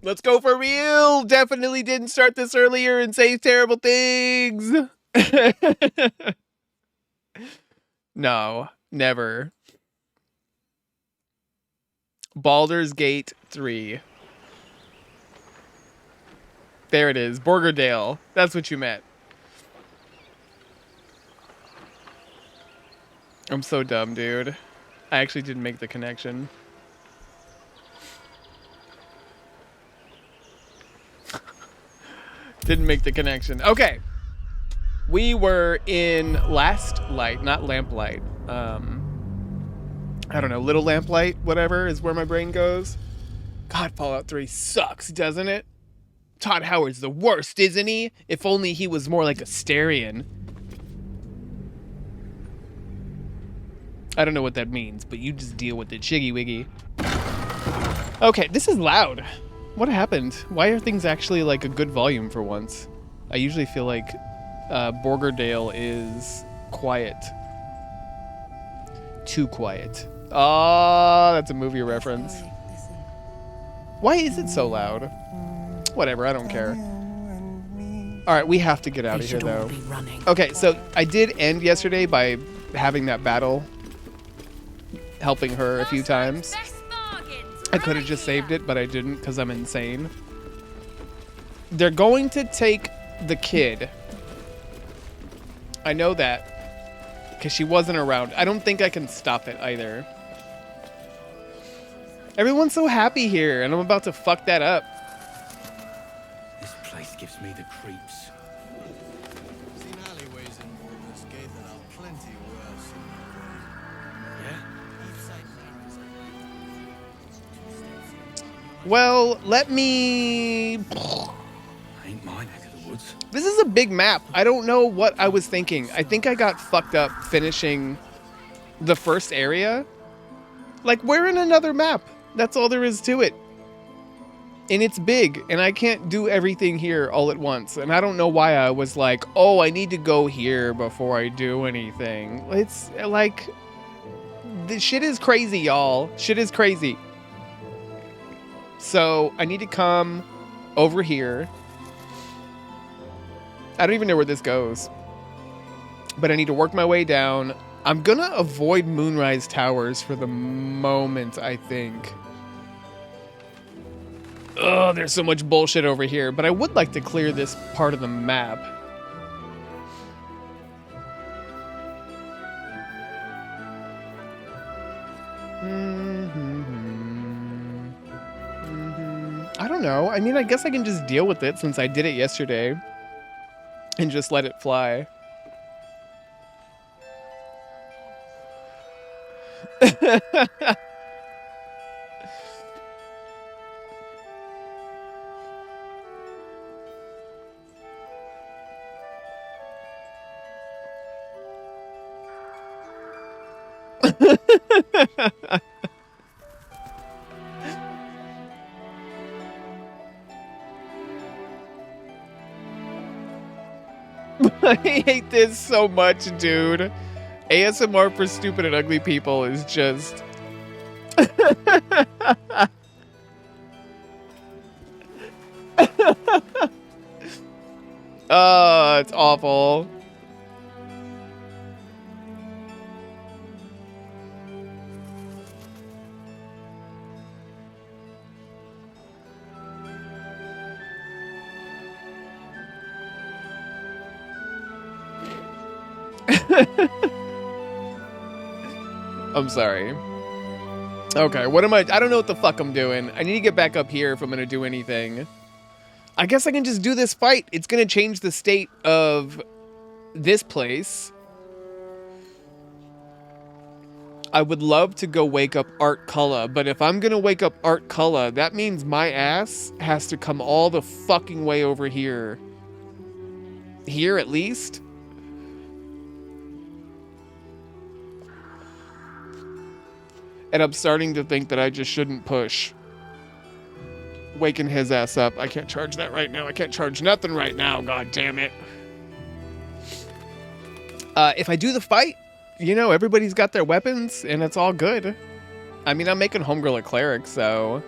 Let's go for real. Definitely didn't start this earlier and say terrible things. No, never. Baldur's Gate 3. There it is. Borgerdale. That's what you meant. I'm so dumb, dude. I actually didn't make the connection. Didn't make the connection. Okay. We were in Last Light, not Lamplight. I don't know, Little Lamplight, whatever, is where my brain goes. God, Fallout 3 sucks, doesn't it? Todd Howard's the worst, isn't he? If only he was more like a Starion. I don't know what that means, but you just deal with it, Shiggy Wiggy. Okay, this is loud. What happened? Why are things actually like a good volume for once? I usually feel like Borgerdale is quiet. Too quiet. Oh, that's a movie reference. Why is it so loud? Whatever, I don't care. Alright, we have to get out of here, though. Okay, so I did end yesterday by having that battle, helping her a few times. I could have just saved it, but I didn't because I'm insane. They're going to take the kid. I know that because she wasn't around. I don't think I can stop it either. Everyone's so happy here, and I'm about to fuck that up. This place gives me the creeps. Seen alleyways in Baldur's Gate that are plenty worse. Yeah? Well, let me... Ain't my neck of the woods. This is a big map. I don't know what I was thinking. I think I got fucked up finishing the first area. Like, we're in another map. That's all there is to it. And it's big, and I can't do everything here all at once. And I don't know why I was like, oh, I need to go here before I do anything. It's like, the shit is crazy, y'all. Shit is crazy. So I need to come over here. I don't even know where this goes. But I need to work my way down. I'm gonna avoid Moonrise Towers for the moment, I think. Ugh, there's so much bullshit over here, but I would like to clear this part of the map. I don't know. I mean, I guess I can just deal with it since I did it yesterday. And just let it fly. I hate this so much, dude. ASMR for stupid and ugly people is just... Oh, it's awful. I'm sorry. Okay, what am I don't know what the fuck I'm doing. I need to get back up here if I'm gonna do anything. I guess I can just do this fight. It's gonna change the state of this place. I would love to go wake up Art Culla, but if I'm gonna wake up Art Culla, that means my ass has to come all the fucking way over here. Here, at least? And I'm starting to think that I just shouldn't push. Waking his ass up. I can't charge that right now. I can't charge nothing right now. God damn it. If I do the fight, you know, everybody's got their weapons and it's all good. I mean, I'm making Homegirl a cleric, so...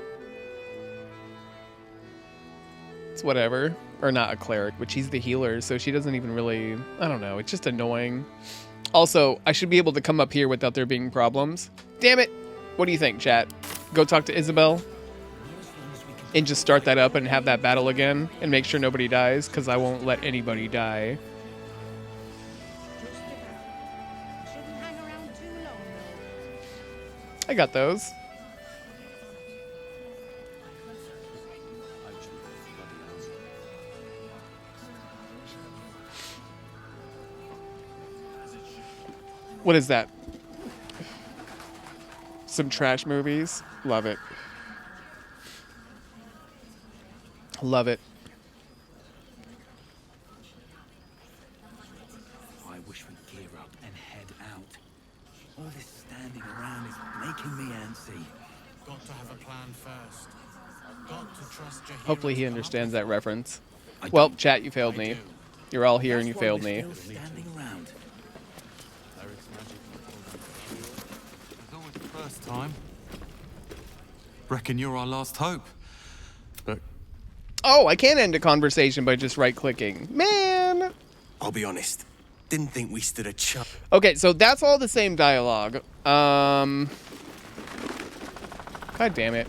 whatever. Or not a cleric, but she's the healer, so she doesn't even really... I don't know, it's just annoying. Also, I should be able to come up here without there being problems. Damn it! What do you think, chat? Go talk to Isabel? And just start that up and have that battle again? And make sure nobody dies? Because I won't let anybody die. I got those. What is that? Some trash movies. Love it. Love it. I wish we'd gear up and head out. All this standing around is making me antsy. Got to have a plan first. Got to trust Jahira. Hopefully he to come understands up that reference. I Well, don't. chat, you failed I me. do. You're all here and you That's why failed we're me. still standing around. Cleric's magic will hold them. As always the first time. Reckon you're our last hope. But Oh, I can't end a conversation by just right-clicking. Man! I'll be honest. Didn't think we stood a chance. Okay, so that's all the same dialogue. God damn it.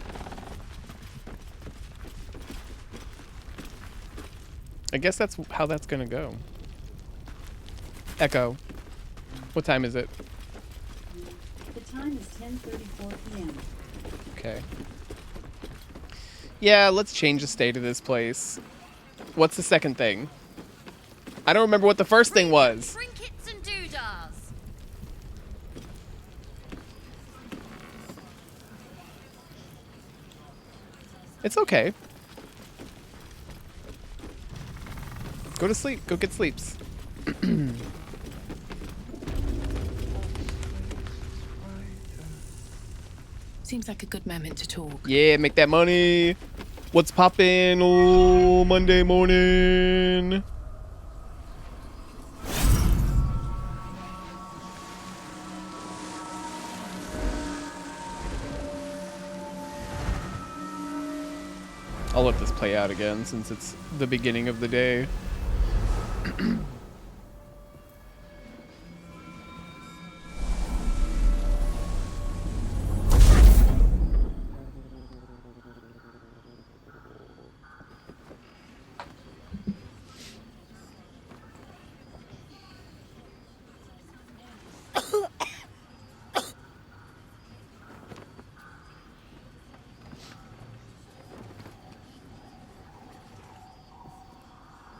I guess that's how that's gonna go. Echo. What time is it? The time is 10:34 p.m. Okay. Yeah, let's change the state of this place. What's the second thing? I don't remember what the first thing was. Trinkets and doodahs. It's okay. Go to sleep. Go get sleeps. Seems like a good moment to talk. Yeah, make that money. What's poppin'? Oh, Monday morning. I'll let this play out again since it's the beginning of the day.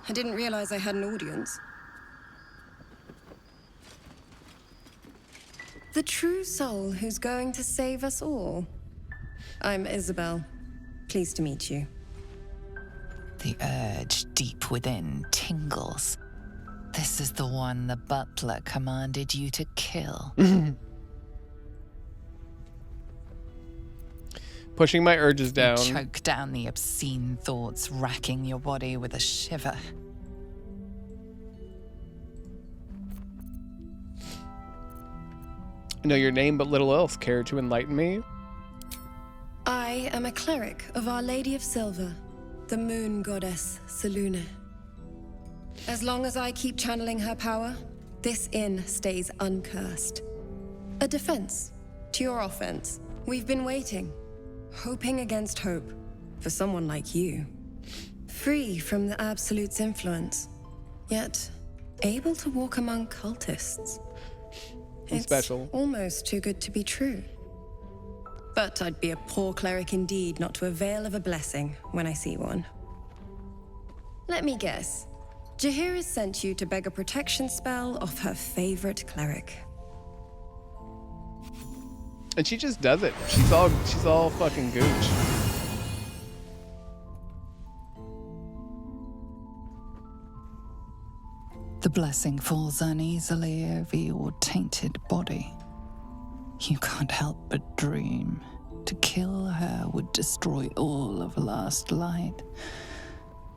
I didn't realize I had an audience. The true soul who's going to save us all. I'm Isabel. Pleased to meet you. The urge deep within tingles. This is the one the butler commanded you to kill. Pushing my urges down. Choke down the obscene thoughts racking your body with a shiver. Know your name, but little else. Care to enlighten me? I am a cleric of Our Lady of Silver, the moon goddess Selune. As long as I keep channeling her power, this inn stays uncursed. A defense to your offense. We've been waiting, hoping against hope, for someone like you. Free from the Absolute's influence, yet able to walk among cultists. I'm special. Almost too good to be true. But I'd be a poor cleric indeed not to avail of a blessing when I see one. Let me guess. Jahira sent you to beg a protection spell off her favorite cleric. And she just does it. She's all fucking gooch. The blessing falls uneasily over your tainted body. You can't help but dream. To kill her would destroy all of last light.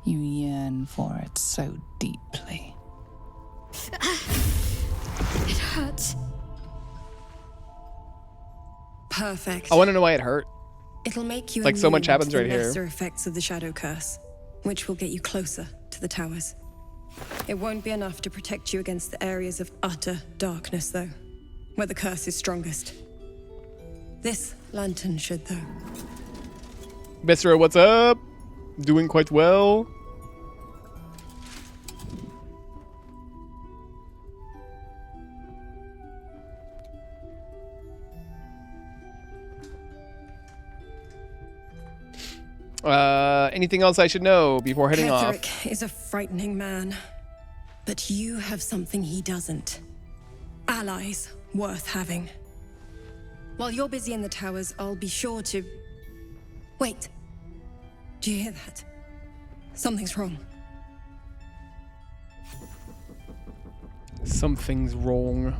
You yearn for it so deeply. It hurts. Perfect. I want to know why it hurt. It'll make you Like, so much immune happens to the right here. lesser effects of the shadow curse. which will get you closer to the towers. It won't be enough to protect you against the areas of utter darkness, though, where the curse is strongest. This lantern should, though. Viscera, what's up? Doing quite well. Anything else I should know before heading off? Ketherick is a frightening man, but you have something he doesn't. Allies worth having. While you're busy in the towers, I'll be sure to... Wait. Do you hear that? Something's wrong. Something's wrong.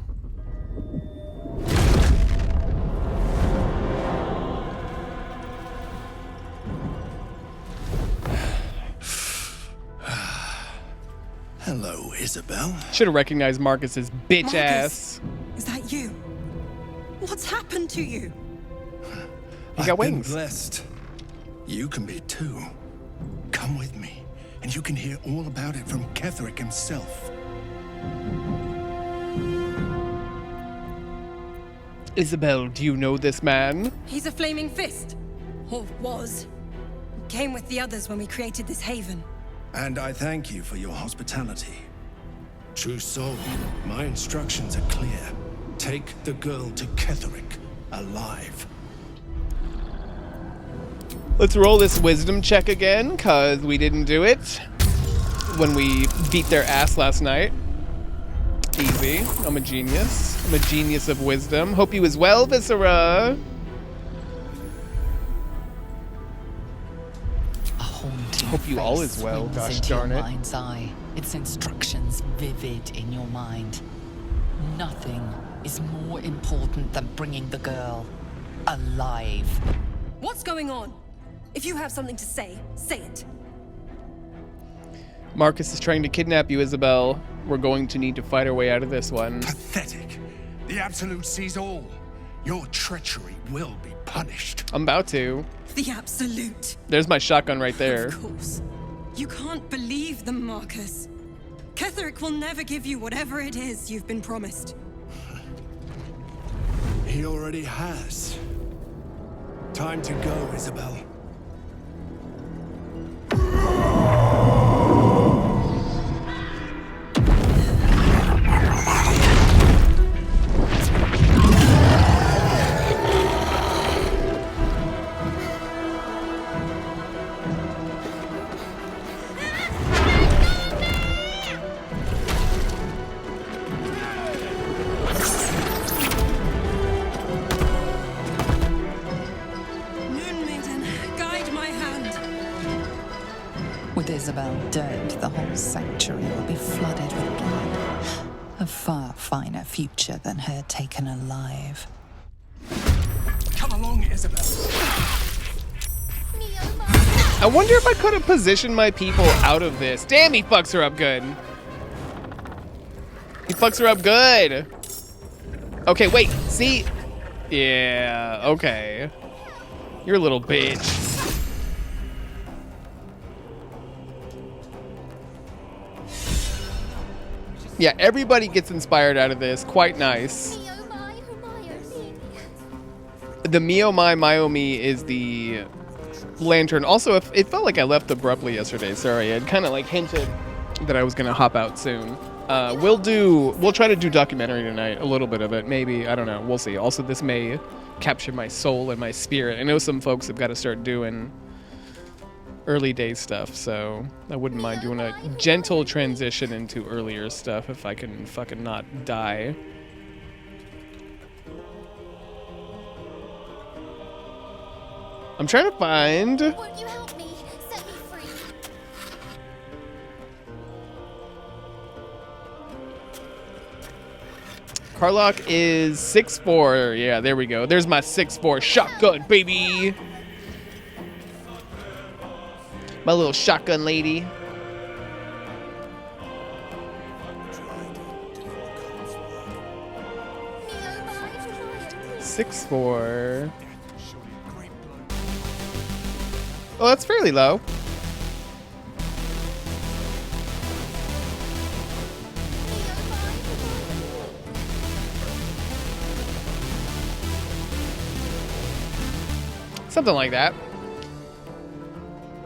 Hello, Isabel. Should have recognized Marcus's bitch Marcus, ass. is that you? What's happened to you? He got I've been wings. blessed. You can be too. Come with me, and you can hear all about it from Ketherick himself. Isabel, do you know this man? He's a flaming fist. Or was. Came with the others when we created this haven. And I thank you for your hospitality. True soul, my instructions are clear. Take the girl to Ketherick, alive. Let's roll this wisdom check again, cause we didn't do it when we beat their ass last night. Easy. I'm a genius. I'm a genius of wisdom. Hope you as well, Viscera. A haunting Hope you all face as well, swims gosh into darn your it. mind's eye, its instructions vivid in your mind. Nothing is more important than bringing the girl alive. What's going on? If you have something to say it. Marcus is trying to kidnap you, Isabel. We're going to need to fight our way out of this one. Pathetic. The Absolute sees all. Your treachery will be punished. I'm about to. The Absolute. There's my shotgun right there. Of course. You can't believe them, Marcus. Ketherick will never give you whatever it is you've been promised. He already has. Time to go, Isabel. Moon Maiden, guide my hand. With Isabel dead, the whole sanctuary will be flooded with blood. A far finer future than her taken alive. Come along, Isabel. I wonder if I could have positioned my people out of this. Damn, he fucks her up good. He fucks her up good. Okay, wait. See? Yeah, okay. You're a little bitch. Yeah, everybody gets inspired out of this. Quite nice. The Mio Mai Miomi is the lantern. Also, if it felt like I left abruptly yesterday. Sorry, I'd kind of like hinted that I was gonna hop out soon. We'll try to do documentary tonight, a little bit of it, maybe. I don't know. We'll see. Also, this may capture my soul and my spirit. I know some folks have got to start doing early day stuff, so I wouldn't mind doing a gentle transition into earlier stuff if I can fucking not die. I'm trying to find... Won't you help me? Set me free. Karlach is 6'4". Yeah, there we go. There's my 6'4" shotgun, baby. My little shotgun lady. Neo, my 6'4". Oh, that's fairly low. Something like that.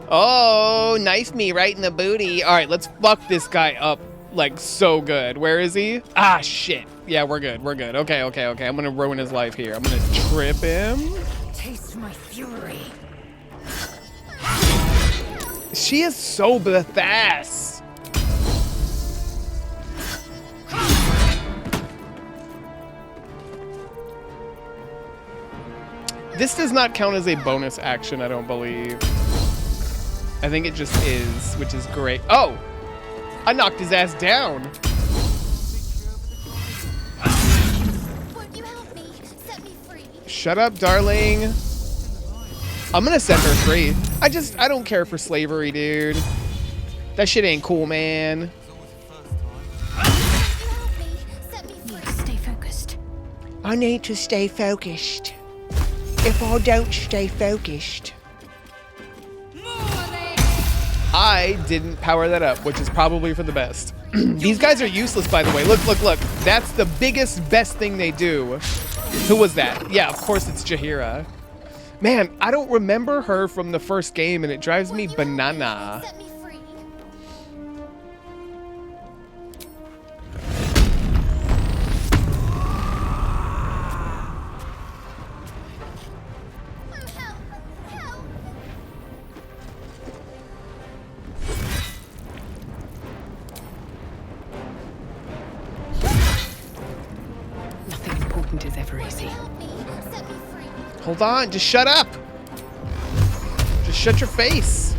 Oh, knife me right in the booty. All right, let's fuck this guy up like so good. Where is he? Ah, shit. Yeah, we're good. We're good. Okay, okay, okay. I'm gonna ruin his life here. I'm gonna trip him. Taste my fury. She is so fast. This does not count as a bonus action, I don't believe. I think it just is, which is great. Oh! I knocked his ass down. Won't you help me? Set me free. Shut up, darling. I'm gonna set her free. I don't care for slavery, dude. That shit ain't cool, man. Won't you help me? Set me free. Stay focused. I need to stay focused. If I don't stay focused. I didn't power that up, which is probably for the best. These guys are useless, by the way. Look, look, look. That's the biggest, best thing they do. Who was that? Yeah, of course it's Jaheira. Man, I don't remember her from the first game, and it drives me banana. Set me free. Help! Help! Nothing important is ever easy. Help me! Set me free. Hold on, just shut up. Just shut your face.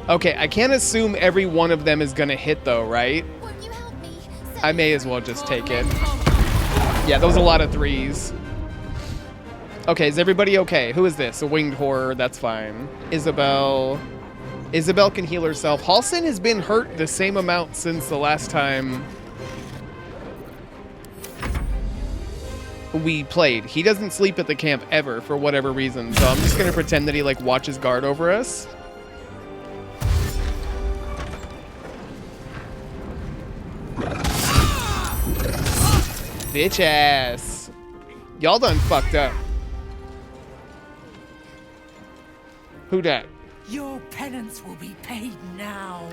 Okay, I can't assume every one of them is gonna hit though, right? Won't you help me? Set I may as well just take it. Yeah, that was a lot of threes. Okay, is everybody okay? Who is this? A winged horror, that's fine. Isabel. Isabel can heal herself. Halsin has been hurt the same amount since the last time we played. He doesn't sleep at the camp ever for whatever reason, so I'm just gonna pretend that he like watches guard over us. Bitch ass. Y'all done fucked up. Who dat? Your penance will be paid now.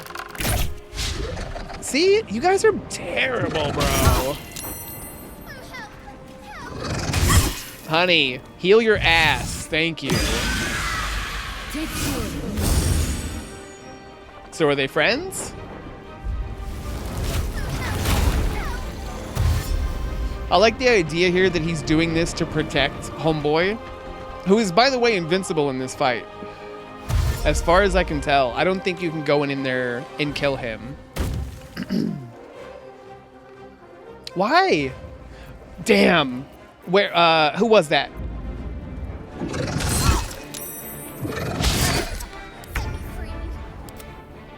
See? You guys are terrible, bro. Honey, heal your ass. Thank you. So are they friends? I like the idea here that he's doing this to protect Homeboy, who is, by the way, invincible in this fight. As far as I can tell, I don't think you can go in there and kill him. Why? Damn. Where, who was that?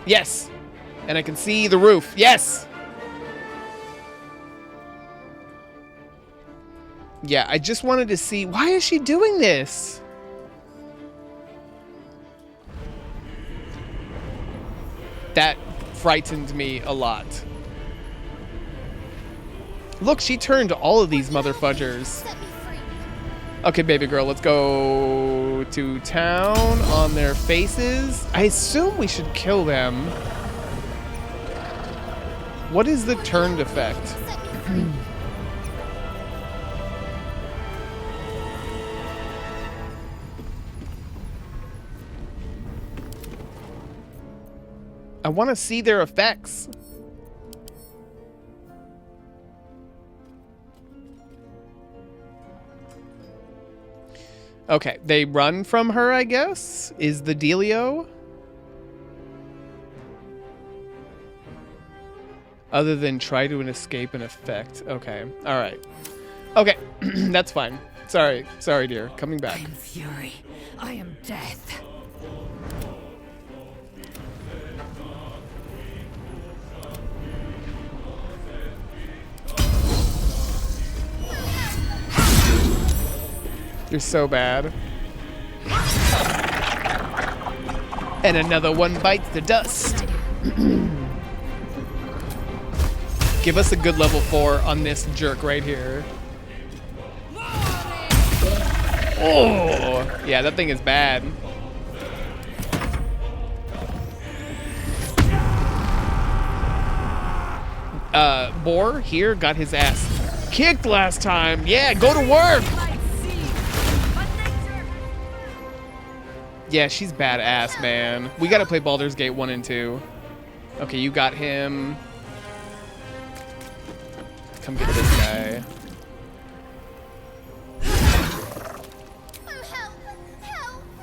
Yes. And I can see the roof. Yes. Yeah, I just wanted to see, why is she doing this? That frightened me a lot. Look, she turned all of these motherfudgers. Okay, baby girl, let's go to town on their faces. I assume we should kill them. What is the turned effect? I want to see their effects. Okay, they run from her, I guess, is the dealio. Other than try to escape an effect. Okay, all right. Okay, that's fine. Sorry, dear. Coming back. I am fury. I am death. You're so bad. And another one bites the dust. Give us a good level 4 on this jerk right here. Oh, yeah, that thing is bad. Boar here got his ass kicked last time. Yeah, go to work. Yeah, she's badass, man. We gotta play Baldur's Gate 1 and 2. Okay, you got him. Come get this guy.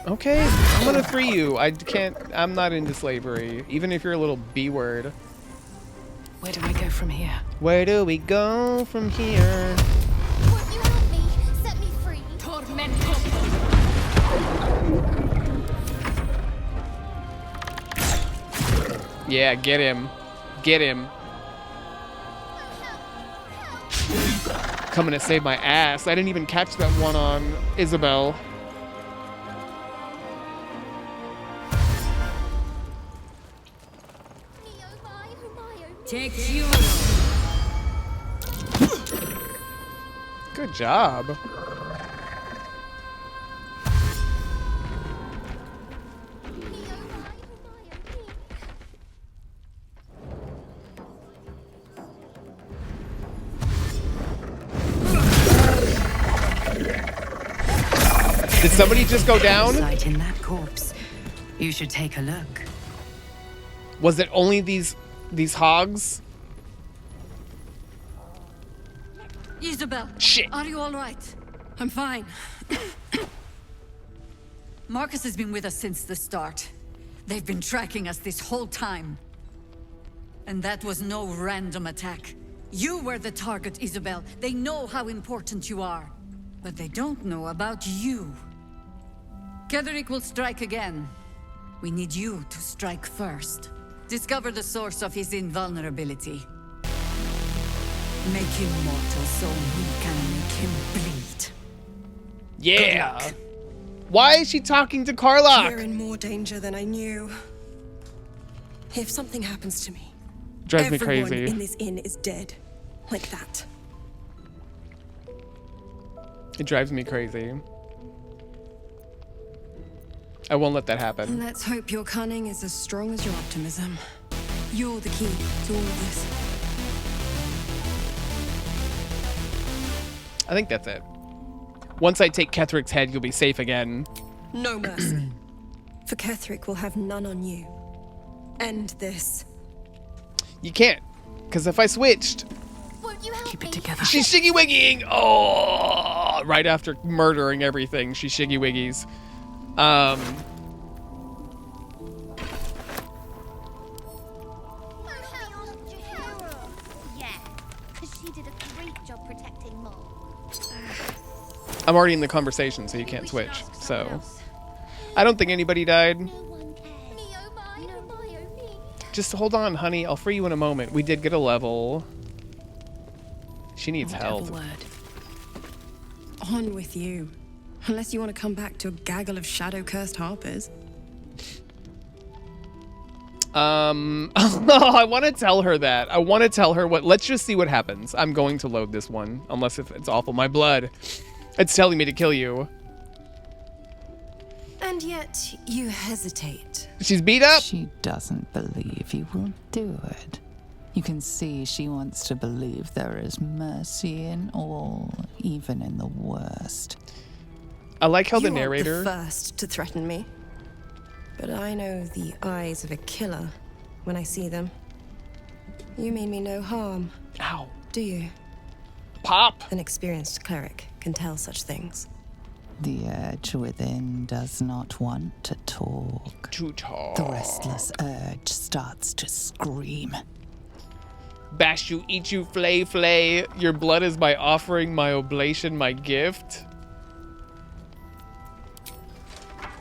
Okay, I'm gonna free you. I'm not into slavery, even if you're a little B-word. Where do I go from here? Where do we go from here? Won't you help me? Set me free. Yeah, get him. Get him. Coming to save my ass. I didn't even catch that one on Isabel. Take you. Good job. Did somebody just go down? Sight in that corpse. You should take a look. Was it only these hogs? Isabel, shit. Are you all right? I'm fine. Marcus has been with us since the start. They've been tracking us this whole time. And that was no random attack. You were the target, Isabel. They know how important you are. But they don't know about you. Ketherick will strike again. We need you to strike first. Discover the source of his invulnerability. Make him mortal so we can make him bleed. Yeah. Why is she talking to Karlach? You're in more danger than I knew. If something happens to me, Drives me everyone crazy. in this inn is dead. Like that. It drives me crazy. I won't let that happen. Let's hope your cunning is as strong as your optimism. You're the key to all of this. I think that's it. Once I take Ketherick's head, you'll be safe again. No mercy. For Ketherick will have none on you. End this. You can't, because if I switched, Won't you help Keep me? it together. she's shiggy wiggying. Oh, right after murdering everything, she shiggy wiggies. Yeah, because she did a great job protecting Mom. I'm already in the conversation, so you can't switch. So, I don't think anybody died. No one cares. Me, oh my, oh my, oh me. Just hold on, honey. I'll free you in a moment. We did get a level. She needs help. On with you. Unless you want to come back to a gaggle of shadow-cursed harpers. I want to tell her that. I want to tell her what. Let's just see what happens. I'm going to load this one, unless if it's awful. My blood. It's telling me to kill you. And yet, you hesitate. She's beat up. She doesn't believe you will do it. You can see she wants to believe there is mercy in all, even in the worst. I like how You the aren't narrator. the first to threaten me. But I know the eyes of a killer when I see them. You mean me no harm, Ow. do you? Pop. An experienced cleric can tell such things. The urge within does not want to talk. To talk. The restless urge starts to scream. Bash you, eat you, flay, flay. Your blood is my offering, my oblation, my gift.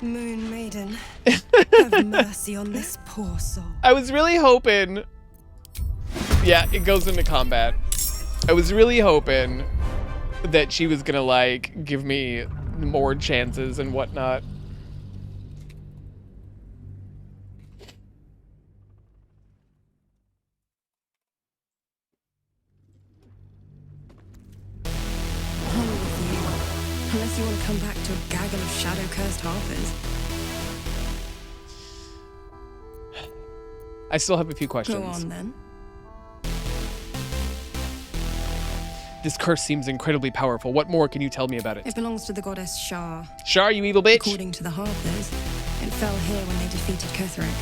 Moon Maiden, have mercy on this poor soul. I was really hoping. Yeah, it goes into combat. I was really hoping that she was gonna, like, give me more chances and whatnot. On with you. Unless you want to come back to a gaggle of shadow-cursed harpers. I still have a few questions. Go on, then. This curse seems incredibly powerful. What more can you tell me about it? It belongs to the goddess Shar. Shar, you evil bitch! According to the harpers, it fell here when they defeated Ketheric,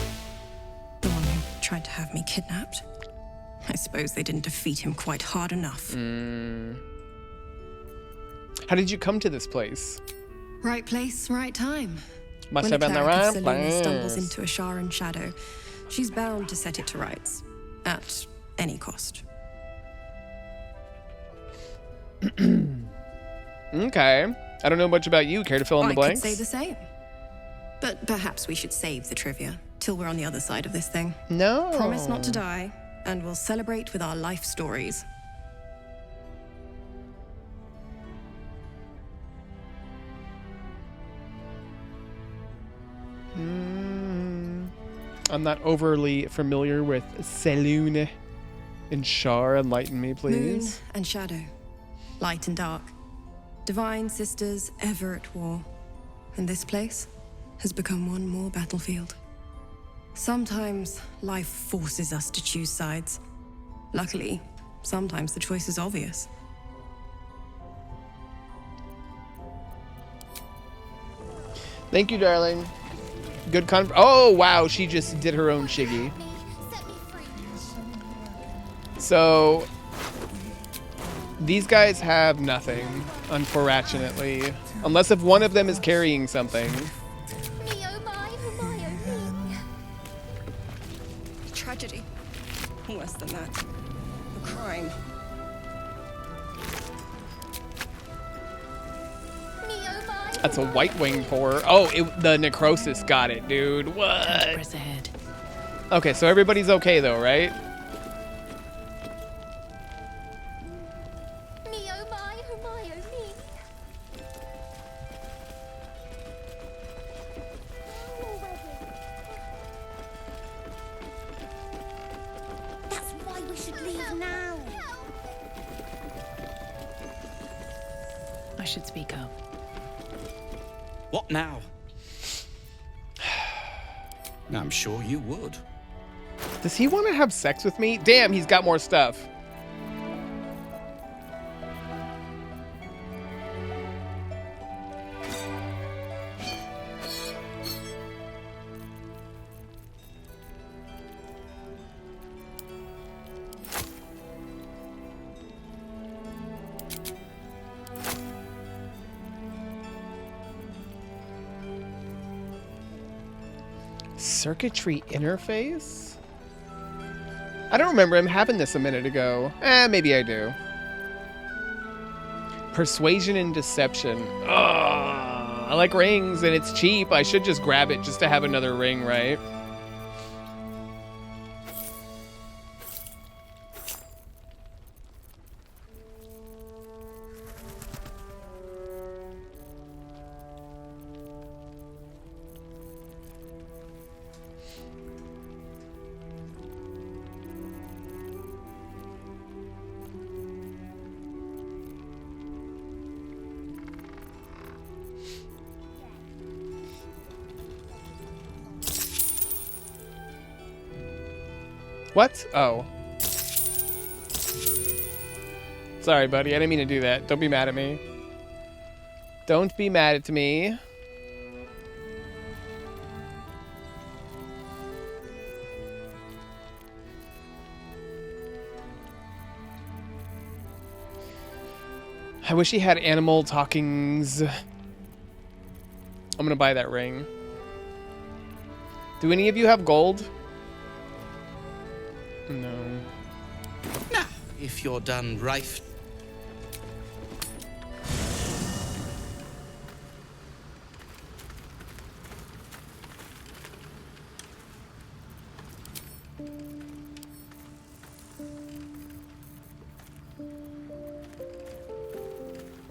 the one who tried to have me kidnapped. I suppose they didn't defeat him quite hard enough. How did you come to this place? Right place, right time. Must When have been the right Selûne stumbles place. into a Sharan shadow, she's bound to set it to rights. At any cost. Okay. I don't know much about you. Care to fill in the blanks? I could say the same. But perhaps we should save the trivia till we're on the other side of this thing. No. Promise not to die, and we'll celebrate with our life stories. I'm not overly familiar with Selûne and Shar. Enlighten me, Moon please. and shadow. Light and dark. Divine sisters ever at war. And this place has become one more battlefield. Sometimes life forces us to choose sides. Luckily, sometimes the choice is obvious. Thank you, darling. Good oh, wow. She just did her own shiggy. So, these guys have nothing, unfortunately. Unless if one of them is carrying something. Tragedy. Worse than that. A crime. That's a white-winged horror. Oh, the necrosis got it, dude. What? Press ahead. Okay, so everybody's okay, though, right? That's why we should leave now. I should speak up. What now? I'm sure you would. Does he want to have sex with me? Damn, he's got more stuff. Circuitry interface? I don't remember him having this a minute ago. Maybe I do. Persuasion and deception. Ugh, I like rings and it's cheap. I should just grab it just to have another ring, right? What? Oh. Sorry, buddy. I didn't mean to do that. Don't be mad at me. Don't be mad at me. I wish he had animal talkings. I'm gonna buy that ring. Do any of you have gold? No. Now, if you're done rife.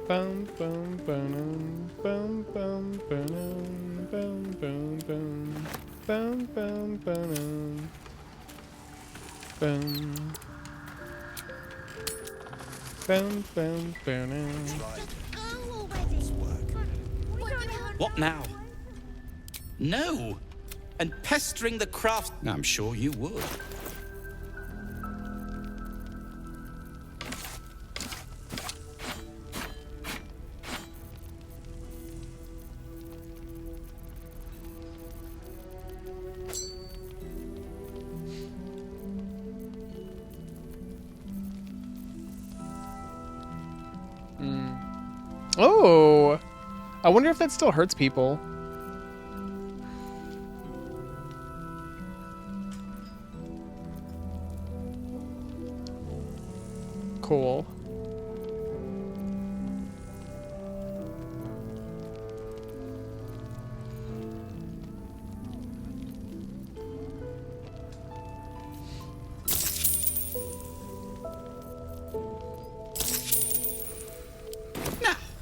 Bum bum bum bum bum bum bum bum bum bum bum bum. Boom. Boom, boom, boom. What now? No. And pestering the craft... I'm sure you would. Oh, I wonder if that still hurts people. Cool.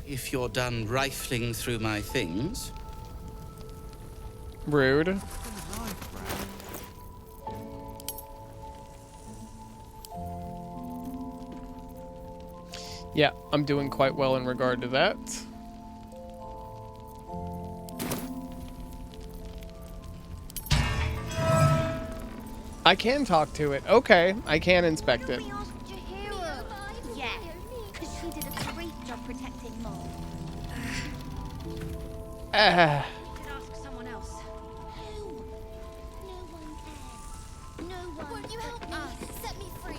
If you're done rifling through my things. Rude. Yeah, I'm doing quite well in regard to that. I can talk to it. Okay, I can inspect it. Yeah, because she did a great job protecting Mole. Ah. Could ask someone else. Who? No one cares. No one. Won't you help me? Set me free.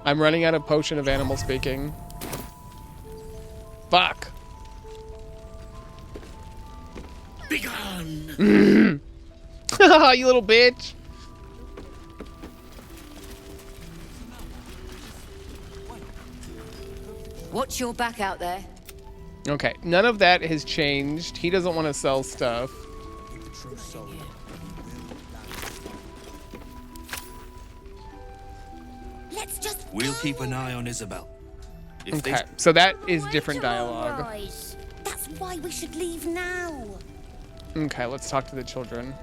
I'm running out of potion of animal speaking. Fuck. Begone! You little bitch. Watch your back out there. Okay, none of that has changed. He doesn't want to sell stuff. Let's just. We'll keep an eye on Isabel. If Okay, so that is different dialogue. That's why we should leave now. Okay, let's talk to the children.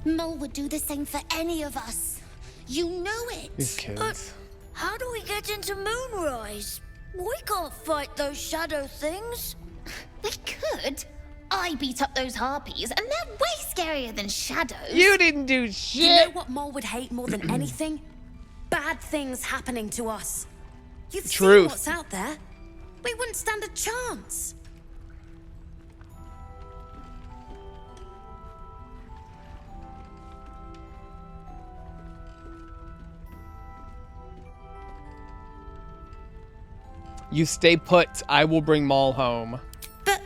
Mole would do the same for any of us. You know it. These kids. How do we get into Moonrise? We can't fight those shadow things. We could. I beat up those harpies, and they're way scarier than shadows. You didn't do shit. You know what Mole would hate more than anything? Bad things happening to us. You've seen what's out there. We wouldn't stand a chance. You stay put. I will bring Maul home. But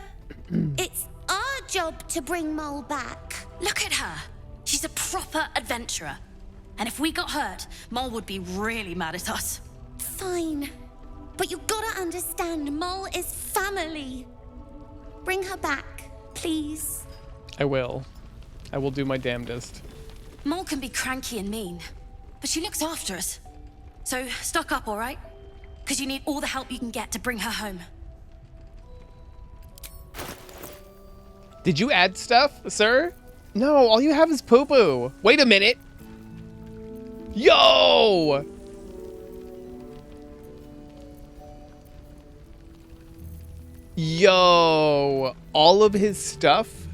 it's our job to bring Mole back. Look at her. She's a proper adventurer. And if we got hurt, Mole would be really mad at us. Fine. But you gotta understand, Mole is family. Bring her back, please. I will. I will do my damnedest. Mole can be cranky and mean, but she looks after us. So stock up, all right? Because you need all the help you can get to bring her home. Did you add stuff, sir? No, all you have is poo-poo. Wait a minute. Yo! Yo, all of his stuff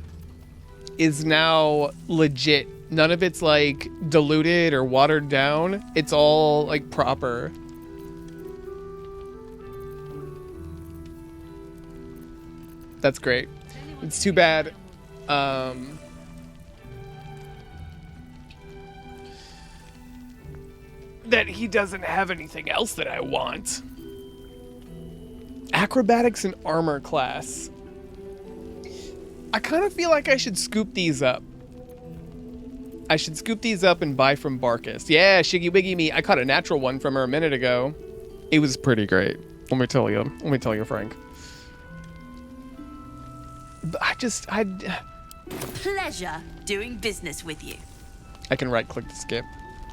is now legit. None of it's like diluted or watered down. It's all like proper. That's great. It's too bad. That he doesn't have anything else that I want. Acrobatics and armor class. I kind of feel like I should scoop these up. I should scoop these up and buy from Barkus. Yeah, Shiggy Wiggy me. I caught a natural one from her a minute ago. It was pretty great. Let me tell you. Let me tell you, Frank. But I Pleasure doing business with you. I can right click to skip.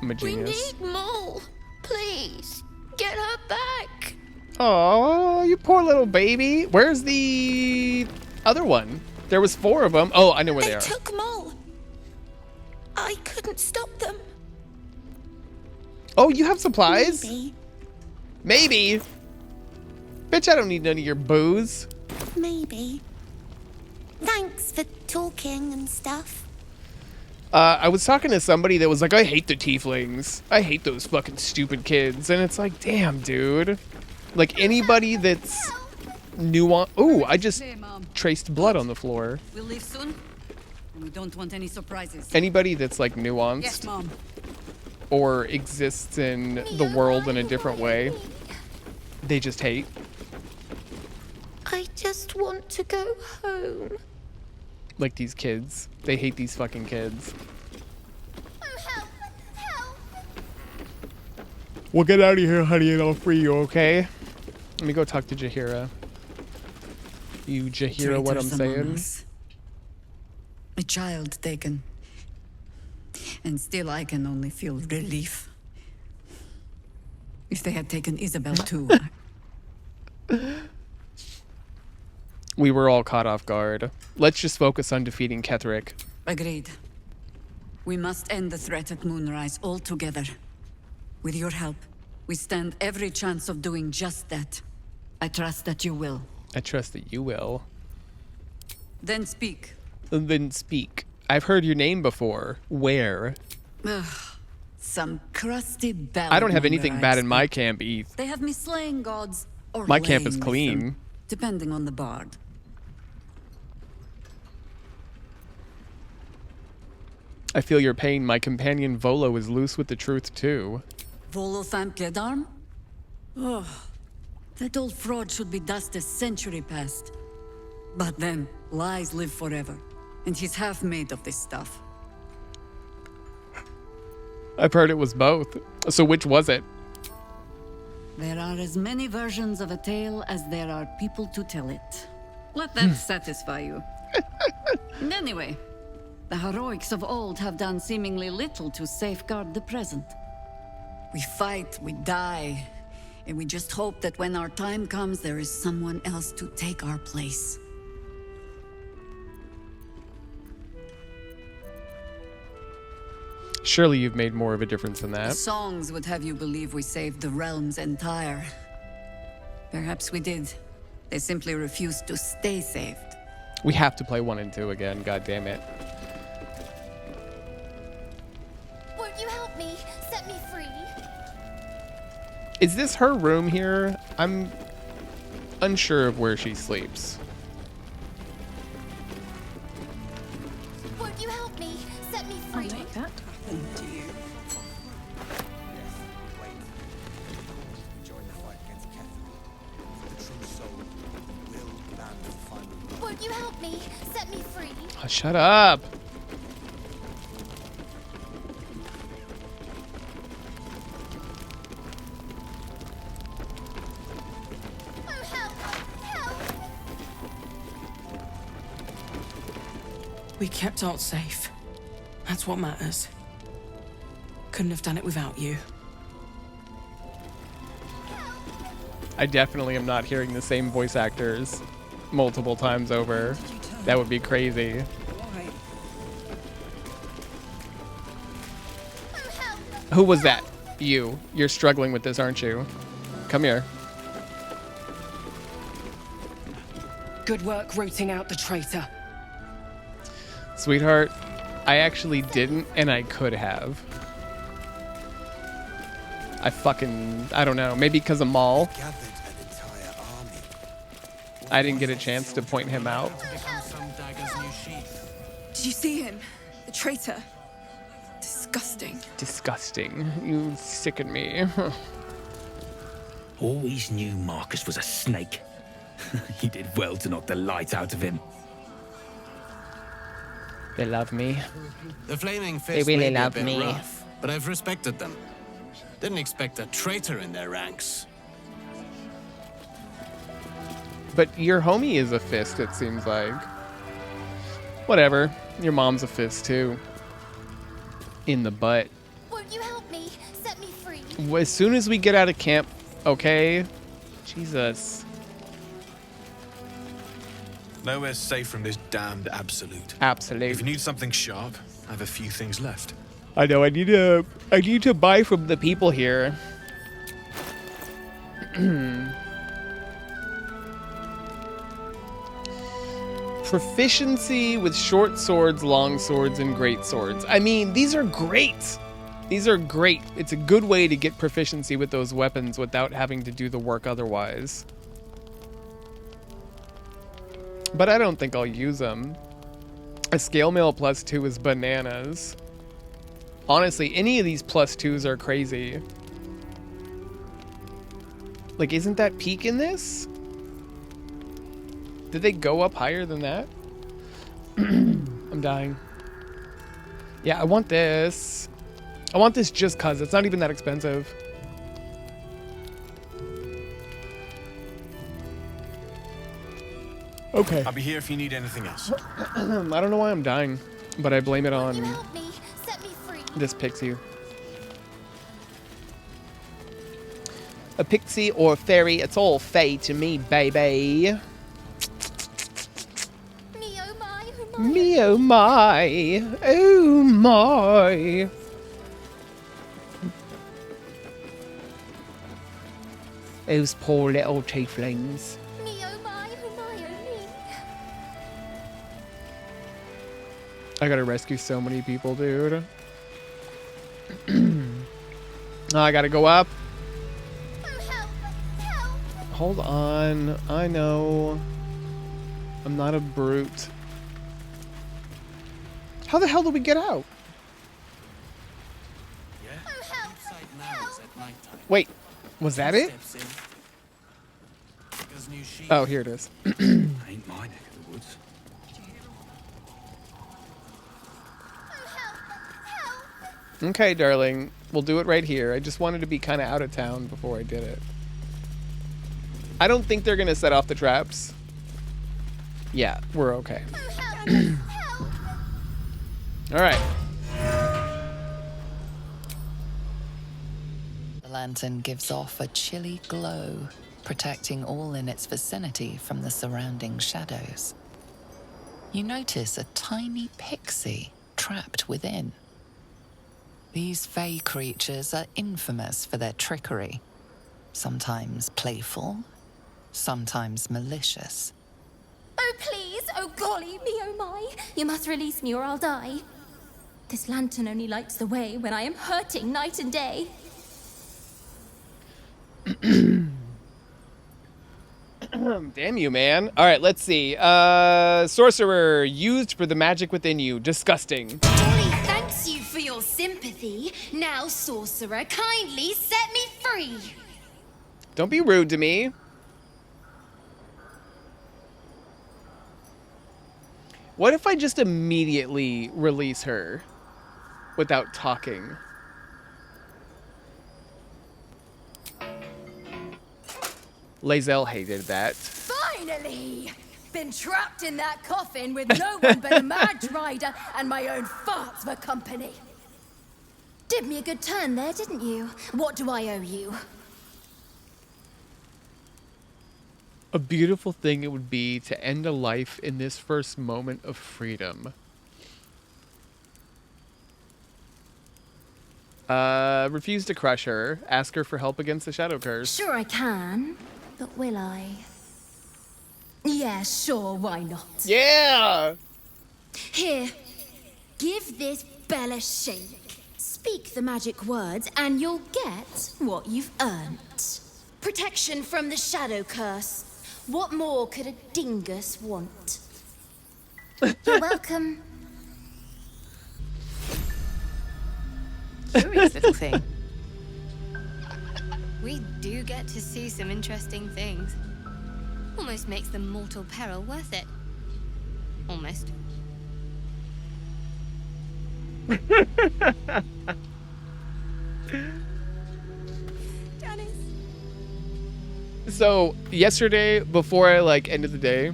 I'm a genius. We need Mole. Please, get her back. Oh, you poor little baby. Where's the other one? There was 4 of them. Oh, I know where they are. They took Mole. I couldn't stop them. Oh, you have supplies? Maybe. Maybe. Bitch, I don't need none of your booze. Maybe. Thanks for talking and stuff. I was talking to somebody that was like, I hate the tieflings. I hate those fucking stupid kids. And it's like, damn, dude. Like, anybody that's nuanced... Ooh, I just traced blood on the floor. We'll leave soon, and we don't want any surprises. Anybody that's, like, nuanced... Yes, Mom. Or exists in the world in a different way, they just hate. I just want to go home. Like these kids. They hate these fucking kids. Oh, help! Help! We'll get out of here, honey, and I'll free you, okay? Let me go talk to Jaheira. You Jaheira what I'm saying? A child taken. And still I can only feel relief. If they had taken Isabel too. We were all caught off guard. Let's just focus on defeating Ketherick. Agreed. We must end the threat at Moonrise altogether. With your help, we stand every chance of doing just that. I trust that you will. I trust that you will. Then speak. Then speak. I've heard your name before. Where? Some crusty bell. I don't have anything bad in my camp, Eve. They have me slaying gods or My camp is laying with clean. them, depending on the bard. I feel your pain. My companion Volo is loose with the truth too. Volo Thamkedarm? Oh, that old fraud should be dust a century past. But then, lies live forever, and he's half made of this stuff. I've heard it was both. So which was it? There are as many versions of a tale as there are people to tell it. Let that satisfy you. And anyway, the heroics of old have done seemingly little to safeguard the present. We fight, we die, and we just hope that when our time comes, there is someone else to take our place. Surely you've made more of a difference than The that. songs would have you believe we saved the realm's entire. Perhaps we did. They simply refused to stay saved. We have to play 1 and 2 again, god damn it. Won't you help me? Set me free. Is this her room here? I'm unsure of where she sleeps. Won't you help me? Set me free. I'll take that. Won't you help me? Set me free. Oh, shut up. Oh, help! Help! We kept Alt safe. That's what matters. Couldn't have done it without you. I definitely am not hearing the same voice actors multiple times over. That would be crazy. Who was that? You. You're struggling with this, aren't you? Come here. Good work rooting out the traitor. Sweetheart, I actually didn't, and I could have. I don't know. Maybe because of Maul. I didn't get a chance to point him out. Did you see him? The traitor. Disgusting. Disgusting. You sicken me. Always knew Marcus was a snake. He did well to knock the light out of him. They love me. The Flaming They Fist really may be a love bit me. rough, but I've respected them. Didn't expect a traitor in their ranks. But your homie is a fist, it seems like. Whatever. Your mom's a fist, too. In the butt. Won't you help me? Set me free. As soon as we get out of camp, okay? Jesus. Nowhere's safe from this damned absolute. Absolute. If you need something sharp, I have a few things left. I know. I need to buy from the people here. Proficiency with short swords, long swords, and great swords. I mean, these are great. These are great. It's a good way to get proficiency with those weapons without having to do the work otherwise. But I don't think I'll use them. A scale mail +2 is bananas. Honestly, any of these +2s are crazy. Like, isn't that peak in this? Did they go up higher than that? I'm dying. Yeah, I want this. I want this just cause it's not even that expensive. Okay. I'll be here if you need anything else. I don't know why I'm dying, but I blame it on Help me, set me free. this pixie. A pixie or a fairy, it's all fae to me, baby. Me oh my, oh my. Me oh my, oh my. Those poor little tieflings. Me oh my, oh my, oh me. I gotta rescue so many people, dude. Oh, I gotta go up. Oh help, help. Hold on. I know. I'm not a brute. How the hell do we get out? Yeah? Oh help, Campsite now is at nighttime. Wait, was that it? Steps in. Because new sheep. Oh, here it is. Ain't my neck of the woods. oh help, help. Okay, darling. We'll do it right here. I just wanted to be kind of out of town before I did it. I don't think they're going to set off the traps. Yeah, we're okay. Oh help, help. All right. The lantern gives off a chilly glow, protecting all in its vicinity from the surrounding shadows. You notice a tiny pixie trapped within. These fey creatures are infamous for their trickery, sometimes playful, sometimes malicious. Oh please, oh golly, me oh my. You must release me or I'll die. This lantern only lights the way when I am hurting night and day. Damn you, man. All right, let's see. Sorcerer, used for the magic within you. Disgusting. Golly thanks you for your sympathy. Now, sorcerer, kindly set me free. Don't be rude to me. What if I just immediately release her without talking? Lae'zel hated that. Finally! Been trapped in that coffin with no one but a mad rider and my own farts for company. Did me a good turn there, didn't you? What do I owe you? A beautiful thing it would be to end a life in this first moment of freedom. Refuse to crush her. Ask her for help against the shadow curse. Sure I can, but will I? Yeah, sure, why not? Yeah! Here, give this bell a shake. Speak the magic words and you'll get what you've earned. Protection from the shadow curse. What more could a dingus want? You're welcome. Curious little thing. We do get to see some interesting things. Almost makes the mortal peril worth it. Almost. So yesterday, before I ended the day,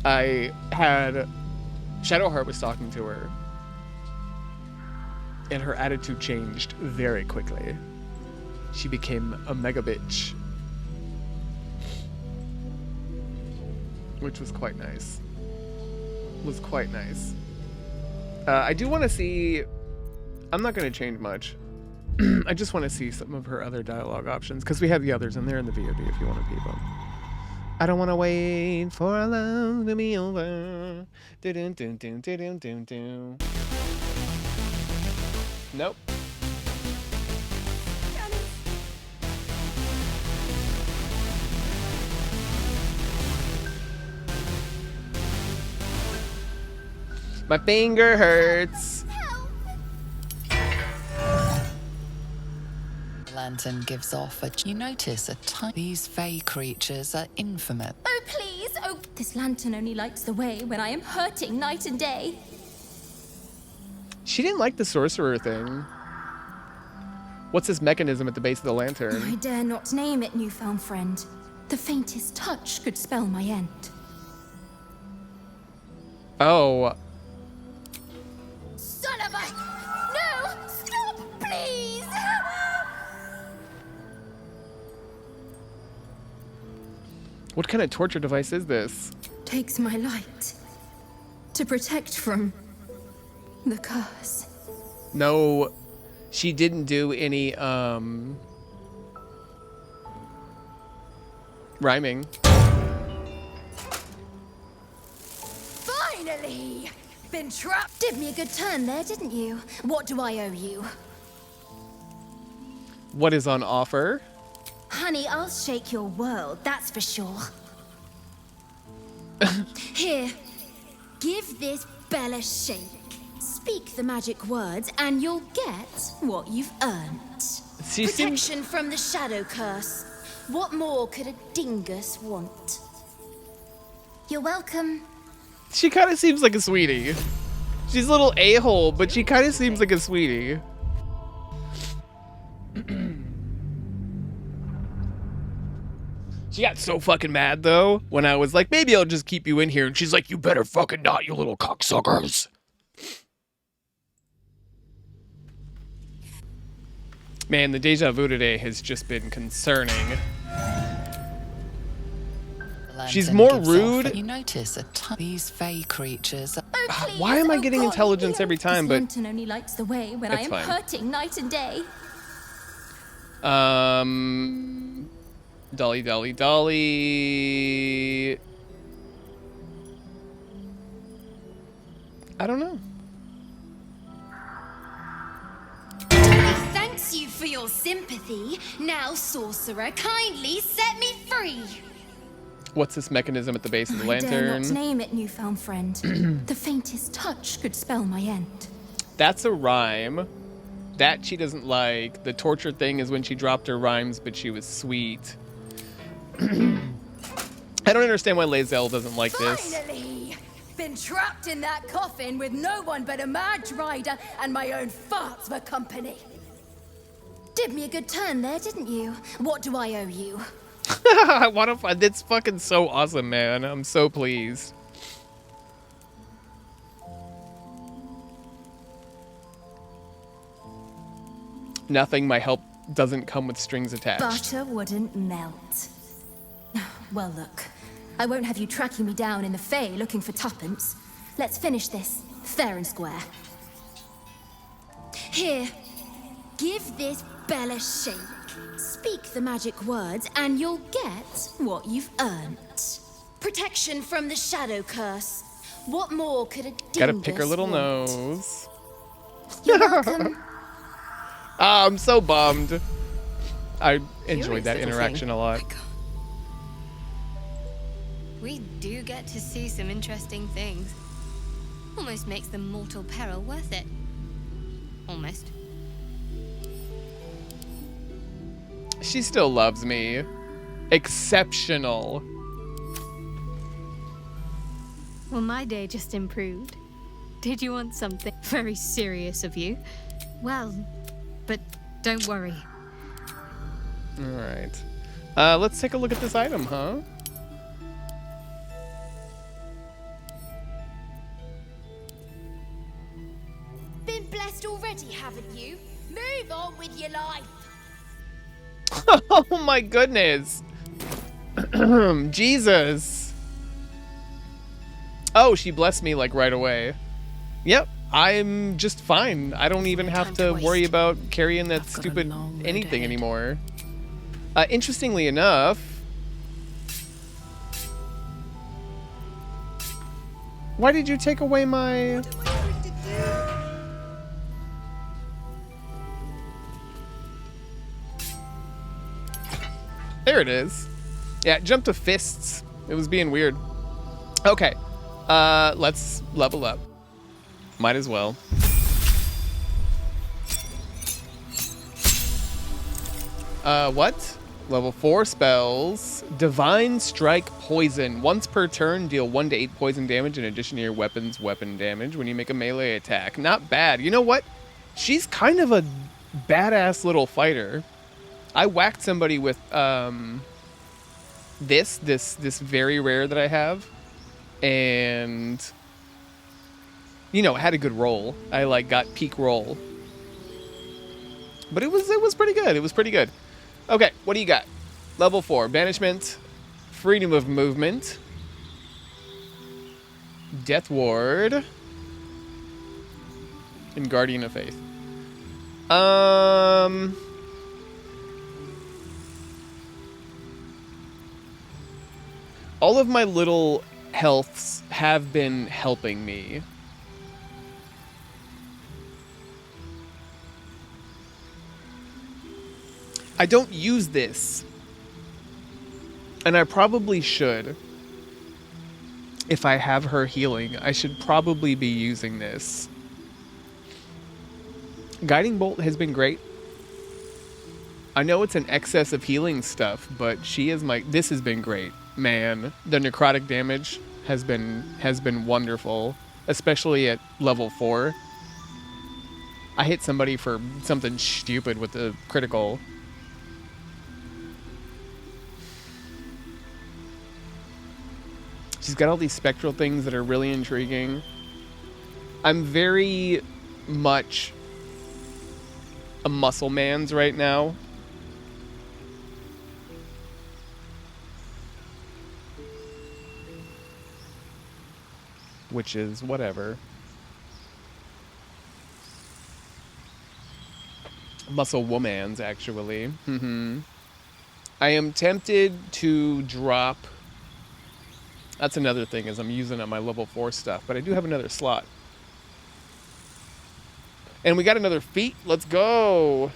I had Shadowheart was talking to her, and her attitude changed very quickly. She became a mega bitch, which was quite nice. I do want to see. I'm not going to change much. I just want to see some of her other dialogue options, because we have the others, and they're in the VOD if you want to peep them. I don't want to wait for our love to be over. Do-do-do-do-do-do-do-do. Nope. My finger hurts. Lantern gives off you notice these fey creatures are infamous. Oh, please! Oh, this lantern only lights the way when I am hurting night and day. She didn't like the sorcerer thing. What's this mechanism at the base of the lantern? I dare not name it, newfound friend. The faintest touch could spell my end. Oh. Son of a... No! Stop, please! What kind of torture device is this? Takes my light to protect from the curse. No, she didn't do any rhyming. Finally! Been trapped. Did me a good turn there, didn't you? What do I owe you? What is on offer? Honey, I'll shake your world, that's for sure. Here, give this bell a shake. Speak the magic words and you'll get what you've earned. Protection from the shadow curse. What more could a dingus want? You're welcome. She kind of seems like a sweetie. She's a little a-hole, but she kind of seems like a sweetie. She got so fucking mad, though, when I was like, maybe I'll just keep you in here. And she's like, you better fucking not, you little cocksuckers. Man, the deja vu today has just been concerning. She's more rude. You notice these fey creatures. Why am I getting intelligence every time? But lantern only lights the way when I am hurting night and day. Dolly, Dolly, Dolly. I don't know. Thanks you for your sympathy. Now, sorcerer, kindly set me free. What's this mechanism at the base of the I dare lantern? not name it, newfound friend. The faintest touch could spell my end. That's a rhyme. That she doesn't like. The torture thing is when she dropped her rhymes, but she was sweet. I don't understand why Lae'zel doesn't like this. Finally! Been trapped in that coffin with no one but a mad rider and my own farts for company. Did me a good turn there, didn't you? What do I owe you? I want to find. It's fucking so awesome, man. I'm so pleased. Nothing. My help doesn't come with strings attached. Butter wouldn't melt. Well, look. I won't have you tracking me down in the Fae looking for tuppence. Let's finish this fair and square. Here, give this bell a shake. Speak the magic words and you'll get what you've earned. Protection from the shadow curse. What more could a dingus Gotta pick her little want? nose. You're welcome. I'm so bummed. I enjoyed that interaction a lot. We do get to see some interesting things. Almost makes the mortal peril worth it. Almost. She still loves me. Exceptional. Well, my day just improved. Did you want something very serious of you? Well, but don't worry. All right. Let's take a look at this item, huh? Been blessed already, haven't you? Move on with your life. Oh my goodness. Jesus. Oh, she blessed me like right away. Yep, I'm just fine. I don't even have to worry about carrying that stupid anything anymore. Interestingly enough, Why did you take away my... There it is. Yeah, jump to fists. It was being weird. Okay. Let's level up. Might as well. What? Level 4 spells. Divine Strike Poison. Once per turn, deal 1 to 8 poison damage in addition to your weapon's weapon damage when you make a melee attack. Not bad. You know what? She's kind of a badass little fighter. I whacked somebody with this very rare that I have, and you know, had a good roll. I like got peak roll, but it was pretty good. It was pretty good. Okay, what do you got? Level 4, banishment, freedom of movement, death ward, and guardian of faith. All of my little healths have been helping me. I don't use this. And I probably should. If I have her healing, I should probably be using this. Guiding Bolt has been great. I know it's an excess of healing stuff, but this has been great. Man, the necrotic damage has been wonderful, especially at level 4. I hit somebody for something stupid with the critical. She's got all these spectral things that are really intriguing. I'm very much a muscle man's right now. Which is whatever. Muscle womans, actually. I am tempted to drop... That's another thing, is I'm using up my level 4 stuff, but I do have another slot. And we got another feat. Let's go!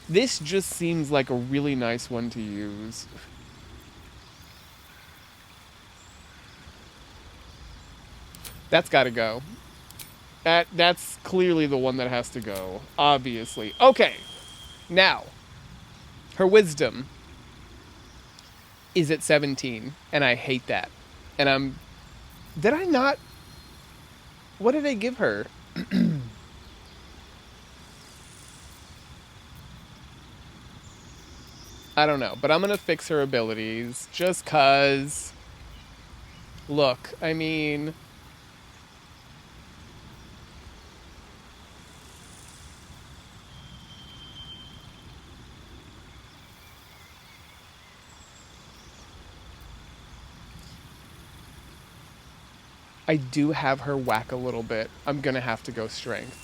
This just seems like a really nice one to use. That's got to go. That's clearly the one that has to go, obviously. Okay, now, her wisdom is at 17, and I hate that. And did I not? What did I give her? I don't know, but I'm gonna fix her abilities just 'cause. Look, I mean, I do have her whack a little bit. I'm gonna have to go strength.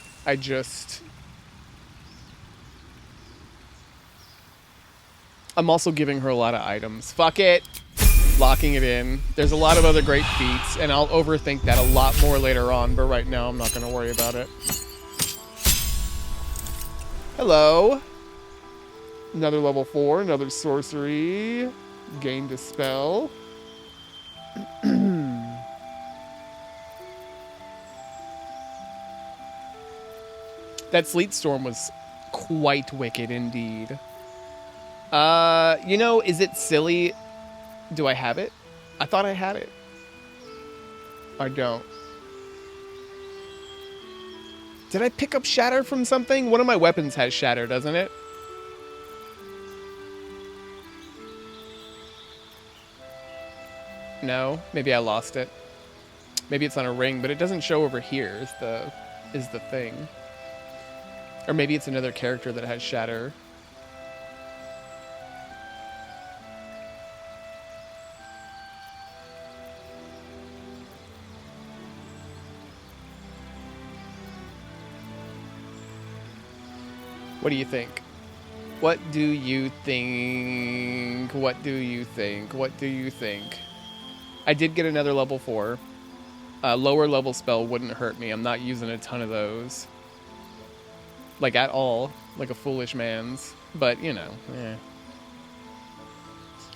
I'm also giving her a lot of items. Fuck it. Locking it in. There's a lot of other great feats, and I'll overthink that a lot more later on, but right now I'm not gonna worry about it. Hello. Another level 4, another sorcery. Gain Dispel. That Sleet Storm was quite wicked indeed. You know, is it silly? Do I have it? I thought I had it. I don't. Did I pick up Shatter from something? One of my weapons has Shatter, doesn't it? No? Maybe I lost it. Maybe it's on a ring, but it doesn't show over here is the thing. Or maybe it's another character that has Shatter. What do you think? What do you think? What do you think? What do you think? I did get another level 4. Lower level spell wouldn't hurt me. I'm not using a ton of those. Like, at all. Like a foolish man's. But, you know, eh.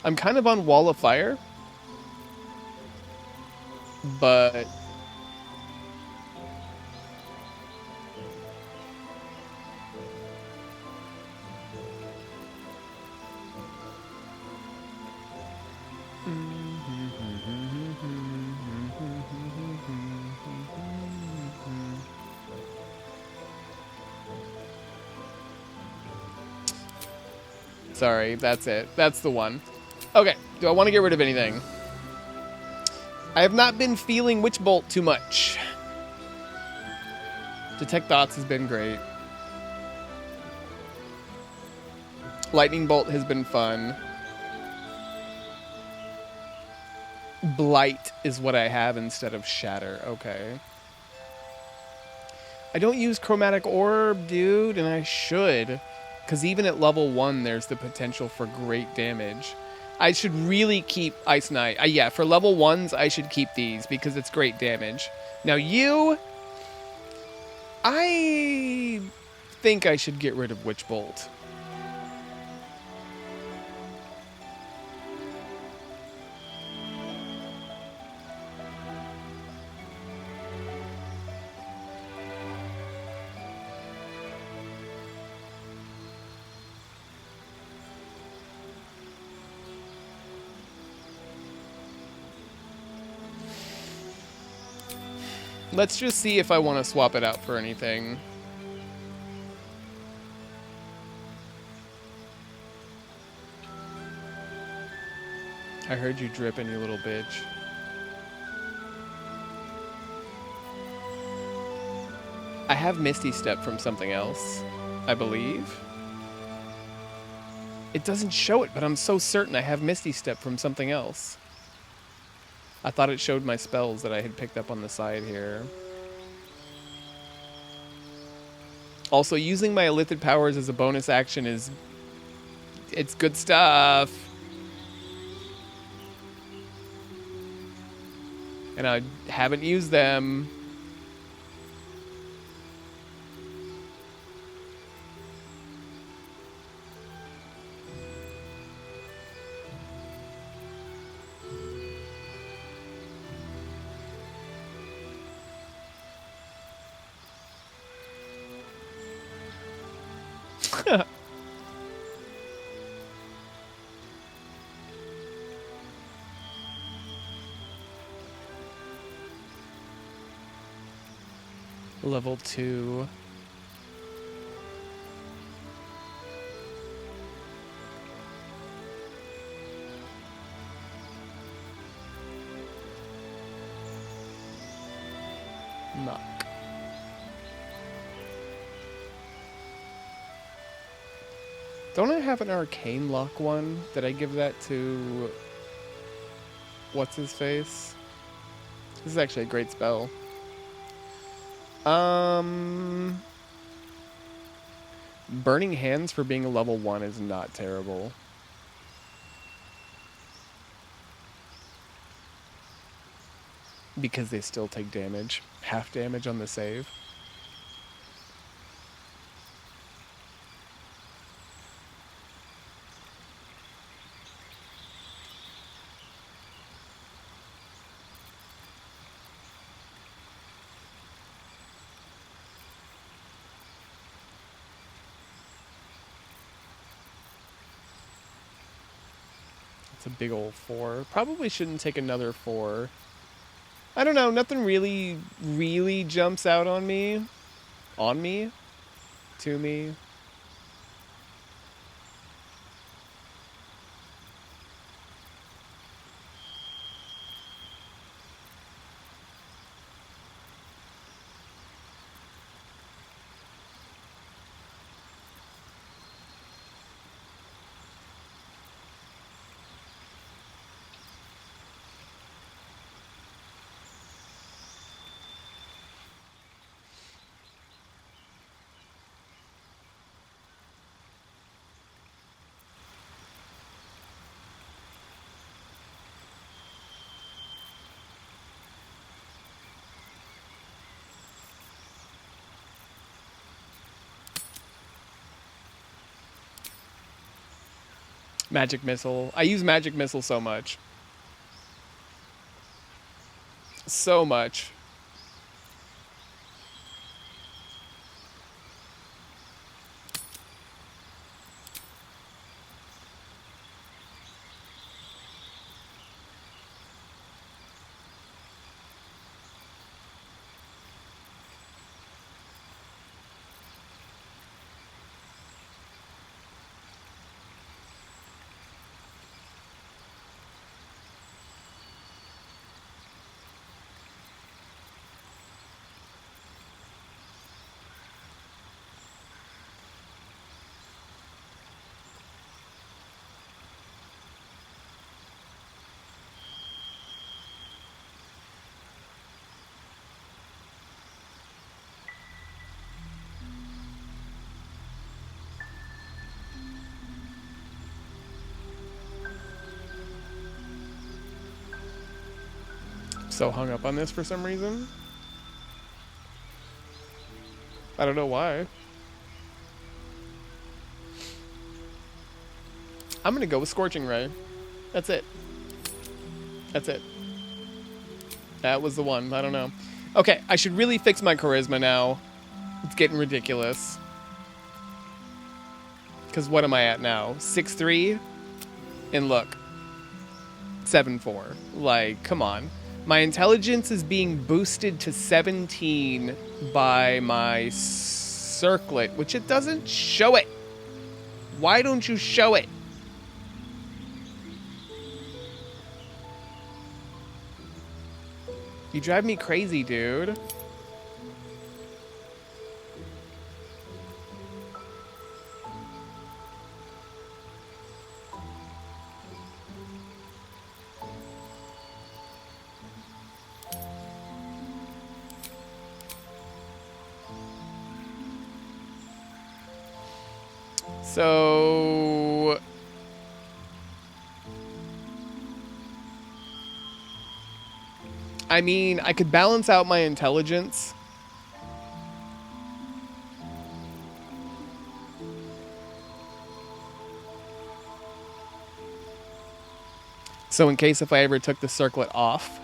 I'm kind of on Wall of Fire. But... Sorry, that's it. That's the one. Okay, do I want to get rid of anything? I have not been feeling Witch Bolt too much. Detect Thoughts has been great. Lightning Bolt has been fun. Blight is what I have instead of Shatter. Okay. I don't use Chromatic Orb, dude, and I should. Because even at level 1, there's the potential for great damage. I should really keep Ice Knight. Yeah, for level 1s, I should keep these because it's great damage. Now you... I think I should get rid of Witch Bolt. Let's just see if I want to swap it out for anything. I heard you dripping, you little bitch. I have Misty Step from something else, I believe. It doesn't show it, but I'm so certain I have Misty Step from something else. I thought it showed my spells that I had picked up on the side here. Also, using my Illithid powers as a bonus action is... it's good stuff. And I haven't used them. Level 2. Knock. Don't I have an arcane lock one? Did I give that to... what's his face? This is actually a great spell. Burning Hands for being a level 1 is not terrible. Because they still take damage. Half damage on the save. It's a big old 4. Probably shouldn't take another 4. I don't know, nothing really jumps out on me. On me? To me? Magic missile. I use magic missile so much. So much. So hung up on this for some reason. I don't know why. I'm gonna go with Scorching Ray. That's it. That's it. That was the one. I don't know. Okay, I should really fix my charisma now. It's getting ridiculous. Because what am I at now? 6'3"? And look. 7'4". Like, come on. My intelligence is being boosted to 17 by my circlet, which it doesn't show it. Why don't you show it? You drive me crazy, dude. So I mean, I could balance out my intelligence. So in case if I ever took the circlet off.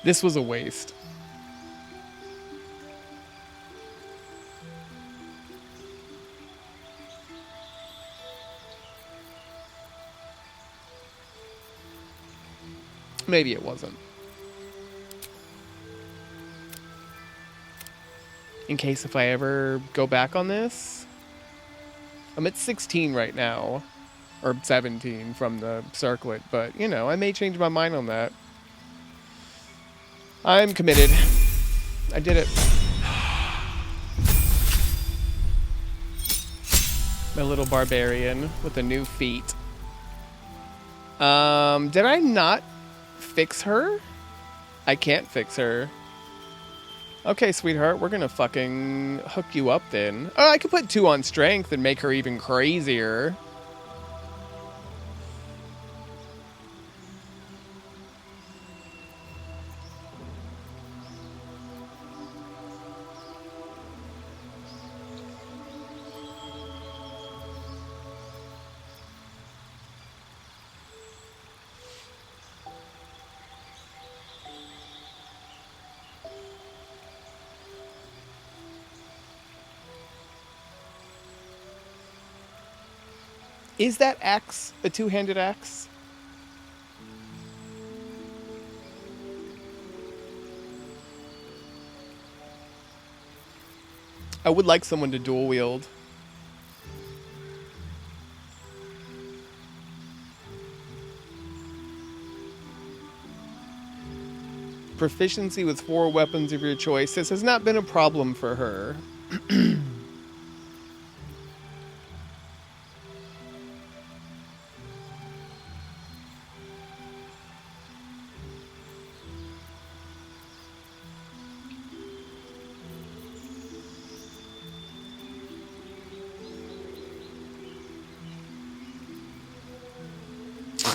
This was a waste. Maybe it wasn't. In case if I ever go back on this. I'm at 16 right now. Or 17 from the circlet. But, you know, I may change my mind on that. I'm committed. I did it. My little barbarian with the new feet. Did I not fix her? I can't fix her. Okay, sweetheart, we're gonna fucking hook you up then. Oh, I could put 2 on strength and make her even crazier. Is that axe a 2-handed axe? I would like someone to dual wield. Proficiency with 4 weapons of your choice. This has not been a problem for her.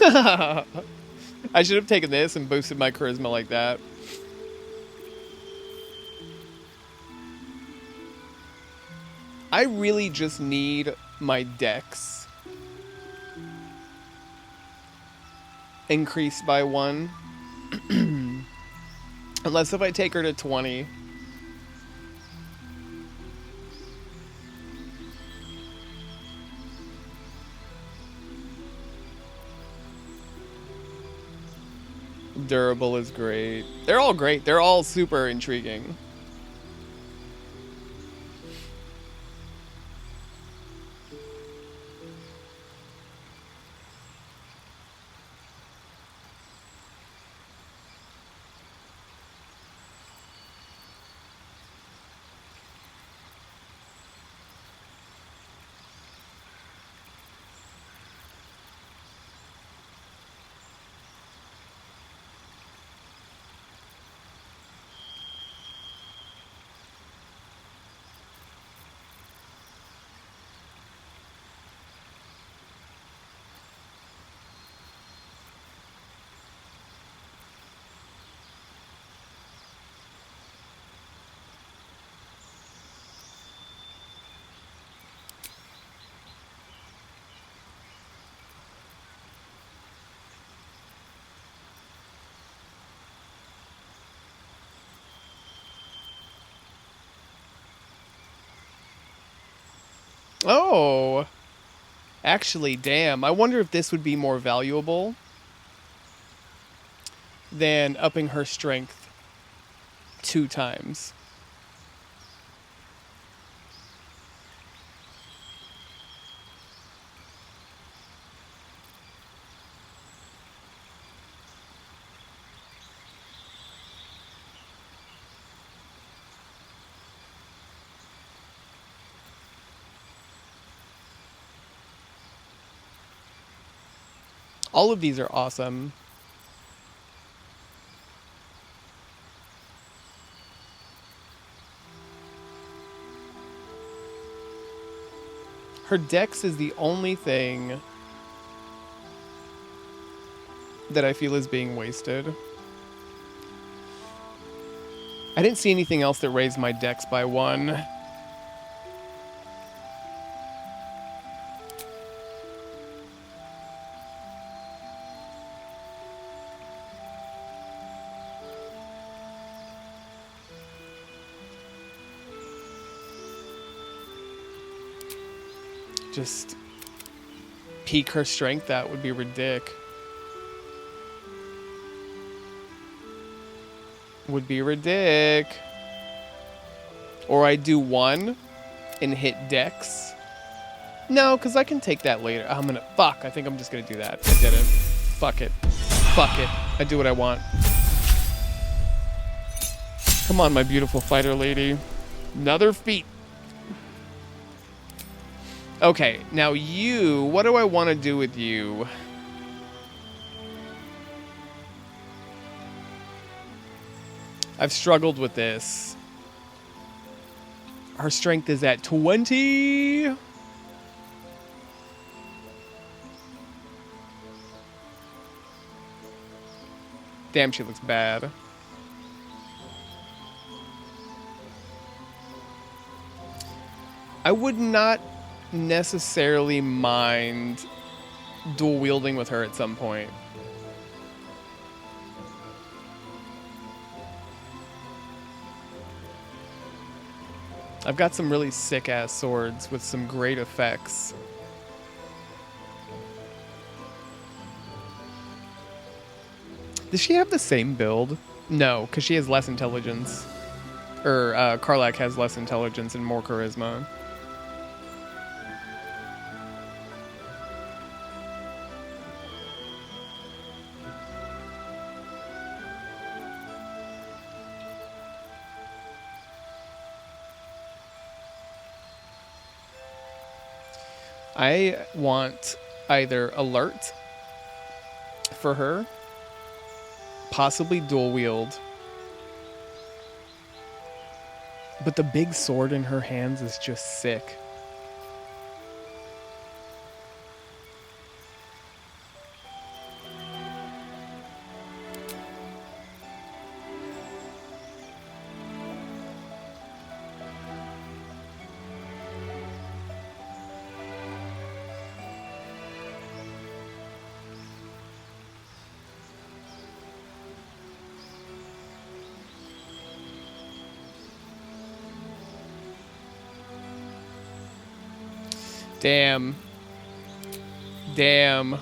I should have taken this and boosted my charisma like that. I really just need my dex increased by 1. Unless if I take her to 20. Durable is great. They're all great. They're all super intriguing. Oh, actually, damn. I wonder if this would be more valuable than upping her strength 2 times. All of these are awesome. Her dex is the only thing that I feel is being wasted. I didn't see anything else that raised my dex by 1. Just peak her strength, that would be ridiculous. Would be ridiculous. Or I do 1 and hit dex. No, because I can take that later. I'm gonna, fuck, I think I'm just gonna do that. I did it. Fuck it. Fuck it. I do what I want. Come on, my beautiful fighter lady. Another feat. Okay, now you, what do I want to do with you? I've struggled with this. Her strength is at 20. Damn, she looks bad. I would not necessarily mind dual wielding with her at some point. I've got some really sick ass swords with some great effects. Does she have the same build? No, because she has less intelligence. Or Karlach has less intelligence and more charisma. I want either alert for her, possibly dual wield, but the big sword in her hands is just sick. Damn. Damn.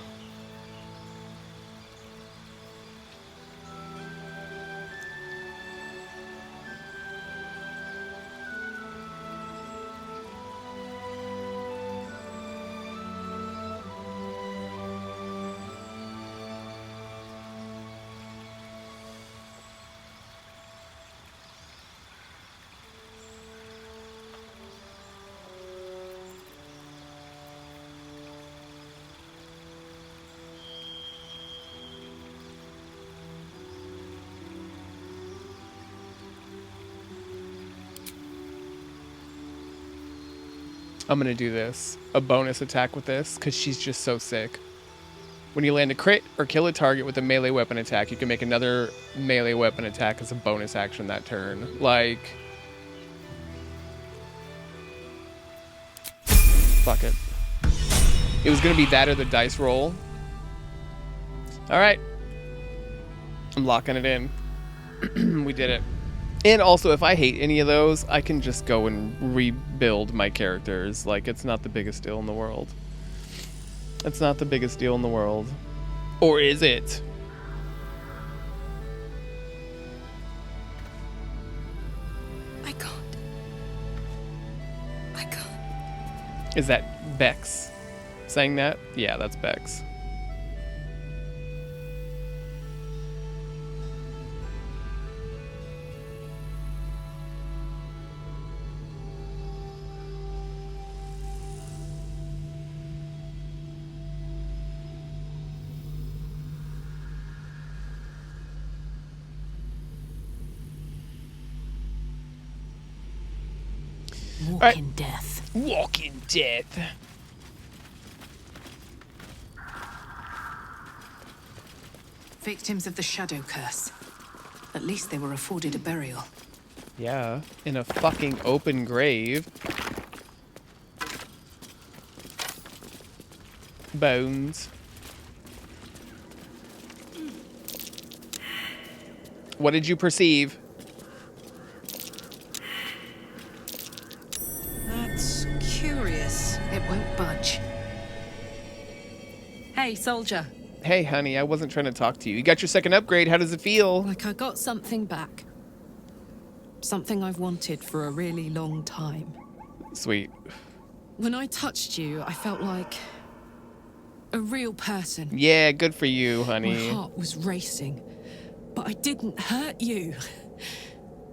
I'm gonna do this. A bonus attack with this, because she's just so sick. When you land a crit or kill a target with a melee weapon attack, you can make another melee weapon attack as a bonus action that turn. Like... Fuck it. It was gonna be that or the dice roll. Alright. I'm locking it in. We did it. And also, if I hate any of those, I can just go and rebuild my characters. Like, it's not the biggest deal in the world. It's not the biggest deal in the world. Or is it? I can't. I can't. Is that Bex saying that? Yeah, that's Bex. Walking death. Walking death. Victims of the Shadow Curse. At least they were afforded a burial. Yeah, in a fucking open grave. Bones. What did you perceive? That's curious. It won't budge. Hey, soldier. Hey, honey, I wasn't trying to talk to you. You got your second upgrade. How does it feel? Like I got something back. Something I've wanted for a really long time. Sweet. When I touched you, I felt like a real person. Yeah, good for you, honey. My heart was racing, but I didn't hurt you.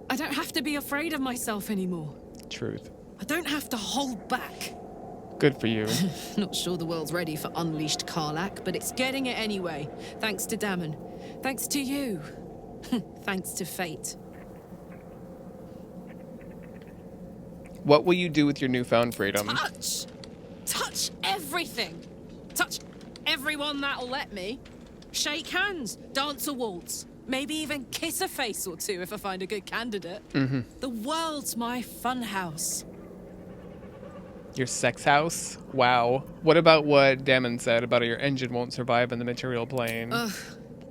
I don't have to be afraid of myself anymore. Truth. I don't have to hold back. Good for you. Not sure the world's ready for unleashed Karlach, but it's getting it anyway. Thanks to Dammon. Thanks to you. Thanks to fate. What will you do with your newfound freedom? Touch! Touch everything! Touch everyone that'll let me. Shake hands, dance a waltz, maybe even kiss a face or two if I find a good candidate. The world's my funhouse. Your sex house? Wow. What about what Damon said about your engine won't survive in the material plane? Ugh,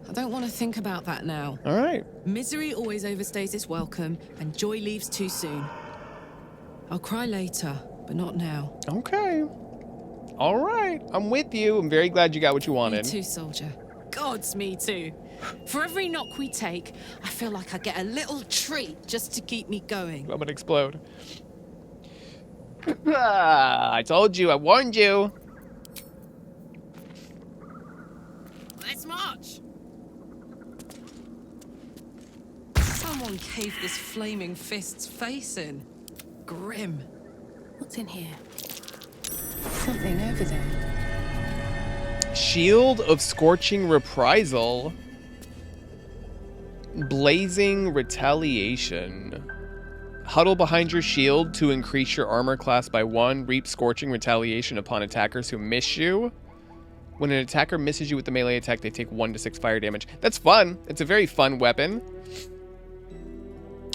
I don't want to think about that now. All right. Misery always overstays its welcome, and joy leaves too soon. I'll cry later, but not now. Okay. All right. I'm with you. I'm very glad you got what you wanted. Me too, soldier. Gods, me too. For every knock we take, I feel like I get a little treat just to keep me going. I'm gonna explode. I told you. I warned you. Let's march! Someone caved this flaming fist's face in. Grim. What's in here? Something over there. Shield of Scorching Reprisal. Blazing Retaliation. Huddle behind your shield to increase your armor class by 1. Reap Scorching Retaliation upon attackers who miss you. When an attacker misses you with the melee attack, they take 1 to 6 fire damage. That's fun. It's a very fun weapon.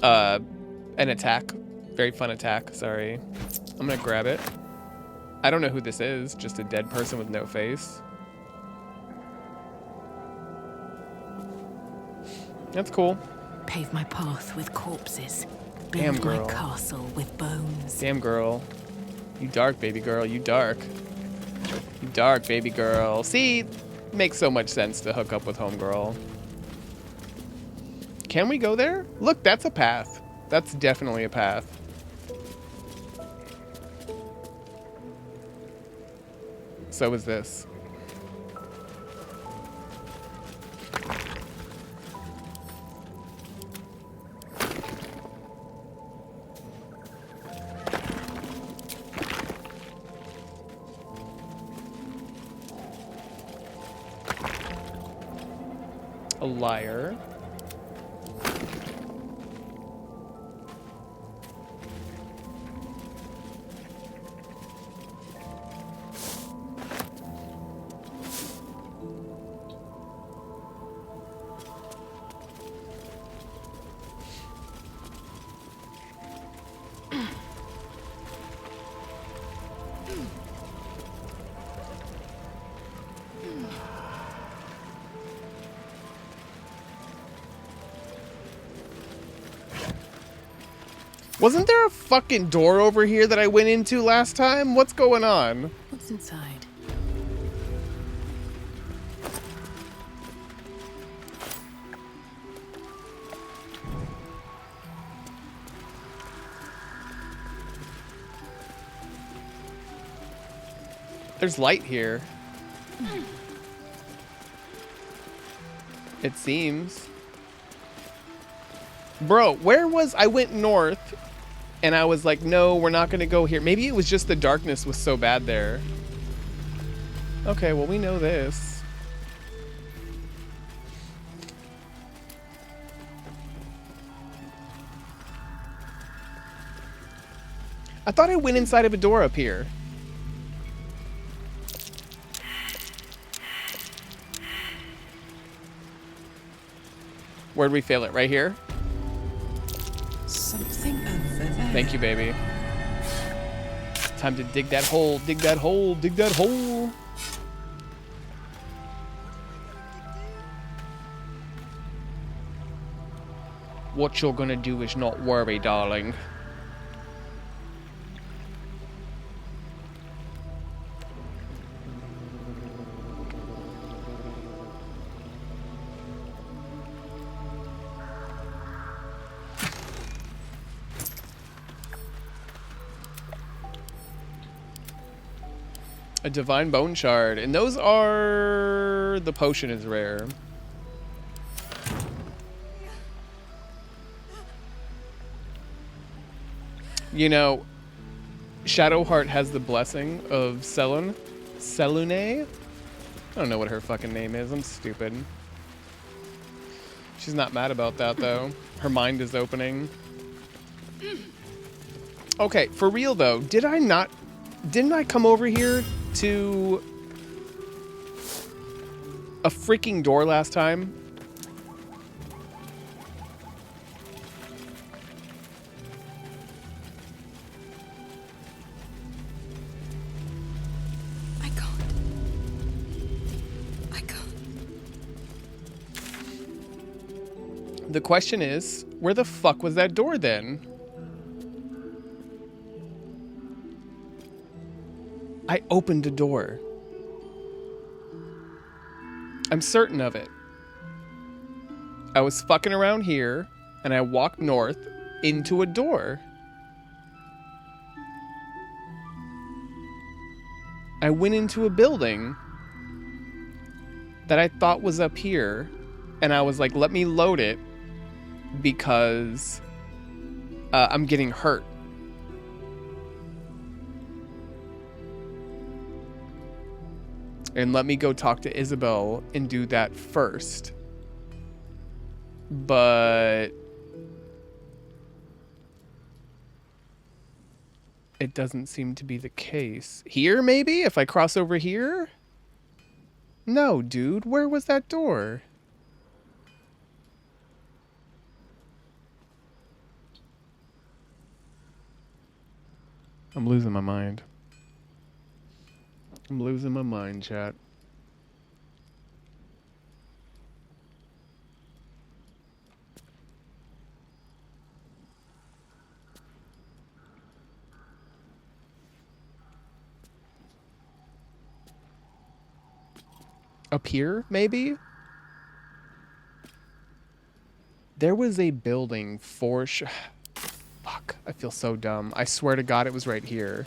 An attack. Very fun attack. Sorry. I'm gonna grab it. I don't know who this is. Just a dead person with no face. That's cool. Pave my path with corpses. Damn, Build girl. my castle with bones. Damn, girl. You dark, baby girl. You dark. You dark, baby girl. See? Makes so much sense to hook up with homegirl. Can we go there? Look, that's a path. That's definitely a path. So is this. A liar. Wasn't there a fucking door over here that I went into last time? What's going on? What's inside? There's light here. It seems. Bro, where was... I went north, and I was like, no, we're not going to go here. Maybe it was just the darkness was so bad there. Okay, well, we know this. I thought I went inside of a door up here. Where'd we fail it? Right here? Something over there. Thank you, baby. Time to dig that hole, dig that hole, dig that hole. What you're gonna do is not worry, darling. A divine bone shard, and those are... the potion is rare. You know, Shadowheart has the blessing of Selune. I don't know what her fucking name is. I'm stupid. She's not mad about that, though. Her mind is opening. Okay, for real, though, didn't I come over here to a freaking door last time? I can't. The question is, where the fuck was that door then? I opened a door. I'm certain of it. I was fucking around here, and I walked north into a door. I went into a building that I thought was up here, and I was like, let me load it because I'm getting hurt. And let me go talk to Isabel and do that first. But it doesn't seem to be the case. Here, maybe? If I cross over here? No, dude. Where was that door? I'm losing my mind. I'm losing my mind, chat. Up here, maybe? There was a building for fuck, I feel so dumb. I swear to God it was right here.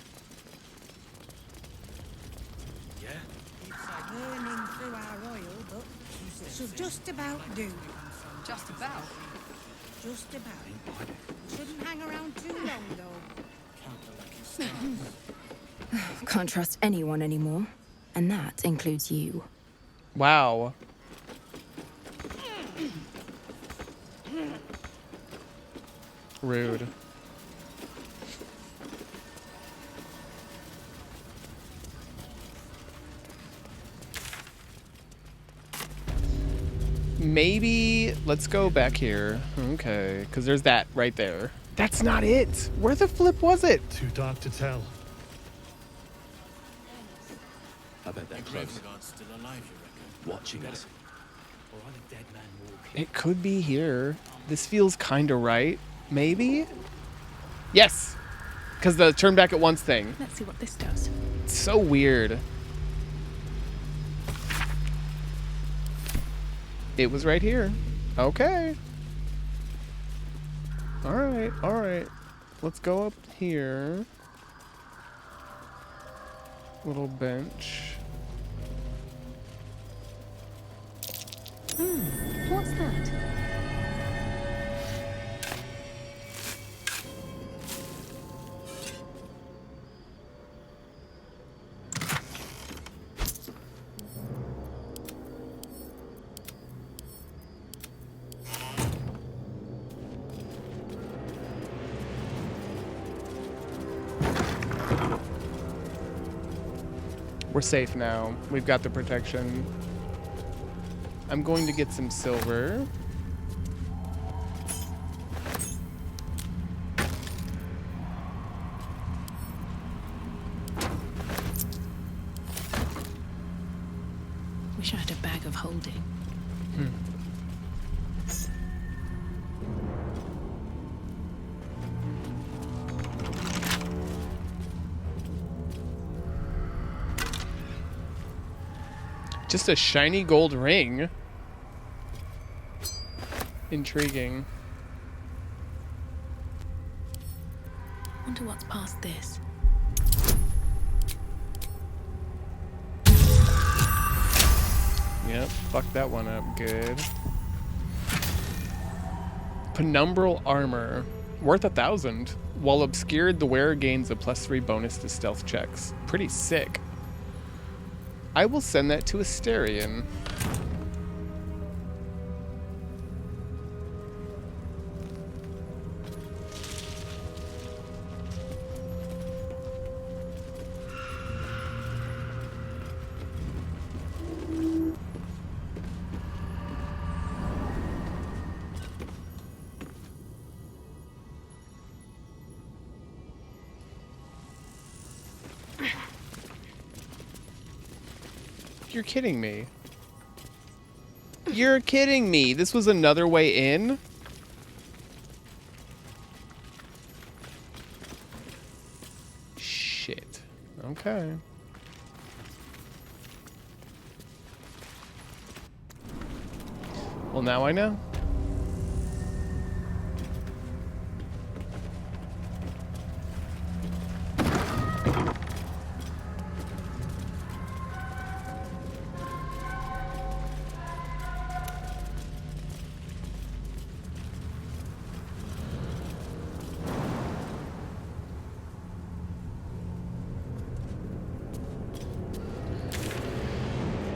Burning through our oil, but should just about do. Just about. Just about. Shouldn't hang around too long, though. Can't trust anyone anymore, and that includes you. Wow. Rude. Maybe let's go back here. Okay, because there's that right there. That's not it. Where the flip was it? Too dark to tell. I bet they're close. Still alive, you reckon? Watching us. Or are the dead man walking? It could be here. This feels kind of right. Maybe? Yes! Because the turn back at once thing. Let's see what this does. It's so weird. It was right here. Okay. Alright, alright. Let's go up here. Little bench. What's that? We're safe now. We've got the protection. I'm going to get some silver. Wish I had a bag of holding. Just a shiny gold ring. Intriguing. Wonder what's past this. Yep, fuck that one up. Good. Penumbral armor. Worth 1,000. While obscured, the wearer gains a +3 bonus to stealth checks. Pretty sick. I will send that to Asterion. You're kidding me. You're kidding me. This was another way in? Shit. Okay. Well, now I know.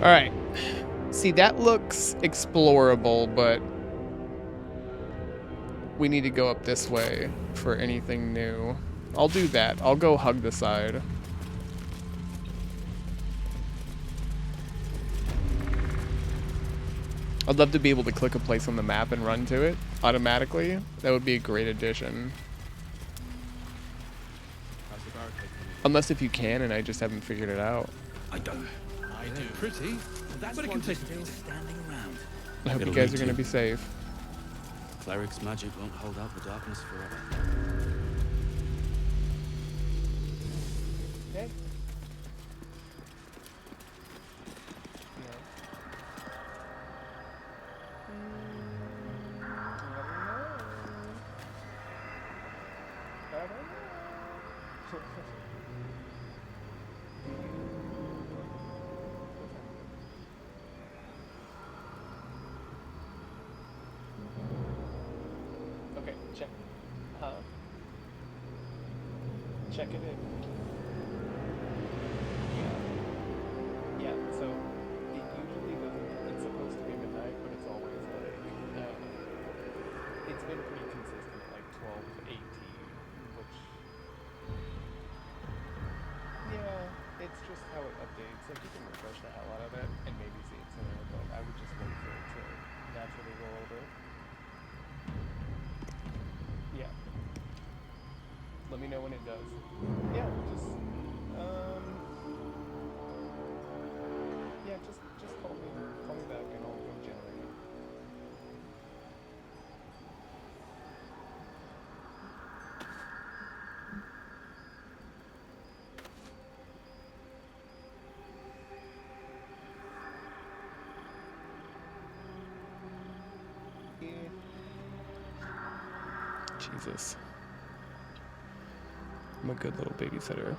Alright. See, that looks explorable, but we need to go up this way for anything new. I'll do that. I'll go hug the side. I'd love to be able to click a place on the map and run to it automatically. That would be a great addition. Unless if you can and I just haven't figured it out. I don't. I do. Pretty. That's what it still standing around. I hope you guys are going to be safe. Cleric's magic won't hold out the darkness forever. Okay. I don't know. Okay, check. Check it in. Yeah, so it usually doesn't, it's supposed to be midnight, but it's always like, it's been pretty consistent at like 12:18, which, yeah, it's just how it updates. Like, you can refresh the hell out of it and maybe see it sooner, but I would just wait for it to naturally roll over. Yeah. Let me know when it does. Yeah, just, yeah, just call me back and I'll go generate it. Jesus. I'm a good little babysitter.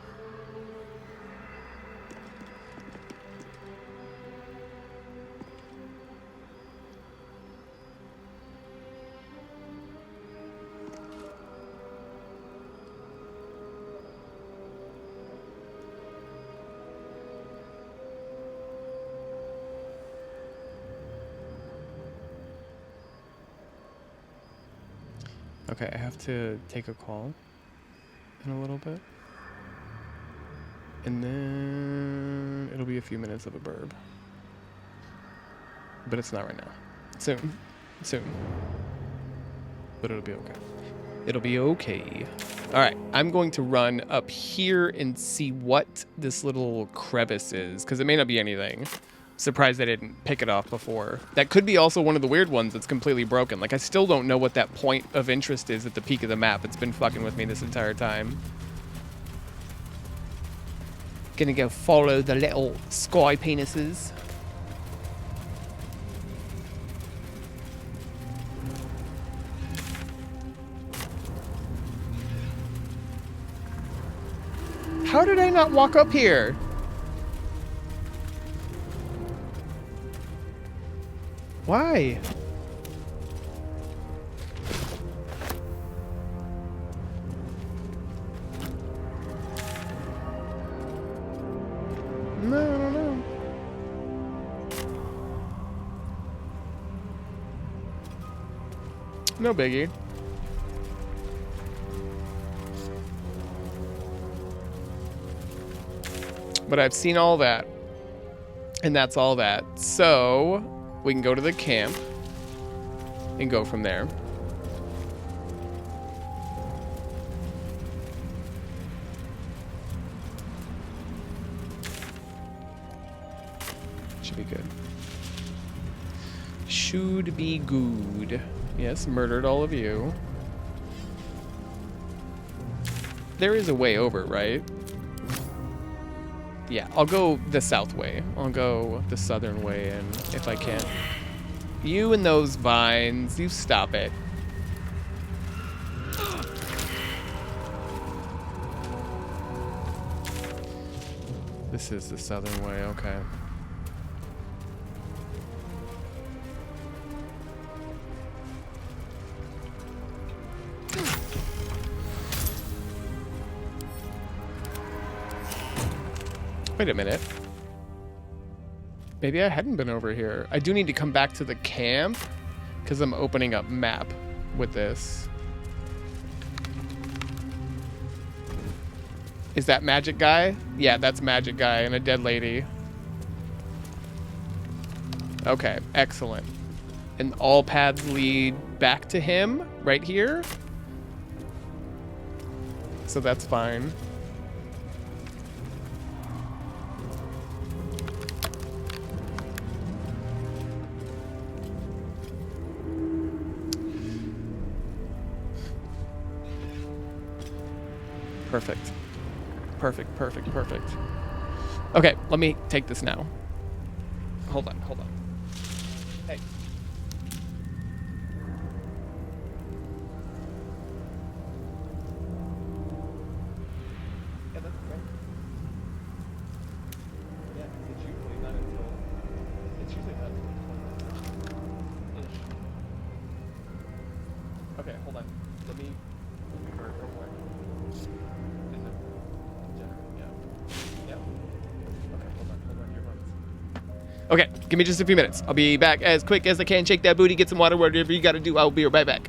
Okay, I have to take a call in a little bit. And then it'll be a few minutes of a burb. But it's not right now. Soon. Soon. But it'll be okay. It'll be okay. Alright, I'm going to run up here and see what this little crevice is, because it may not be anything. Surprised I didn't pick it off before. That could be also one of the weird ones that's completely broken. Like, I still don't know what that point of interest is at the peak of the map. It's been fucking with me this entire time. Gonna go follow the little sky penises. How did I not walk up here? Why? No, I don't know. No biggie. But I've seen all that. And that's all that. So we can go to the camp and go from there. Should be good. Should be good. Yes, murdered all of you. There is a way over, right? Yeah, I'll go the south way. I'll go the southern way, and if I can. You and those vines, you stop it. This is the southern way, okay. Wait a minute. Maybe I hadn't been over here. I do need to come back to the camp because I'm opening up map with this. Is that magic guy? Yeah, that's magic guy and a dead lady. Okay, excellent. And all paths lead back to him right here. So that's fine. Perfect. Perfect, perfect, perfect. Okay, let me take this now. Hold on, hold on. Hey. Okay, give me just a few minutes. I'll be back as quick as I can. Shake that booty, get some water, whatever you gotta do. I'll be right back.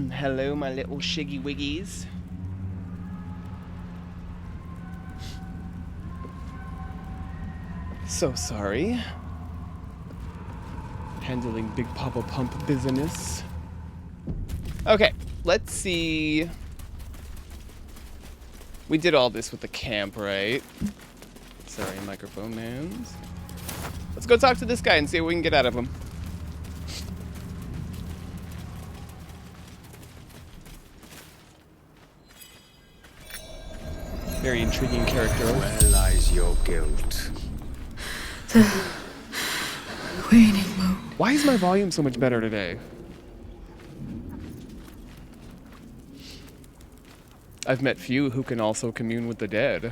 Hello, my little shiggy wiggies. So sorry. Handling Big Papa Pump business. Okay, let's see. We did all this with the camp, right? Sorry, microphone mans. Let's go talk to this guy and see what we can get out of him. Very intriguing character. Where lies your guilt? The waning moon. Why is my volume so much better today? I've met few who can also commune with the dead.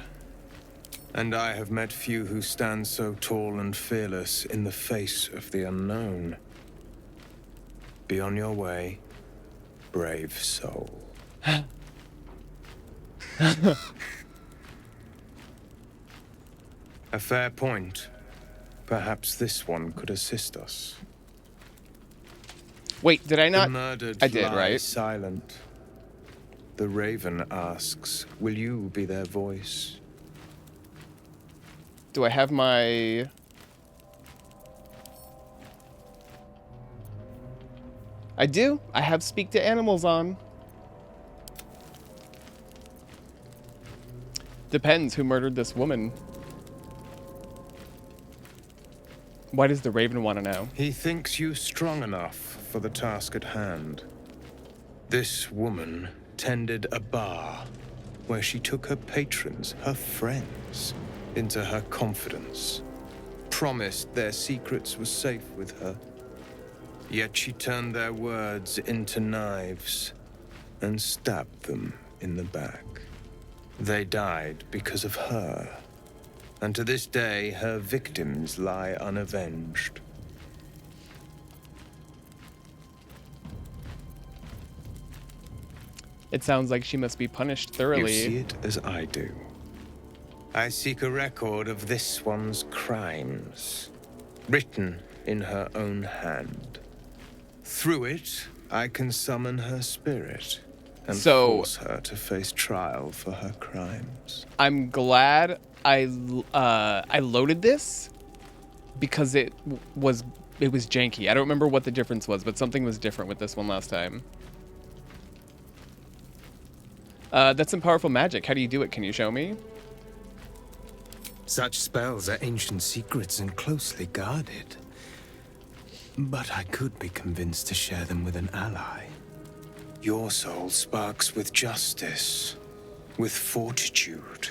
And I have met few who stand so tall and fearless in the face of the unknown. Be on your way, brave soul. A fair point. Perhaps this one could assist us. Wait, did I not? The murdered I did, lie right? silent. The raven asks, will you be their voice? Do I have my... I do. I have Speak to Animals on. Depends who murdered this woman. Why does the raven want to know? He thinks you strong enough for the task at hand. This woman tended a bar where she took her patrons, her friends, into her confidence. Promised their secrets were safe with her. Yet she turned their words into knives and stabbed them in the back. They died because of her. And to this day, her victims lie unavenged. It sounds like she must be punished thoroughly. You see it as I do. I seek a record of this one's crimes, written in her own hand. Through it, I can summon her spirit and force her to face trial for her crimes. I'm glad I loaded this because it was janky. I don't remember what the difference was, but something was different with this one last time. That's some powerful magic. How do you do it? Can you show me? Such spells are ancient secrets and closely guarded. But I could be convinced to share them with an ally. Your soul sparks with justice, with fortitude.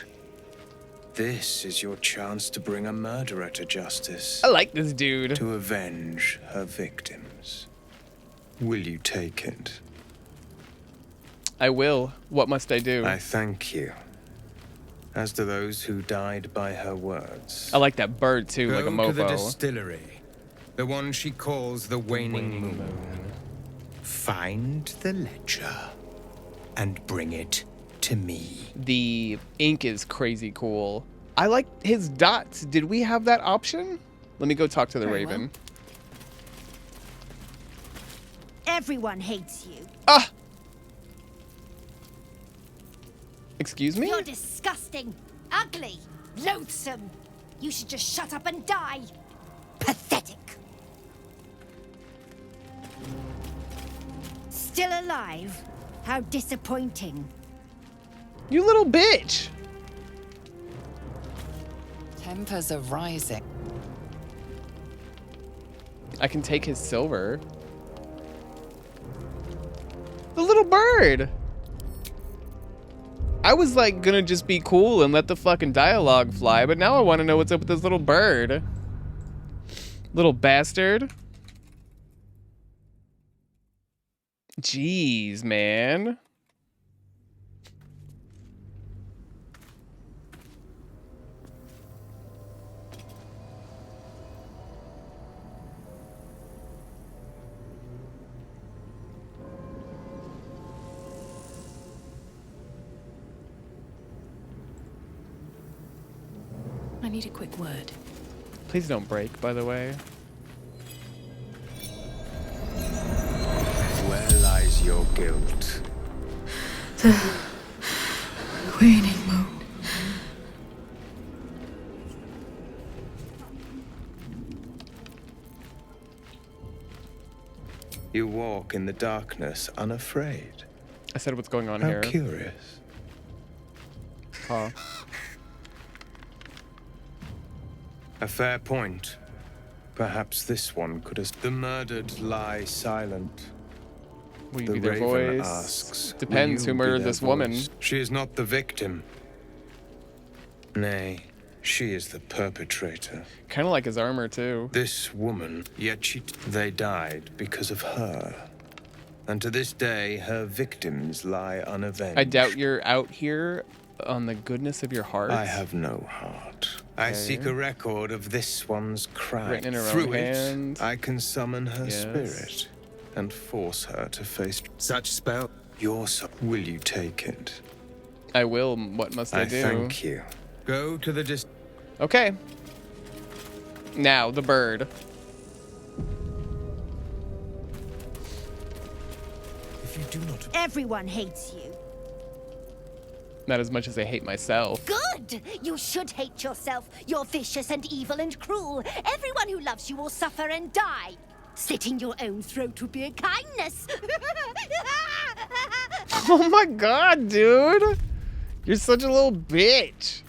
This is your chance to bring a murderer to justice. I like this dude. To avenge her victims. Will you take it? I will. What must I do? I thank you. As to those who died by her words. I like that bird too, like a mofo. Go to the distillery. The one she calls the Waning Moon. Find the ledger and bring it to me. The ink is crazy cool. I like his dots. Did we have that option? Let me go talk to the raven. Well. Everyone hates you. Ah! Excuse me? You're disgusting, ugly, loathsome. You should just shut up and die. Pathetic. Still alive? How disappointing. You little bitch. Tempers are rising. I can take his silver. The little bird. I was like gonna just be cool and let the fucking dialogue fly, but now I want to know what's up with this little bird. Little bastard. Jeez, man. I need a quick word. Please don't break, by the way. Where lies your guilt? The waning moon. You walk in the darkness unafraid. I said what's going on How here. curious. Huh. A fair point. Perhaps this one could have... The murdered lie silent. Will you The be their raven voice? asks, Depends will who you be murdered their this woman. voice? She is not the victim. Nay, she is the perpetrator. Kind of like his armor, too. This woman, yet they died because of her. And to this day, her victims lie unavenged. I doubt you're out here on the goodness of your heart. I have no heart. I seek a record of this one's crime. Written in her Through own hand. I can summon her Yes. spirit and force her to face such spell. Your soul. Will you take it? I will. What must I do? Thank you. Go to the Okay. Now, the bird. If you do not... Everyone hates you. Not as much as I hate myself. Good! You should hate yourself. You're vicious and evil and cruel. Everyone who loves you will suffer and die. Slitting your own throat would be a kindness. Oh my god, dude! You're such a little bitch.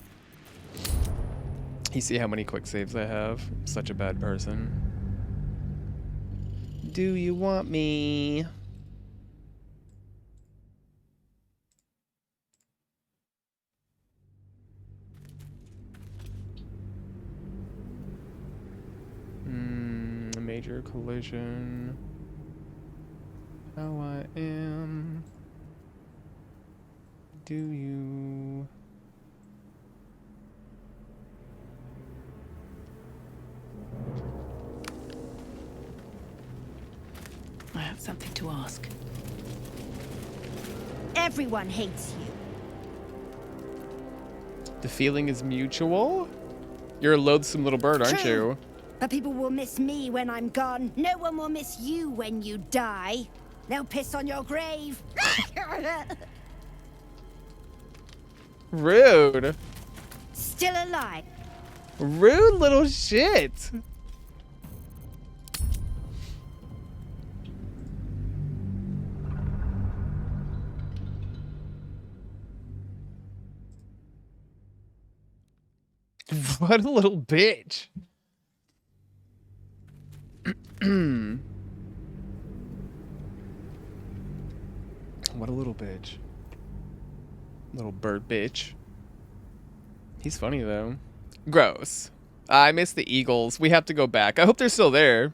You see how many quick saves I have? I'm such a bad person. Do you want me? A major collision. How I am. Do you? I have something to ask. Everyone hates you. The feeling is mutual? You're a loathsome little bird, aren't True. you? But people will miss me when I'm gone. No one will miss you when you die. They'll piss on your grave. Rude. Still alive. Rude little shit. What a little bitch. What a little bitch. Little bird bitch. He's funny though. Gross. I miss the eagles. We have to go back. I hope they're still there.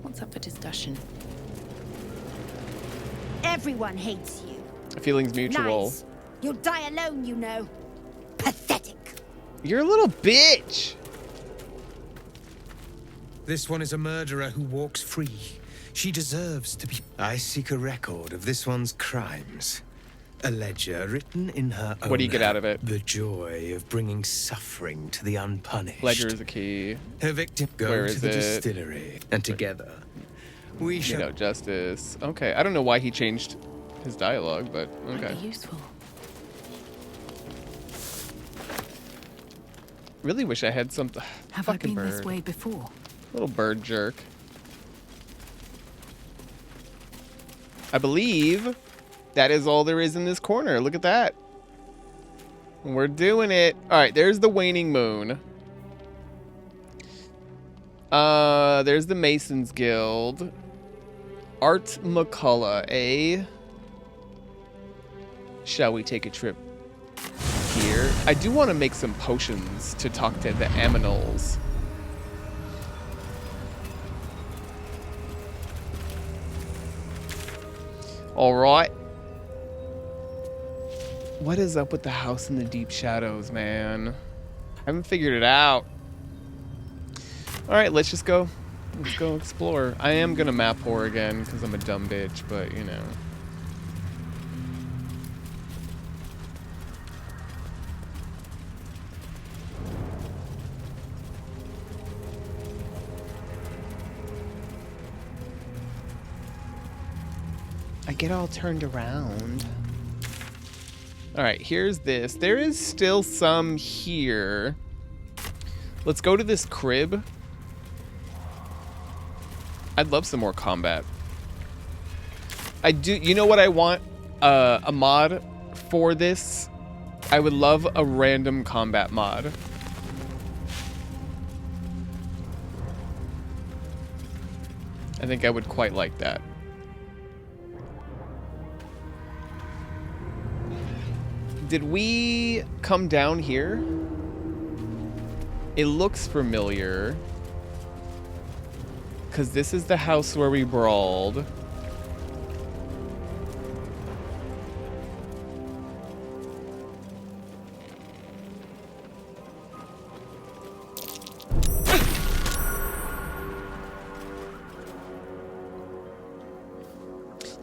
What's up for discussion? Everyone hates you. Feelings mutual. Nice. You'll die alone, you know. Pathetic. You're a little bitch. This one is a murderer who walks free. She deserves to be... I seek a record of this one's crimes. A ledger written in her own... What do you get out of it? The joy of bringing suffering to the unpunished. Ledger is a key. Her victim... Where Go is to the it? distillery, and together we You shall... know, justice. Okay, I don't know why he changed his dialogue, but okay. Might be useful. Really wish I had something. Have I Fucking been bird. this way before? Little bird jerk. I believe that is all there is in this corner. Look at that. We're doing it. All right, there's the waning moon. There's the Masons Guild. Art McCullough, eh? Shall we take a trip here? I do want to make some potions to talk to the Aminals. Alright. What is up with the house in the deep shadows, man? I haven't figured it out. Alright, let's just go. Let's go explore. I am gonna map whore again because I'm a dumb bitch, but you know. I get all turned around. Alright, here's this. There is still some here. Let's go to this crib. I'd love some more combat. I do. You know what I want? A mod for this? I would love a random combat mod. I think I would quite like that. Did we come down here? It looks familiar. Because this is the house where we brawled.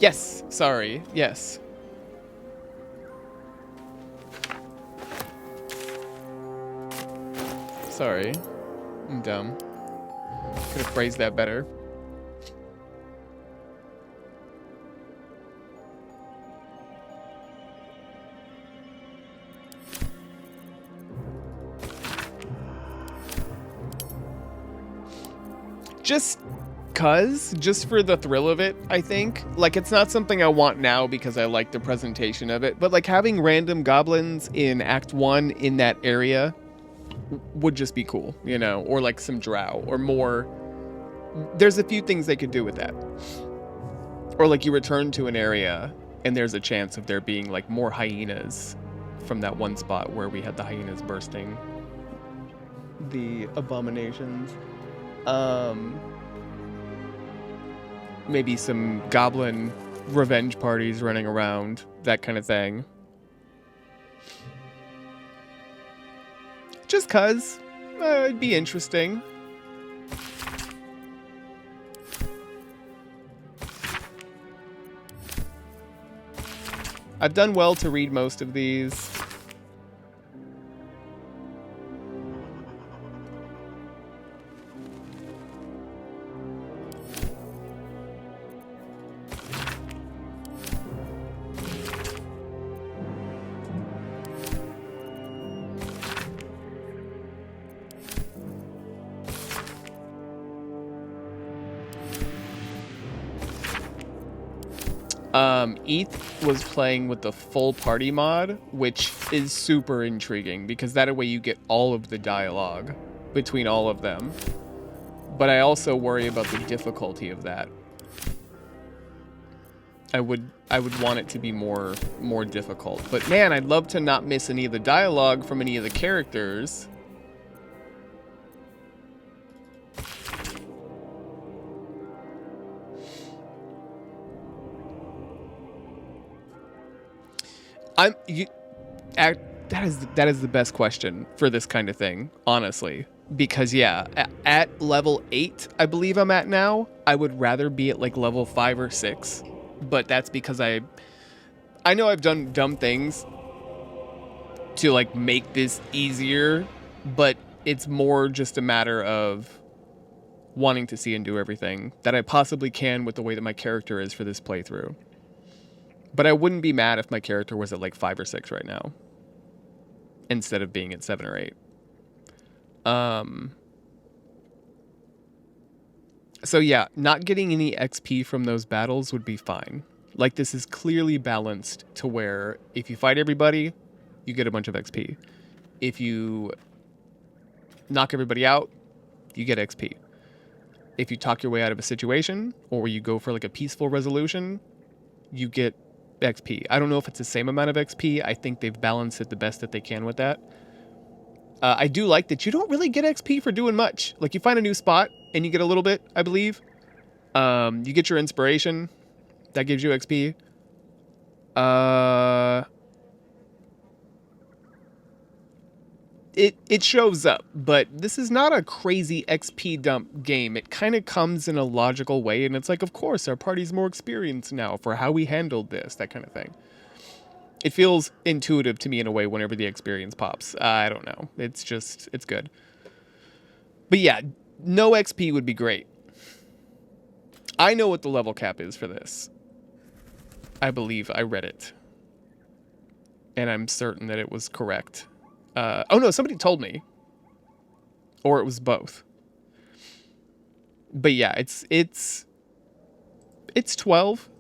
Yes, sorry, yes. Sorry, I'm dumb. Could have phrased that better. Just for the thrill of it, I think. Like, it's not something I want now because I like the presentation of it, but like having random goblins in Act 1 in that area would just be cool, you know, or like some drow or more. There's a few things they could do with that. Or like you return to an area and there's a chance of there being like more hyenas from that one spot where we had the hyenas bursting the abominations. Maybe some goblin revenge parties running around, that kind of thing. Just 'cause it'd be interesting. I've done well to read most of these. ETH was playing with the full party mod, which is super intriguing because that way you get all of the dialogue between all of them. But I also worry about the difficulty of that. I would want it to be more difficult. But man, I'd love to not miss any of the dialogue from any of the characters. That is the best question for this kind of thing, honestly. Because yeah, at level 8, I believe I'm at now, I would rather be at like level 5 or 6. But that's because I know I've done dumb things to like make this easier, but it's more just a matter of wanting to see and do everything that I possibly can with the way that my character is for this playthrough. But I wouldn't be mad if my character was at like 5 or 6 right now, instead of being at 7 or 8. So yeah, not getting any XP from those battles would be fine. Like, this is clearly balanced to where if you fight everybody, you get a bunch of XP. If you knock everybody out, you get XP. if you talk your way out of a situation or you go for like a peaceful resolution, you get XP. I don't know if it's the same amount of XP. I think they've balanced it the best that they can with that. I do like that you don't really get XP for doing much. Like, you find a new spot and you get a little bit, I believe. You get your inspiration. That gives you XP. It shows up, but this is not a crazy XP dump game. It kind of comes in a logical way, and it's like, of course, our party's more experienced now for how we handled this, that kind of thing. It feels intuitive to me in a way whenever the experience pops. I don't know. It's good. But yeah, no XP would be great. I know what the level cap is for this. I believe I read it. And I'm certain that it was correct. Oh no, somebody told me. Or it was both. But yeah, it's 12.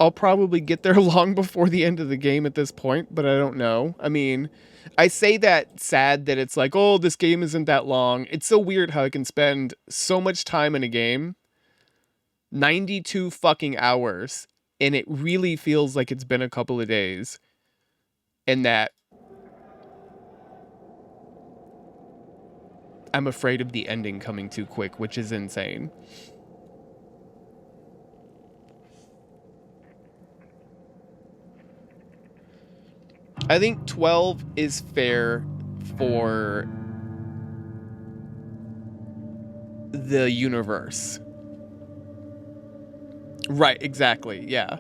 I'll probably get there long before the end of the game at this point, but I don't know. I mean, I say that sad that it's like, oh, this game isn't that long. It's so weird how I can spend so much time in a game, 92 fucking hours, and it really feels like it's been a couple of days. And that I'm afraid of the ending coming too quick, which is insane. I think 12 is fair for the universe. Right, exactly, yeah.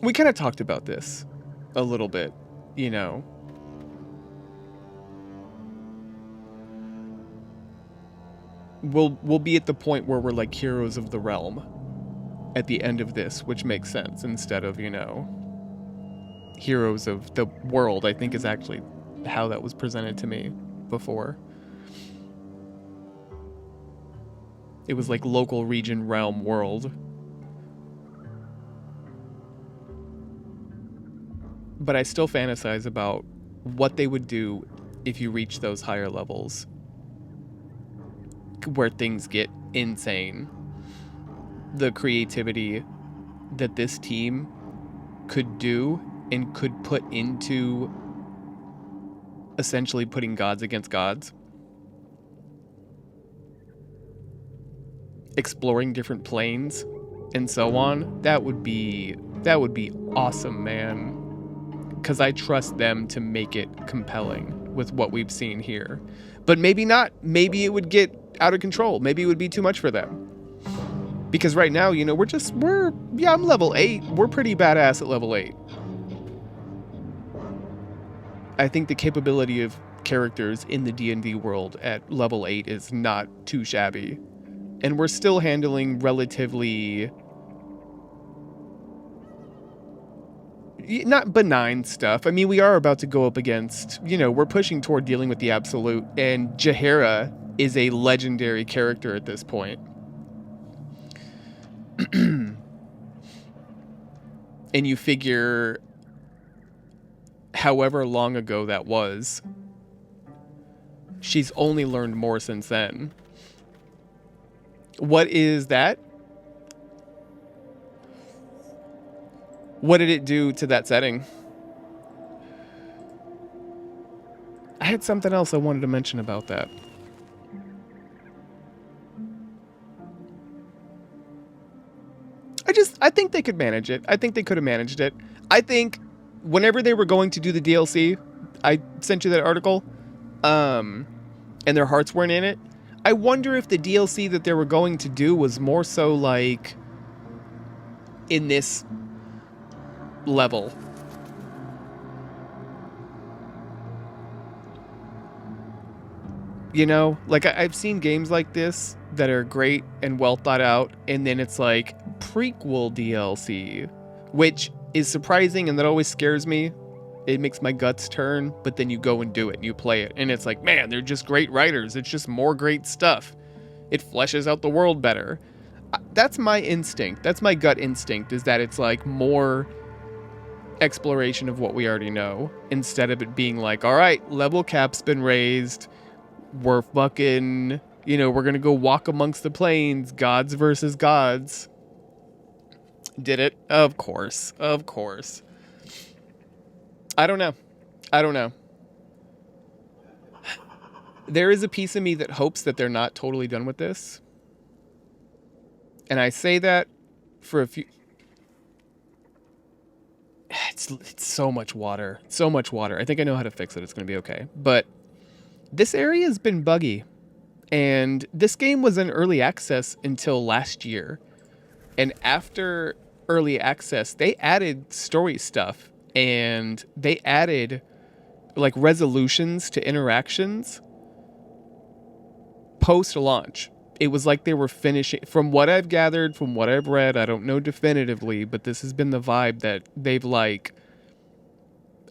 We kind of talked about this a little bit, you know. We'll be at the point where we're like heroes of the realm at the end of this, which makes sense, instead of, you know, heroes of the world, I think is actually how that was presented to me before. It was like local, region, realm, world. But I still fantasize about what they would do if you reach those higher levels, where things get insane. The creativity that this team could do and could put into essentially putting gods against gods. Exploring different planes and so on. That would be awesome, man. Because I trust them to make it compelling with what we've seen here. But maybe not. Maybe it would get out of control. Maybe it would be too much for them. Because right now, you know, I'm level 8. We're pretty badass at level 8. I think the capability of characters in the D&D world at level 8 is not too shabby. And we're still handling relatively not benign stuff. I mean, we are about to go up against, you know, we're pushing toward dealing with the absolute, and Jaheira is a legendary character at this point. And you figure however long ago that was, she's only learned more since then. What is that? What did it do to that setting? I had something else I wanted to mention about that. I think they could manage it. I think they could have managed it. I think whenever they were going to do the DLC, I sent you that article, and their hearts weren't in it. I wonder if the DLC that they were going to do was more so like in this level. You know, like I've seen games like this that are great and well thought out, and then it's like prequel DLC, which is surprising, and that always scares me. It makes my guts turn, but then you go and do it and you play it, and it's like, man, they're just great writers. It's just more great stuff. It fleshes out the world better. That's my instinct. That's my gut instinct, is that it's like more exploration of what we already know, instead of it being like, all right, level cap's been raised. We're fucking, we're going to go walk amongst the plains. Gods versus gods. Did it? Of course. Of course. I don't know. There is a piece of me that hopes that they're not totally done with this. And I say that for a few... It's so much water. So much water. I think I know how to fix it. It's going to be okay. But this area has been buggy. And this game was in early access until last year. And after early access, they added story stuff. And they added like resolutions to interactions post-launch. It was like they were finishing, from what I've gathered, from what I've read, I don't know definitively, but this has been the vibe that they've like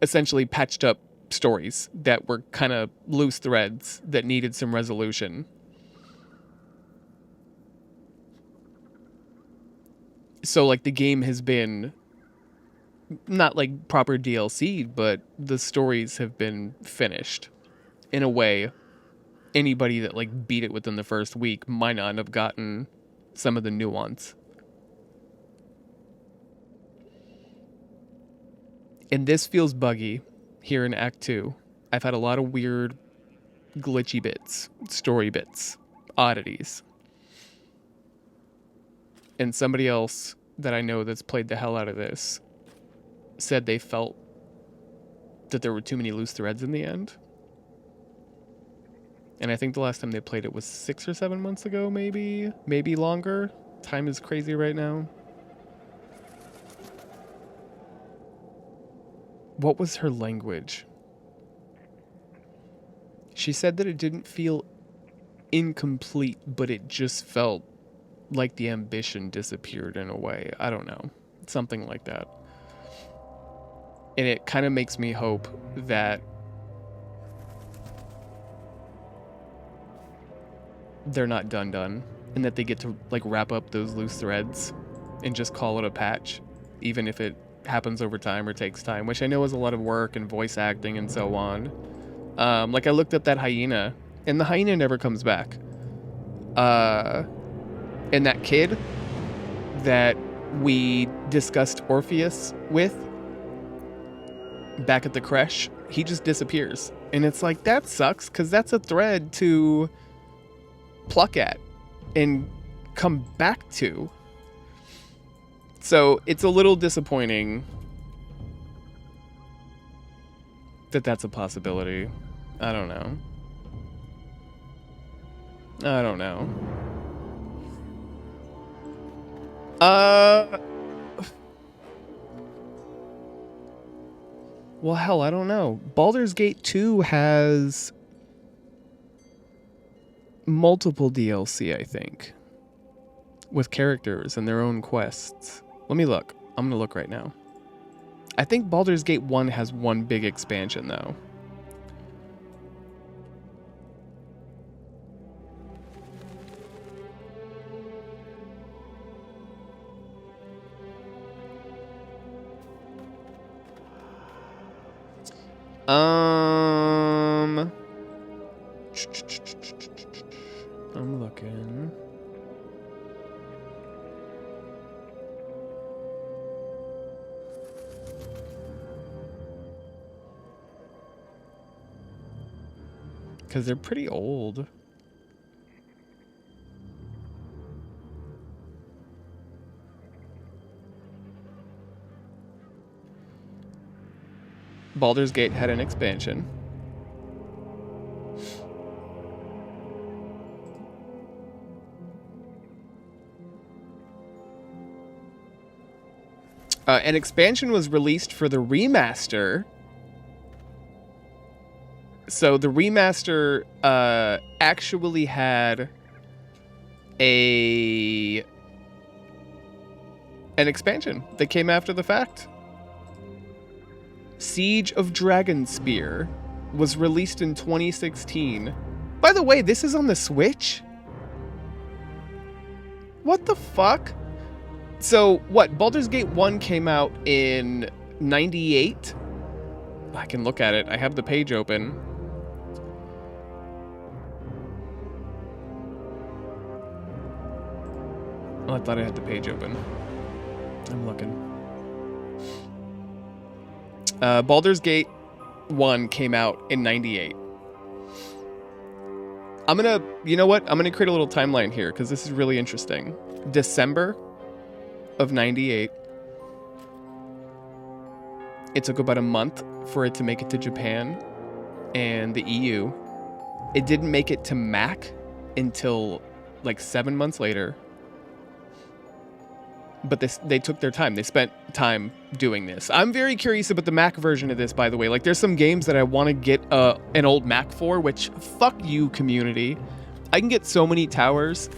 essentially patched up stories that were kind of loose threads that needed some resolution. So like the game has been not like proper DLC, but the stories have been finished in a way. Anybody that like beat it within the first week might not have gotten some of the nuance. And this feels buggy here in Act 2. I've had a lot of weird glitchy bits, story bits, oddities. And somebody else that I know that's played the hell out of this said they felt that there were too many loose threads in the end. And I think the last time they played it was 6 or 7 months ago, maybe longer. Time is crazy right now. What was her language? She said that it didn't feel incomplete, but it just felt like the ambition disappeared in a way. I don't know. Something like that. And it kind of makes me hope that they're not done, and that they get to like wrap up those loose threads and just call it a patch, even if it happens over time or takes time, which I know is a lot of work and voice acting and so on. Like I looked up that hyena, and the hyena never comes back. And that kid that we discussed Orpheus with back at the creche, he just disappears. And it's like, that sucks, because that's a thread to pluck at and come back to. So it's a little disappointing that that's a possibility. I don't know. Well, hell, I don't know. Baldur's Gate 2 has multiple DLC, I think, with characters and their own quests. Let me look. I'm gonna look right now. I think Baldur's Gate 1 has one big expansion, though. I'm looking. Because they're pretty old. Baldur's Gate had an expansion. An expansion was released for the remaster. So the remaster actually had an expansion that came after the fact. Siege of Dragonspear was released in 2016. By the way, this is on the Switch? What the fuck? So, what? Baldur's Gate 1 came out in 98? I can look at it. I have the page open. Oh, I thought I had the page open. I'm looking. Baldur's Gate 1 came out in 98. I'm gonna, you know what? I'm gonna create a little timeline here because this is really interesting. December of 98. It took about a month for it to make it to Japan and the EU. It didn't make it to Mac until like 7 months later. But they took their time. They spent time doing this. I'm very curious about the Mac version of this, by the way. Like, there's some games that I want to get an old Mac for, which, fuck you, community. I can get so many towers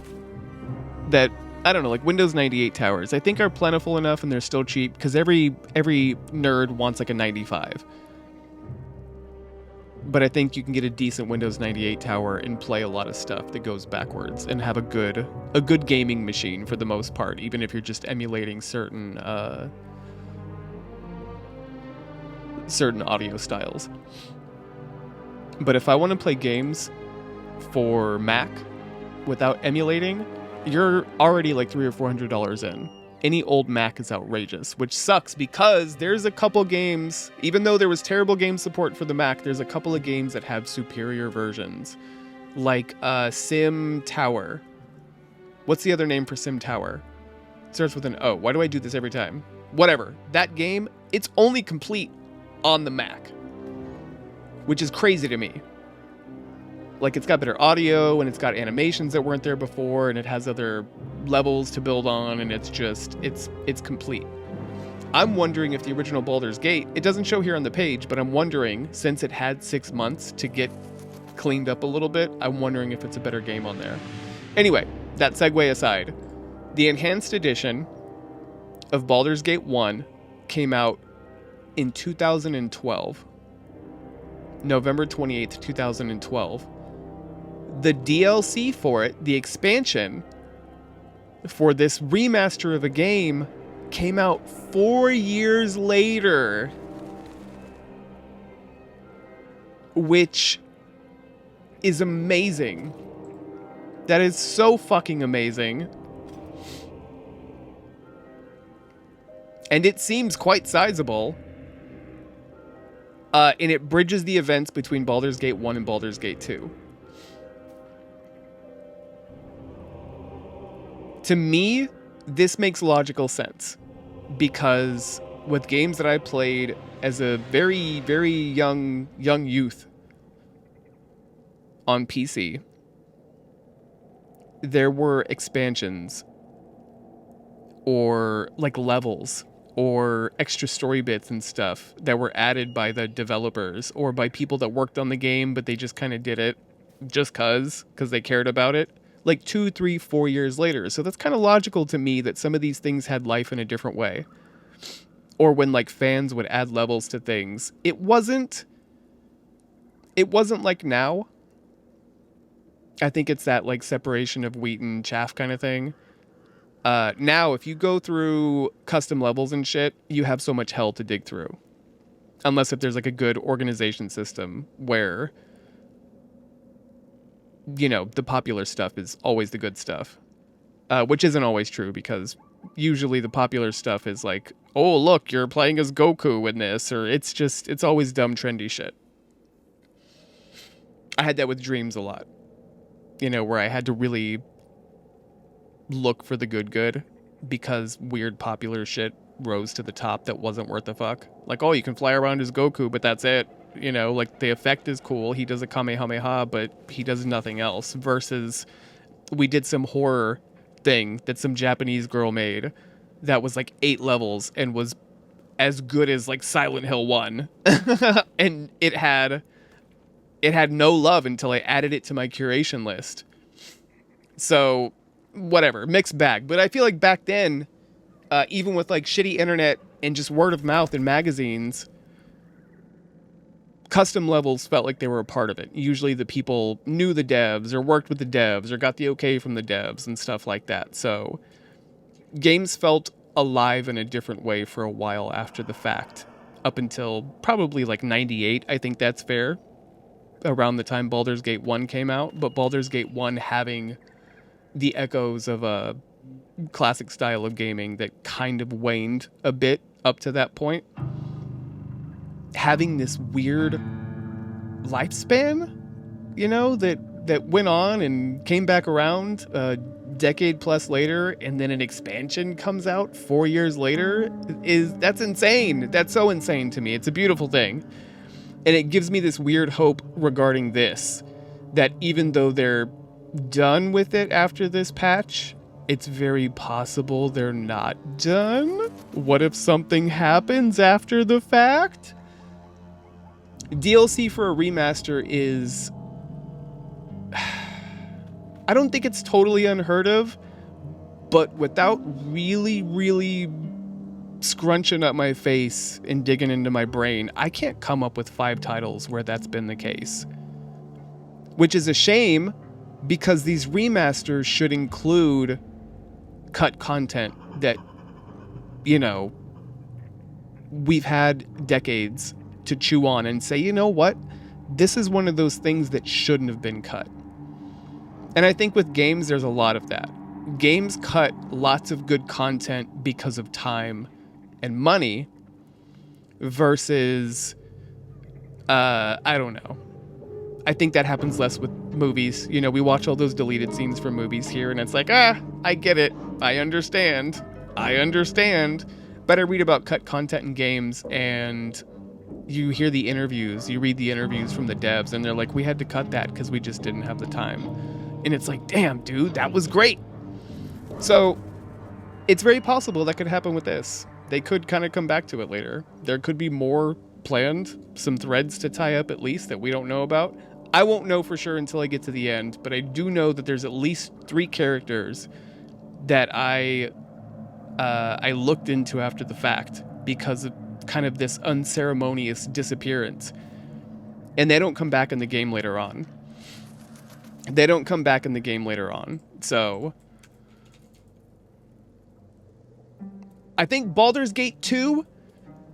that, I don't know, like Windows 98 towers, I think are plentiful enough and they're still cheap because every nerd wants like a 95. But I think you can get a decent Windows 98 tower and play a lot of stuff that goes backwards and have a good gaming machine for the most part, even if you're just emulating certain audio styles. But if I want to play games for Mac without emulating, you're already like $300 or $400 in. Any old Mac is outrageous, which sucks because there's a couple games, even though there was terrible game support for the Mac, there's a couple of games that have superior versions, like Sim Tower. What's the other name for Sim Tower? It starts with an O. Why do I do this every time? Whatever. That game, it's only complete on the Mac, which is crazy to me. Like, it's got better audio, and it's got animations that weren't there before, and it has other levels to build on, and it's just, it's complete. I'm wondering if the original Baldur's Gate, it doesn't show here on the page, but I'm wondering, since it had 6 months to get cleaned up a little bit, I'm wondering if it's a better game on there. Anyway, that segue aside, the enhanced edition of Baldur's Gate 1 came out in 2012. November 28th, 2012. The DLC for it, the expansion for this remaster of a game, came out 4 years later. Which is amazing. That is so fucking amazing. And it seems quite sizable. And it bridges the events between Baldur's Gate 1 and Baldur's Gate 2. To me, this makes logical sense. Because with games that I played as a very, very young youth on PC, there were expansions or like levels or extra story bits and stuff that were added by the developers or by people that worked on the game, but they just kind of did it just because they cared about it, like 2, 3, 4 years later. So that's kind of logical to me that some of these things had life in a different way. Or when like fans would add levels to things, it wasn't like now. I think it's that like separation of wheat and chaff kind of thing. Now, if you go through custom levels and shit, you have so much hell to dig through. Unless if there's like a good organization system where, you know, the popular stuff is always the good stuff. Which isn't always true because usually the popular stuff is like, oh, look, you're playing as Goku in this, or it's always dumb, trendy shit. I had that with Dreams a lot. You know, where I had to really look for the good because weird popular shit rose to the top that wasn't worth a fuck. Like, oh, you can fly around as Goku, but that's it. You know, like the effect is cool. He does a Kamehameha, but he does nothing else. Versus we did some horror thing that some Japanese girl made that was like 8 levels and was as good as like Silent Hill 1. And it had no love until I added it to my curation list. So, whatever, mixed bag. But I feel like back then, even with like shitty internet and just word of mouth and magazines, custom levels felt like they were a part of it. Usually the people knew the devs or worked with the devs or got the okay from the devs and stuff like that. So games felt alive in a different way for a while after the fact, up until probably like 98. I think that's fair, around the time Baldur's Gate 1 came out. But Baldur's Gate 1 having the echoes of a classic style of gaming that kind of waned a bit up to that point, having this weird lifespan, you know, that went on and came back around a decade plus later, and then an expansion comes out 4 years later, that's insane. That's so insane to me. It's a beautiful thing. And it gives me this weird hope regarding this, that even though they're done with it after this patch, it's very possible they're not done. What if something happens after the fact? DLC for a remaster is... I don't think it's totally unheard of, but without really scrunching up my face and digging into my brain, I can't come up with 5 titles where that's been the case. Which is a shame, because these remasters should include cut content that, you know, we've had decades to chew on and say, you know what? This is one of those things that shouldn't have been cut. And I think with games, there's a lot of that. Games cut lots of good content because of time and money versus, I don't know. I think that happens less with movies. You know, we watch all those deleted scenes from movies here, and it's like, I get it. I understand. But I read about cut content in games, and you hear the interviews, you read the interviews from the devs, and they're like, we had to cut that because we just didn't have the time. And it's like, damn, dude, that was great. So it's very possible that could happen with this. They could kind of come back to it later. There could be more planned, some threads to tie up at least that we don't know about. I won't know for sure until I get to the end, but I do know that there's at least 3 characters that I looked into after the fact because of kind of this unceremonious disappearance. And they don't come back in the game later on. So I think Baldur's Gate 2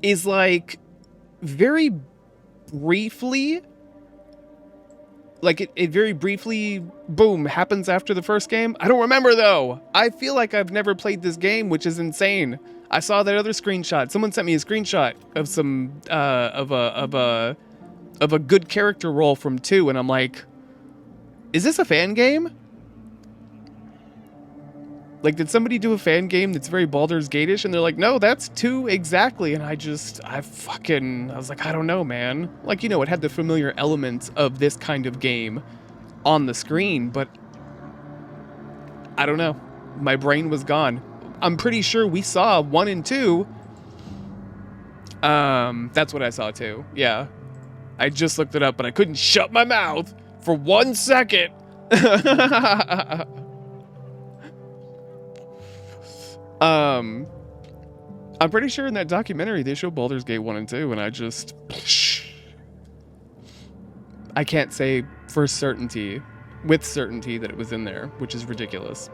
is like very briefly, like it very briefly, boom, happens after the first game. I don't remember though. I feel like I've never played this game, which is insane. I saw that other screenshot. Someone sent me a screenshot of some of a good character role from 2, and I'm like, is this a fan game? Like, did somebody do a fan game that's very Baldur's Gate-ish? And they're like, no, that's 2 exactly. And I was like, I don't know, man. Like, you know, it had the familiar elements of this kind of game on the screen, but I don't know. My brain was gone. I'm pretty sure we saw 1 and 2. That's what I saw too. Yeah. I just looked it up, but I couldn't shut my mouth for 1 second. I'm pretty sure in that documentary they show Baldur's Gate 1 and 2, and I can't say with certainty that it was in there, which is ridiculous.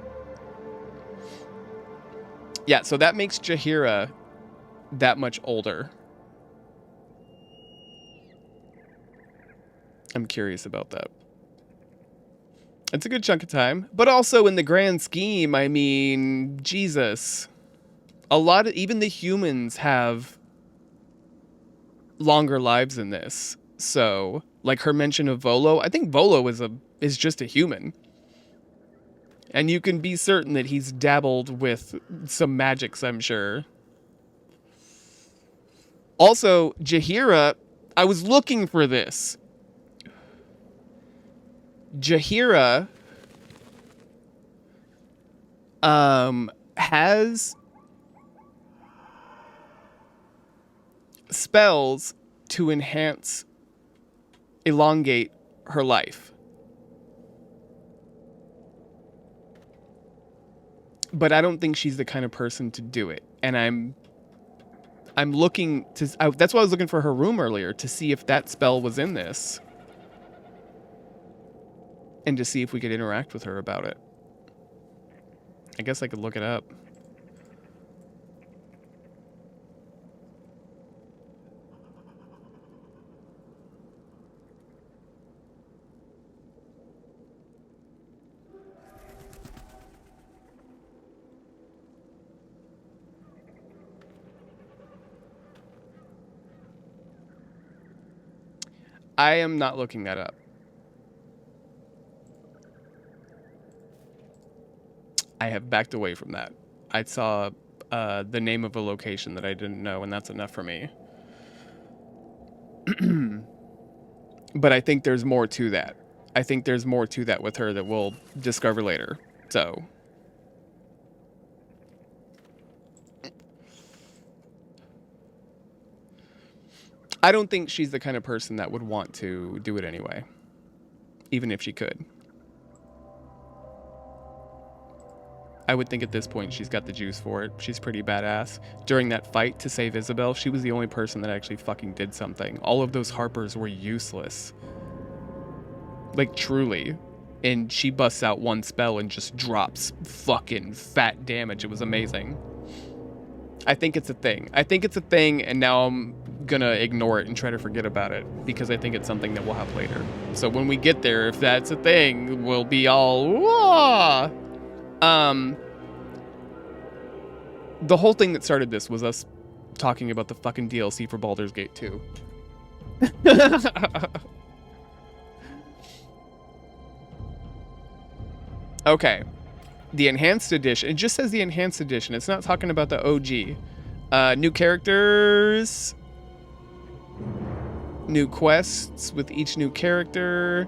Yeah, so that makes Jaheira that much older. I'm curious about that. It's a good chunk of time, but also in the grand scheme, I mean, Jesus. Even the humans have longer lives than this. So, like her mention of Volo, I think Volo is just a human. And you can be certain that he's dabbled with some magics, I'm sure. Also, Jaheira, I was looking for this. Jaheira has spells to elongate her life. But I don't think she's the kind of person to do it. And I'm I'm looking to... that's why I was looking for her room earlier, to see if that spell was in this. And to see if we could interact with her about it. I guess I could look it up. I am not looking that up. I have backed away from that. I saw the name of a location that I didn't know, and that's enough for me. But I think there's more to that. I think there's more to that with her that we'll discover later. So... I don't think she's the kind of person that would want to do it anyway. Even if she could. I would think at this point she's got the juice for it. She's pretty badass. During that fight to save Isabel, she was the only person that actually fucking did something. All of those Harpers were useless. Like, truly. And she busts out one spell and just drops fucking fat damage. It was amazing. I think it's a thing. I think it's a thing, and now I'm gonna ignore it and try to forget about it because I think it's something that we'll have later. So when we get there, if that's a thing, we'll be all, whoa! The whole thing that started this was us talking about the fucking DLC for Baldur's Gate 2. Okay. The Enhanced Edition. It just says the Enhanced Edition. It's not talking about the OG. New characters. New quests with each new character.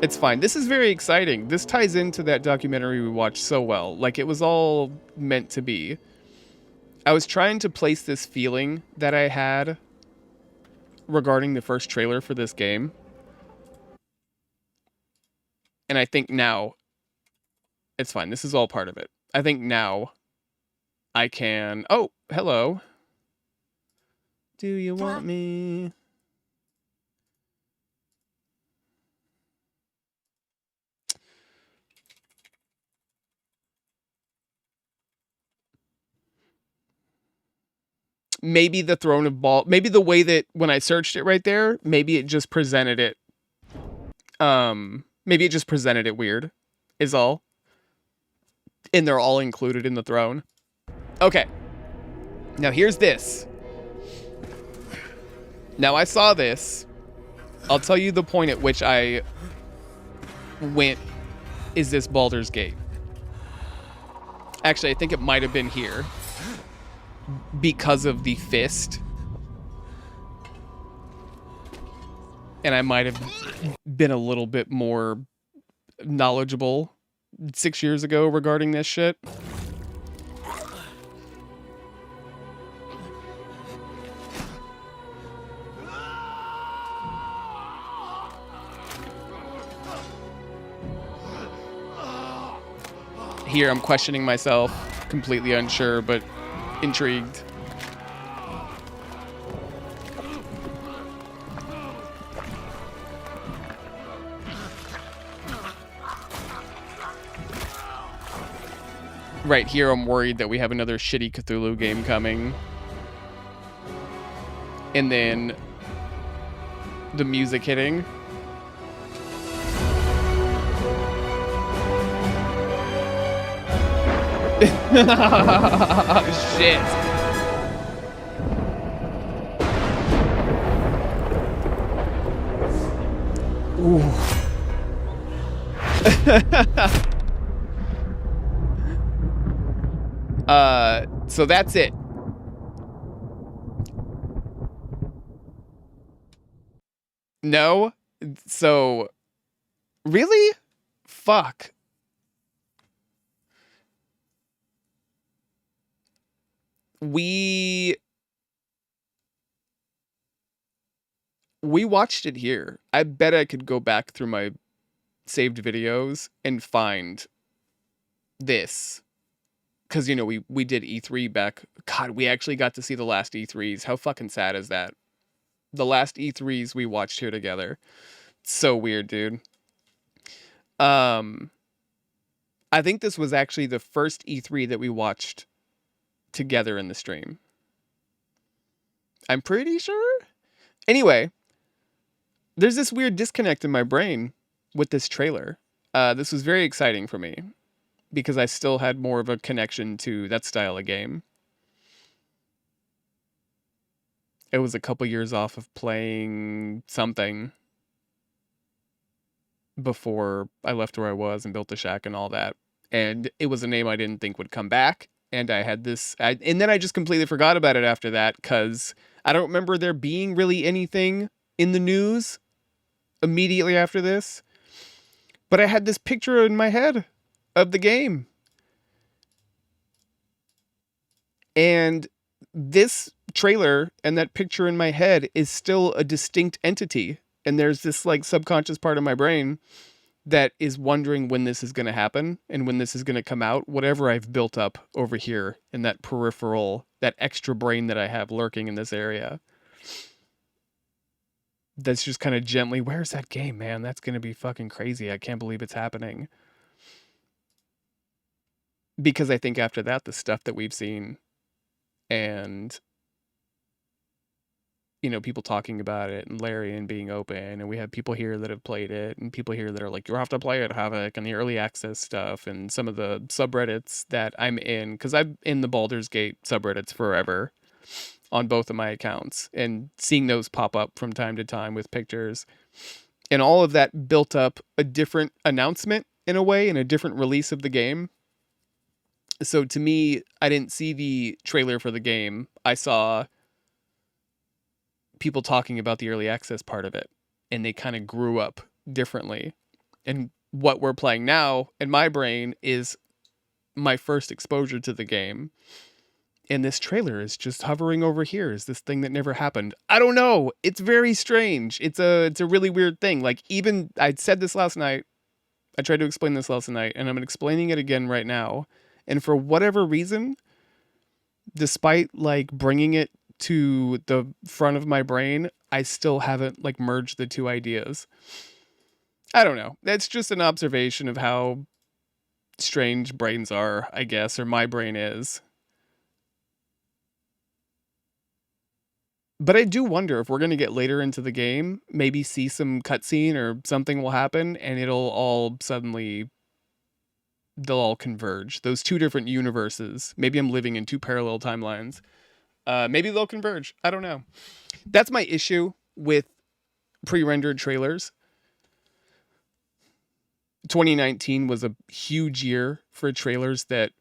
It's fine. This is very exciting. This ties into that documentary we watched so well. Like, it was all meant to be. I was trying to place this feeling that I had regarding the first trailer for this game. And I think now... It's fine. This is all part of it. I think now I can... Oh, hello. Do you want me? Maybe the Throne of Ball... Maybe the way that when I searched it right there, maybe it just presented it... Maybe it just presented it weird, is all. And they're all included in the throne. Okay. Now here's this. Now I saw this. I'll tell you the point at which I went, is this Baldur's Gate? Actually, I think it might have been here. Because of the fist. And I might have been a little bit more knowledgeable 6 years ago regarding this shit. Here I'm questioning myself, completely unsure, but intrigued. Right here, I'm worried that we have another shitty Cthulhu game coming. And then the music hitting. Shit. Ooh. So that's it. No? So, really? Fuck. We watched it here. I bet I could go back through my saved videos and find this. because, you know, we did E3 back. God, we actually got to see the last E3s. How fucking sad is that? The last E3s we watched here together. So weird, dude. I think this was actually the first E3 that we watched together in the stream. I'm pretty sure. Anyway, there's this weird disconnect in my brain with this trailer. This was very exciting for me because I still had more of a connection to that style of game. It was a couple years off of playing something before I left where I was and built the shack and all that. And it was a name I didn't think would come back. And I had this, and then I just completely forgot about it after that because I don't remember there being really anything in the news immediately after this. But I had this picture in my head of the game. And this trailer and that picture in my head is still a distinct entity. And there's this like subconscious part of my brain that is wondering when this is going to happen and when this is going to come out, whatever I've built up over here in that peripheral, that extra brain that I have lurking in this area. That's just kind of gently, where's that game, man? That's going to be fucking crazy. I can't believe it's happening. Because I think after that, the stuff that we've seen and, you know, people talking about it and Larian being open, and we have people here that have played it and people here that are like, you have to play it, Havoc, and the early access stuff and some of the subreddits that I'm in, because I'm in the Baldur's Gate subreddits forever on both of my accounts, and seeing those pop up from time to time with pictures, and all of that built up a different announcement in a way, and a different release of the game. So to me, I didn't see the trailer for the game. I saw people talking about the early access part of it, and they kind of grew up differently. And what we're playing now in my brain is my first exposure to the game. And this trailer is just hovering over here. Is this thing that never happened? I don't know. It's very strange. It's a really weird thing. Like, even I said this last night. I tried to explain this last night, and I'm explaining it again right now. And for whatever reason, despite like bringing it to the front of my brain, I still haven't like merged the two ideas. I don't know. That's just an observation of how strange brains are, I guess, or my brain is. But I do wonder if we're going to get later into the game, maybe see some cutscene or something will happen, and it'll all suddenly, they'll all converge. Those two different universes. Maybe I'm living in two parallel timelines. Maybe they'll converge. I don't know. That's my issue with pre-rendered trailers. 2019 was a huge year for trailers that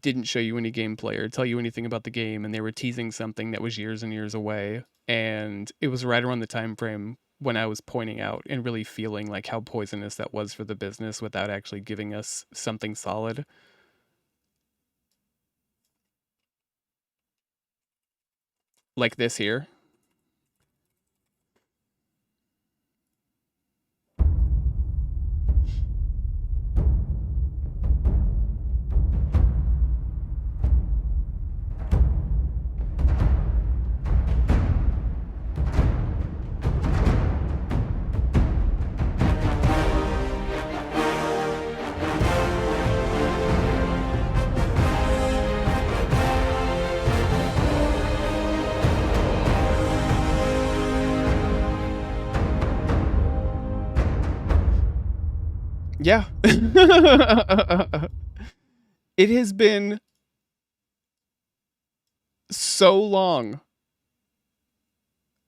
didn't show you any gameplay or tell you anything about the game, and they were teasing something that was years and years away. And it was right around the time frame when I was pointing out and really feeling like how poisonous that was for the business without actually giving us something solid. Like this here. Yeah. It has been so long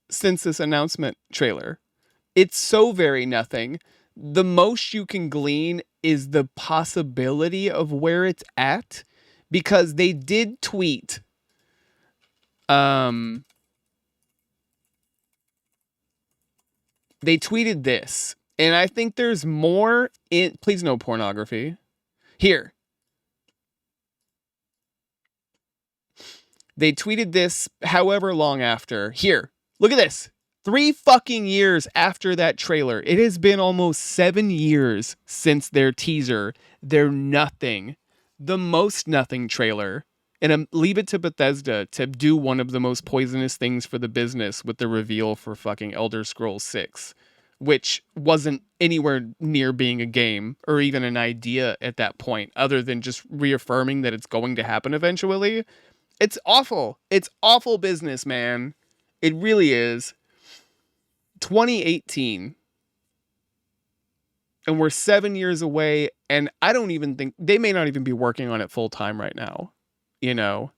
since this announcement trailer. It's so very nothing. The most you can glean is the possibility of where it's at, because they did tweet they tweeted this. And I think there's more in... Please no pornography. Here. They tweeted this however long after. Here. Look at this. 3 fucking years after that trailer. It has been almost 7 years since their teaser. Their nothing. the most nothing trailer. And leave it to Bethesda to do one of the most poisonous things for the business with the reveal for fucking Elder Scrolls 6, which wasn't anywhere near being a game or even an idea at that point, other than just reaffirming that it's going to happen eventually. It's awful. It's awful business, man. It really is. 2018. And we're 7 years away, and I don't even think they may not even be working on it full time right now. You know,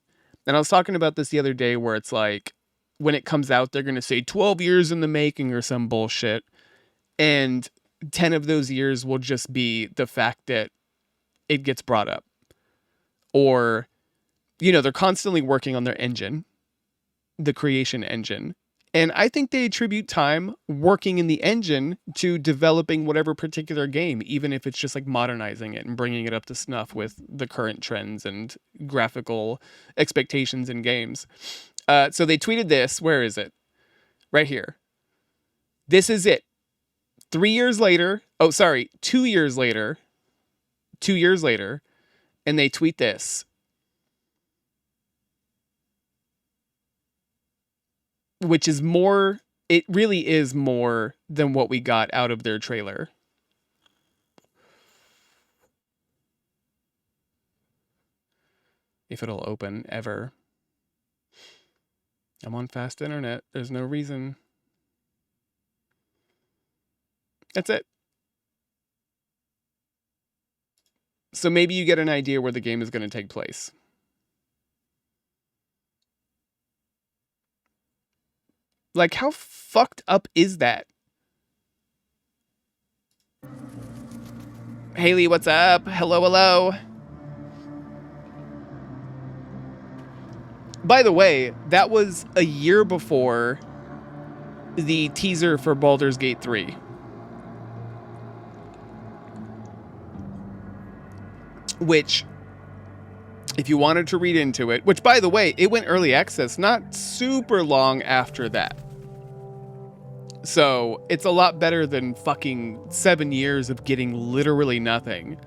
and I was talking about this the other day where it's like when it comes out, they're going to say 12 years in the making or some bullshit. And 10 of those years will just be the fact that it gets brought up. Or, you know, they're constantly working on their engine, the creation engine. And I think they attribute time working in the engine to developing whatever particular game, even if it's just like modernizing it and bringing it up to snuff with the current trends and graphical expectations in games. So they tweeted this. Where is it? Right here. This is it. 3 years later. Oh, sorry. 2 years later. 2 years later. And they tweet this. Which is more, it really is more than what we got out of their trailer. If it'll open ever. I'm on fast internet. There's no reason. That's it. So maybe you get an idea where the game is going to take place. Like, how fucked up is that? Haley, what's up? Hello, hello. By the way, that was a year before the teaser for Baldur's Gate 3. Which, if you wanted to read into it, which, by the way, it went early access not super long after that. So it's a lot better than fucking 7 years of getting literally nothing.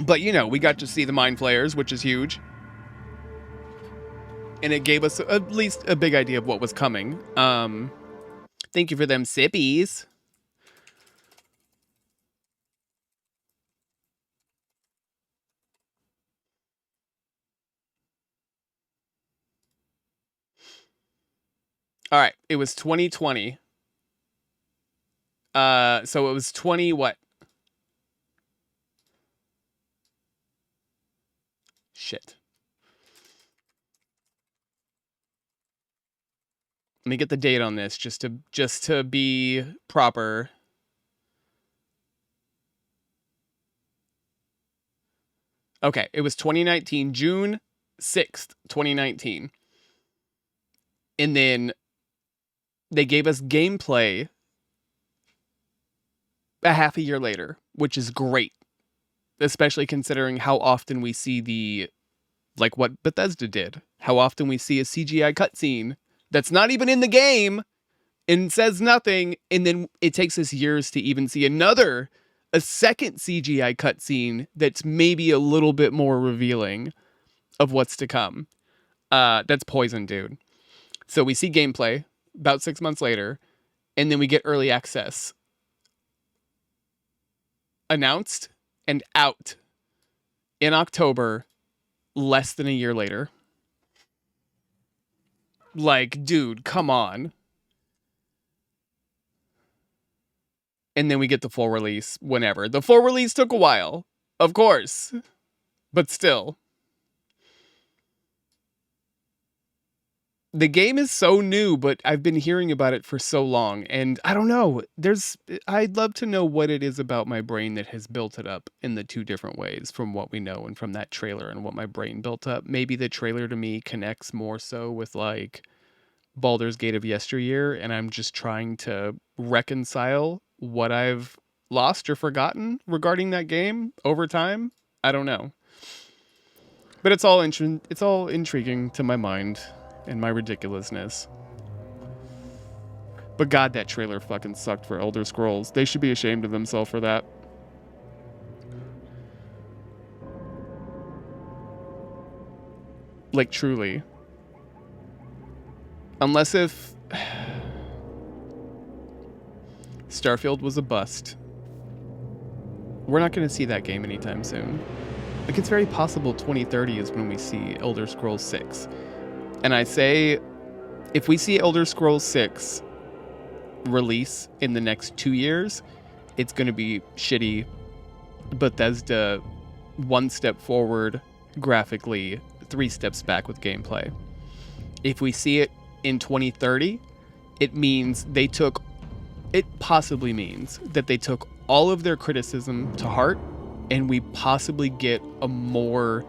But, you know, we got to see the Mind Flayers, which is huge. And it gave us at least a big idea of what was coming. Thank you for them sippies. All right, it was 2020. So it was 20 what? Shit. Let me get the date on this just to be proper. Okay, it was 2019, June 6th, 2019. And then they gave us gameplay a half a year later, which is great. Especially considering how often we see like what Bethesda did. How often we see a CGI cutscene that's not even in the game and says nothing. And then it takes us years to even see a second CGI cutscene that's maybe a little bit more revealing of what's to come. That's poison, dude. So we see gameplay about 6 months later, and then we get early access announced and out in October, less than a year later. Like, dude, come on. And then we get the full release whenever. The full release took a while, of course, but still. The game is so new, but I've been hearing about it for so long, and I don't know. I'd love to know what it is about my brain that has built it up in the two different ways from what we know and from that trailer and what my brain built up. Maybe the trailer to me connects more so with like Baldur's Gate of yesteryear, and I'm just trying to reconcile what I've lost or forgotten regarding that game over time. I don't know. But it's all intriguing to my mind. And my ridiculousness. But God, that trailer fucking sucked for Elder Scrolls. They should be ashamed of themselves for that. Like, truly. Unless if Starfield was a bust. We're not going to see that game anytime soon. Like, it's very possible 2030 is when we see Elder Scrolls 6. And I say, if we see Elder Scrolls 6 release in the next 2 years, it's going to be shitty Bethesda, 1 step forward graphically, 3 steps back with gameplay. If we see it in 2030, it possibly means that they took all of their criticism to heart, and we possibly get a more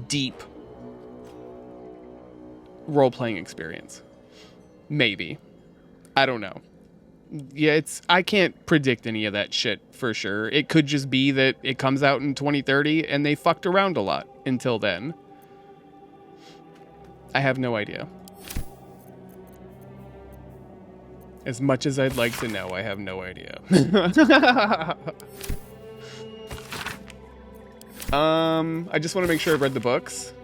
deep role-playing experience. Maybe. I don't know. Yeah, I can't predict any of that shit for sure. It could just be that it comes out in 2030 and they fucked around a lot until then. I have no idea. As much as I'd like to know, I have no idea. I just want to make sure I've read the books.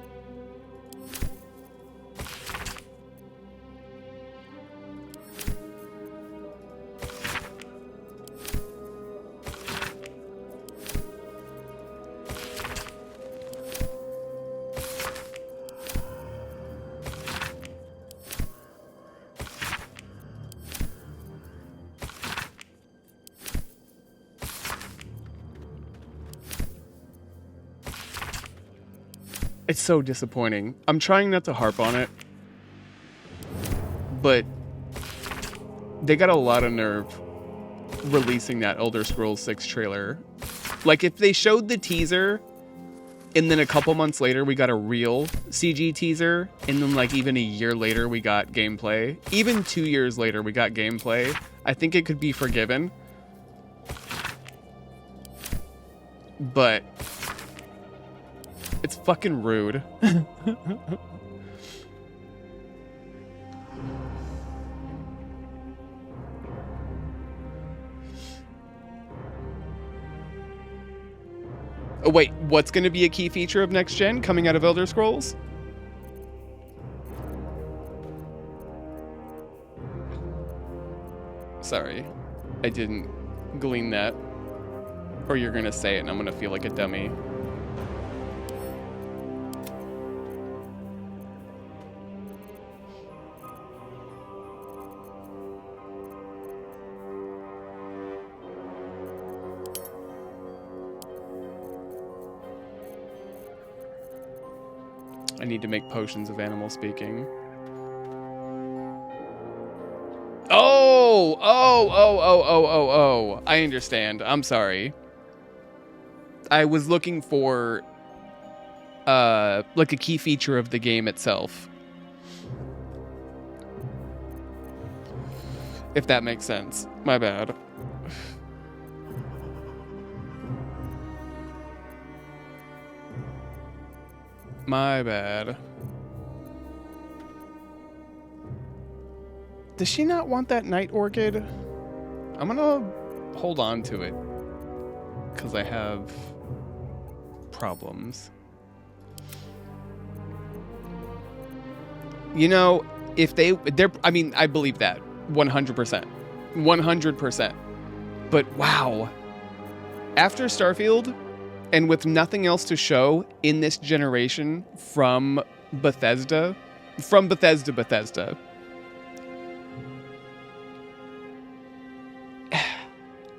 It's so disappointing. I'm trying not to harp on it, but they got a lot of nerve releasing that Elder Scrolls 6 trailer. Like, if they showed the teaser and then a couple months later we got a real CG teaser, and then like even a year later we got gameplay, even 2 years later we got gameplay, I think it could be forgiven. But it's fucking rude. Oh wait, what's going to be a key feature of next gen coming out of Elder Scrolls? Sorry, I didn't glean that. Or you're going to say it and I'm going to feel like a dummy. I need to make potions of animal speaking. Oh! I understand. I'm sorry. I was looking for, like a key feature of the game itself. If that makes sense. My bad. My bad. Does she not want that night orchid? I'm gonna hold on to it because I have problems. You know, if they're, I mean, I believe that 100%. 100%. But wow. After Starfield, and with nothing else to show in this generation from Bethesda,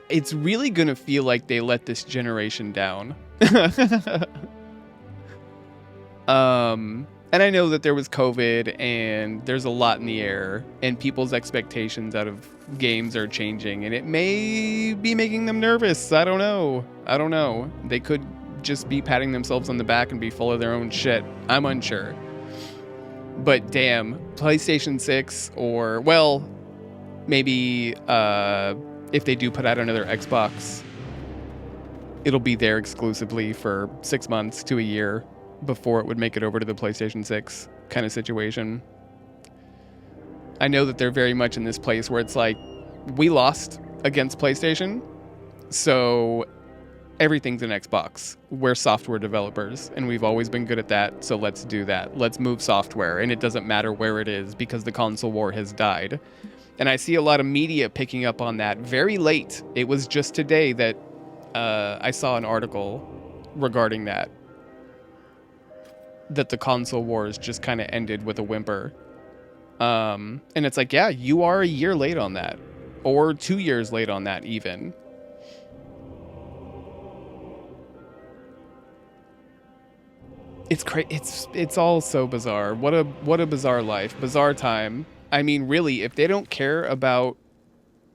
it's really gonna feel like they let this generation down. And I know that there was COVID and there's a lot in the air and people's expectations out of games are changing and it may be making them nervous. I don't know. They could just be patting themselves on the back and be full of their own shit. I'm unsure. But damn, PlayStation 6 or, well, maybe if they do put out another Xbox, it'll be there exclusively for 6 months to a year before it would make it over to the PlayStation 6 kind of situation. I know that they're very much in this place where it's like, we lost against PlayStation, so everything's an Xbox. We're software developers, and we've always been good at that, so let's do that. Let's move software, and it doesn't matter where it is because the console war has died. And I see a lot of media picking up on that very late. It was just today that I saw an article regarding that the console wars just kind of ended with a whimper. And it's like, yeah, you are a year late on that, or 2 years late on that even. It's all so bizarre. What a bizarre life, bizarre time. I mean, really, if they don't care about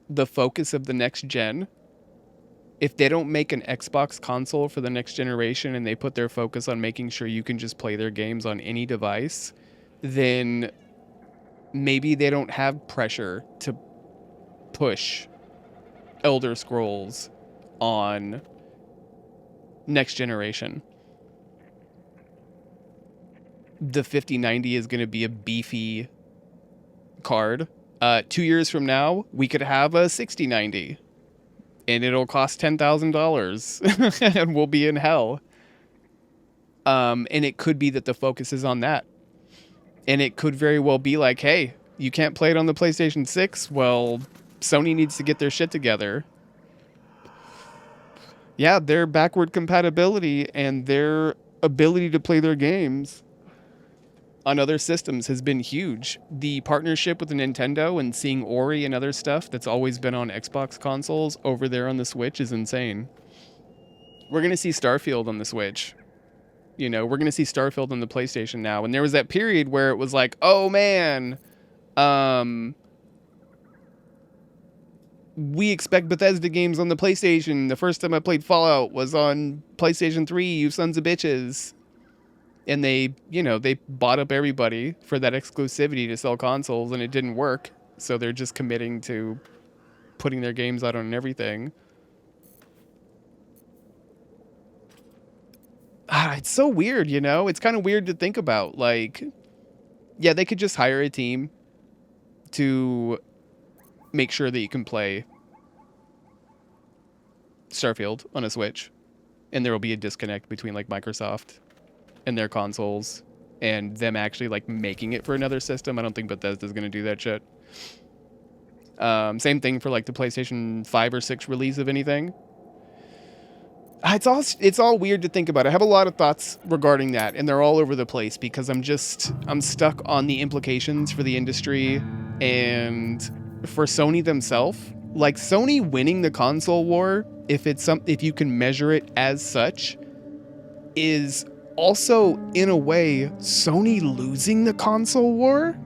the focus of the next gen, if they don't make an Xbox console for the next generation and they put their focus on making sure you can just play their games on any device, then maybe they don't have pressure to push Elder Scrolls on next generation. The 5090 is going to be a beefy card. 2 years from now, we could have a 6090, and it'll cost $10,000, and we'll be in hell. And it could be that the focus is on that, and it could very well be like, hey, you can't play it on the PlayStation 6. Well, Sony needs to get their shit together. Yeah, their backward compatibility and their ability to play their games on other systems has been huge. The partnership with Nintendo and seeing Ori and other stuff that's always been on Xbox consoles over there on the Switch is insane. We're going to see Starfield on the Switch. You know, we're going to see Starfield on the PlayStation now. And there was that period where it was like, oh man, we expect Bethesda games on the PlayStation. The first time I played Fallout was on PlayStation 3, you sons of bitches. And they bought up everybody for that exclusivity to sell consoles, and it didn't work. So they're just committing to putting their games out on everything. It's so weird, you know? It's kind of weird to think about. Like, yeah, they could just hire a team to make sure that you can play Starfield on a Switch, and there will be a disconnect between, like, Microsoft and their consoles and them actually like making it for another system. I don't think Bethesda's going to do that shit. Same thing for like the PlayStation 5 or 6 release of anything. It's all weird to think about. I have a lot of thoughts regarding that, and they're all over the place because I'm stuck on the implications for the industry and for Sony themselves. Like, Sony winning the console war, if you can measure it as such, is also, in a way, Sony losing the console war?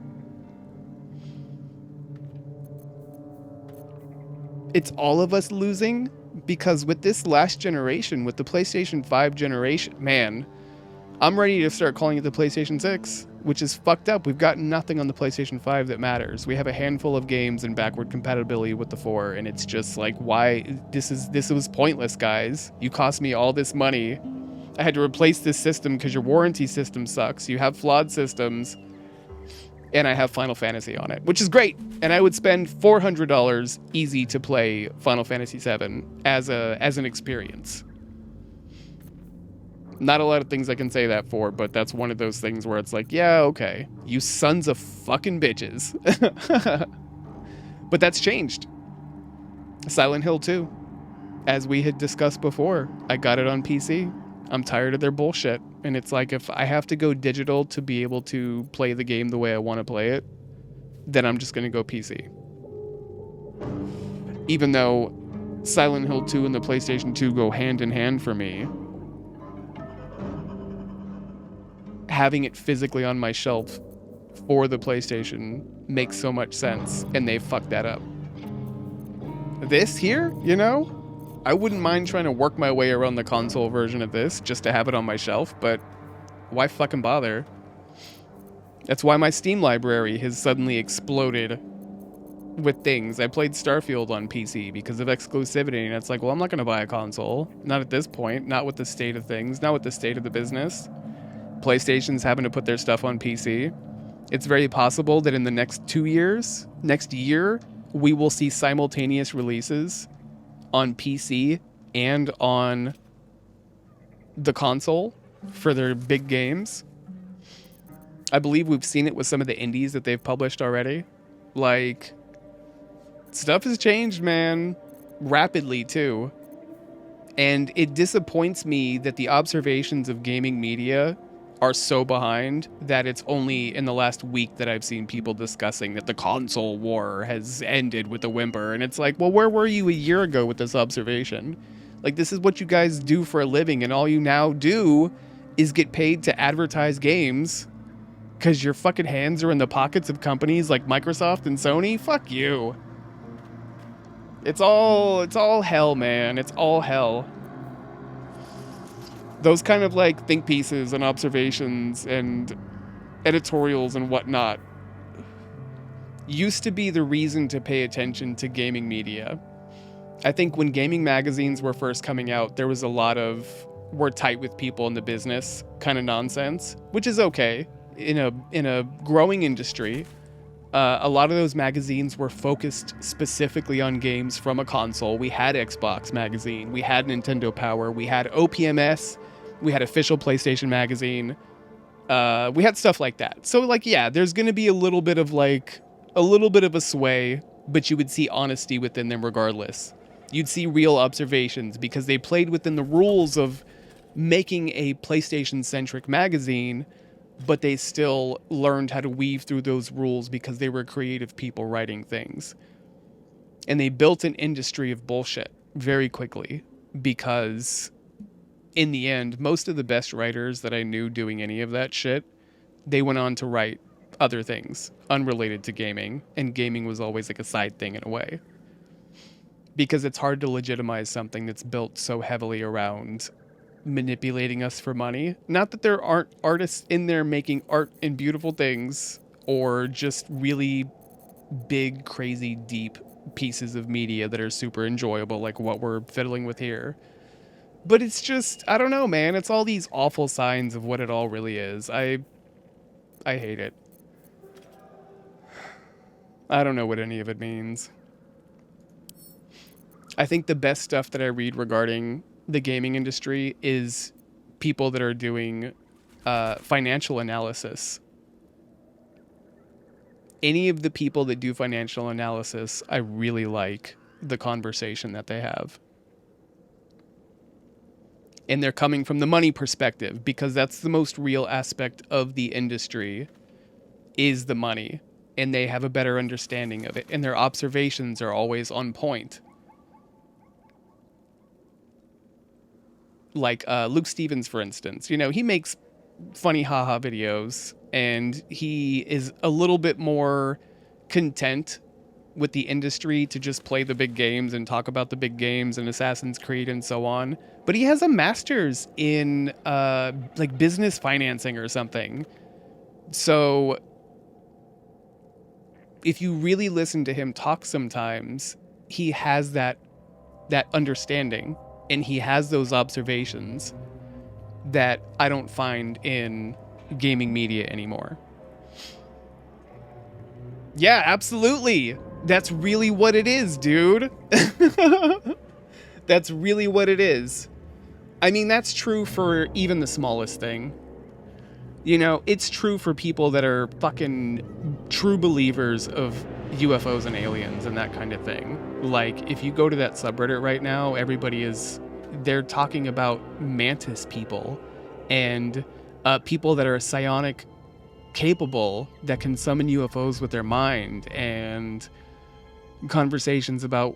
It's all of us losing, because with this last generation, with the PlayStation 5 generation, man, I'm ready to start calling it the PlayStation 6, which is fucked up. We've got nothing on the PlayStation 5 that matters. We have a handful of games and backward compatibility with the 4, and it's just like, why? This was pointless, guys. You cost me all this money. I had to replace this system because your warranty system sucks. You have flawed systems. And I have Final Fantasy on it, which is great. And I would spend $400 easy to play Final Fantasy VII as an experience. Not a lot of things I can say that for, but that's one of those things where it's like, yeah, okay. You sons of fucking bitches. But that's changed. Silent Hill 2. As we had discussed before, I got it on PC. I'm tired of their bullshit. And it's like, if I have to go digital to be able to play the game the way I want to play it, then I'm just going to go PC. Even though Silent Hill 2 and the PlayStation 2 go hand in hand for me, having it physically on my shelf for the PlayStation makes so much sense, and they fucked that up. This here, you know? I wouldn't mind trying to work my way around the console version of this just to have it on my shelf, but why fucking bother? That's why my Steam library has suddenly exploded with things. I played Starfield on PC because of exclusivity, and it's like, well, I'm not going to buy a console. Not at this point. Not with the state of things. Not with the state of the business. PlayStation's having to put their stuff on PC. It's very possible that in the next 2 years, next year, we will see simultaneous releases on PC and on the console for their big games. I believe we've seen it with some of the indies that they've published already. Like, stuff has changed, man. Rapidly, too. And it disappoints me that the observations of gaming media are so behind that it's only in the last week that I've seen people discussing that the console war has ended with a whimper. And it's like, well, where were you a year ago with this observation? Like, this is what you guys do for a living, and all you now do is get paid to advertise games because your fucking hands are in the pockets of companies like Microsoft and Sony. Fuck you. It's all hell, man. It's all hell. Those kind of like think pieces and observations and editorials and whatnot used to be the reason to pay attention to gaming media. I think when gaming magazines were first coming out, there was a lot of we're tight with people in the business kind of nonsense, which is okay in a growing industry. A lot of those magazines were focused specifically on games from a console. We had Xbox Magazine, we had Nintendo Power, we had OPMS, we had Official PlayStation Magazine. We had stuff like that. So, like, yeah, there's going to be a little bit of a sway, but you would see honesty within them regardless. You'd see real observations because they played within the rules of making a PlayStation-centric magazine, but they still learned how to weave through those rules because they were creative people writing things. And they built an industry of bullshit very quickly because, in the end, most of the best writers that I knew doing any of that shit, they went on to write other things unrelated to gaming, and gaming was always like a side thing in a way. Because it's hard to legitimize something that's built so heavily around manipulating us for money. Not that there aren't artists in there making art and beautiful things, or just really big, crazy, deep pieces of media that are super enjoyable, like what we're fiddling with here. But it's just, I don't know, man. It's all these awful signs of what it all really is. I hate it. I don't know what any of it means. I think the best stuff that I read regarding the gaming industry is people that are doing financial analysis. Any of the people that do financial analysis, I really like the conversation that they have. And they're coming from the money perspective, because that's the most real aspect of the industry, is the money. And they have a better understanding of it. And their observations are always on point. Like Luke Stevens, for instance. You know, he makes funny haha videos, and he is a little bit more content with the industry to just play the big games and talk about the big games and Assassin's Creed and so on. But he has a master's in like business financing or something. So if you really listen to him talk sometimes, he has that understanding, and he has those observations that I don't find in gaming media anymore. Yeah, absolutely. That's really what it is, dude. That's really what it is. I mean, that's true for even the smallest thing. You know, it's true for people that are fucking true believers of UFOs and aliens and that kind of thing. Like, if you go to that subreddit right now, they're talking about mantis people and people that are psionic capable that can summon UFOs with their mind, and conversations about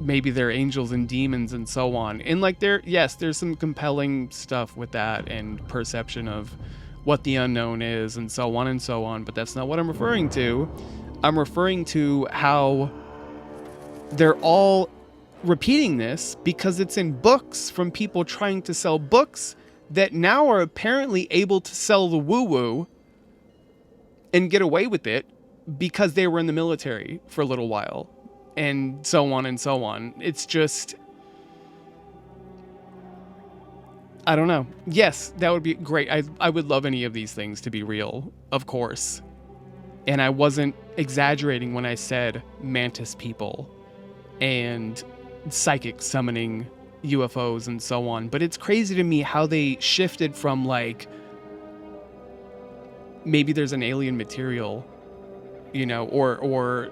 maybe they're angels and demons and so on. And like, there's some compelling stuff with that and perception of what the unknown is and so on, but that's not what I'm referring to. I'm referring to how they're all repeating this because it's in books from people trying to sell books that now are apparently able to sell the woo-woo and get away with it because they were in the military for a little while, and so on and so on. It's just, I don't know. Yes, that would be great. I would love any of these things to be real, of course. And I wasn't exaggerating when I said mantis people and psychic summoning UFOs and so on. But it's crazy to me how they shifted from like, maybe there's an alien material, you know, or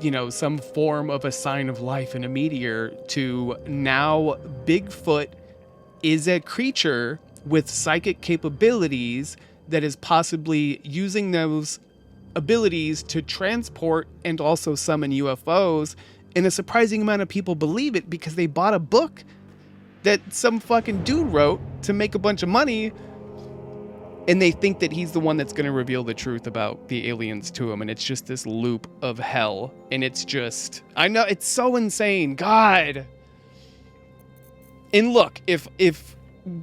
you know, some form of a sign of life in a meteor, to now Bigfoot is a creature with psychic capabilities that is possibly using those abilities to transport and also summon UFOs. And a surprising amount of people believe it because they bought a book that some fucking dude wrote to make a bunch of money, and they think that he's the one that's going to reveal the truth about the aliens to him. And it's just this loop of hell. And it's just, I know, it's so insane. God. And look, if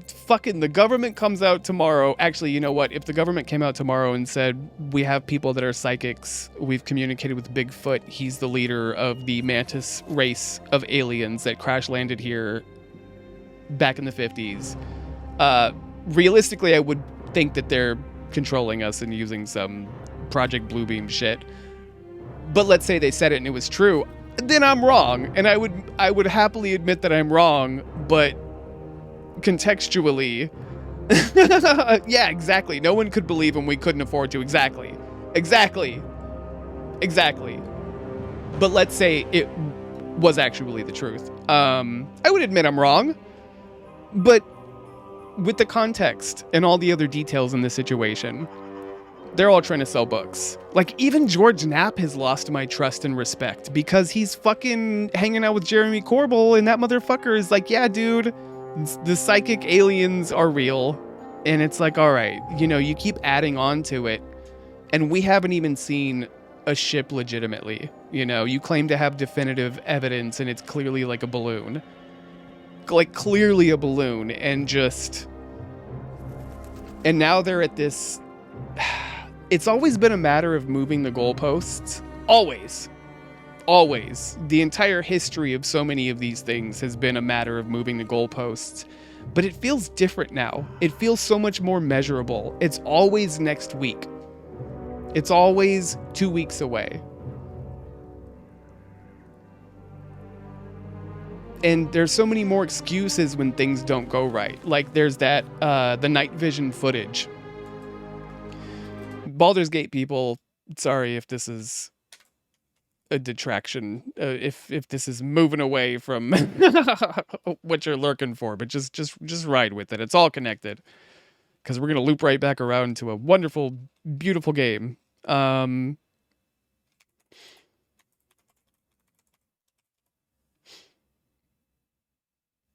fucking the government comes out tomorrow, actually, you know what? If the government came out tomorrow and said, we have people that are psychics, we've communicated with Bigfoot, he's the leader of the mantis race of aliens that crash landed here back in the 50s. Realistically, I would think that they're controlling us and using some Project Bluebeam shit. But let's say they said it and it was true, then I'm wrong, and I would happily admit that I'm wrong. But contextually, yeah, exactly. No one could believe him. We couldn't afford to. Exactly. But let's say it was actually the truth. I would admit I'm wrong, but with the context and all the other details in this situation, they're all trying to sell books. Like, even George Knapp has lost my trust and respect because he's fucking hanging out with Jeremy Corbell, and that motherfucker is like, yeah, dude, the psychic aliens are real. And it's like, all right, you know, you keep adding on to it, and we haven't even seen a ship legitimately. You know, you claim to have definitive evidence, and it's clearly like a balloon. Like, clearly a balloon, and now they're at this. It's always been a matter of moving the goalposts. Always. The entire history of so many of these things has been a matter of moving the goalposts. But it feels different now. It feels so much more measurable. It's always next week. It's always 2 weeks away. And there's so many more excuses when things don't go right. Like, there's that, the night vision footage. Baldur's Gate people, sorry if this is a detraction, if this is moving away from what you're lurking for, but just ride with it. It's all connected, because we're gonna loop right back around to a wonderful, beautiful game.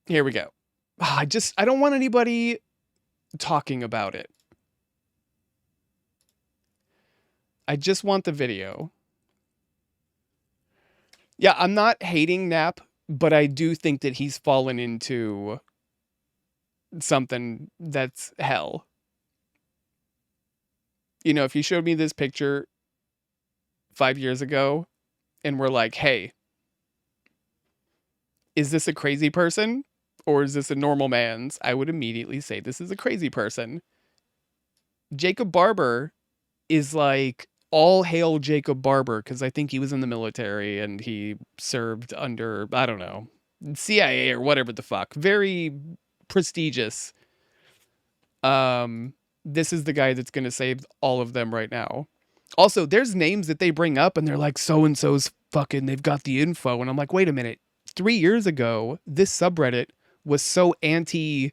Here we go. I don't want anybody talking about it. I just want the video. Yeah, I'm not hating Knapp, but I do think that he's fallen into something that's hell. You know, if you showed me this picture 5 years ago and we're like, hey, is this a crazy person or is this a normal man's? I would immediately say this is a crazy person. Jacob Barber is like, all hail Jacob Barber, because I think he was in the military and he served under, I don't know, CIA or whatever the fuck. Very prestigious. This is the guy that's going to save all of them right now. Also, there's names that they bring up and they're like, so-and-so's fucking, they've got the info. And I'm like, wait a minute. 3 years ago, this subreddit was so anti,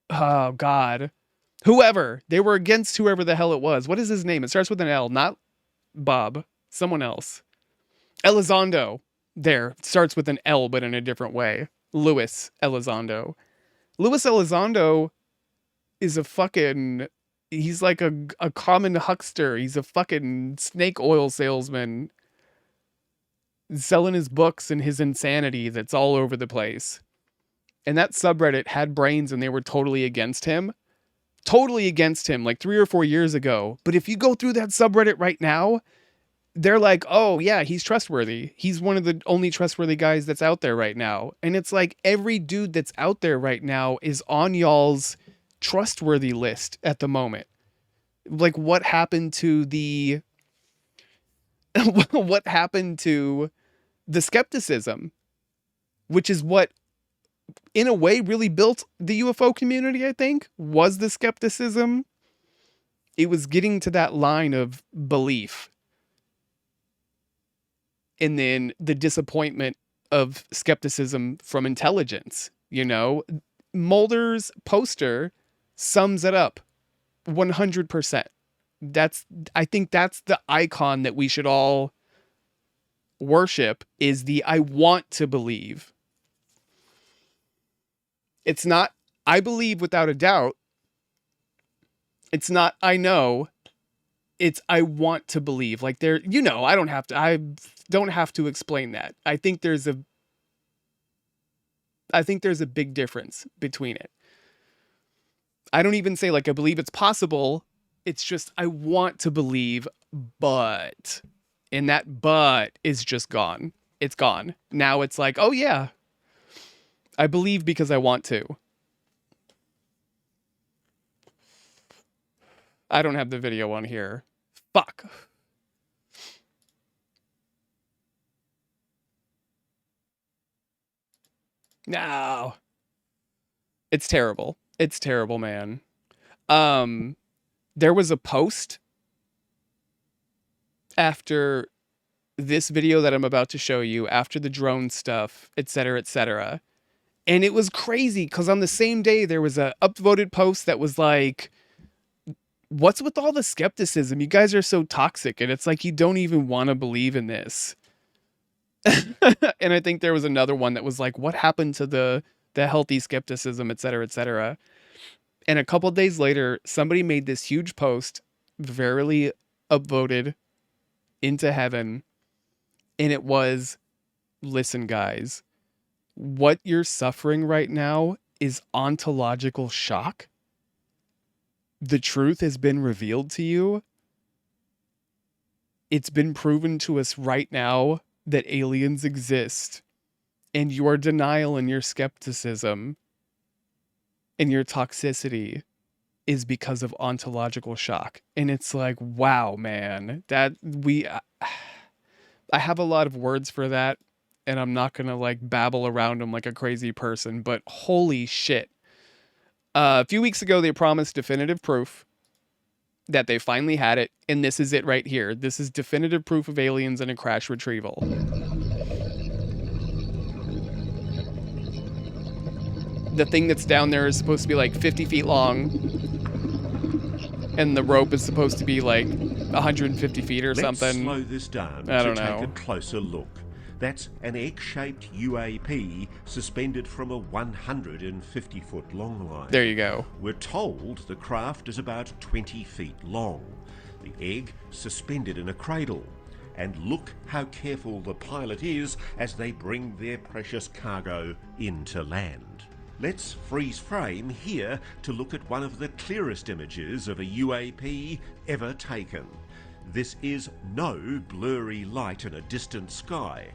oh God, whoever. They were against whoever the hell it was. What is his name? It starts with an L, not Bob. Someone else. Elizondo. There. Starts with an L, but in a different way. Louis Elizondo. Louis Elizondo is a fucking... He's like a common huckster. He's a fucking snake oil salesman. Selling his books and his insanity that's all over the place. And that subreddit had brains and they were totally against him. Totally against him like 3 or 4 years ago. But if you go through that subreddit right now, they're like, oh yeah, he's trustworthy. He's one of the only trustworthy guys that's out there right now. And it's like every dude that's out there right now is on y'all's trustworthy list at the moment. Like, what happened to the what happened to the skepticism? Which is what in a way, really built the UFO community, I think, was the skepticism. It was getting to that line of belief. And then the disappointment of skepticism from intelligence, you know? Mulder's poster sums it up 100%. I think that's the icon that we should all worship, is the I want to believe. It's not I believe without a doubt. It's not I know. It's I want to believe. Like there, you know, I don't have to explain that. I think there's a big difference between it. I don't even say like I believe it's possible. It's just I want to believe, but, and that but is just gone. It's gone. Now it's like, oh yeah, I believe because I want to. I don't have the video on here. Fuck. No. It's terrible. It's terrible, man. There was a post after this video that I'm about to show you, after the drone stuff, etc., etc. And it was crazy because on the same day there was a upvoted post that was like, what's with all the skepticism? You guys are so toxic. And it's like, you don't even want to believe in this. And I think there was another one that was like, what happened to the healthy skepticism, etc., etc. And a couple days later, somebody made this huge post, verily upvoted into heaven. And it was, listen, guys, what you're suffering right now is ontological shock. The truth has been revealed to you. It's been proven to us right now that aliens exist. And your denial and your skepticism and your toxicity is because of ontological shock. And it's like, wow, man, I have a lot of words for that, and I'm not going to like babble around them like a crazy person, but holy shit. A few weeks ago, they promised definitive proof that they finally had it. And this is it right here. This is definitive proof of aliens and a crash retrieval. The thing that's down there is supposed to be like 50 feet long. And the rope is supposed to be like 150 feet or something. Let's slow this down I don't to know. take a closer look. That's an egg-shaped UAP suspended from a 150-foot long line. There you go. We're told the craft is about 20 feet long. The egg suspended in a cradle. And look how careful the pilot is as they bring their precious cargo into land. Let's freeze frame here to look at one of the clearest images of a UAP ever taken. This is no blurry light in a distant sky.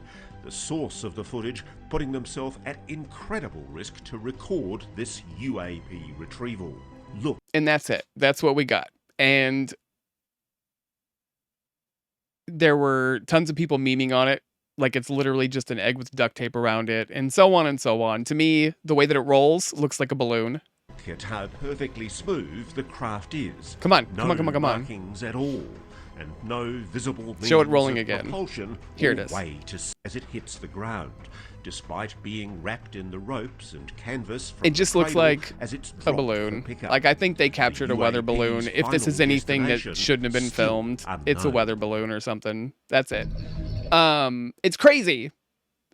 The source of the footage putting themselves at incredible risk to record this UAP retrieval. Look. And that's it. That's what we got. And there were tons of people memeing on it. Like it's literally just an egg with duct tape around it, and so on and so on. To me, the way that it rolls looks like a balloon. Look at how perfectly smooth the craft is. Come on, no come on, come on, come on. markings at all, and no visible Show it means rolling of again. propulsion Here it or is. weight as it hits the ground, despite being wrapped in the ropes and canvas. From It just the looks cradle like as it's a dropped balloon. for pickup. Like I think they captured a weather UAP's balloon. If this is final anything that destination shouldn't have been still filmed, it's a unknown. weather balloon or something. That's it. It's crazy.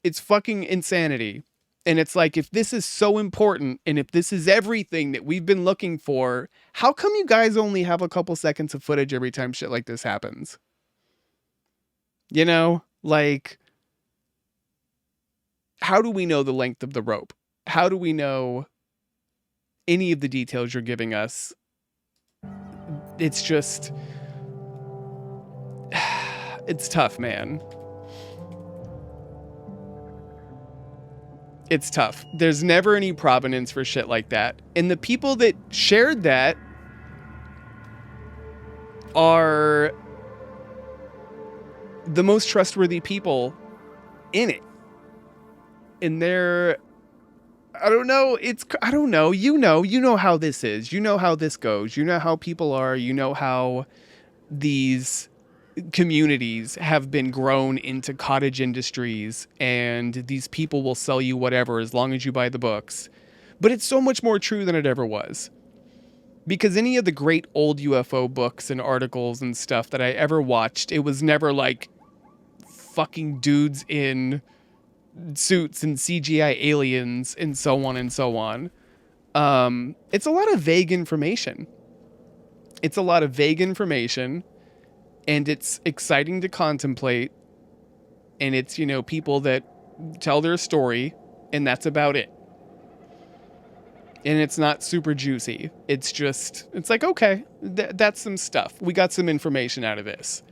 It's fucking insanity. And it's like, if this is so important and if this is everything that we've been looking for, how come you guys only have a couple seconds of footage every time shit like this happens? You know, like, how do we know the length of the rope? How do we know any of the details you're giving us? It's just, it's tough, man. It's tough. There's never any provenance for shit like that. And the people that shared that are the most trustworthy people in it. And they're I don't know. I don't know. You know how this is. You know how this goes. You know how people are. You know how these communities have been grown into cottage industries, and these people will sell you whatever as long as you buy the books. But it's so much more true than it ever was. Because any of the great old UFO books and articles and stuff that I ever watched, it was never like fucking dudes in suits and CGI aliens and so on and so on. It's a lot of vague information. And it's exciting to contemplate. And it's, people that tell their story, and that's about it. And it's not super juicy. It's like, okay, that's some stuff. We got some information out of this.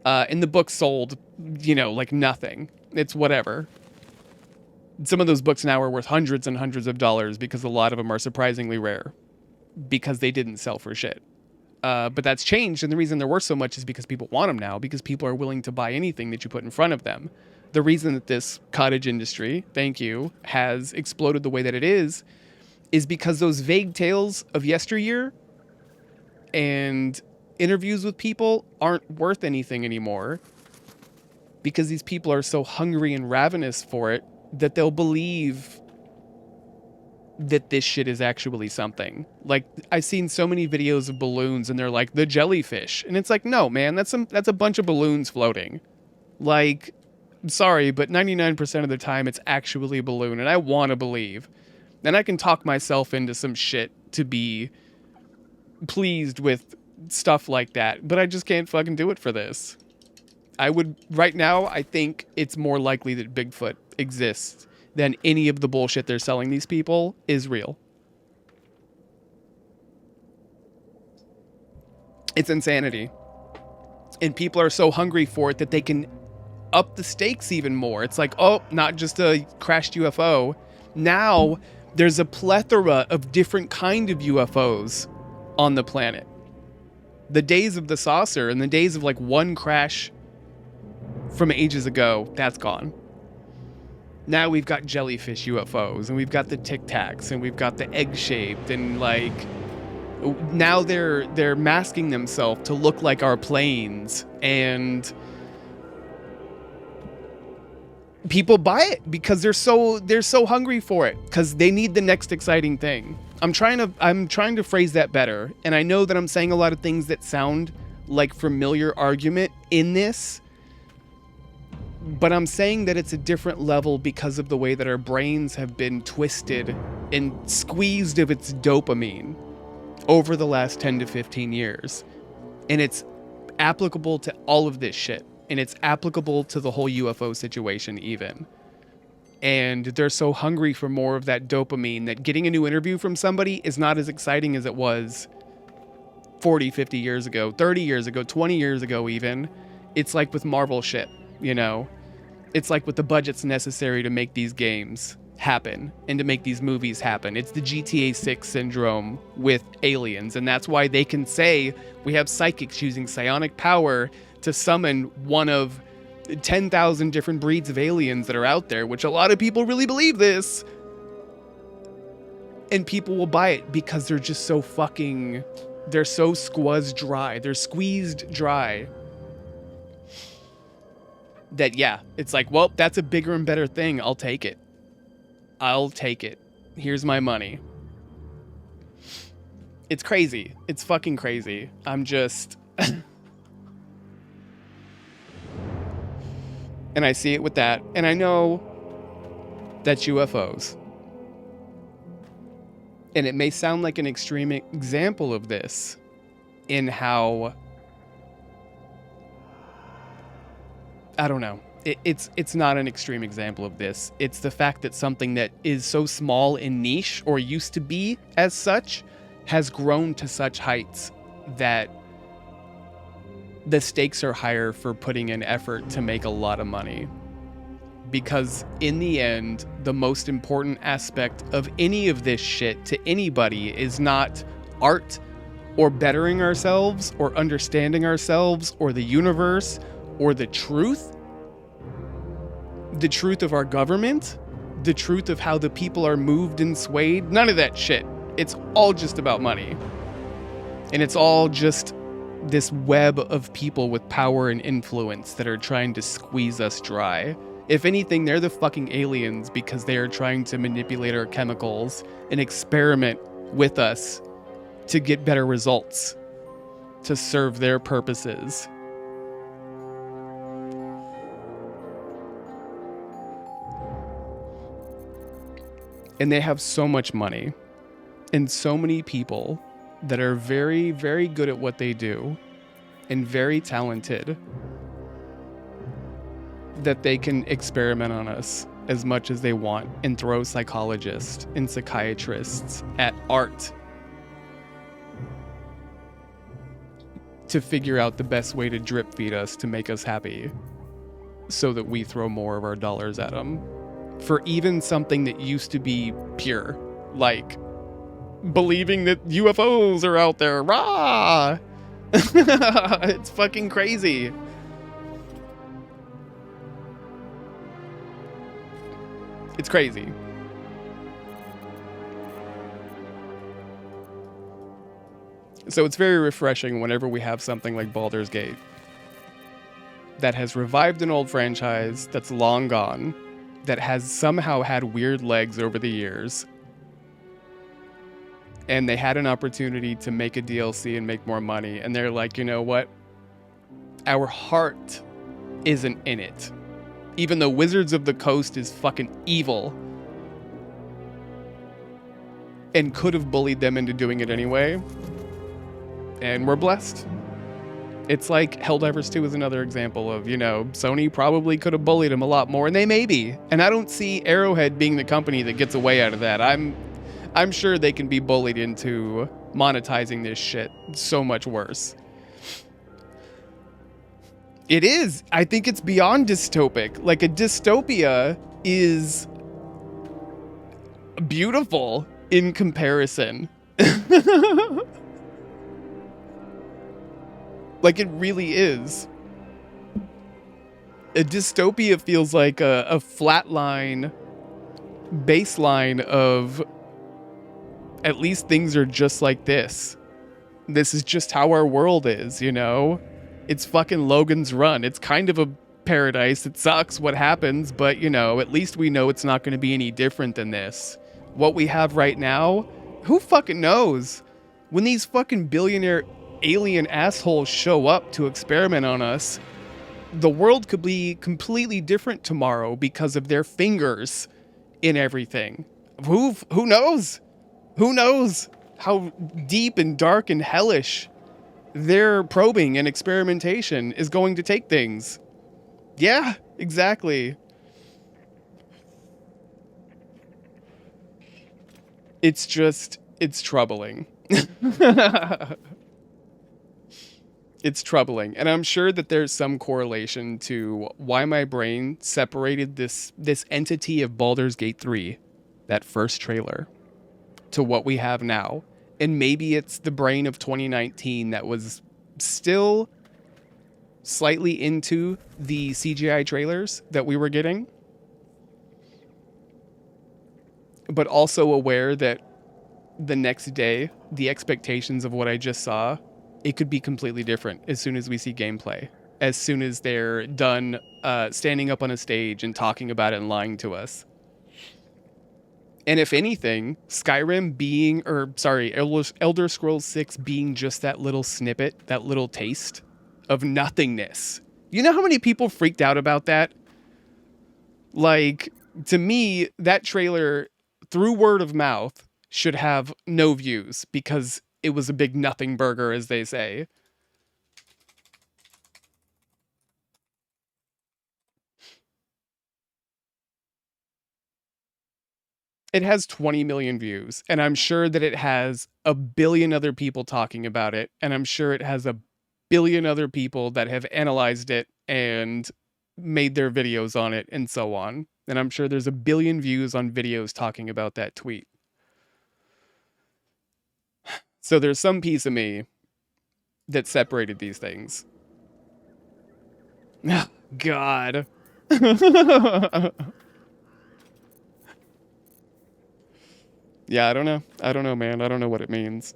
And the book sold, like nothing. It's whatever. Some of those books now are worth hundreds and hundreds of dollars because a lot of them are surprisingly rare because they didn't sell for shit. But that's changed, and the reason they're worth so much is because people want them now, because people are willing to buy anything that you put in front of them. The reason that this cottage industry, thank you, has exploded the way that it is because those vague tales of yesteryear and interviews with people aren't worth anything anymore, because these people are so hungry and ravenous for it that they'll believe that this shit is actually something. Like, I've seen so many videos of balloons and they're like, the jellyfish. And it's like, no, man, that's a bunch of balloons floating. Like, sorry, but 99% of the time it's actually a balloon, and I want to believe. And I can talk myself into some shit to be pleased with stuff like that, but I just can't fucking do it for this. Right now, I think it's more likely that Bigfoot exists than any of the bullshit they're selling these people is real. It's insanity. And people are so hungry for it that they can up the stakes even more. It's like, oh, not just a crashed UFO. Now there's a plethora of different kind of UFOs on the planet. The days of the saucer and the days of like one crash from ages ago, that's gone. Now we've got jellyfish UFOs, and we've got the Tic Tacs, and we've got the egg-shaped, and like now they're masking themselves to look like our planes, and people buy it because they're so hungry for it, because they need the next exciting thing. I'm trying to phrase that better, and I know that I'm saying a lot of things that sound like familiar argument in this, but I'm saying that it's a different level because of the way that our brains have been twisted and squeezed of its dopamine over the last 10 to 15 years. And it's applicable to all of this shit. And it's applicable to the whole UFO situation even. And they're so hungry for more of that dopamine that getting a new interview from somebody is not as exciting as it was 40, 50 years ago, 30 years ago, 20 years ago even. It's like with Marvel shit, It's like with the budgets necessary to make these games happen and to make these movies happen. It's the GTA 6 syndrome with aliens, and that's why they can say we have psychics using psionic power to summon one of 10,000 different breeds of aliens that are out there, which a lot of people really believe this. And people will buy it because they're just so they're so squeezed dry. That, yeah, it's like, well, that's a bigger and better thing. I'll take it. Here's my money. It's crazy. It's fucking crazy. I'm just... And I see it with that. And I know that's UFOs. And it may sound like an extreme example of this in how... I don't know. It's not an extreme example of this. It's the fact that something that is so small and niche, or used to be as such, has grown to such heights that the stakes are higher for putting in effort to make a lot of money. Because in the end, the most important aspect of any of this shit to anybody is not art or bettering ourselves or understanding ourselves or the universe or the truth of our government. the truth of how the people are moved and swayed. None of that shit. It's all just about money. And it's all just this web of people with power and influence that are trying to squeeze us dry. If anything, they're the fucking aliens because they are trying to manipulate our chemicals and experiment with us to get better results, to serve their purposes. And they have so much money and so many people that are very, very good at what they do and very talented that they can experiment on us as much as they want and throw psychologists and psychiatrists at art to figure out the best way to drip feed us to make us happy so that we throw more of our dollars at them for even something that used to be pure, like believing that UFOs are out there. Rah! It's fucking crazy. It's crazy. So it's very refreshing whenever we have something like Baldur's Gate that has revived an old franchise that's long gone, that has somehow had weird legs over the years, and they had an opportunity to make a DLC and make more money, and they're like, you know what? Our heart isn't in it. Even though Wizards of the Coast is fucking evil and could have bullied them into doing it anyway, and we're blessed. It's like Helldivers 2 is another example of, Sony probably could have bullied them a lot more, and they may be. And I don't see Arrowhead being the company that gets away out of that. I'm sure they can be bullied into monetizing this shit so much worse. It is. I think it's beyond dystopic. Like, a dystopia is beautiful in comparison. Like, it really is. A dystopia feels like a flatline baseline of at least things are just like this. This is just how our world is, It's fucking Logan's Run. It's kind of a paradise. It sucks what happens, but, at least we know it's not going to be any different than this. What we have right now, who fucking knows? When these fucking billionaire alien assholes show up to experiment on us, the world could be completely different tomorrow because of their fingers in everything. Who knows? Who knows how deep and dark and hellish their probing and experimentation is going to take things. Yeah, exactly. It's troubling. It's troubling, and I'm sure that there's some correlation to why my brain separated this entity of Baldur's Gate 3, that first trailer, to what we have now. And maybe it's the brain of 2019 that was still slightly into the CGI trailers that we were getting, but also aware that the next day, the expectations of what I just saw, it could be completely different as soon as we see gameplay, as soon as they're done standing up on a stage and talking about it and lying to us. And if anything, Skyrim being, Elder Scrolls 6 being just that little snippet, that little taste of nothingness. You know how many people freaked out about that? Like, to me, that trailer, through word of mouth, should have no views because it was a big nothing burger, as they say. It has 20 million views, and I'm sure that it has a billion other people talking about it, and I'm sure it has a billion other people that have analyzed it and made their videos on it and so on. And I'm sure there's a billion views on videos talking about that tweet. So there's some piece of me that separated these things. God. Yeah, I don't know. I don't know, man. I don't know what it means.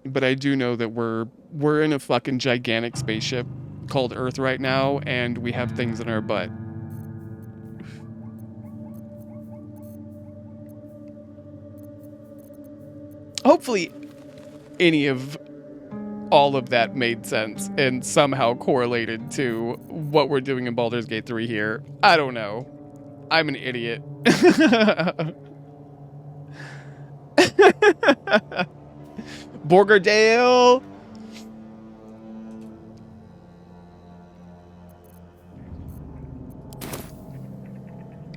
But I do know that we're in a fucking gigantic spaceship called Earth right now, and we have things in our butt. Hopefully any of all of that made sense and somehow correlated to what we're doing in Baldur's Gate 3 here. I don't know. I'm an idiot. Borgerdale!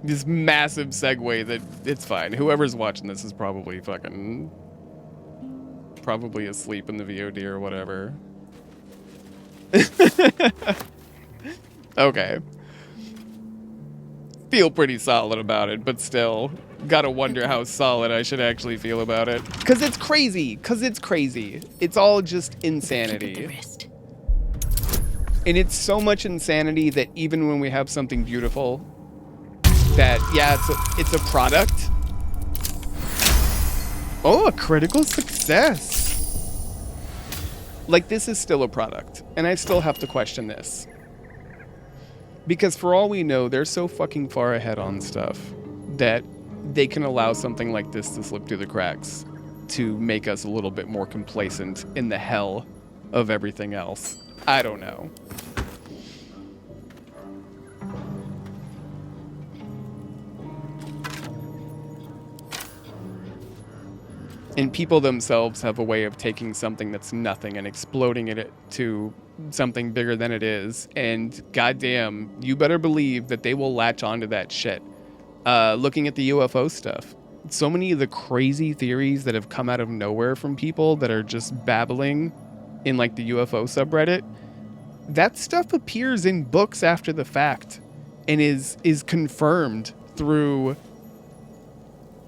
This massive segue that it's fine. Whoever's watching this is probably asleep in the VOD or whatever. Okay. Feel pretty solid about it, but still, gotta wonder how solid I should actually feel about it. Cause it's crazy. It's all just insanity. And it's so much insanity that even when we have something beautiful, that, yeah, it's a product. Oh, a critical success. Like, this is still a product, and I still have to question this. Because for all we know, they're so fucking far ahead on stuff that they can allow something like this to slip through the cracks to make us a little bit more complacent in the hell of everything else. I don't know. And people themselves have a way of taking something that's nothing and exploding it to something bigger than it is. And goddamn, you better believe that they will latch onto that shit. Looking at the UFO stuff. So many of the crazy theories that have come out of nowhere from people that are just babbling in like the UFO subreddit. That stuff appears in books after the fact and is confirmed through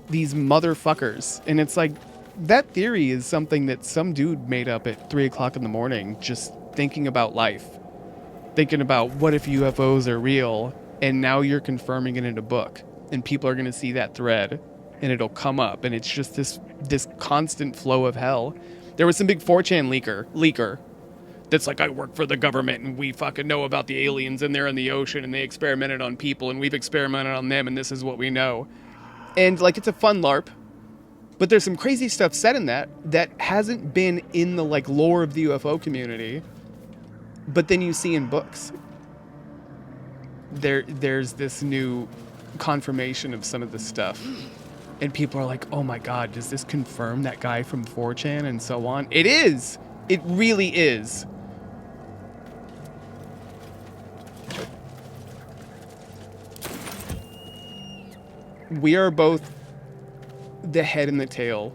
these motherfuckers. And it's like, that theory is something that some dude made up at 3 o'clock in the morning, just thinking about life, thinking about what if UFOs are real, and now you're confirming it in a book, and people are going to see that thread, and it'll come up, and it's just this constant flow of hell. There was some big 4chan leaker that's like, I work for the government, and we fucking know about the aliens, and they're in the ocean, and they experimented on people, and we've experimented on them, and this is what we know. And like, it's a fun LARP. But there's some crazy stuff said in that hasn't been in the like lore of the UFO community, but then you see in books. There's this new confirmation of some of this stuff, and people are like, "Oh my God, does this confirm that guy from 4chan and so on?" It is. It really is. We are both the head and the tail,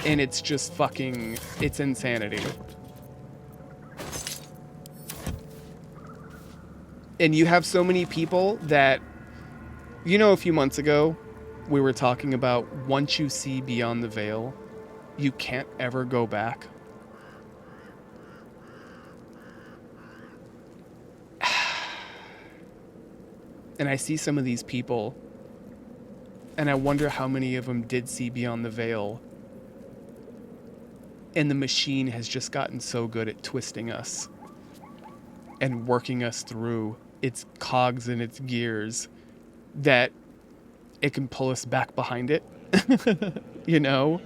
and it's just fucking, it's insanity. And you have so many people that, you know, a few months ago we were talking about once you see beyond the veil, you can't ever go back. And I see some of these people, and I wonder how many of them did see beyond the veil. And the machine has just gotten so good at twisting us and working us through its cogs and its gears that it can pull us back behind it, you know?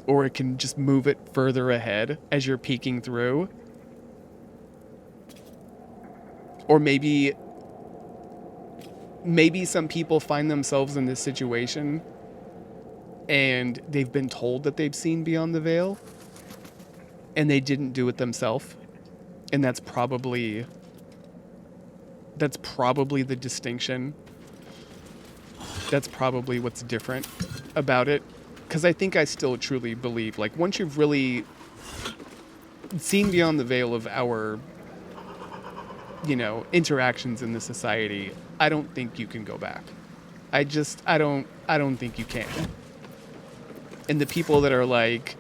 Or it can just move it further ahead as you're peeking through. Or maybe some people find themselves in this situation and they've been told that they've seen beyond the veil and they didn't do it themselves. And that's probably the distinction. That's probably what's different about it. Because I think I still truly believe, like, once you've really seen beyond the veil of our, you know, interactions in the society, I don't think you can go back. I don't think you can. And the people that are like,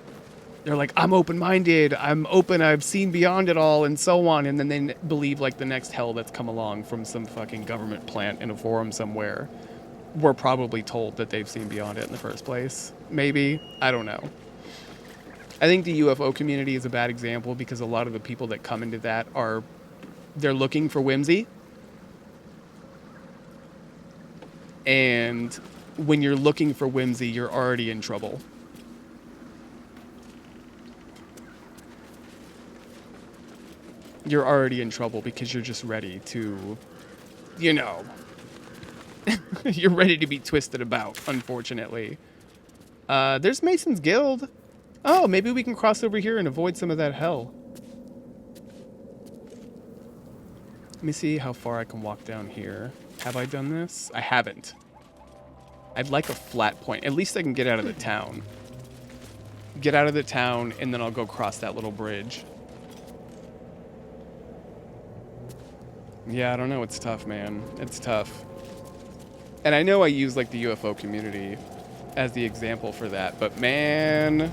they're like, I'm open-minded, I'm open, I've seen beyond it all, and so on, and then they believe like the next hell that's come along from some fucking government plant in a forum somewhere. were probably told that they've seen beyond it in the first place. Maybe. I don't know. I think the UFO community is a bad example because a lot of the people that come into that they're looking for whimsy. And when you're looking for whimsy, you're already in trouble. You're already in trouble because you're just ready to, you're ready to be twisted about, unfortunately. There's Mason's Guild. Oh, maybe we can cross over here and avoid some of that hell. Let me see how far I can walk down here. Have I done this? I haven't. I'd like a flat point. At least I can get out of the town. Get out of the town, and then I'll go cross that little bridge. Yeah, I don't know. It's tough, man. It's tough. And I know I use, like, the UFO community as the example for that, but man...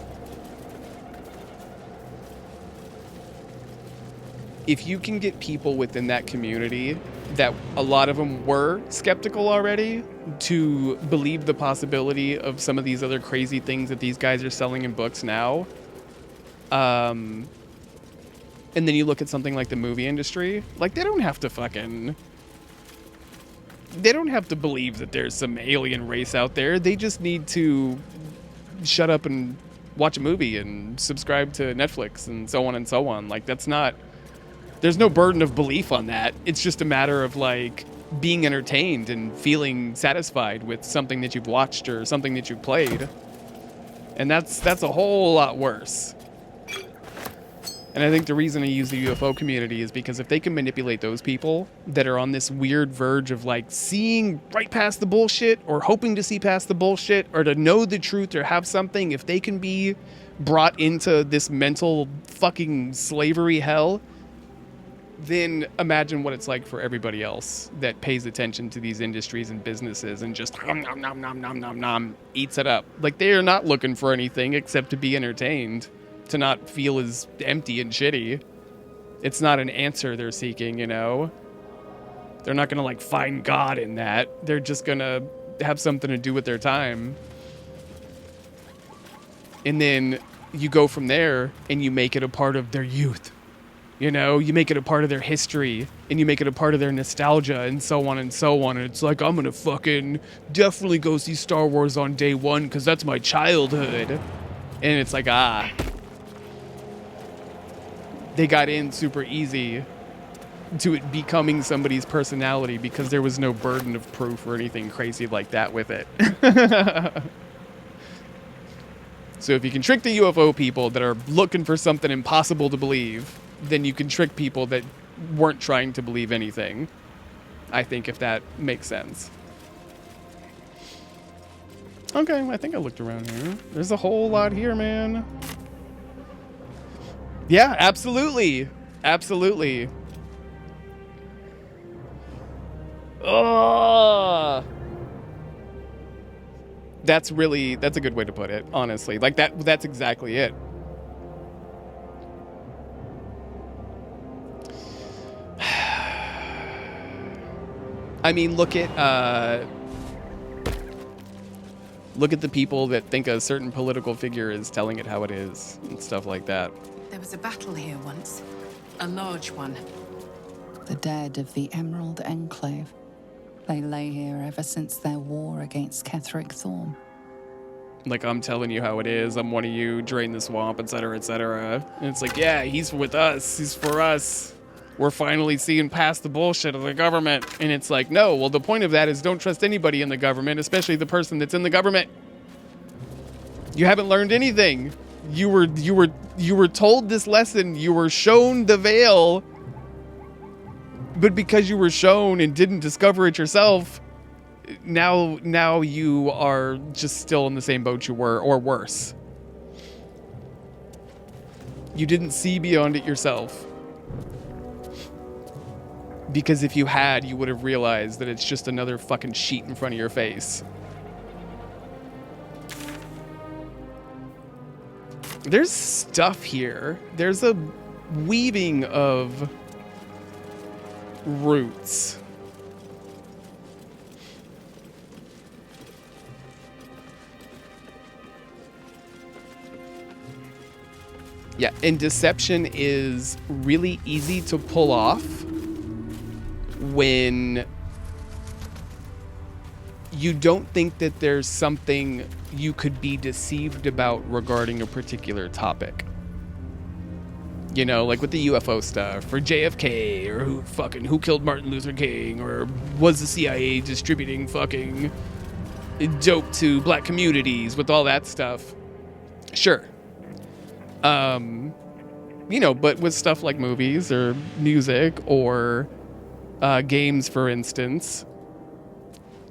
if you can get people within that community that a lot of them were skeptical already to believe the possibility of some of these other crazy things that these guys are selling in books now, and then you look at something like the movie industry, like they don't have to believe that there's some alien race out there. They just need to shut up and watch a movie and subscribe to Netflix and so on and so on. Like there's no burden of belief on that. It's just a matter of like being entertained and feeling satisfied with something that you've watched or something that you've played. And that's a whole lot worse. And I think the reason I use the UFO community is because if they can manipulate those people that are on this weird verge of like seeing right past the bullshit or hoping to see past the bullshit or to know the truth or have something, if they can be brought into this mental fucking slavery hell, then imagine what it's like for everybody else that pays attention to these industries and businesses and just nom, nom, nom, nom, nom, nom, nom, eats it up. Like they are not looking for anything except to be entertained, to not feel as empty and shitty. It's not an answer they're seeking, They're not going to like find God in that. They're just going to have something to do with their time. And then you go from there and you make it a part of their youth. You make it a part of their history and you make it a part of their nostalgia and so on and so on. And it's like, I'm going to fucking definitely go see Star Wars on day one because that's my childhood. And it's like, they got in super easy to it becoming somebody's personality because there was no burden of proof or anything crazy like that with it. So if you can trick the UFO people that are looking for something impossible to believe, then you can trick people that weren't trying to believe anything. I think, if that makes sense. Okay, I think I looked around here. There's a whole lot here, man. Yeah, absolutely. Absolutely. Oh. That's a good way to put it, honestly. Like that's exactly it. I mean, look at the people that think a certain political figure is telling it how it is and stuff like that. There was a battle here once. A large one. The dead of the Emerald Enclave. They lay here ever since their war against Ketheric Thorm. Like, I'm telling you how it is. I'm one of you. Drain the swamp, etc., etc. And it's like, yeah, he's with us. He's for us. We're finally seeing past the bullshit of the government. And it's like, no, well, the point of that is don't trust anybody in the government, especially the person that's in the government. You haven't learned anything. You were told this lesson. You were shown the veil. But because you were shown and didn't discover it yourself, now you are just still in the same boat you were, or worse. You didn't see beyond it yourself. Because if you had, you would have realized that it's just another fucking sheet in front of your face. There's stuff here. There's a weaving of roots. Yeah, and deception is really easy to pull off when you don't think that there's something you could be deceived about regarding a particular topic. You know, like with the UFO stuff, or JFK, or who killed Martin Luther King, or was the CIA distributing fucking dope to black communities, with all that stuff. Sure. You know, but with stuff like movies or music or games, for instance,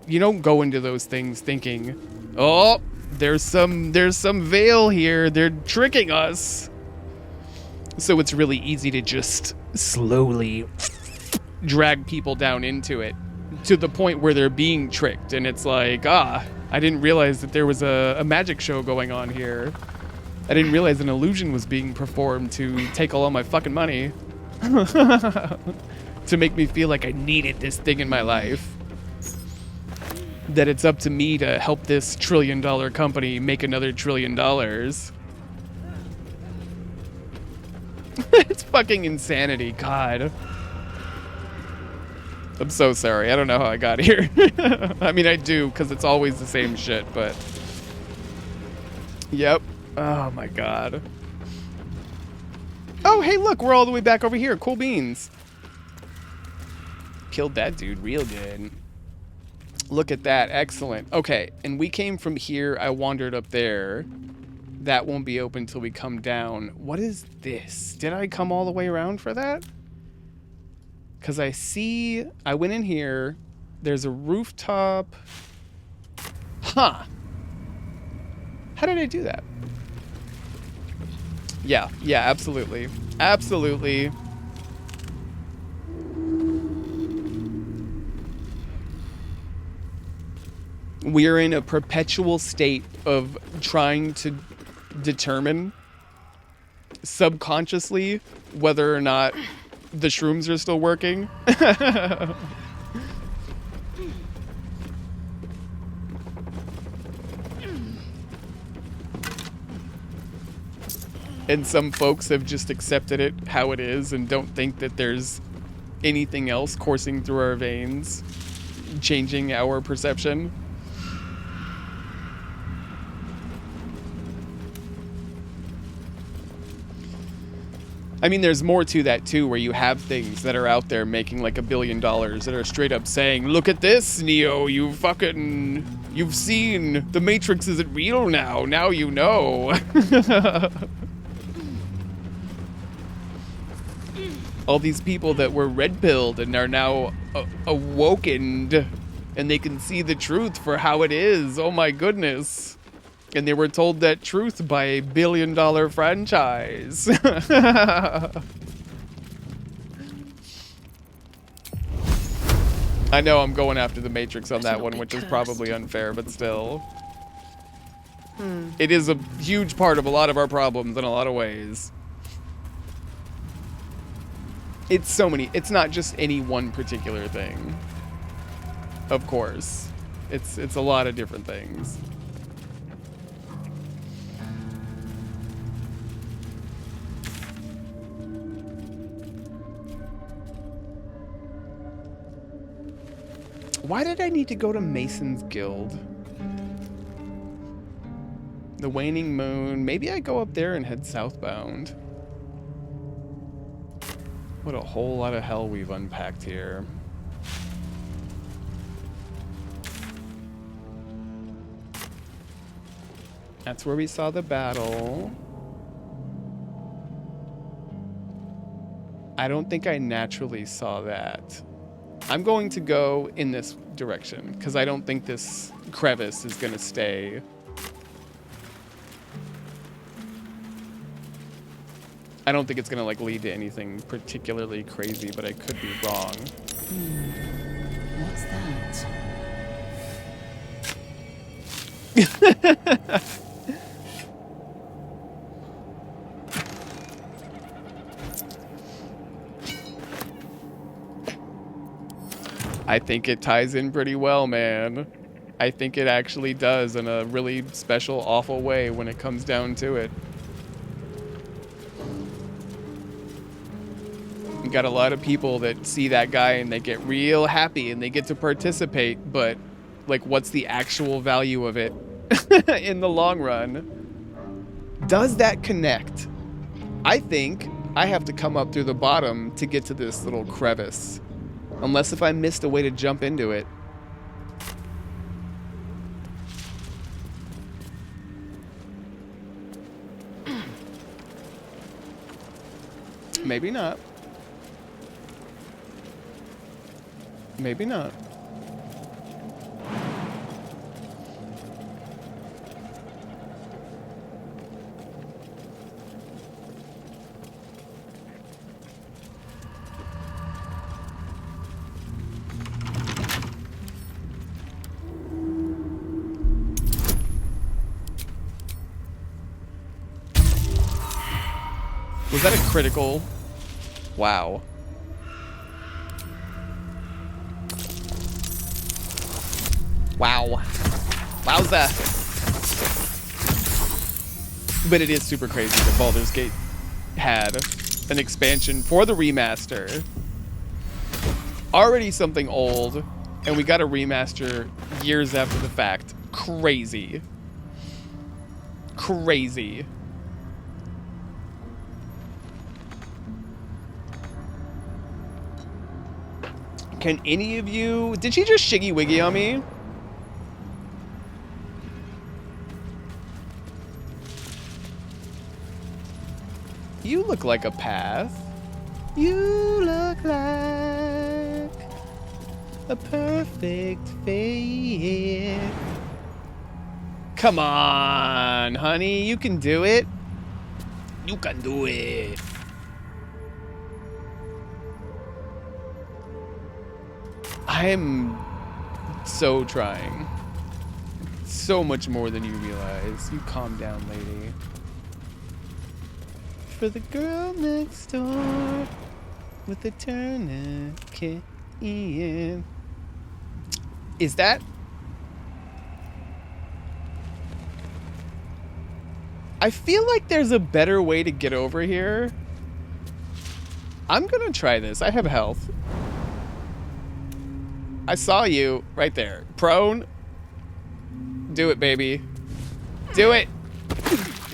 you don't go into those things thinking, oh, there's some veil here, they're tricking us. So it's really easy to just slowly drag people down into it to the point where they're being tricked, and it's like, I didn't realize that there was a magic show going on here. I didn't realize an illusion was being performed to take all my fucking money. To make me feel like I needed this thing in my life. That it's up to me to help this $1 trillion company make another $1 trillion. It's fucking insanity, God. I'm so sorry. I don't know how I got here. I mean, I do, because it's always the same shit, but... Yep. Oh, my God. Oh, hey, look, we're all the way back over here. Cool beans. Killed that dude real good. Look at that. Excellent. Okay, and we came from here. I wandered up there. That won't be open till we come down. What is this? Did I come all the way around for that? Because I went in here. There's a rooftop. Huh. How did I do that? Yeah, absolutely. Absolutely. We're in a perpetual state of trying to determine subconsciously whether or not the shrooms are still working. And some folks have just accepted it how it is and don't think that there's anything else coursing through our veins, changing our perception. I mean, there's more to that too, where you have things that are out there making like $1 billion that are straight up saying, look at this, Neo, you've seen, the Matrix isn't real now you know. All these people that were red-pilled and are now awokened, and they can see the truth for how it is. Oh my goodness. And they were told that truth by a $1 billion franchise. I know I'm going after the Matrix on that one, which is probably unfair, but still. It is a huge part of a lot of our problems in a lot of ways. It's not just any one particular thing. Of course. It's a lot of different things. Why did I need to go to Mason's Guild? The Waning Moon. Maybe I go up there and head southbound. What a whole lot of hell we've unpacked here. That's where we saw the battle. I don't think I naturally saw that. I'm going to go in this direction because I don't think this crevice is going to stay. I don't think it's going to like lead to anything particularly crazy, but I could be wrong. What's that? I think it ties in pretty well, man. I think it actually does in a really special, awful way when it comes down to it. You got a lot of people that see that guy and they get real happy and they get to participate, but like, what's the actual value of it in the long run? Does that connect? I think I have to come up through the bottom to get to this little crevice. Unless if I missed a way to jump into it. Maybe not. Maybe not. Was that a critical? Wow. Wow. Wowza. But it is super crazy that Baldur's Gate had an expansion for the remaster. Already something old, and we got a remaster years after the fact. Crazy. Crazy. Can any of you... Did she just shiggy wiggy on me? You look like a path. You look like a perfect fit. Come on, honey. You can do it. You can do it. I'm so trying. So much more than you realize. You calm down, lady. For the girl next door with the tourniquet. Is that? I feel like there's a better way to get over here. I'm gonna try this. I have health. I saw you right there. Prone. Do it, baby. Do it.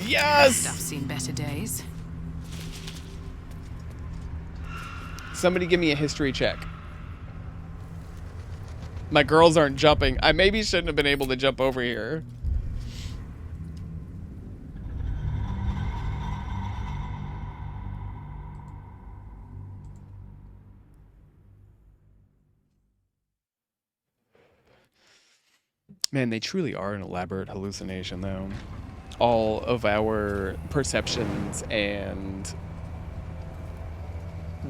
Yes! I've seen better days. Somebody give me a history check. My girls aren't jumping. I maybe shouldn't have been able to jump over here. Man, they truly are an elaborate hallucination, though. All of our perceptions and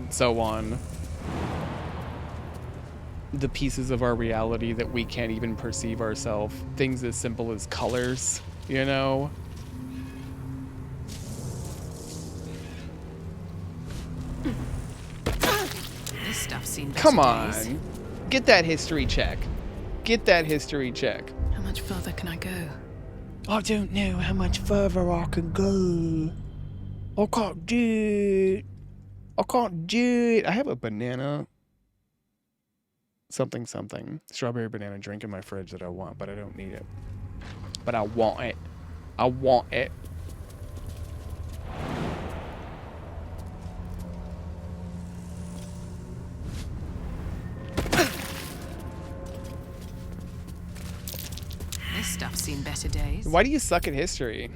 so on. The pieces of our reality that we can't even perceive ourselves. Things as simple as colors, you know? This stuff's seen better Come days. on. Get that history check. Get that history check. How much further can I go? I don't know how much further I can go. I can't do it. I can't do it. I have a banana. Something. Strawberry banana drink in my fridge that I want, but I don't need it. But I want it. I want it. This stuff's seen better days. Why do you suck at history?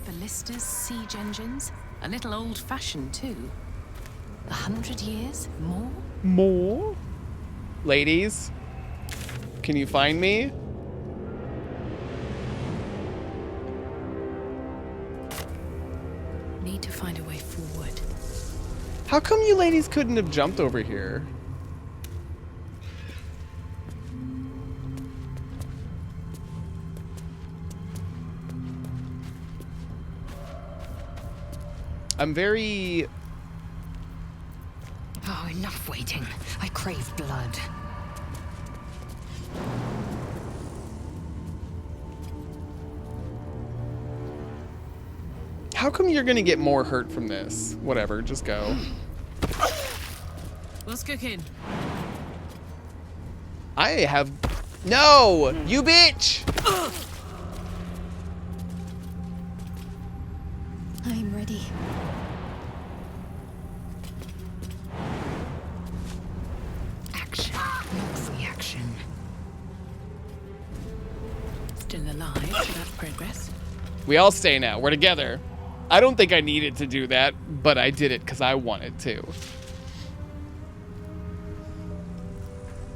Ballistas, siege engines. A little old-fashioned, too. 100 years? More? More? Ladies, can you find me? Need to find a way forward. How come you ladies couldn't have jumped over here? I'm very... Oh, enough waiting. I crave blood. How come you're gonna get more hurt from this? Whatever, just go. What's cooking? I have... No! You bitch! I'm ready. Action, not reaction. Still alive, that's progress. We all stay now. We're together. I don't think I needed to do that, but I did it because I wanted to.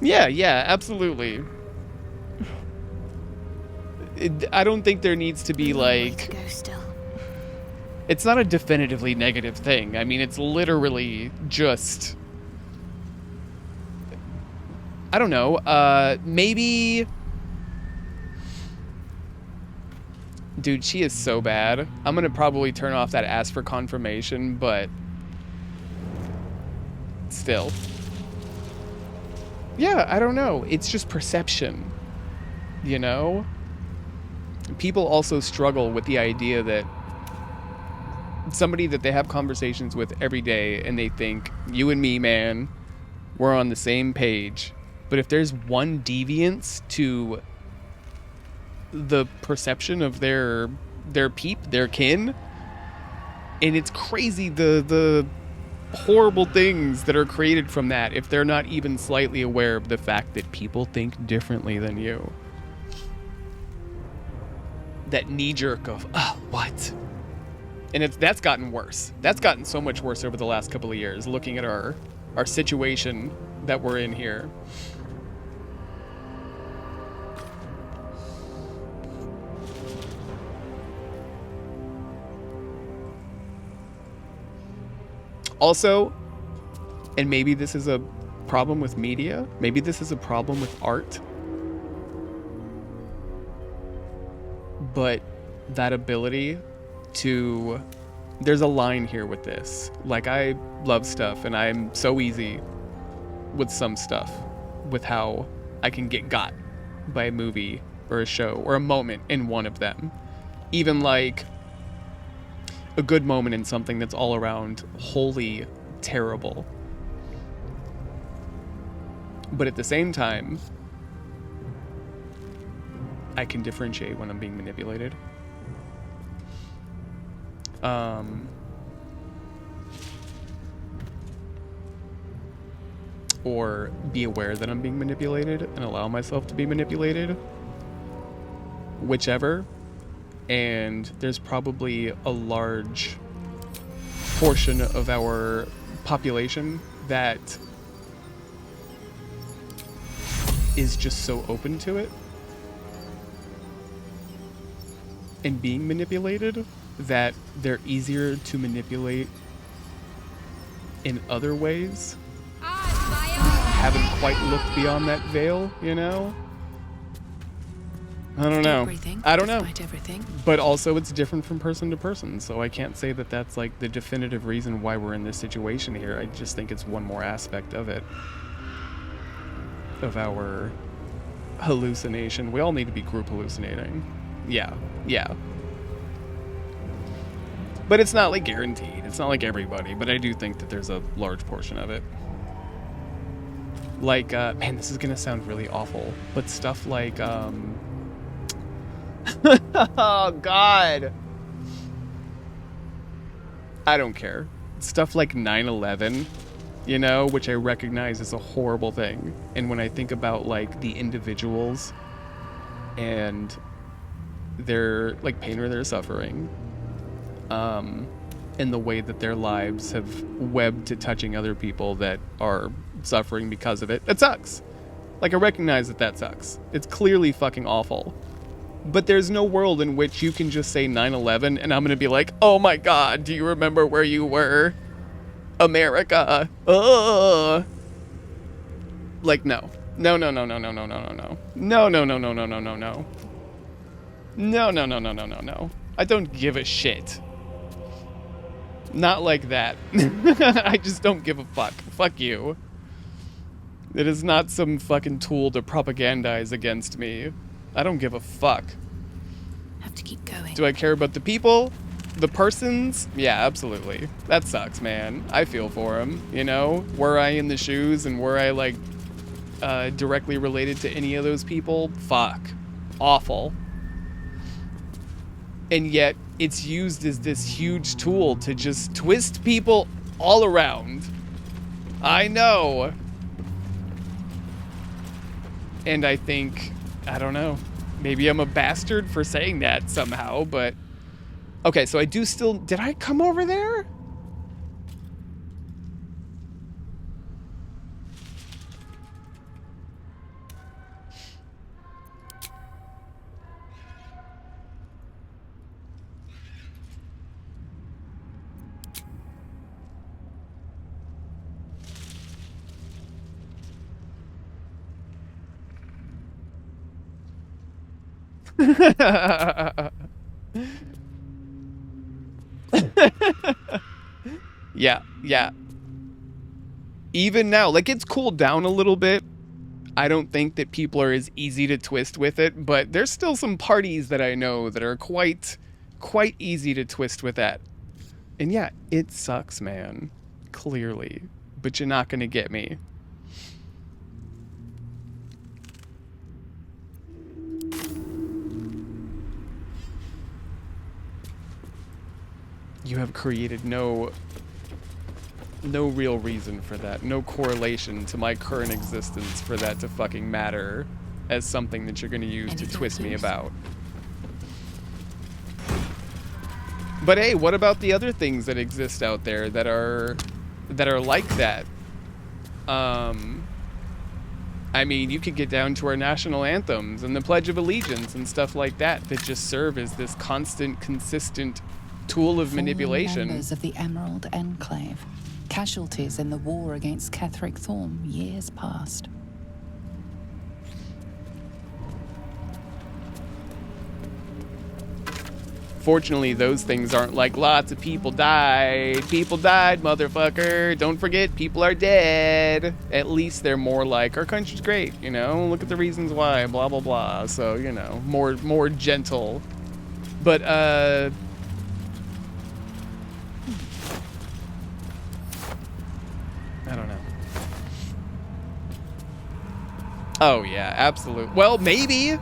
Yeah, absolutely. I don't think there needs to be like... It's not a definitively negative thing. I mean, it's literally just... I don't know. Maybe... Dude, she is so bad. I'm gonna probably turn off that ask for confirmation, but... Still. Yeah, I don't know. It's just perception. You know? People also struggle with the idea that somebody that they have conversations with every day and they think, you and me, man, we're on the same page. But if there's one deviance to the perception of their peep, their kin, and it's crazy the horrible things that are created from that if they're not even slightly aware of the fact that people think differently than you. That knee-jerk of, oh, what? And that's gotten worse. That's gotten so much worse over the last couple of years, looking at our situation that we're in here. Also, and maybe this is a problem with media, maybe this is a problem with art, but that ability to... There's a line here with this. Like, I love stuff, and I'm so easy with some stuff, with how I can get got by a movie or a show or a moment in one of them. Even like a good moment in something that's all around wholly terrible. But at the same time, I can differentiate when I'm being manipulated. Or be aware that I'm being manipulated and allow myself to be manipulated. Whichever. And there's probably a large portion of our population that is just so open to it and being manipulated that they're easier to manipulate in other ways. Haven't quite looked beyond that veil, you know? I don't know. I don't know. But also it's different from person to person, so I can't say that that's like the definitive reason why we're in this situation here. I just think it's one more aspect of it. Of our hallucination. We all need to be group hallucinating. Yeah. But it's not like guaranteed. It's not like everybody, but I do think that there's a large portion of it. Like, man, this is gonna sound really awful, but stuff like, oh God. I don't care. Stuff like 9/11, you know, which I recognize is a horrible thing. And when I think about like the individuals and their like pain or their suffering, and the way that their lives have webbed to touching other people that are suffering because of it, it sucks. Like, I recognize that sucks. It's clearly fucking awful. But there's no world in which you can just say 9/11 and I'm gonna be like, oh my God, do you remember where you were? America. Ugh. Like, no. No. No. I don't give a shit. Not like that. I just don't give a fuck. Fuck you. It is not some fucking tool to propagandize against me. I don't give a fuck. Have to keep going. Do I care about the people? The persons? Yeah, absolutely. That sucks, man. I feel for him, you know? Were I in the shoes and were I, like, directly related to any of those people? Fuck. Awful. And yet, it's used as this huge tool to just twist people all around. I know. And I think, I don't know, maybe I'm a bastard for saying that somehow, but... Okay, so I do still... Did I come over there? Yeah. Even now, like, it's cooled down a little bit. I don't think that people are as easy to twist with it, but there's still some parties that I know that are quite easy to twist with that. And yeah, it sucks, man. Clearly. But you're not gonna get me. You have created no real reason for that. No correlation to my current existence for that to fucking matter as something that you're gonna use to twist me about. But hey, what about the other things that exist out there that are like that? I mean, you could get down to our national anthems and the Pledge of Allegiance and stuff like that that just serve as this constant, consistent tool of manipulation. Members of the Emerald Enclave, casualties in the war against Ketheric Thorm years past. Fortunately, those things aren't like lots of people died. People died, motherfucker. Don't forget, people are dead. At least they're more like, our country's great, you know? Look at the reasons why, blah, blah, blah. So, you know, more gentle. But, I don't know. Oh, yeah, absolutely. Well, maybe.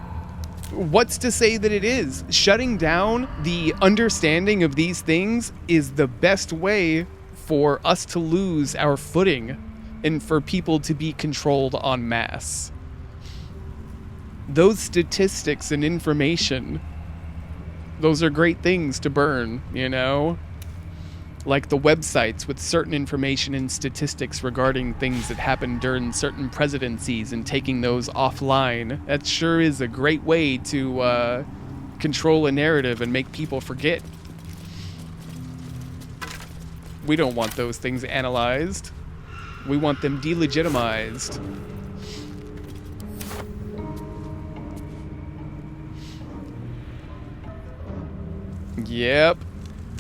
What's to say that it is? Shutting down the understanding of these things is the best way for us to lose our footing and for people to be controlled en masse. Those statistics and information, those are great things to burn, you know? Like the websites with certain information and statistics regarding things that happened during certain presidencies and taking those offline. That sure is a great way to control a narrative and make people forget. We don't want those things analyzed. We want them delegitimized. Yep.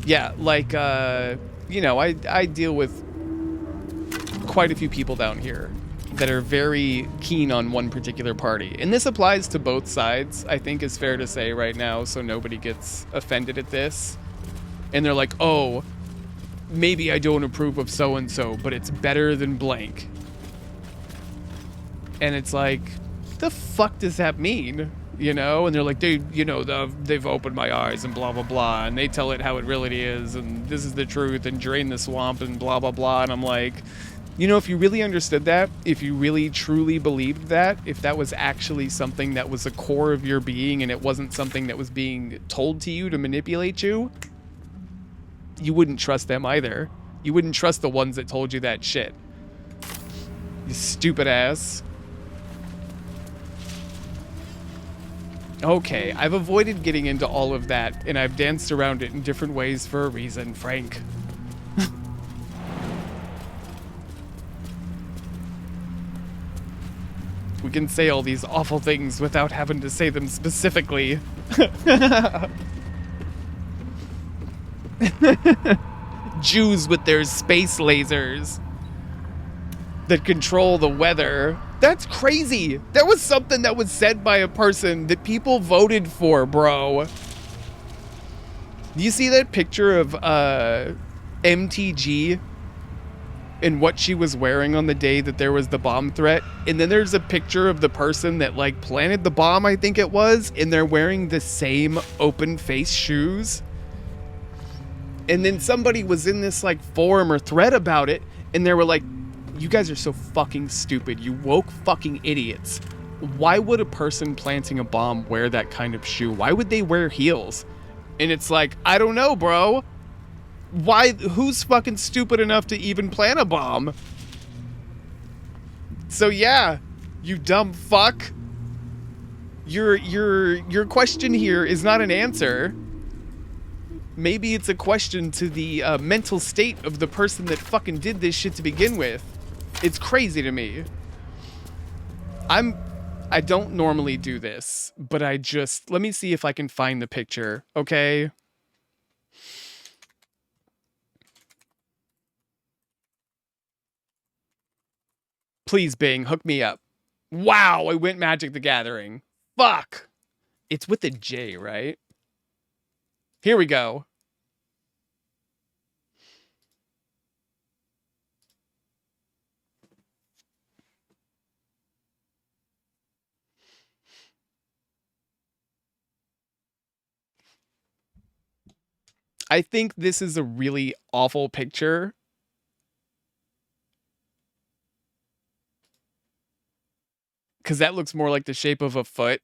Yeah, like, you know, I deal with quite a few people down here that are very keen on one particular party. And this applies to both sides, I think is fair to say right now, so nobody gets offended at this. And they're like, oh, maybe I don't approve of so-and-so, but it's better than blank. And it's like, the fuck does that mean? You know, and they're like, they've opened my eyes and blah, blah, blah. And they tell it how it really is. And this is the truth and drain the swamp and blah, blah, blah. And I'm like, you know, if you really understood that, if you really truly believed that, if that was actually something that was a core of your being and it wasn't something that was being told to you to manipulate you, you wouldn't trust them either. You wouldn't trust the ones that told you that shit. You stupid ass. Okay, I've avoided getting into all of that, and I've danced around it in different ways for a reason, Frank. We can say all these awful things without having to say them specifically. Jews with their space lasers that control the weather. That's crazy. That was something that was said by a person that people voted for, bro. Do you see that picture of MTG and what she was wearing on the day that there was the bomb threat? And then there's a picture of the person that like planted the bomb, I think it was, and they're wearing the same open face shoes. And then somebody was in this like forum or thread about it, and they were like, you guys are so fucking stupid, you woke fucking idiots. Why would a person planting a bomb wear that kind of shoe? Why would they wear heels? And it's like, I don't know, bro. Why? Who's fucking stupid enough to even plant a bomb? So yeah, you dumb fuck. Your question here is not an answer. Maybe it's a question to the mental state of the person that fucking did this shit to begin with. It's crazy to me. I don't normally do this, but let me see if I can find the picture, okay? Please, Bing, hook me up. Wow, I went Magic the Gathering. Fuck. It's with a J, right? Here we go. I think this is a really awful picture. Because that looks more like the shape of a foot.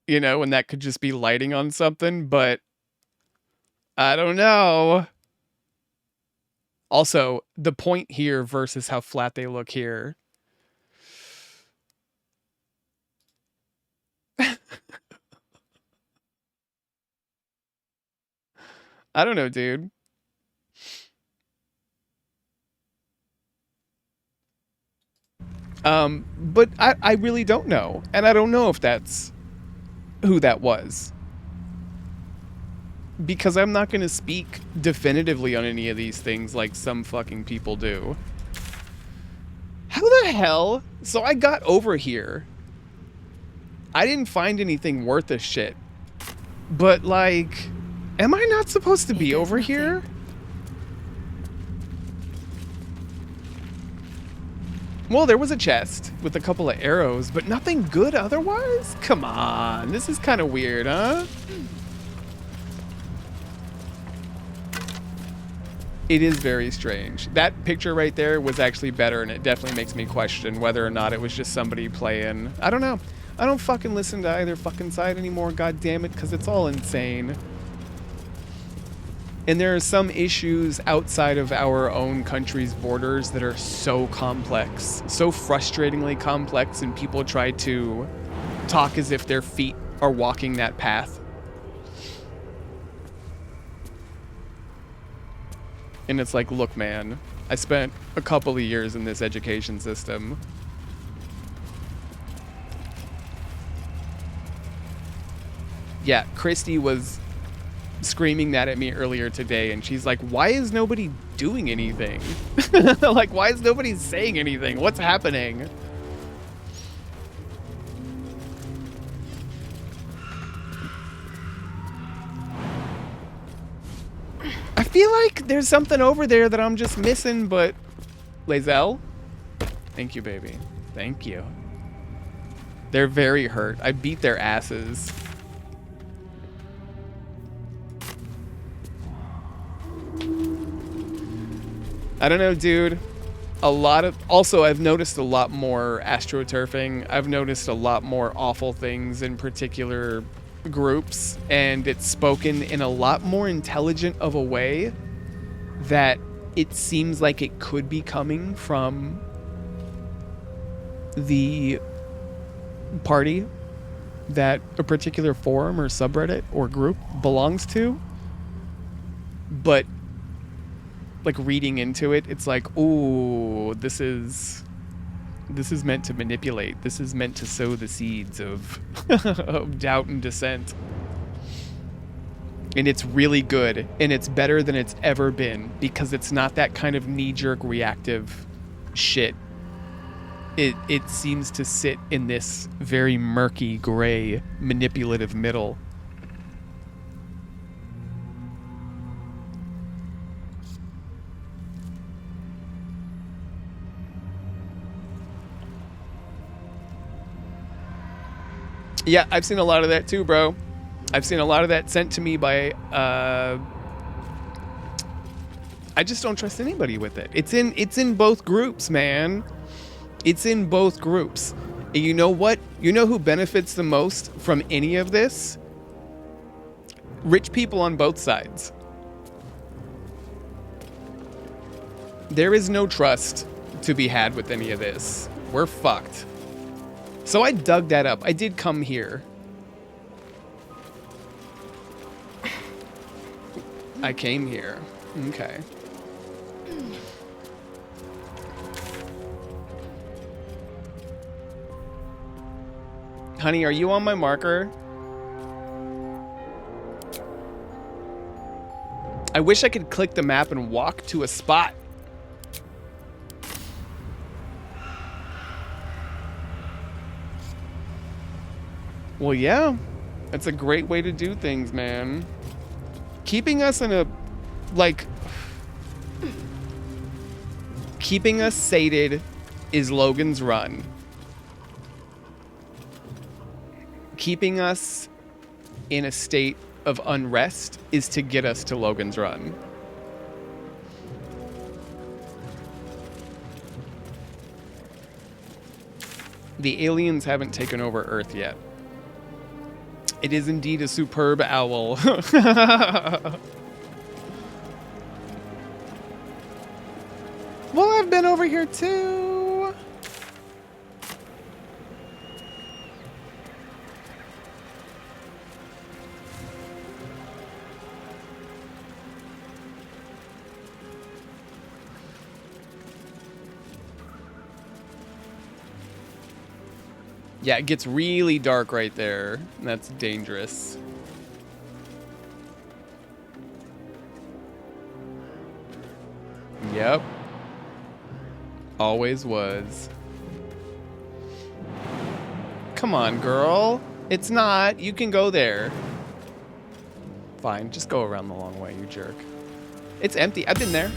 You know, and that could just be lighting on something, but I don't know. Also, the point here versus how flat they look here. I don't know, dude. But I really don't know. And I don't know if that's who that was. Because I'm not going to speak definitively on any of these things like some fucking people do. How the hell? So I got over here. I didn't find anything worth a shit. But like, am I not supposed to be over here? Well, there was a chest with a couple of arrows, but nothing good otherwise? Come on, this is kind of weird, huh? It is very strange. That picture right there was actually better, and it definitely makes me question whether or not it was just somebody playing. I don't know. I don't fucking listen to either fucking side anymore, god damn it, because it's all insane. And there are some issues outside of our own country's borders that are so complex, so frustratingly complex, and people try to talk as if their feet are walking that path. And it's like, look, man, I spent a couple of years in this education system. Yeah, Christy was screaming that at me earlier today, and she's like, why is nobody doing anything? Like, why is nobody saying anything? What's happening? I feel like there's something over there that I'm just missing, but Lae'zel? Thank you, baby. Thank you. They're very hurt. I beat their asses. I don't know, dude. Also, I've noticed a lot more astroturfing. I've noticed a lot more awful things in particular groups, and it's spoken in a lot more intelligent of a way that it seems like it could be coming from the party that a particular forum or subreddit or group belongs to. But like reading into it, it's like, ooh, this is meant to manipulate. This is meant to sow the seeds of, of doubt and dissent. And it's really good, and it's better than it's ever been because it's not that kind of knee-jerk reactive shit. It seems to sit in this very murky, gray, manipulative middle. Yeah, I've seen a lot of that too, bro. I've seen a lot of that sent to me by I just don't trust anybody with it. It's in both groups, man. It's in both groups. And you know what? You know who benefits the most from any of this? Rich people on both sides. There is no trust to be had with any of this. We're fucked. So I dug that up. I did come here. I came here. Okay. Honey, are you on my marker? I wish I could click the map and walk to a spot. Well, yeah. That's a great way to do things, man. Keeping us in a, like... Keeping us sated is Logan's Run. Keeping us in a state of unrest is to get us to Logan's Run. The aliens haven't taken over Earth yet. It is indeed a superb owl. Well, I've been over here too. Yeah, it gets really dark right there. That's dangerous. Yep. Always was. Come on, girl. It's not. You can go there. Fine, just go around the long way, you jerk. It's empty. I've been there.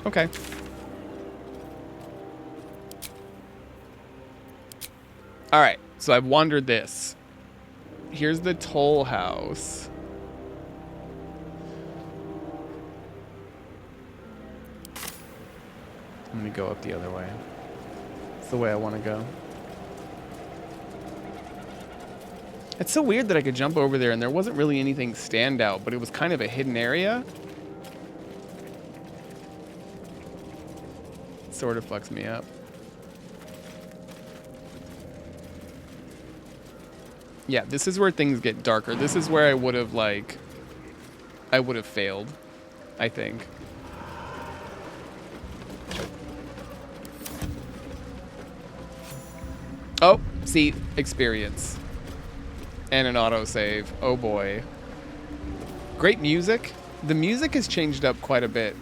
Okay. Alright, so I've wandered this. Here's the toll house. I'm gonna go up the other way. It's the way I want to go. It's so weird that I could jump over there and there wasn't really anything standout, but it was kind of a hidden area. It sort of fucks me up. Yeah, this is where things get darker. This is where I would have, like... I would have failed, I think. Oh, see, experience. And an autosave. Oh boy. Great music. The music has changed up quite a bit.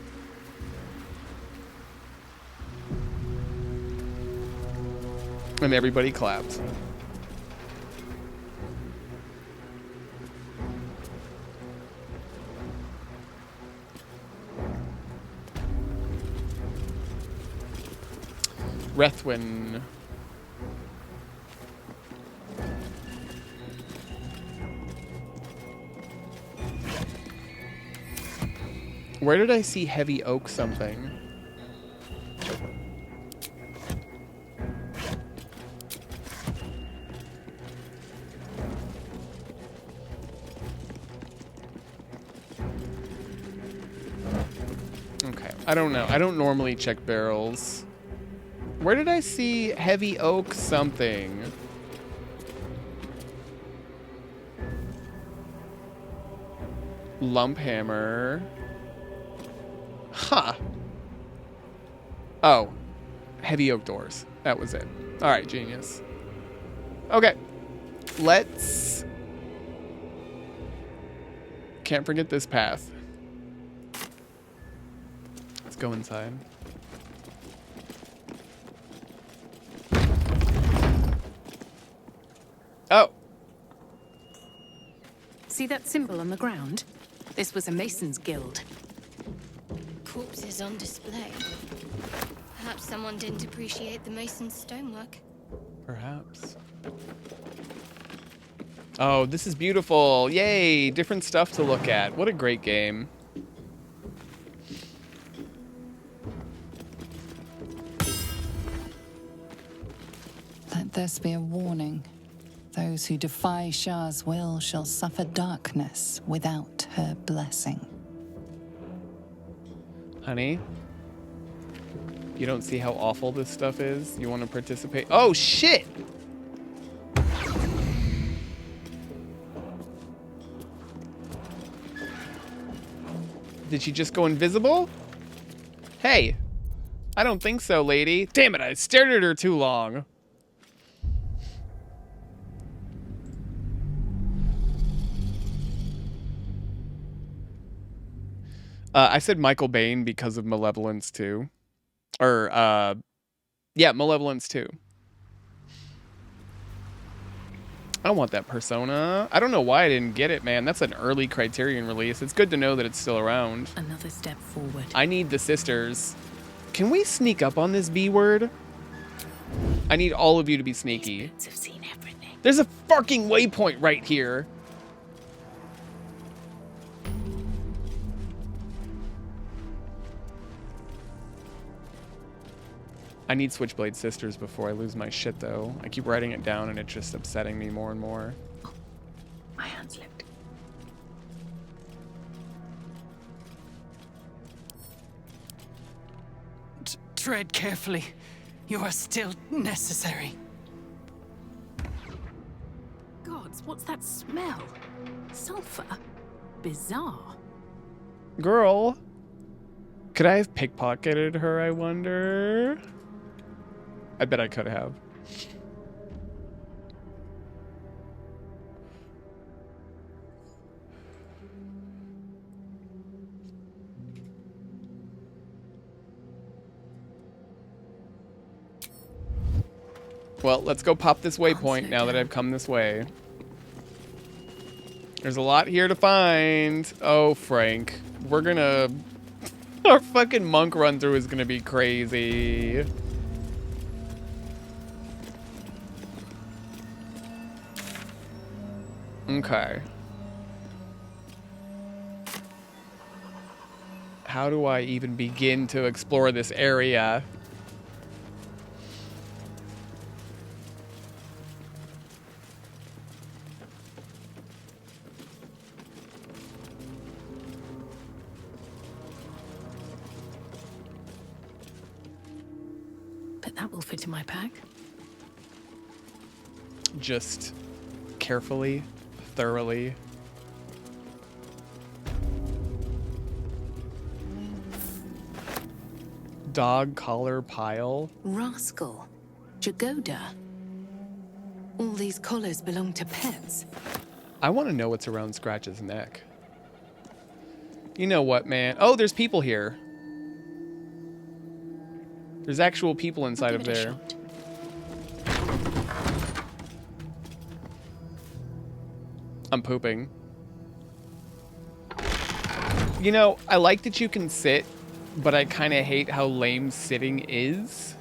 And everybody clapped. Rethwin. Where did I see heavy oak something? Okay, I don't know. I don't normally check barrels. Where did I see heavy oak something? Lump hammer. Huh. Oh. Heavy oak doors. That was it. Alright, genius. Okay. Let's Can't forget this path. Let's go inside. Oh. See that symbol on the ground? This was a Mason's guild. Corpses on display. Perhaps someone didn't appreciate the mason's stonework. Perhaps. Oh, this is beautiful. Yay, different stuff to look at. What a great game. Let this be a warning. Those who defy Shah's will shall suffer darkness without her blessing. Honey, you don't see how awful this stuff is? You want to participate? Oh, shit! Did she just go invisible? Hey, I don't think so, lady. Damn it, I stared at her too long. I said Michael Bain because of Malevolence 2. Or, yeah, Malevolence 2. I want that Persona. I don't know why I didn't get it, man. That's an early Criterion release. It's good to know that it's still around. Another step forward. I need the sisters. Can we sneak up on this B word? I need all of you to be sneaky. These have seen everything. There's a fucking waypoint right here. I need Switchblade Sisters before I lose my shit, though. I keep writing it down, and it's just upsetting me more and more. Oh, my hand slipped. Tread carefully. You are still necessary. Gods, what's that smell? Sulfur? Bizarre. Girl. Could I have pickpocketed her, I wonder? I bet I could have. Well, let's go pop this waypoint now that I've come this way. There's a lot here to find. Oh, Frank. We're gonna... Our fucking monk run through is gonna be crazy. Okay. How do I even begin to explore this area? But that will fit in my pack. Just carefully, thoroughly. Dog collar pile. Rascal. Jagoda. All these collars belong to pets. I want to know what's around Scratch's neck. You know what, man? Oh, there's people here. There's actual people inside of there. I'm pooping. You know, I like that you can sit, but I kind of hate how lame sitting is.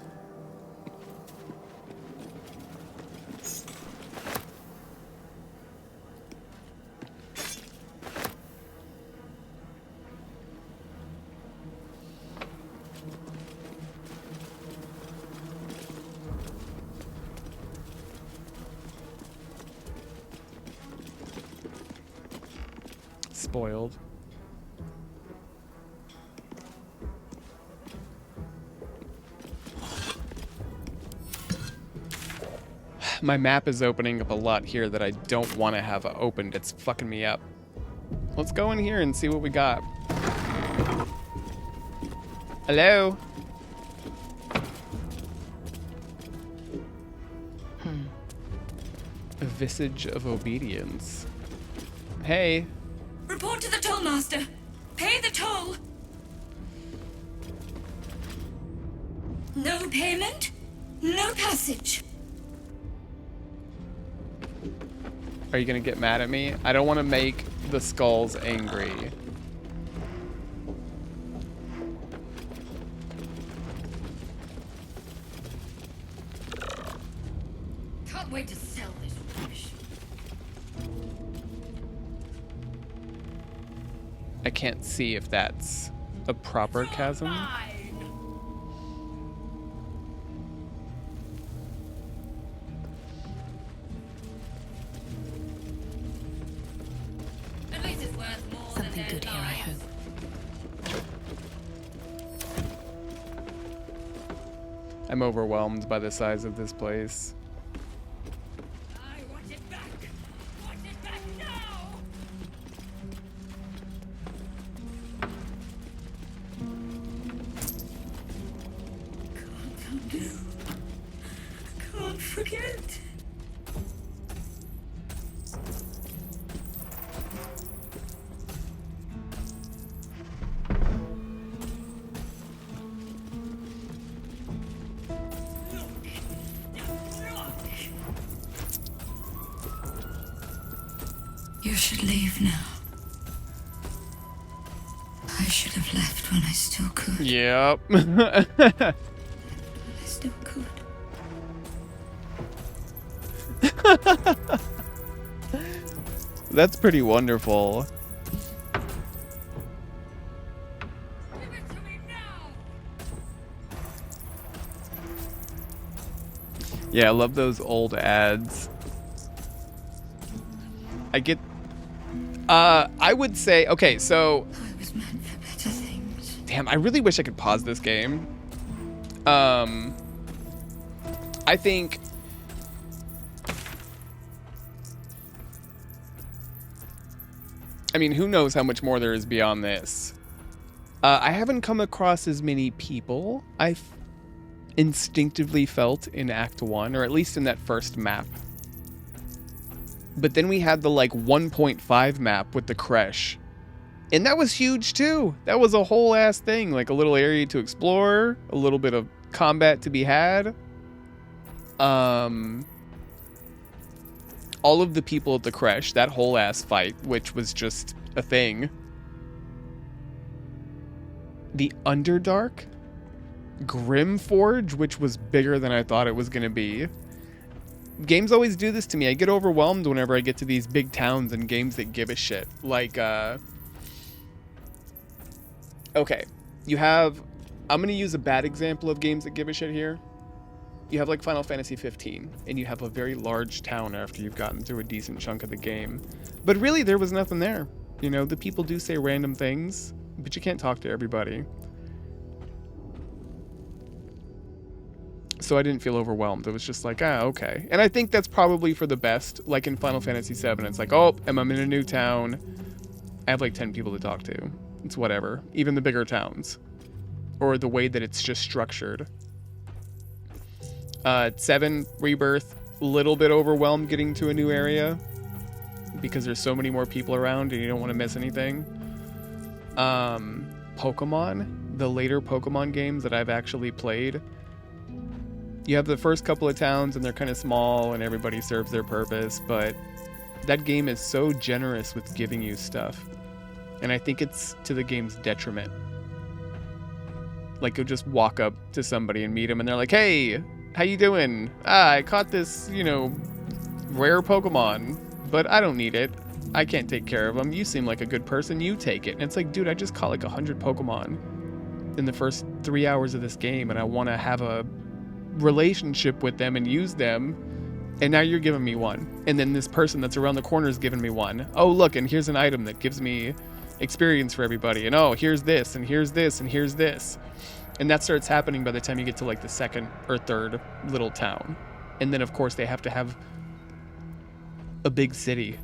Spoiled. My map is opening up a lot here that I don't want to have opened. It's fucking me up. Let's go in here and see what we got. Hello? A visage of obedience. Hey. Report to the tollmaster. Pay the toll. No payment, no passage. Are you gonna get mad at me? I don't want to make the skulls angry. Can't wait to sell this rubbish. I can't see if that's a proper chasm. Something good here, I hope. I'm overwhelmed by the size of this place. Can't forget. You should leave now. I should have left when I still could. Yep. I still could. That's pretty wonderful. Yeah, I love those old ads. I get... I would say... Okay, so... Damn, I really wish I could pause this game. I think... I mean, who knows how much more there is beyond this. I haven't come across as many people I instinctively felt in Act 1, or at least in that first map. But then we had the, like, 1.5 map with the Kresh. And that was huge, too. That was a whole ass thing. Like, a little area to explore, a little bit of combat to be had. All of the people at the Kresh, that whole ass fight, which was just a thing. The Underdark, Grimforge, which was bigger than I thought it was going to be. Games always do this to me. I get overwhelmed whenever I get to these big towns and games that give a shit. Like, okay, you have... I'm going to use a bad example of games that give a shit here. You have, like, Final Fantasy 15, and you have a very large town after you've gotten through a decent chunk of the game. But really, there was nothing there. You know, the people do say random things, but you can't talk to everybody. So I didn't feel overwhelmed. It was just like, ah, okay. And I think that's probably for the best. Like in Final Fantasy 7, it's like, oh, I'm in a new town. I have like 10 people to talk to. It's whatever. Even the bigger towns. Or the way that it's just structured. 7, Rebirth, a little bit overwhelmed getting to a new area. Because there's so many more people around and you don't want to miss anything. Pokemon, the later Pokemon games that I've actually played, you have the first couple of towns and they're kind of small and everybody serves their purpose, but that game is so generous with giving you stuff. And I think it's to the game's detriment. Like, you'll just walk up to somebody and meet them and they're like, hey, how you doing? I caught this, you know, rare Pokemon, but I don't need it. I can't take care of them. You seem like a good person. You take it. And it's like, dude, I just caught like 100 Pokemon in the first 3 hours of this game and I want to have a relationship with them and use them, and now you're giving me one, and then this person that's around the corner is giving me one. Oh look, and here's an item that gives me experience for everybody, and oh, here's this and here's this and here's this, and that starts happening by the time you get to like the second or third little town. And then of course they have to have a big city,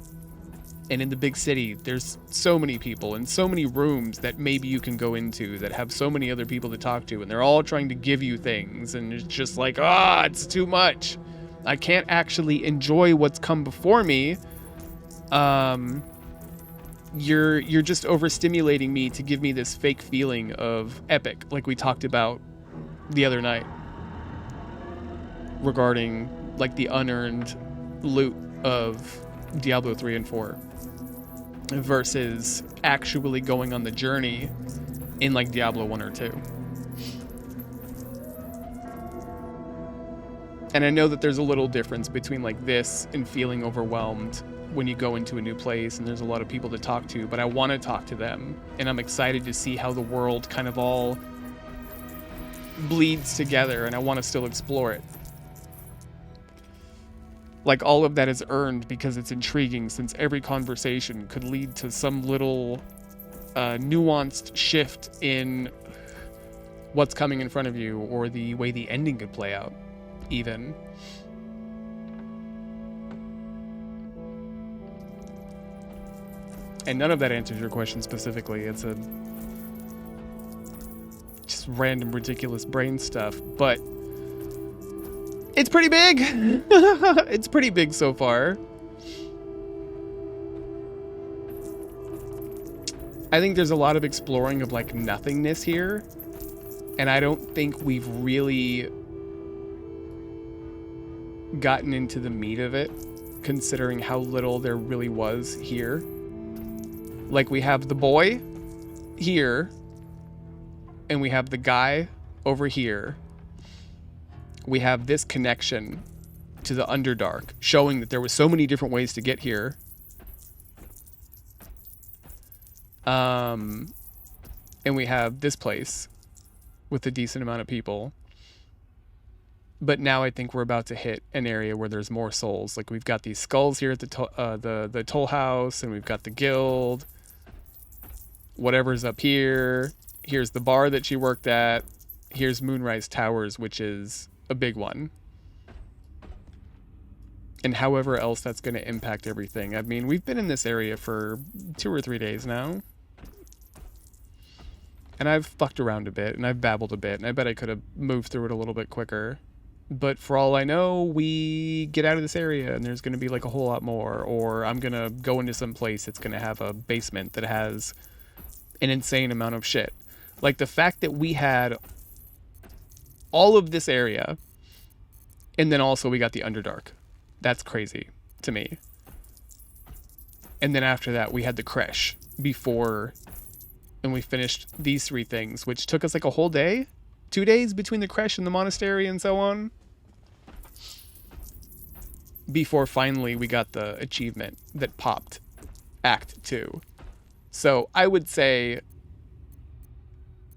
and in the big city there's so many people and so many rooms that maybe you can go into that have so many other people to talk to, and they're all trying to give you things, and it's just like, it's too much. I can't actually enjoy what's come before me. you're just overstimulating me to give me this fake feeling of epic, like we talked about the other night regarding like the unearned loot of Diablo 3 and 4 versus actually going on the journey in like Diablo 1 or 2. And I know that there's a little difference between like this and feeling overwhelmed when you go into a new place and there's a lot of people to talk to, but I want to talk to them, and I'm excited to see how the world kind of all bleeds together, and I want to still explore it. Like, all of that is earned because it's intriguing, since every conversation could lead to some little nuanced shift in what's coming in front of you, or the way the ending could play out, even. And none of that answers your question specifically. It's a just random, ridiculous brain stuff, but it's pretty big. It's pretty big so far. I think there's a lot of exploring of like nothingness here, and I don't think we've really gotten into the meat of it, considering how little there really was here. Like, we have the boy here, and we have the guy over here. We have this connection to the Underdark, showing that there was so many different ways to get here. And we have this place with a decent amount of people. But now I think we're about to hit an area where there's more souls. Like, we've got these skulls here at the toll house, and we've got the guild. Whatever's up here. Here's the bar that she worked at. Here's Moonrise Towers, which is a big one. And however else that's going to impact everything. I mean, we've been in this area for 2 or 3 days now. And I've fucked around a bit, and I've babbled a bit, and I bet I could have moved through it a little bit quicker. But for all I know, we get out of this area and there's going to be like a whole lot more. Or I'm going to go into some place that's going to have a basement that has an insane amount of shit. Like, the fact that we had all of this area, and then also we got the Underdark. That's crazy to me. And then after that, we had the Kresh before, and we finished these 3 things, which took us like a whole day, 2 days between the Kresh and the monastery and so on, before finally we got the achievement that popped Act 2. So I would say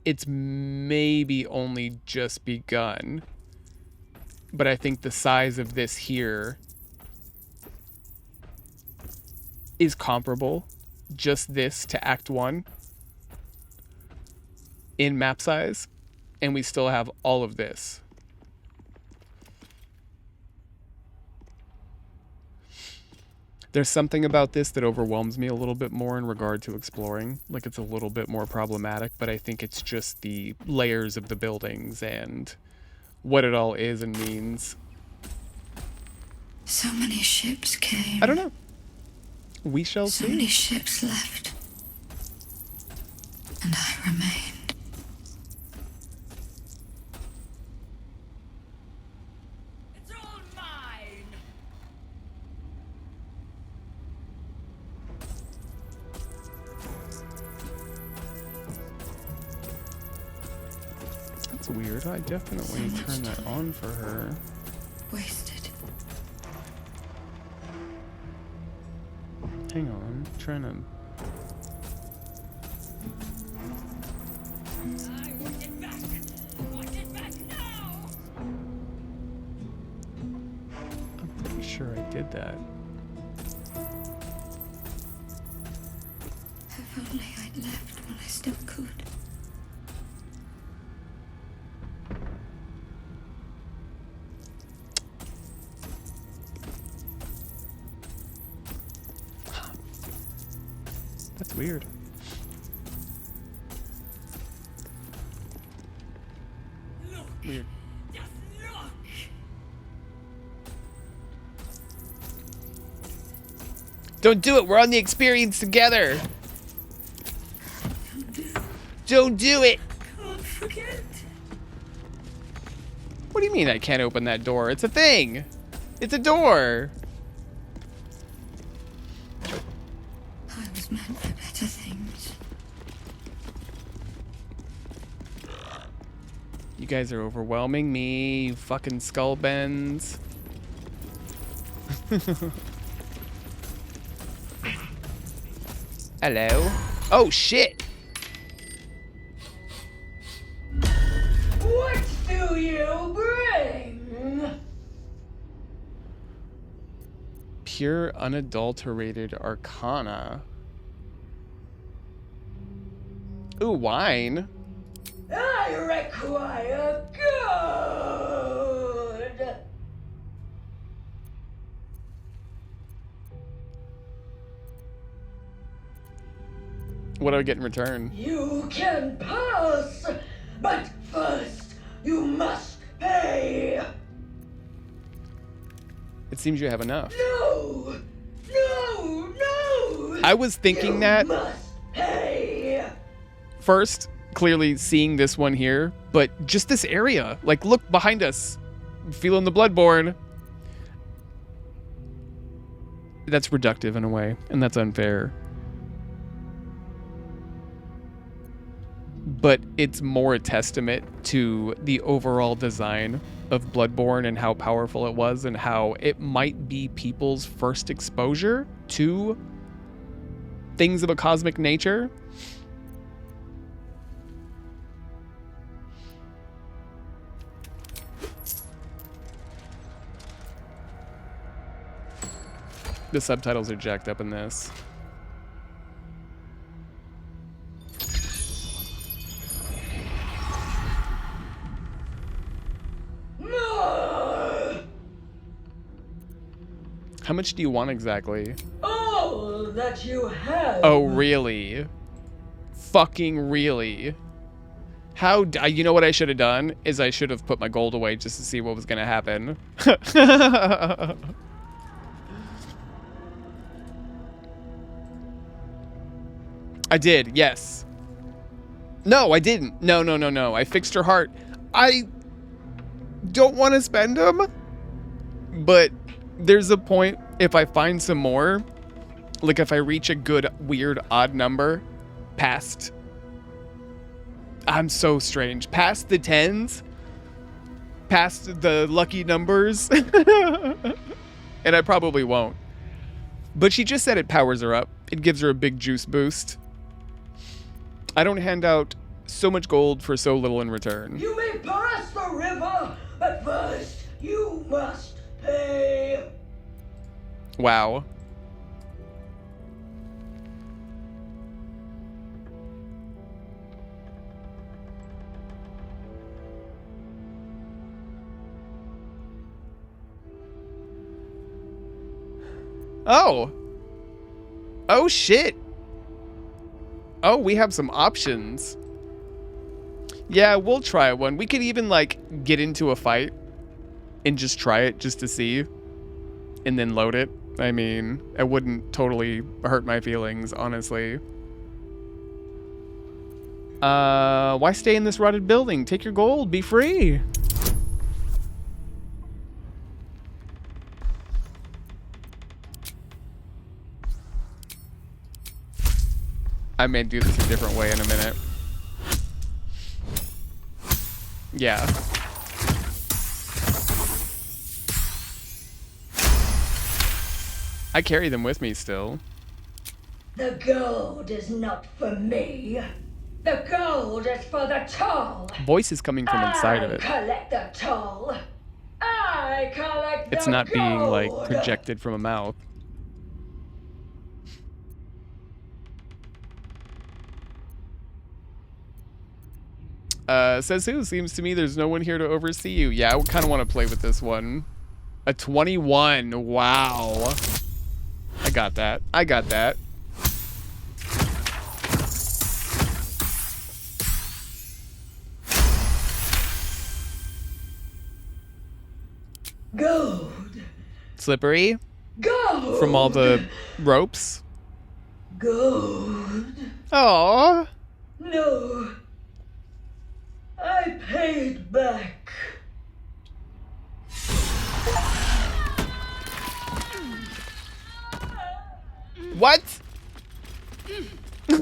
it's maybe only just begun, but I think the size of this here is comparable, just this, to Act 1 in map size, and we still have all of this. There's something about this that overwhelms me a little bit more in regard to exploring. Like, it's a little bit more problematic, but I think it's just the layers of the buildings and what it all is and means. So many ships came. I don't know. We shall see. So many ships left. And I remained. That's weird. I definitely turned that on for her. Wasted. Hang on. I'm trying to... I'm pretty sure I did that. If only I'd left when I still could. That's weird. Weird. Don't do it. We're on the experience together. Don't do it! Can't forget. What do you mean I can't open that door? It's a thing! It's a door! I was meant for better things. You guys are overwhelming me, you fucking skullbends. Hello. Oh shit! What do you bring? Pure unadulterated arcana. Ooh, wine. I require good. What do I get in return? You can pass, but first you must pay. It seems you have enough. No! No! No! I was thinking that Must pay. first, clearly seeing this one here, but just this area. Like, look behind us. Feeling the Bloodborne. That's reductive in a way, and that's unfair. But it's more a testament to the overall design of Bloodborne and how powerful it was and how it might be people's first exposure to things of a cosmic nature. The subtitles are jacked up in this. How much do you want exactly? All that you have. Oh, really? Fucking really? How? You know what I should have done? Is I should have put my gold away just to see what was going to happen. I did, yes. No, I didn't. No. I fixed her heart. I don't want to spend them, but there's a point if I find some more, like if I reach a good, weird, odd number past, I'm so strange, past the 10s, past the lucky numbers, and I probably won't. But she just said it powers her up. It gives her a big juice boost. I don't hand out so much gold for so little in return. You may pass the river, but first you must pay. Wow. Oh. Oh shit. Oh, we have some options. Yeah, we'll try one. We could even like get into a fight and just try it just to see and then load it. I mean, it wouldn't totally hurt my feelings, honestly. Why stay in this rotted building? Take your gold, be free. I may do this a different way in a minute. Yeah. I carry them with me still. The gold is not for me. The gold is for the toll. Voice is coming from inside of it. I collect the toll. I collect It's the not being like gold. projected from a mouth. Says who? Seems to me there's no one here to oversee you. Yeah, I kind of want to play with this one. A 21. Wow. I got that. I got that. Gold. Slippery. Gold. From all the ropes. Gold. Aww. No. What?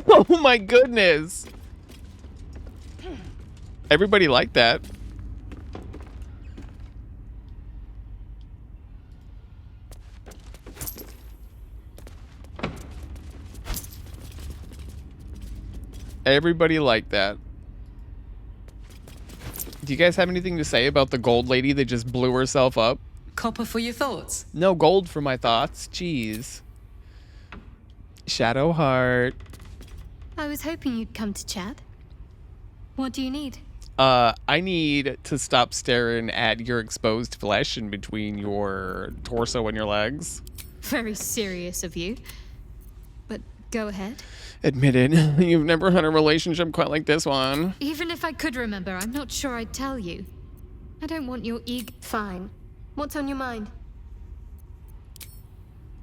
Oh my goodness. Everybody liked that. Everybody liked that. Do you guys have anything to say about the gold lady that just blew herself up? Copper for your thoughts. No gold for my thoughts. Jeez. Shadow Heart. I was hoping you'd come to chat. What do you need? I need to stop staring at your exposed flesh in between your torso and your legs. Very serious of you. But go ahead. Admit it, you've never had a relationship quite like this one. Even if I could remember, I'm not sure I'd tell you. I don't want your ego. Fine. What's on your mind?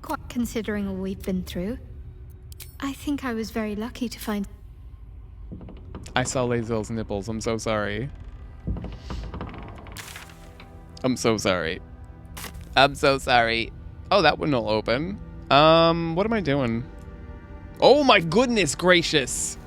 Quite considering all we've been through. I think I was very lucky to find... I saw Lae'zel's nipples. I'm so sorry. I'm so sorry. I'm so sorry. Oh, that one will open. What am I doing? Oh my goodness gracious.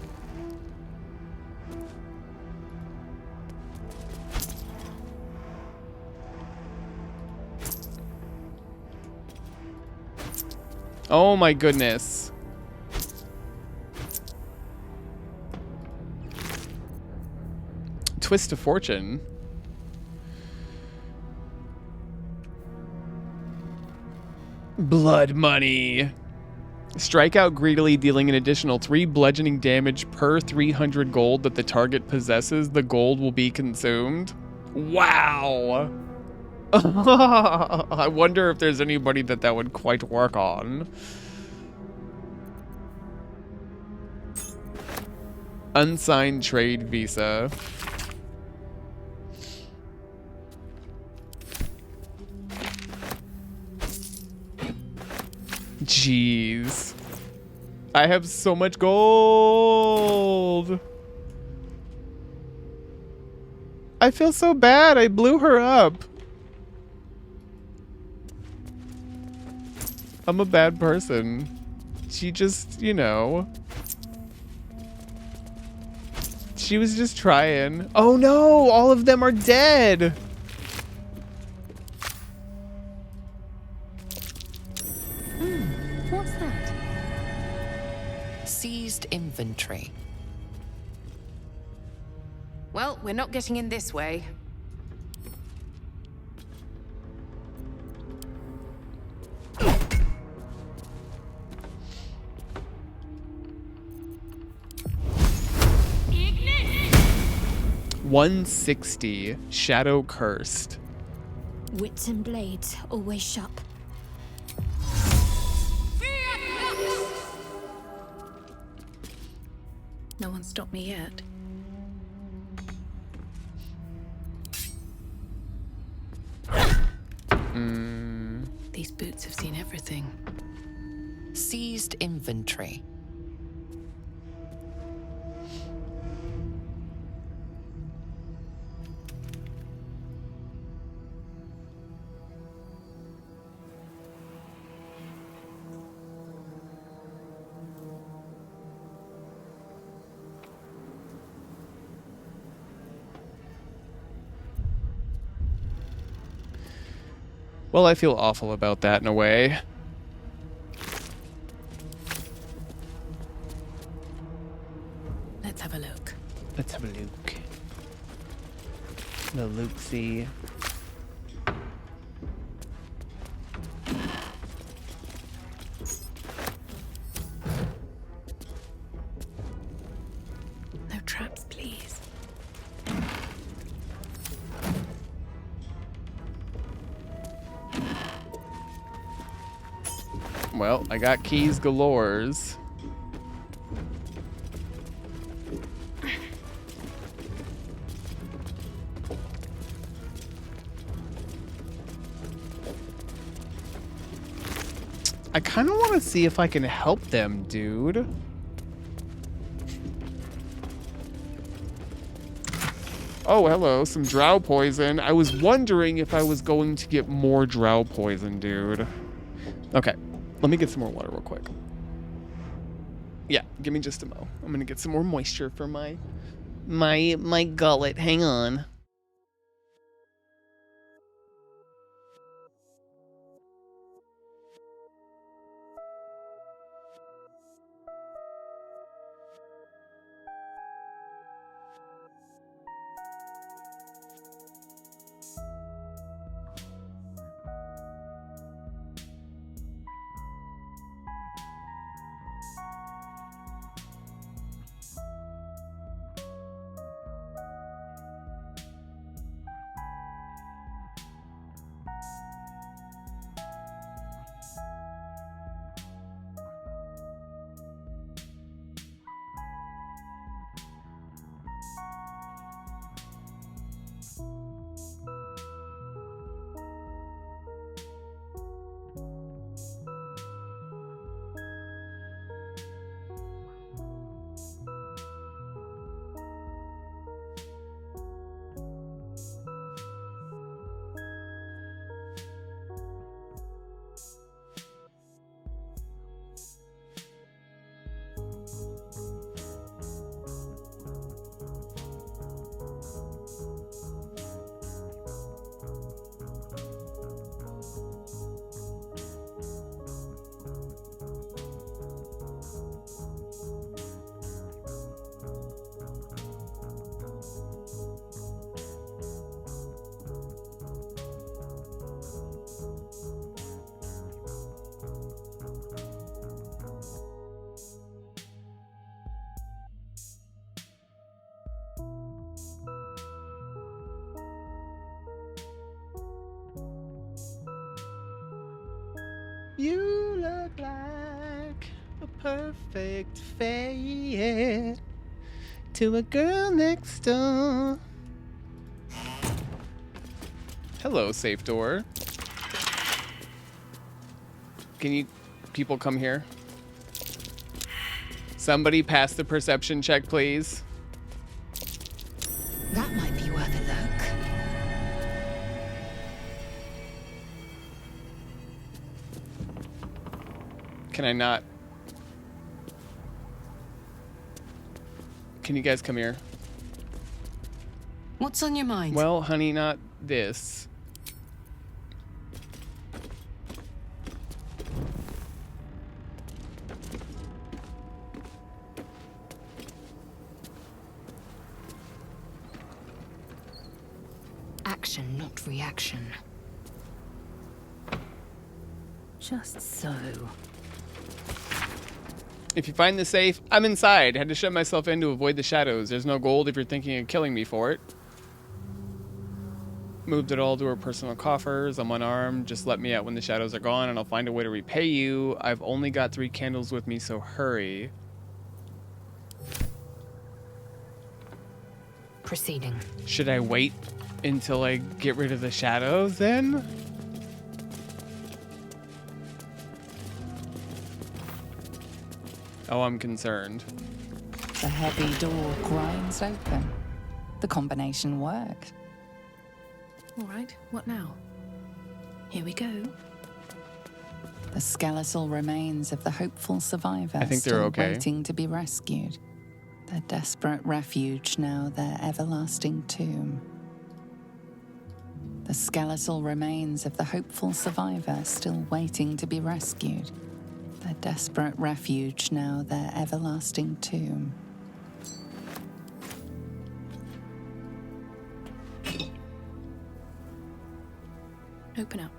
Oh my goodness. Twist of fortune. Blood money. Strike out greedily, dealing an additional 3 bludgeoning damage per 300 gold that the target possesses. The gold will be consumed. Wow. I wonder if there's anybody that would quite work on. Unsigned trade visa. Jeez. I have so much gold. I feel so bad. I blew her up. I'm a bad person. She just, you know. She was just trying. Oh no, all of them are dead. What's that? Seized inventory. Well, we're not getting in this way. $160. Shadow cursed. Wits and blades, always sharp. No one stopped me yet. These boots have seen everything. Seized inventory. Well, I feel awful about that in a way. Let's have a look. Let's have a look. The look-see. No traps, please. Well, I got keys galores. I kind of want to see if I can help them, dude. Oh, hello, some drow poison. I was wondering if I was going to get more drow poison, dude. Okay, let me get some more water real quick. Give me just a mo. I'm gonna get some more moisture for my gullet. Hang on. You look like a perfect fit to a girl next door. Hello, safe door. Can you people come here? Somebody pass the perception check, please. That might be worth a look. Can I not? Can you guys come here? What's on your mind? Well, honey, not this. Action, not reaction. Just so. If you find the safe, I'm inside. Had to shut myself in to avoid the shadows. There's no gold if you're thinking of killing me for it. Moved it all to her personal coffers. I'm unarmed. Just let me out when the shadows are gone and I'll find a way to repay you. I've only got 3 candles with me, so hurry. Proceeding. Should I wait until I get rid of the shadows then? Oh, I'm concerned. The heavy door grinds open. The combination worked. All right, what now? Here we go. The skeletal remains of the hopeful survivor I think they're still okay. waiting to be rescued. Their desperate refuge now their everlasting tomb. The skeletal remains of the hopeful survivor still waiting to be rescued. Their desperate refuge now their everlasting tomb. Open up.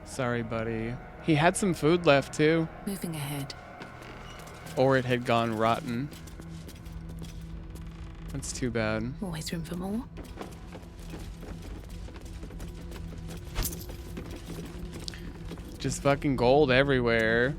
Sorry, buddy. He had some food left, too. Moving ahead. Or it had gone rotten. That's too bad. Always room for more. Just fucking gold everywhere.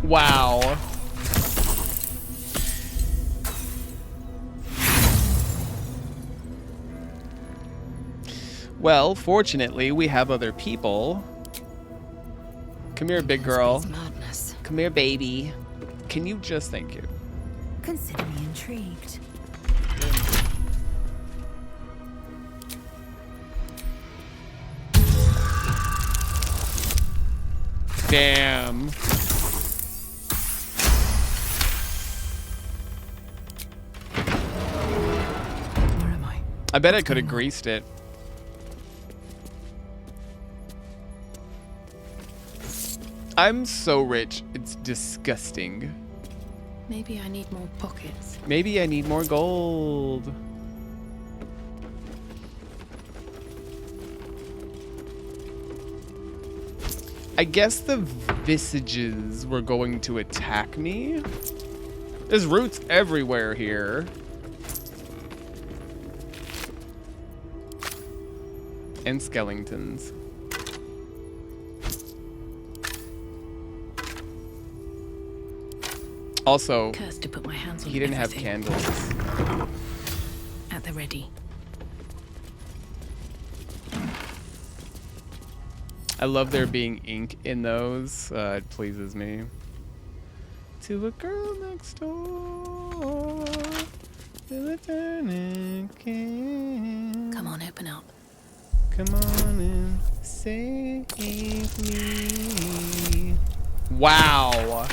Wow. Well, fortunately, we have other people. Come here, big girl. Madness. Come here, baby. Can you just thank you? Consider me intrigued. Damn. Where am I? I bet I could have greased it. I'm so rich, it's disgusting. Maybe I need more pockets. Maybe I need more gold. I guess the visages were going to attack me. There's roots everywhere here. And skeletons. Also, Cursed to put my hands on he didn't have everything. candles. At the ready. I love there being ink in those. It pleases me. To a girl next door. To a turning king. Come on, open up. Come on and save me. Wow.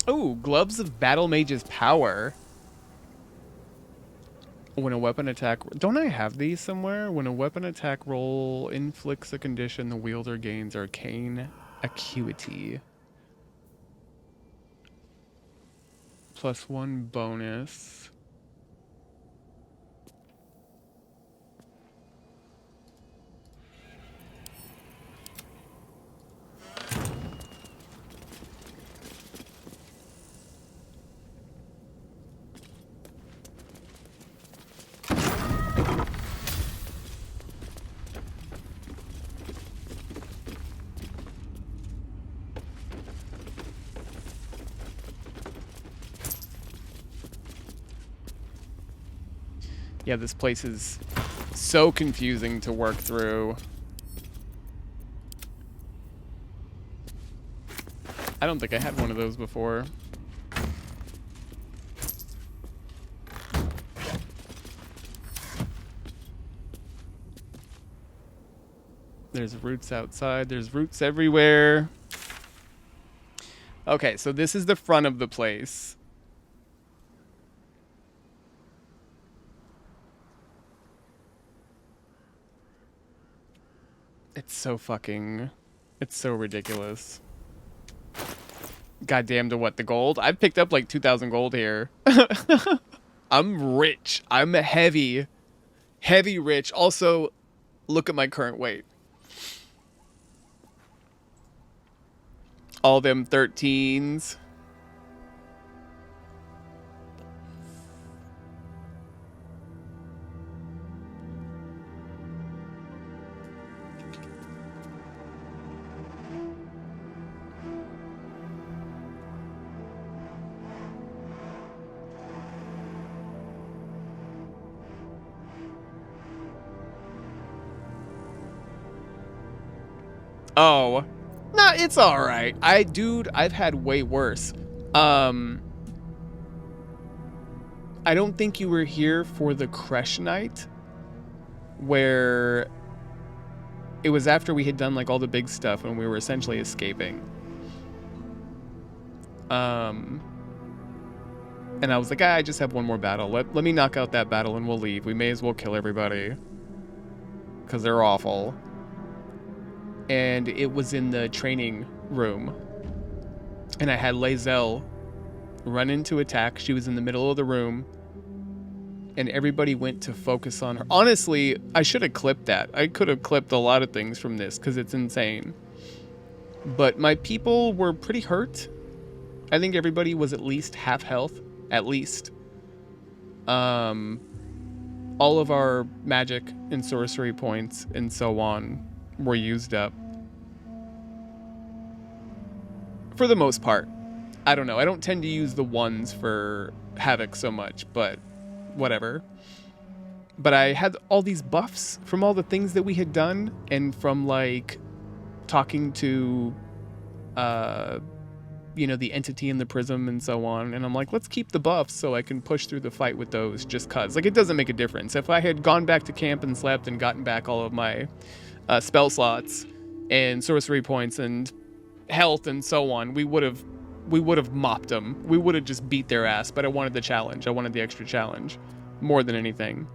Oh, gloves of battle mage's power. When a weapon attack... Don't I have these somewhere? When a weapon attack roll inflicts a condition, the wielder gains arcane acuity. +1 bonus. Yeah, this place is so confusing to work through. I don't think I had one of those before. There's roots outside. There's roots everywhere. Okay, so this is the front of the place. It's so fucking... It's so ridiculous. Goddamn to what, the gold? I've picked up like 2,000 gold here. I'm rich. I'm heavy. Heavy rich. Also, look at my current weight. All them 13s. Oh, nah, it's all right. Dude, I've had way worse. I don't think you were here for the Kresh night, where it was after we had done like all the big stuff when we were essentially escaping. And I was like, I just have one more battle. Let me knock out that battle and we'll leave. We may as well kill everybody, because they're awful. And it was in the training room. And I had Lae'zel run into attack. She was in the middle of the room. And everybody went to focus on her. Honestly, I should have clipped that. I could have clipped a lot of things from this because it's insane. But my people were pretty hurt. I think everybody was at least half health. At least. all of our magic and sorcery points and so on were used up. For the most part. I don't know. I don't tend to use the ones for Havoc so much, but whatever. But I had all these buffs from all the things that we had done and from like talking to the entity in the prism and so on, and I'm like, let's keep the buffs so I can push through the fight with those just cuz. Like, it doesn't make a difference. If I had gone back to camp and slept and gotten back all of my spell slots and sorcery points and health and so on, we would have mopped them. We would have just beat their ass, but I wanted the challenge. I wanted the extra challenge more than anything.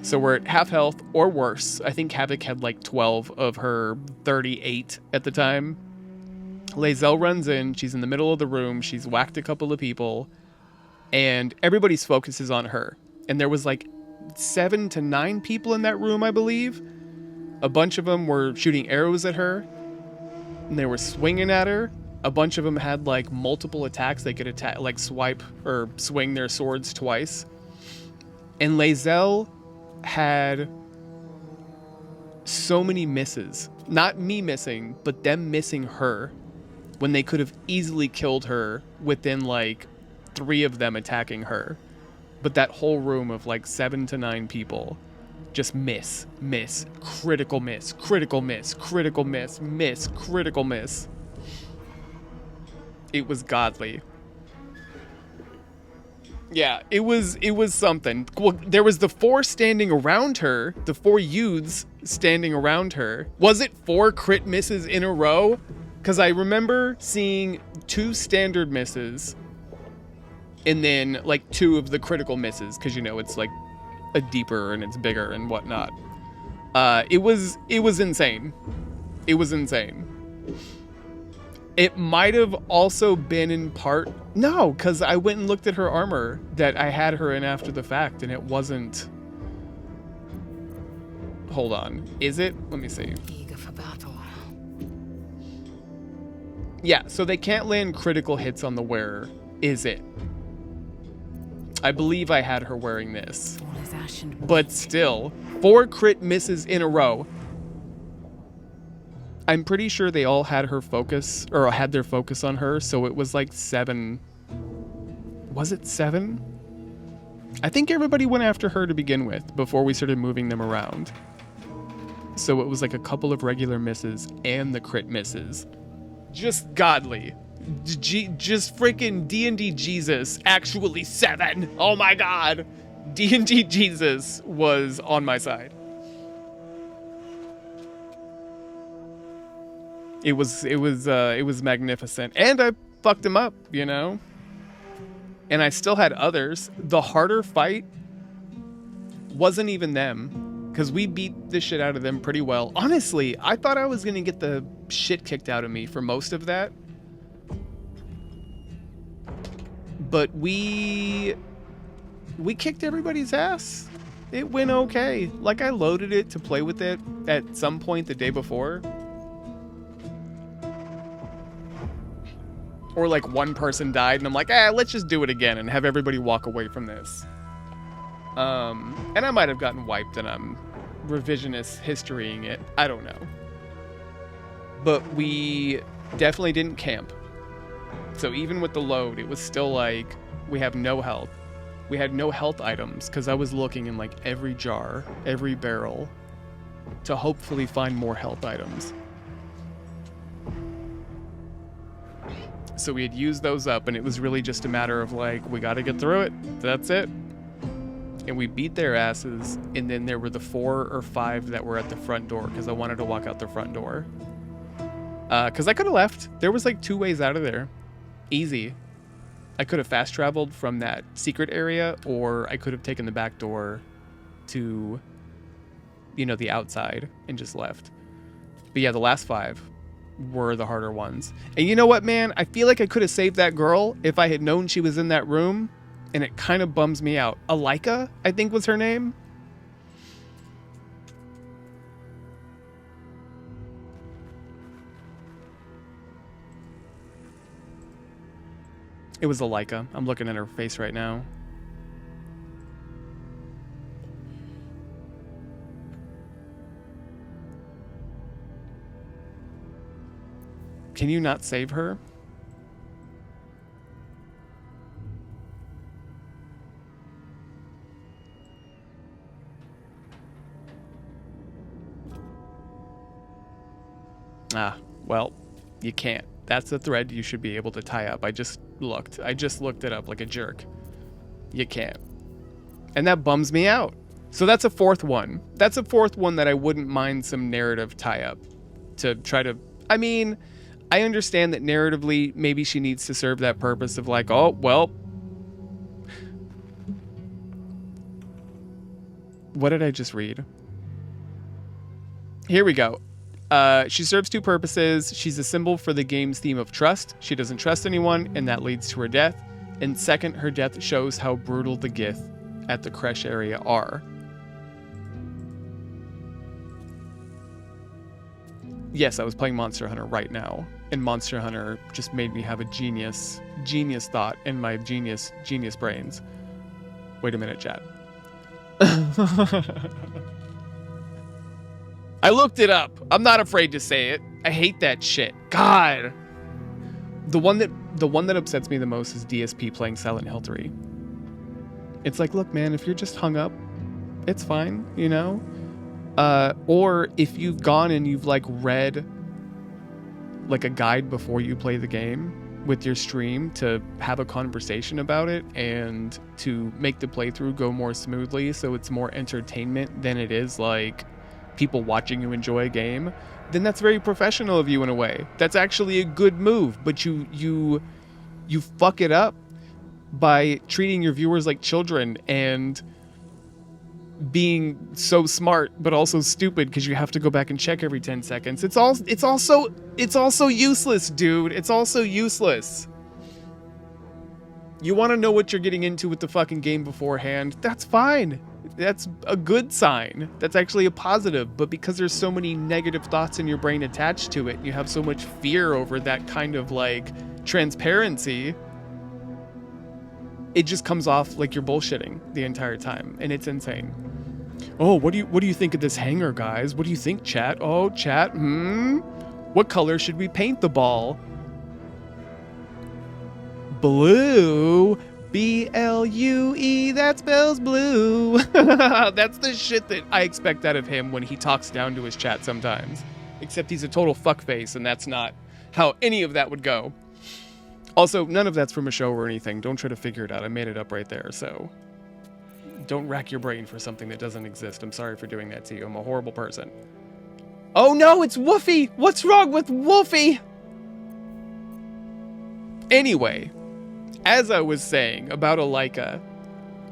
So we're at half health or worse. I think Havoc had like 12 of her 38 at the time. Lae'zel runs in. She's in the middle of the room. She's whacked a couple of people. And everybody's focus is on her. And there was like 7 to 9 people in that room, I believe. A bunch of them were shooting arrows at her. And they were swinging at her. A bunch of them had like multiple attacks. They could attack, like swipe or swing their swords twice. And Lae'zel had so many misses. Not me missing, but them missing her. When they could have easily killed her within like 3 of them attacking her. But that whole room of like 7 to 9 people just miss, critical miss, critical miss, critical miss, miss, critical miss. It was godly. Yeah, it was something. Well, there was the 4 standing around her, the 4 youths standing around her. Was it 4 crit misses in a row? Because I remember seeing 2 standard misses and then like 2 of the critical misses, because it's like a deeper and it's bigger and whatnot. It was insane. It was insane. It might have also been in part... No, because I went and looked at her armor that I had her in after the fact, and it wasn't... Hold on. Is it? Let me see. Eager for battle. Yeah, so they can't land critical hits on the wearer. Is it? I believe I had her wearing this. But still, 4 crit misses in a row. I'm pretty sure they all had her focus, or had their focus on her, so it was like 7. Was it 7? I think everybody went after her to begin with, before we started moving them around. So it was like a couple of regular misses, and the crit misses. Just godly. Just freaking D&D Jesus, actually 7. Oh my god. D&D Jesus was on my side. It was magnificent. And I fucked him up, And I still had others. The harder fight wasn't even them, because we beat the shit out of them pretty well. Honestly, I thought I was going to get the shit kicked out of me for most of that. But we kicked everybody's ass. It went okay. Like, I loaded it to play with it at some point the day before. Or like one person died and I'm like, let's just do it again and have everybody walk away from this. And I might have gotten wiped and I'm revisionist historying it. I don't know. But we definitely didn't camp. So even with the load, it was still like, we have no health. We had no health items because I was looking in like every jar, every barrel to hopefully find more health items. So we had used those up and it was really just a matter of like, we got to get through it. That's it. And we beat their asses. And then there were the 4 or 5 that were at the front door because I wanted to walk out the front door. Because I could have left. There was like 2 ways out of there. Easy. I could have fast traveled from that secret area, or I could have taken the back door to, the outside and just left. But yeah, the last 5 were the harder ones. And you know what, man? I feel like I could have saved that girl if I had known she was in that room, and it kind of bums me out. Alika, I think was her name. It was Alika. I'm looking at her face right now. Can you not save her? Ah, well, you can't. That's the thread you should be able to tie up. I just looked it up like a jerk. You can't. And that bums me out. So that's a fourth one. That's a fourth one that I wouldn't mind some narrative tie-up to try to... I mean, I understand that narratively, maybe she needs to serve that purpose of like, oh, well... What did I just read? Here we go. She serves two purposes. She's a symbol for the game's theme of trust. She doesn't trust anyone, and that leads to her death. And second, her death shows how brutal the Gith at the Kresh area are. Yes, I was playing Monster Hunter right now, and Monster Hunter just made me have a genius thought in my genius brains. Wait a minute, chat. I looked it up. I'm not afraid to say it. I hate that shit. God. The one that upsets me the most is DSP playing Silent Hill 3. It's like, look, man, if you're just hung up, it's fine, you know? Or if you've gone and you've like read like a guide before you play the game with your stream to have a conversation about it and to make the playthrough go more smoothly so it's more entertainment than it is like people watching you enjoy a game, then that's very professional of you in a way. That's actually a good move, but you fuck it up by treating your viewers like children and being so smart but also stupid because you have to go back and check every 10 seconds. It's also useless, dude. It's also useless. You want to know what you're getting into with the fucking game beforehand? That's fine. That's a good sign. That's actually a positive. But because there's so many negative thoughts in your brain attached to it, and you have so much fear over that kind of like transparency, it just comes off like you're bullshitting the entire time, and it's insane. Oh, what do you think of this hanger, guys? What do you think, chat? Oh, chat, what color should we paint the ball? Blue. B-L-U-E, that spells blue. That's the shit that I expect out of him when he talks down to his chat sometimes. Except he's a total fuckface, and that's not how any of that would go. Also, none of that's from a show or anything. Don't try to figure it out. I made it up right there, so... Don't rack your brain for something that doesn't exist. I'm sorry for doing that to you. I'm a horrible person. Oh no, it's Woofy! What's wrong with Woofy? Anyway, as I was saying about Alaika,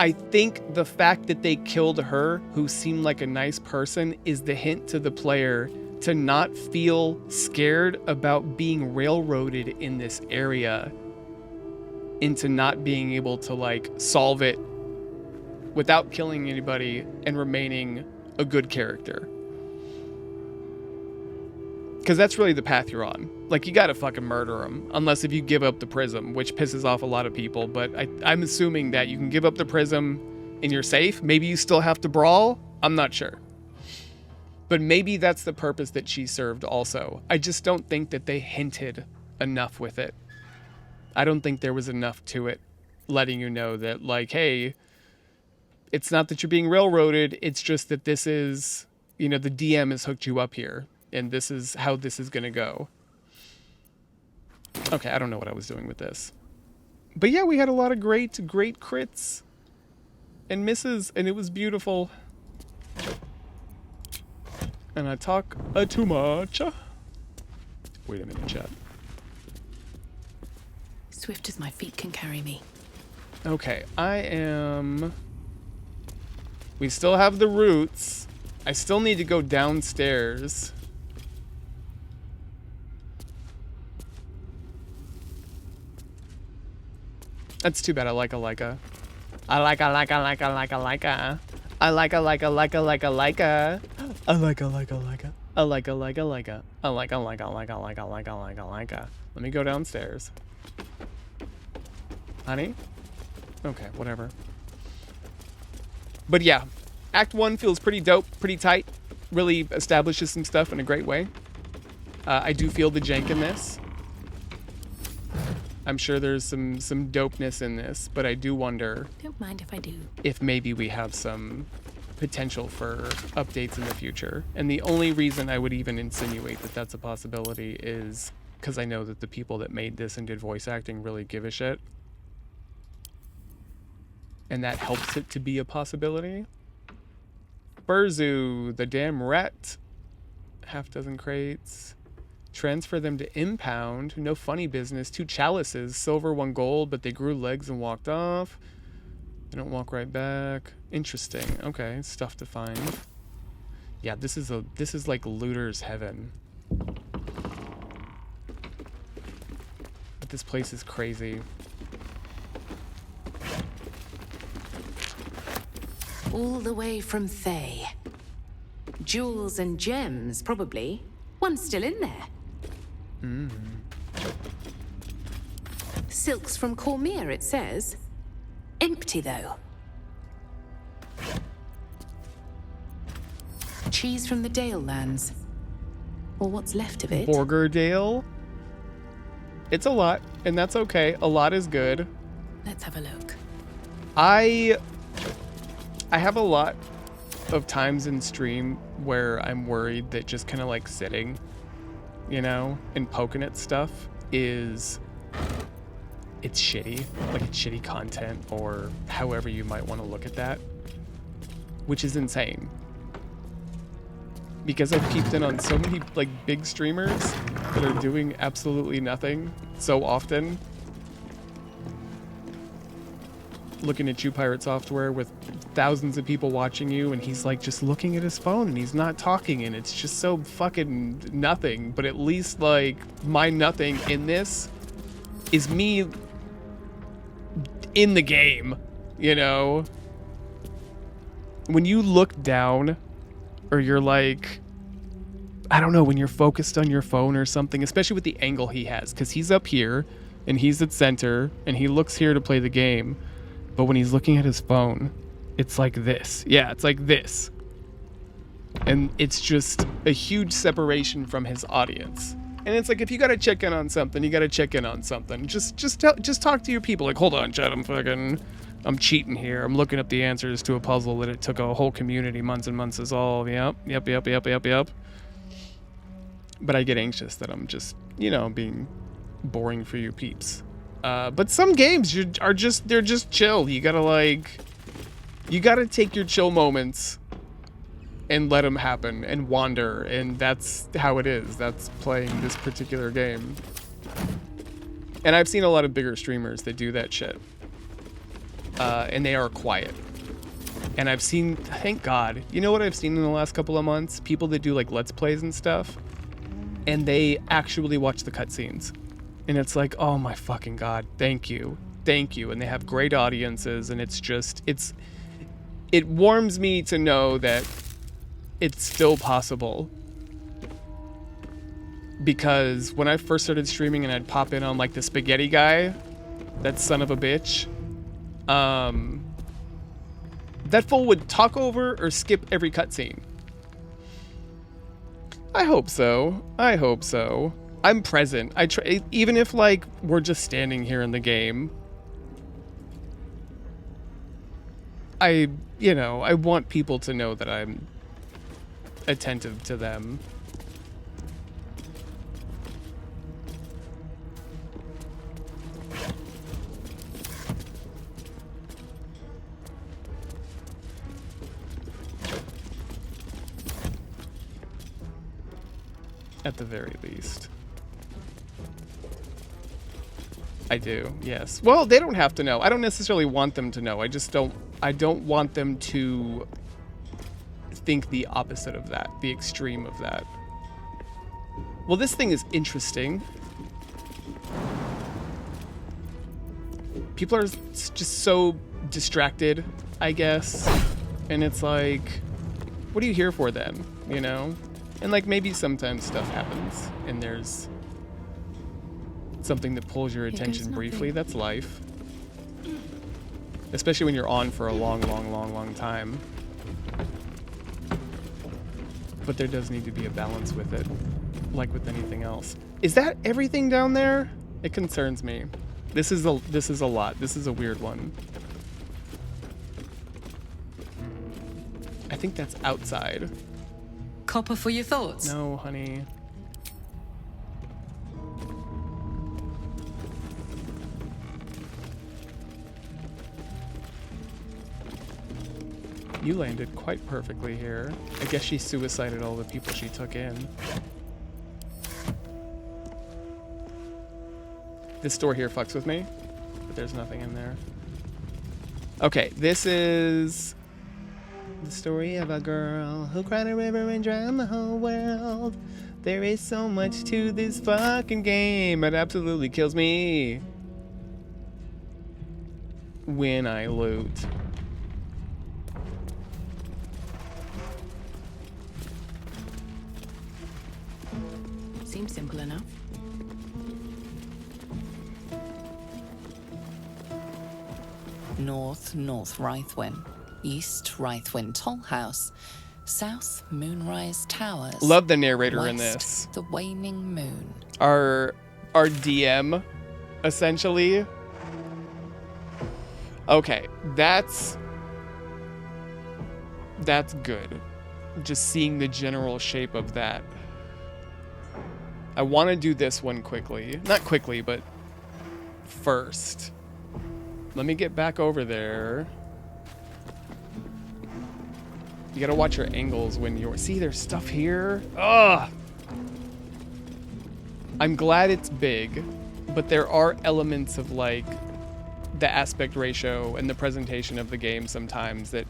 I think the fact that they killed her, who seemed like a nice person, is the hint to the player to not feel scared about being railroaded in this area into not being able to like solve it without killing anybody and remaining a good character. Because that's really the path you're on. Like, you gotta fucking murder him, unless if you give up the prism, which pisses off a lot of people, but I'm assuming that you can give up the prism and you're safe. Maybe you still have to brawl? I'm not sure. But maybe that's the purpose that she served also. I just don't think that they hinted enough with it. I don't think there was enough to it letting you know that, like, hey, it's not that you're being railroaded, it's just that this is, you know, the DM has hooked you up here, and this is how this is gonna go. Okay, I don't know what I was doing with this. But yeah, we had a lot of great crits and misses, and it was beautiful. And I talk too much. Wait a minute, chat. Swift as my feet can carry me. Okay, we still have the roots. I still need to go downstairs. That's too bad. I like Alaika. I like a. I like a. I like a. Let me go downstairs. Honey? Okay, whatever. But yeah, Act 1 feels pretty dope, pretty tight. Really establishes some stuff in a great way. I do feel the jank in this. I'm sure there's some dopeness in this, but I do wonder Don't mind if I do. if maybe we have some potential for updates in the future. And the only reason I would even insinuate that that's a possibility is because I know that the people that made this and did voice acting really give a shit. And that helps it to be a possibility. Burzu, the damn rat. Half dozen crates. Transfer them to impound. No funny business. 2 chalices. Silver, 1 gold, but they grew legs and walked off. They don't walk right back. Interesting. Okay, stuff to find. Yeah, this is like looter's heaven. But this place is crazy. All the way from Thay. Jewels and gems, probably. One's still in there. Silks from Cormier, it says. Empty, though. Cheese from the Dale lands. Or what's left of it. Borgerdale? It's a lot, and that's okay. A lot is good. Let's have a look. I have a lot of times in stream where I'm worried that just kind of like sitting, you know, and poking at stuff it's shitty. Like it's shitty content, or however you might want to look at that, which is insane. Because I've peeped in on so many like big streamers that are doing absolutely nothing so often. Looking at You Pirate Software with thousands of people watching you, and he's like just looking at his phone and he's not talking, and it's just so fucking nothing. But at least like my nothing in this is me in the game, you know? When you look down, or you're like, I don't know, when you're focused on your phone or something, especially with the angle he has, because he's up here and he's at center and he looks here to play the game. But when he's looking at his phone, it's like this. Yeah, it's like this. And it's just a huge separation from his audience. And it's like, if you gotta check in on something, you gotta check in on something. Just talk to your people. Like, hold on, chat, I'm cheating here. I'm looking up the answers to a puzzle that it took a whole community months and months to solve. Yep. But I get anxious that I'm just, you know, being boring for you peeps. But some games they're just chill. You gotta take your chill moments and let them happen and wander, and that's how it is. That's playing this particular game. And I've seen a lot of bigger streamers that do that shit. And they are quiet. And I've seen, thank God, you know what I've seen in the last couple of months? People that do like Let's Plays and stuff, and they actually watch the cutscenes. And it's like, oh my fucking God, thank you. And they have great audiences, and it's just, it warms me to know that it's still possible. Because when I first started streaming and I'd pop in on like the spaghetti guy, that son of a bitch, that fool would talk over or skip every cutscene. I hope so. I'm present. I try, even if like we're just standing here in the game. I want people to know that I'm attentive to them. At the very least. I do, yes. Well, they don't have to know. I don't necessarily want them to know. I don't want them to think the opposite of that, the extreme of that. Well, this thing is interesting. People are just so distracted, I guess. And it's like, what are you here for then, you know? And like maybe sometimes stuff happens and there's something that pulls your attention briefly. That's life. Especially when you're on for a long time. But there does need to be a balance with it, like with anything else. Is that everything down there? It concerns me. This is a lot. This is a weird one. I think that's outside. Copper for your thoughts? No, honey. You landed quite perfectly here. I guess she suicided all the people she took in. This door here fucks with me, but there's nothing in there. Okay, this is the story of a girl who cried a river and drowned the whole world. There is so much to this fucking game. It absolutely kills me when I loot. Seems simple enough. North Rythwin. East Rythwin Toll House. South Moonrise Towers. Love the narrator West, in this. The Waning Moon. Our DM, essentially. Okay, that's good. Just seeing the general shape of that. I want to do this one quickly. Not quickly, but first. Let me get back over there. You gotta watch your angles when you're... See, there's stuff here. Ugh! I'm glad it's big, but there are elements of, like, the aspect ratio and the presentation of the game sometimes that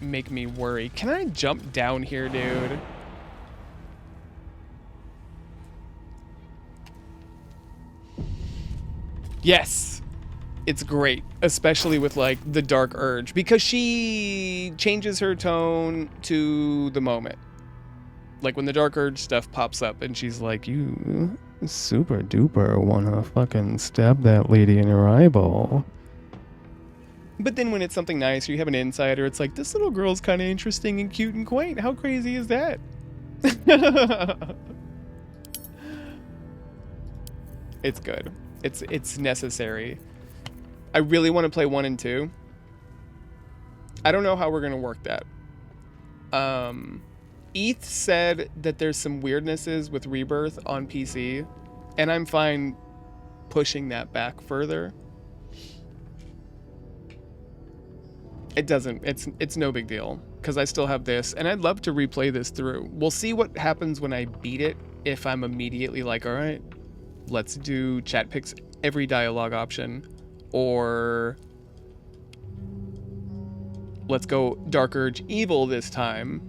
make me worry. Can I jump down here, dude? Yes! It's great, especially with, like, the Dark Urge, because she changes her tone to the moment. Like, when the Dark Urge stuff pops up and she's like, you super duper wanna fucking stab that lady in her eyeball. But then when it's something nice or you have an insider, it's like, this little girl's kind of interesting and cute and quaint. How crazy is that? It's good. It's necessary. I really want to play 1 and 2. I don't know how we're going to work that. ETH said that there's some weirdnesses with Rebirth on PC, and I'm fine pushing that back further. It doesn't, it's no big deal, because I still have this, and I'd love to replay this through. We'll see what happens when I beat it, if I'm immediately like, all right, let's do chat picks every dialogue option, or let's go Dark Urge Evil this time,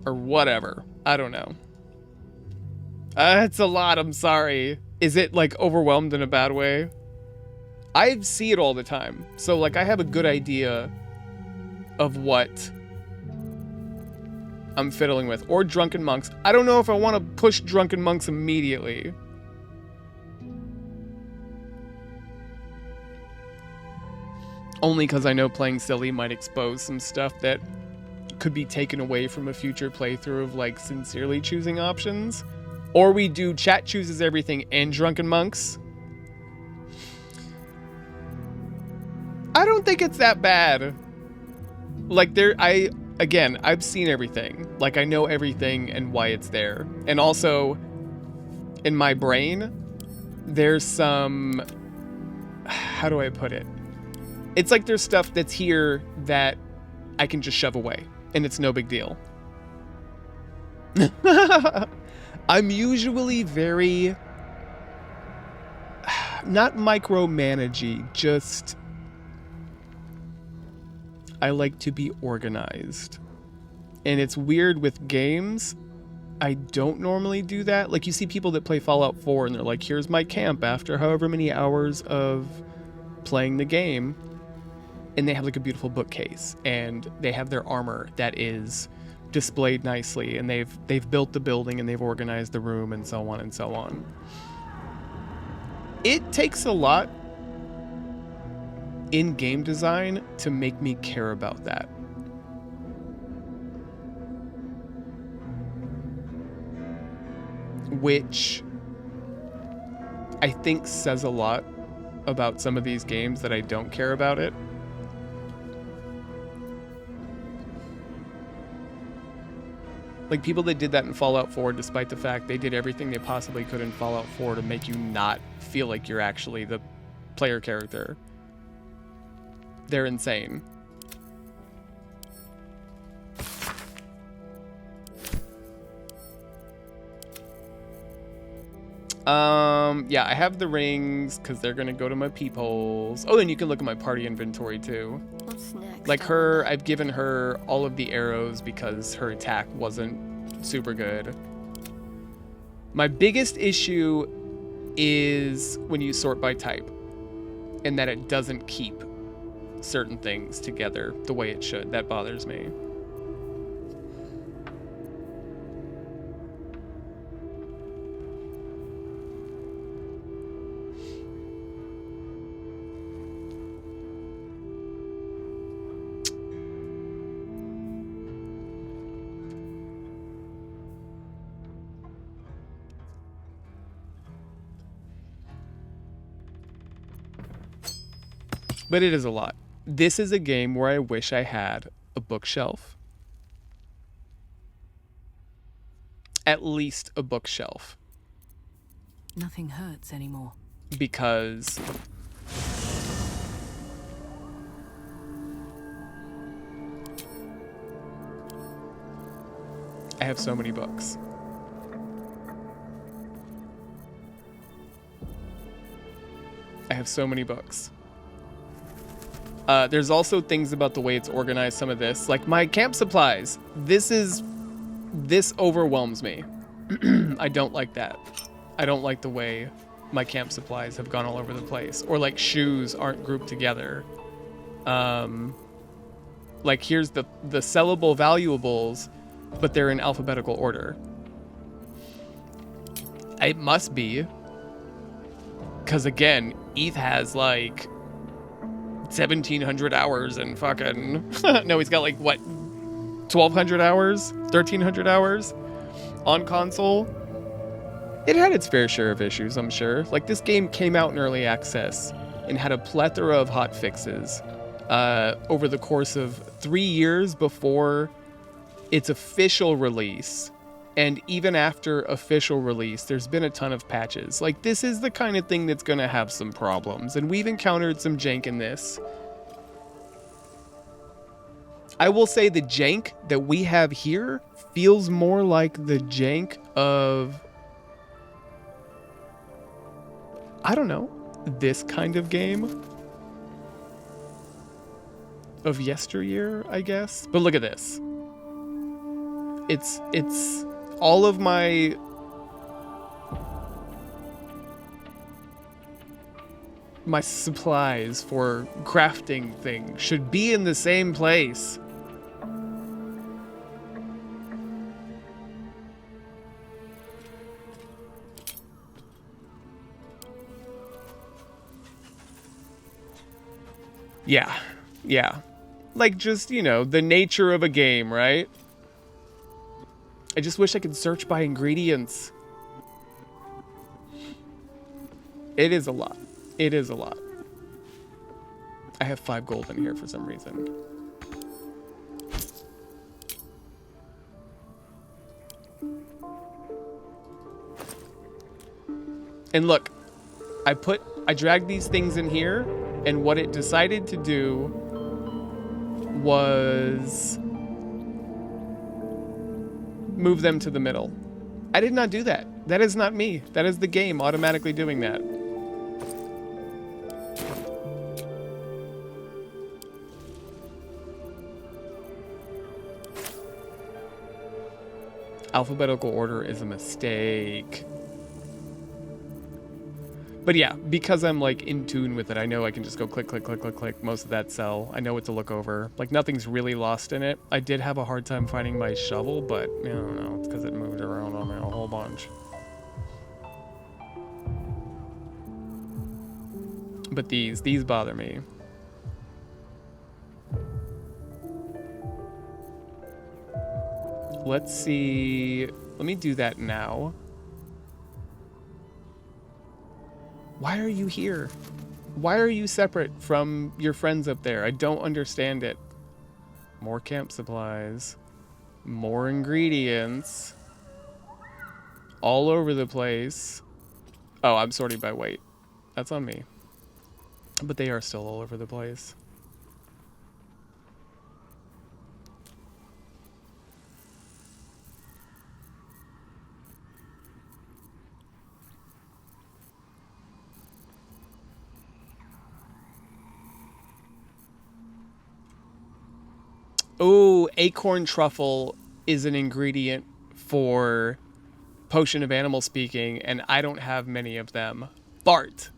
or whatever. I don't know. It's a lot, I'm sorry. Is it, like, overwhelmed in a bad way? I see it all the time, so, like, I have a good idea of what I'm fiddling with. Or Drunken Monks. I don't know if I want to push Drunken Monks immediately. Only because I know playing silly might expose some stuff that could be taken away from a future playthrough of, like, sincerely choosing options. Or we do chat chooses everything and Drunken Monks. I don't think it's that bad. Like, I've seen everything. Like, I know everything and why it's there. And also, in my brain, there's some... How do I put it? It's like there's stuff that's here that I can just shove away. And it's no big deal. I'm usually very... Not micromanagey, just... I like to be organized. And it's weird with games. I don't normally do that. Like, you see people that play Fallout 4 and they're like, here's my camp after however many hours of playing the game. And they have, like, a beautiful bookcase. And they have their armor that is displayed nicely. And they've built the building and they've organized the room and so on and so on. It takes a lot in game design to make me care about that. Which I think says a lot about some of these games that I don't care about it. Like people that did that in Fallout 4, despite the fact they did everything they possibly could in Fallout 4 to make you not feel like you're actually the player character. They're insane. Yeah, I have the rings because they're gonna go to my peepholes. Oh, and you can look at my party inventory too. What's next? Like her, I've given her all of the arrows because her attack wasn't super good. My biggest issue is when you sort by type, and that it doesn't keep certain things together the way it should. That bothers me. But it is a lot. This is a game where I wish I had a bookshelf. At least a bookshelf. Nothing hurts anymore. Because I have so many books. I have so many books. There's also things about the way it's organized, some of this. Like my camp supplies. This overwhelms me. I don't like that. I don't like the way my camp supplies have gone all over the place. Or like shoes aren't grouped together. Like here's the sellable valuables, but they're in alphabetical order. It must be. Because again, ETH has like 1,700 hours and fucking... no, he's got like, what, 1,200 hours? 1,300 hours on console? It had its fair share of issues, I'm sure. Like, this game came out in early access and had a plethora of hot fixes over the course of 3 years before its official release. And even after official release, there's been a ton of patches. Like, this is the kind of thing that's going to have some problems. And we've encountered some jank in this. I will say the jank that we have here feels more like the jank of... I don't know. This kind of game. Of yesteryear, I guess. But look at this. It's all of my supplies for crafting things should be in the same place. Yeah. Like just, you know, the nature of a game, right? I just wish I could search by ingredients. It is a lot. It is a lot. I have 5 gold in here for some reason. And look, I dragged these things in here, and what it decided to do was move them to the middle. I did not do that. That is not me. That is the game automatically doing that. Alphabetical order is a mistake. But yeah, because I'm like in tune with it, I know I can just go click, click, click, click, click most of that cell. I know what to look over. Like nothing's really lost in it. I did have a hard time finding my shovel, but I don't know. It's because it moved around on me a whole bunch. But these bother me. Let's see. Let me do that now. Why are you here? Why are you separate from your friends up there? I don't understand it. More camp supplies. More ingredients. All over the place. Oh, I'm sorting by weight. That's on me. But they are still all over the place. Oh, acorn truffle is an ingredient for potion of animal speaking, and I don't have many of them. Bart.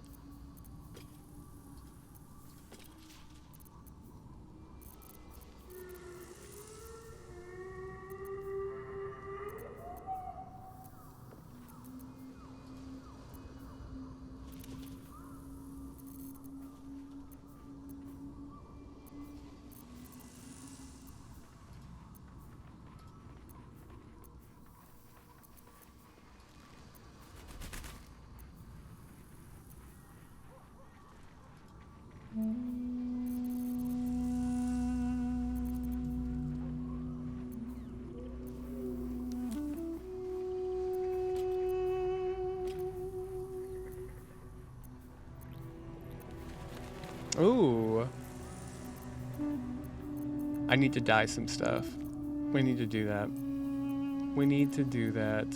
Ooh. I need to dye some stuff. We need to do that. We need to do that.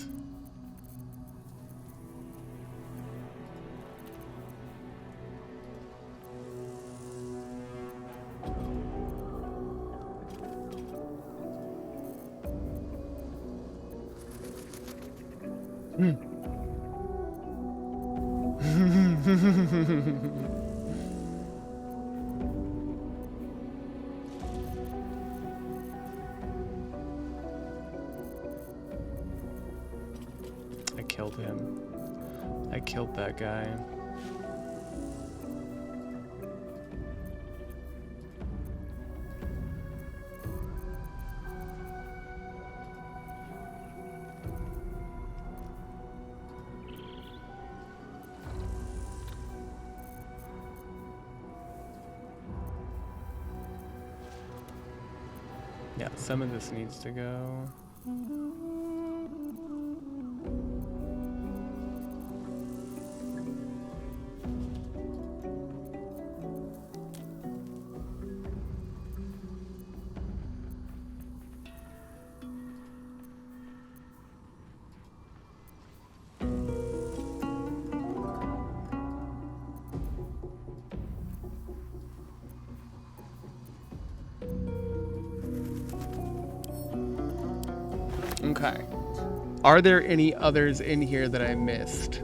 I killed him. I killed that guy. Yeah, some of this needs to go. Okay. Are there any others in here that I missed?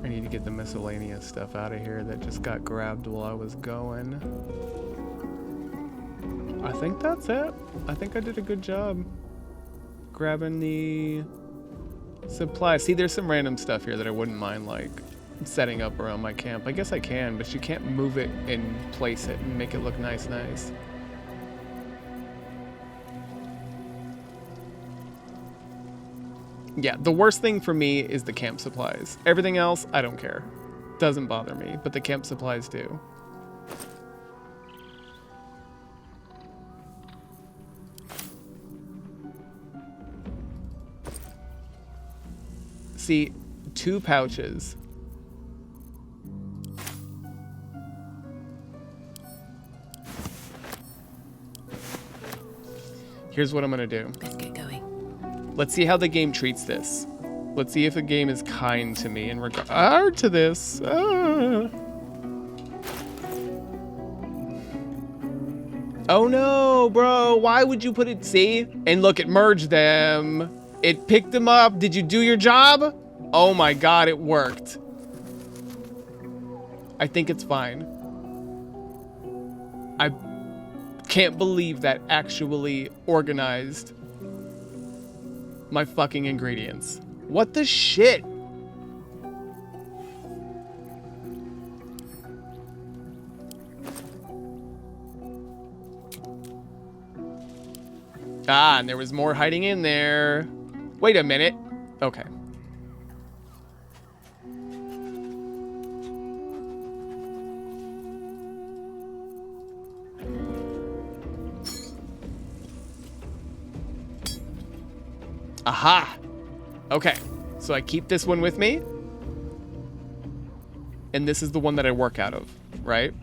I need to get the miscellaneous stuff out of here that just got grabbed while I was going. I think that's it. I think I did a good job grabbing the supplies. See, there's some random stuff here that I wouldn't mind, like, setting up around my camp. I guess I can, but you can't move it and place it and make it look nice. Yeah, the worst thing for me is the camp supplies. Everything else, I don't care. Doesn't bother me, but the camp supplies do. See, 2 pouches. Here's what I'm gonna do. Let's get going. Let's see how the game treats this. Let's see if the game is kind to me in regard to this. Oh no, bro. Why would you put it? See? And look, it merged them. It picked them up. Did you do your job? Oh my god, it worked. I think it's fine. I can't believe that actually organized my fucking ingredients. What the shit? Ah, and there was more hiding in there. Wait a minute. Okay. Aha! Okay, so I keep this one with me. And this is the one that I work out of, right?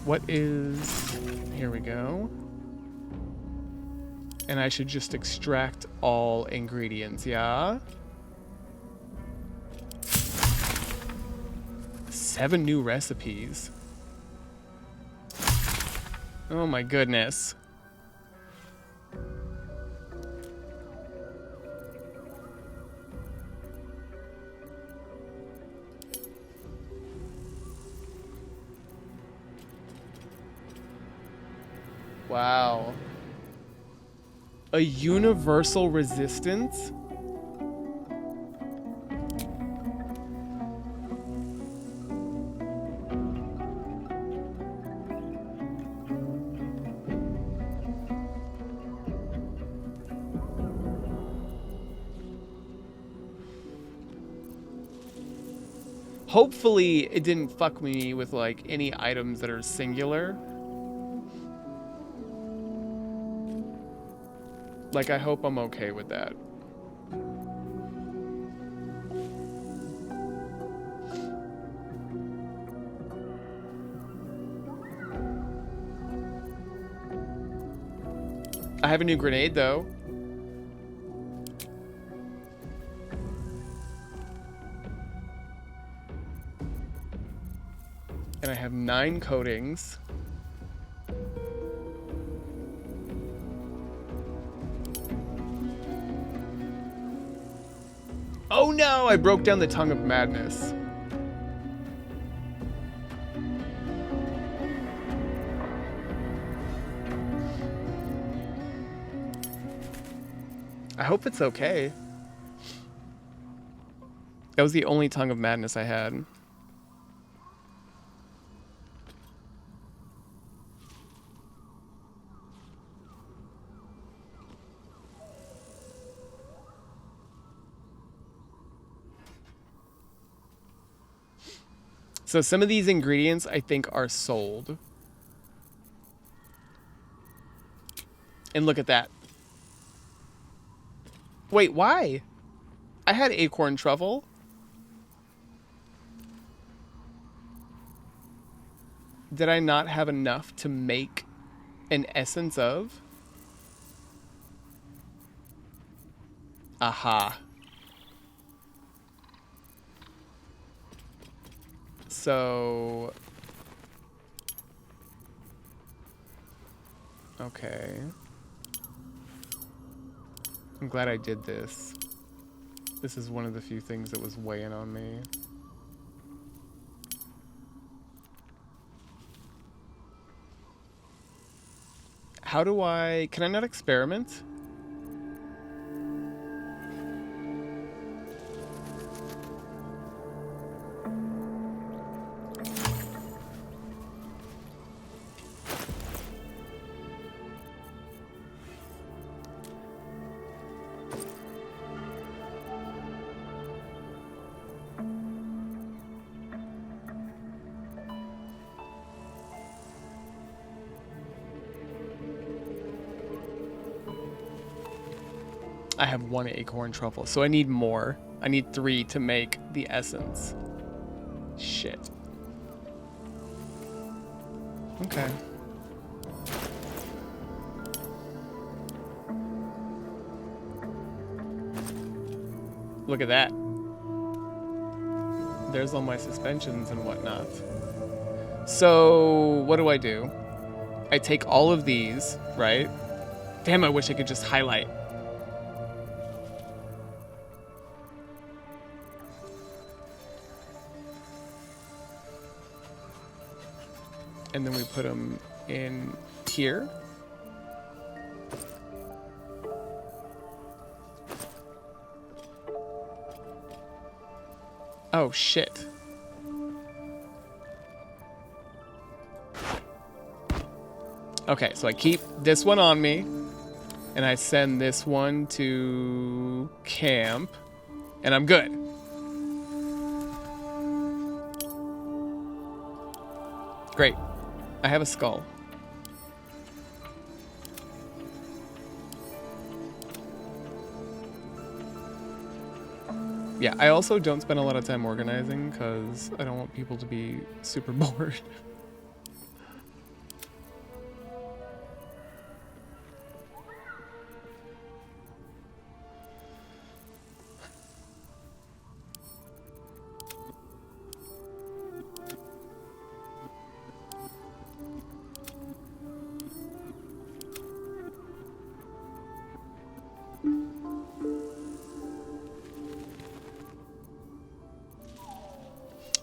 What is... Here we go. And I should just extract all ingredients, yeah? 7 new recipes. Oh my goodness. Wow. A universal resistance? Hopefully it didn't fuck me with like any items that are singular. Like, I hope I'm okay with that. I have a new grenade, though. And I have 9 coatings. Oh no, I broke down the tongue of madness. I hope it's okay. That was the only tongue of madness I had. So some of these ingredients I think are sold. And look at that. Wait, why? I had acorn truffle. Did I not have enough to make an essence of? Aha. So... Okay. I'm glad I did this. This is one of the few things that was weighing on me. How do I... Can I not experiment? I have 1 acorn truffle, so I need more. I need 3 to make the essence. Shit. Okay. Look at that. There's all my suspensions and whatnot. So, what do? I take all of these, right? Damn, I wish I could just highlight. And then we put them in here. Oh, shit. Okay, so I keep this one on me, and I send this one to camp, and I'm good. Great. I have a skull. Yeah, I also don't spend a lot of time organizing because I don't want people to be super bored.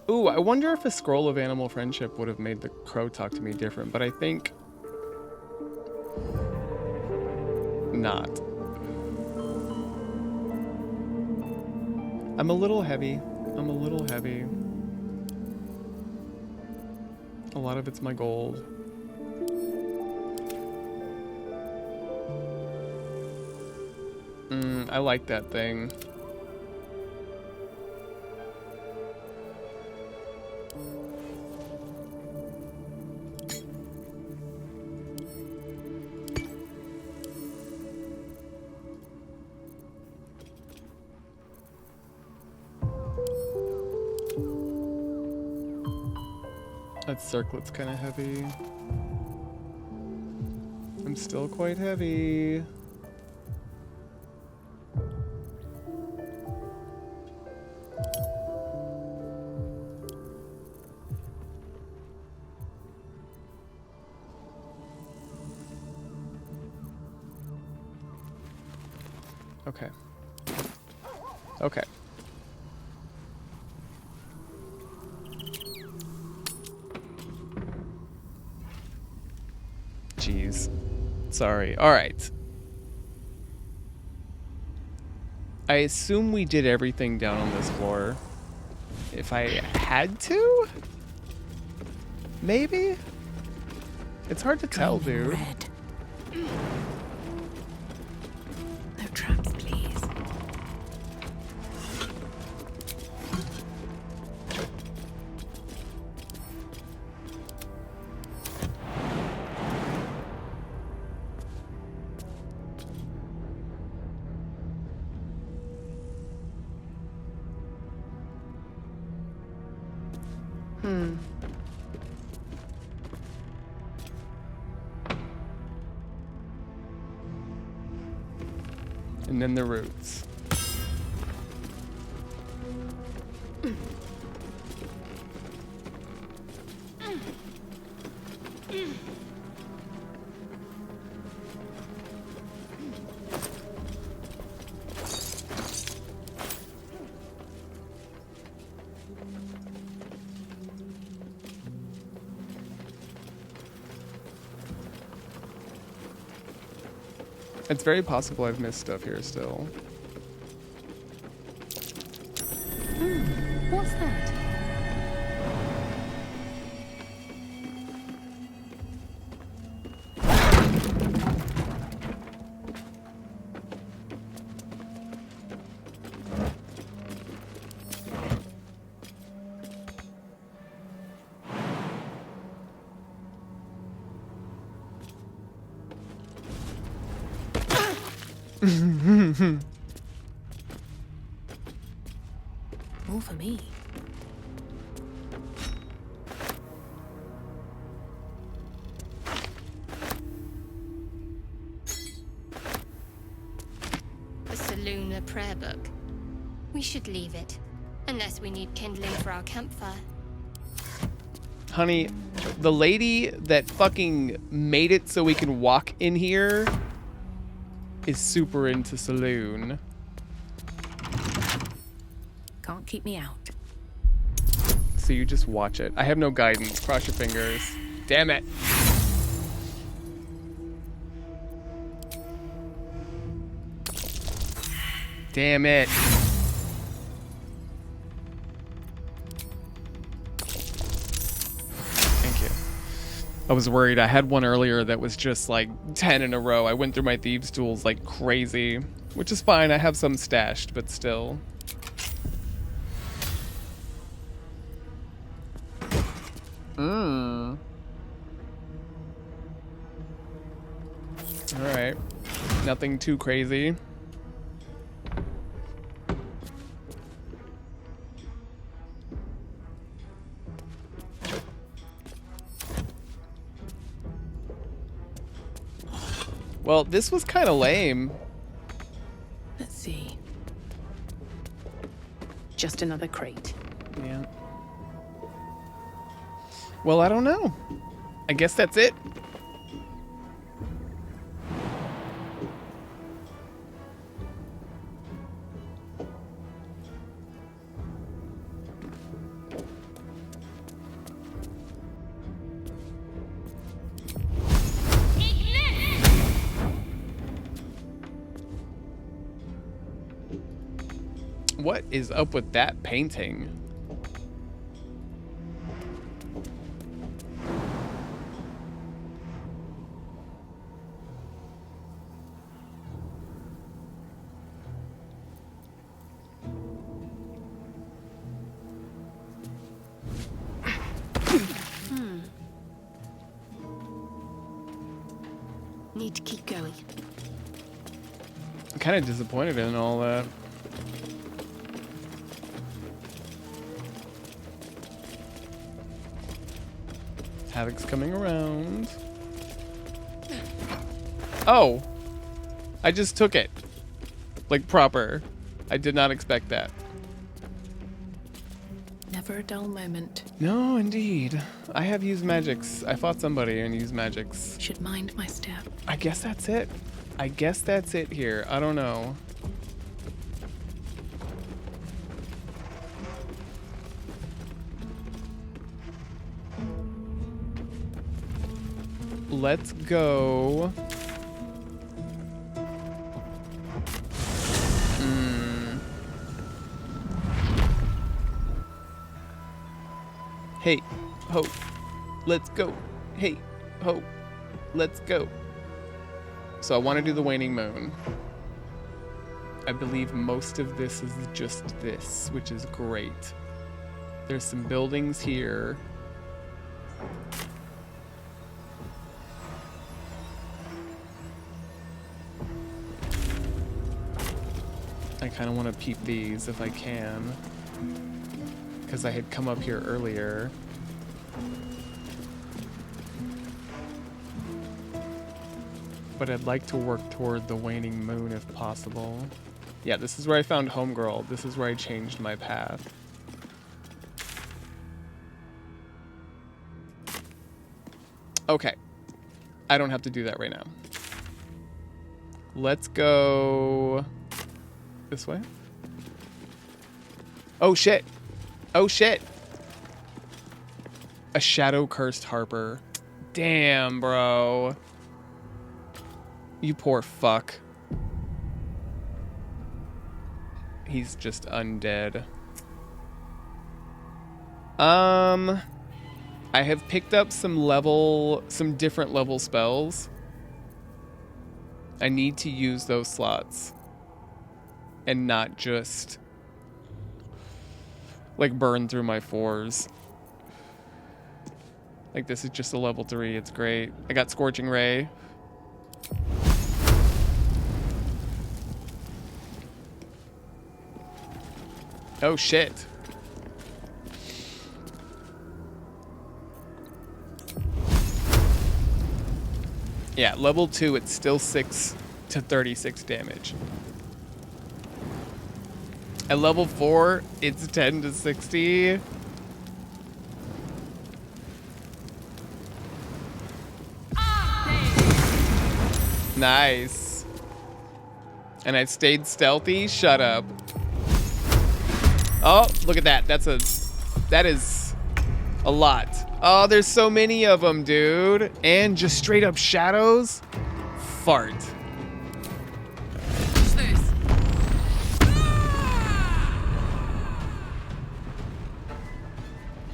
Ooh, I wonder if a scroll of animal friendship would have made the crow talk to me different, but I think not. I'm a little heavy. I'm a little heavy. A lot of it's my gold. I like that thing. That circlet's kind of heavy. I'm still quite heavy. Okay. Okay. Jeez. Sorry. All right. I assume we did everything down on this floor. If I had to? Maybe? It's hard to tell, dude. Red. No traps, please. And then the roots. It's very possible I've missed stuff here still. What's that? All for me. The Saluna prayer book. We should leave it. Unless we need kindling for our campfire. Honey, the lady that fucking made it so we can walk in here is super into Saloon. Can't keep me out. So you just watch it. I have no guidance. Cross your fingers. Damn it. Damn it. Thank you. I was worried. I had one earlier that was just like 10 in a row. I went through my thieves' tools like crazy, which is fine. I have some stashed, but still. All right. Nothing too crazy. Well, this was kind of lame. Let's see. Just another crate. Yeah. Well, I don't know. I guess that's it. What is up with that painting? Need to keep going. I'm kind of disappointed in all that. Havoc's coming around. Oh! I just took it. Like proper. I did not expect that. Never a dull moment. No, indeed. I have used magics. I fought somebody and used magics. Should mind my step. I guess that's it. I guess that's it here. I don't know. Let's go. Hey, ho. Let's go. Hey, ho. Let's go. So I want to do the waning moon. I believe most of this is just this, which is great. There's some buildings here. I kind of want to peep these if I can, because I had come up here earlier. But I'd like to work toward the waning moon if possible. Yeah, this is where I found Homegirl. This is where I changed my path. Okay. I don't have to do that right now. Let's go this way. Oh shit. Oh shit. A shadow cursed Harper. Damn, bro. You poor fuck. He's just undead. I have picked up some different level spells. I need to use those slots. And not just like burn through my 4s. Like this is just a level 3, it's great. I got Scorching Ray. Oh shit. Yeah, level 2, it's still 6 to 36 damage. At level 4, it's 10 to 60. Nice. And I stayed stealthy? Shut up. Oh, look at that. That is a lot. Oh, there's so many of them, dude. And just straight up shadows. Fart.